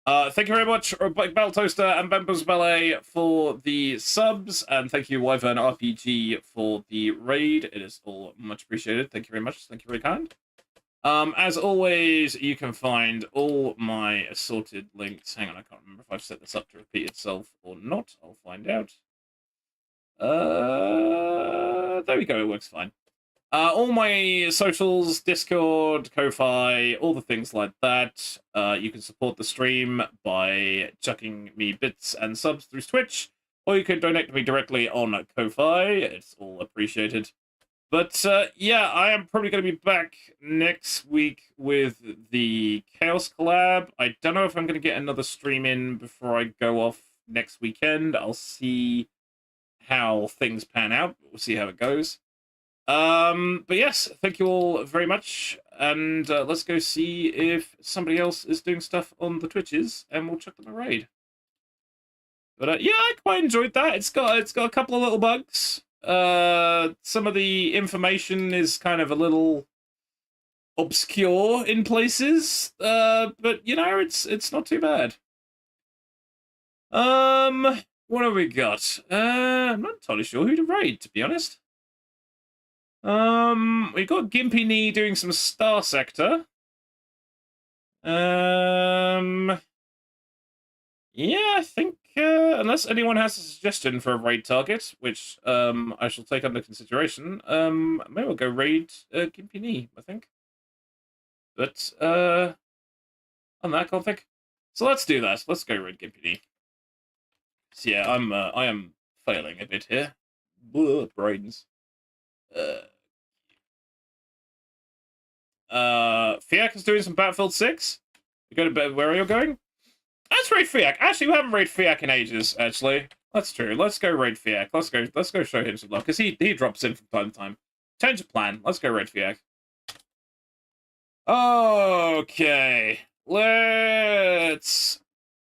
Thank you very much, Bell Toaster and Bambos Ballet for the subs, and thank you, Wyvern RPG, for the raid. It is all much appreciated. Thank you very much. Thank you very kind. As always, you can find all my assorted links. Hang on, I can't remember if I've set this up to repeat itself or not. I'll find out. There we go. It works fine. All my socials, Discord, Ko-Fi, all the things like that. You can support the stream by chucking me bits and subs through Twitch, or you can donate to me directly on Ko-Fi. It's all appreciated. But yeah, I am probably going to be back next week with the Chaos collab. I don't know if I'm going to get another stream in before I go off next weekend. I'll see how things pan out. We'll see how it goes. But yes, thank you all very much, and let's go see if somebody else is doing stuff on the Twitches, and we'll check them a raid. But yeah, I quite enjoyed that. It's got a couple of little bugs. Some of the information is kind of a little obscure in places, but you know, it's not too bad. What have we got? I'm not entirely sure who to raid, to be honest. We got Gimpy Knee doing some Star Sector. Yeah, I think, unless anyone has a suggestion for a raid target, which, I shall take under consideration, maybe we'll go raid, Gimpy Knee, I think. But, on that, I can't think. So let's do that. Let's go raid Gimpy Knee. So yeah, I am failing a bit here. Blah, brains. Fiac is doing some Battlefield 6. You go to bed. Where are you going? Let's raid Fiac. Actually, we haven't raided Fiac in ages. Actually, that's true. Let's go raid Fiac. Let's go show him some love because he drops in from time to time. Change of plan. Let's go raid Fiac. Okay, let's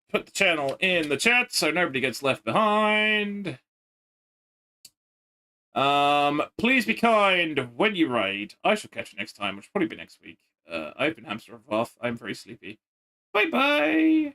put the channel in the chat so nobody gets left behind. Please be kind when you raid. I shall catch you next time, which will probably be next week. I've been Hamster of Vath. I'm very sleepy. Bye-bye!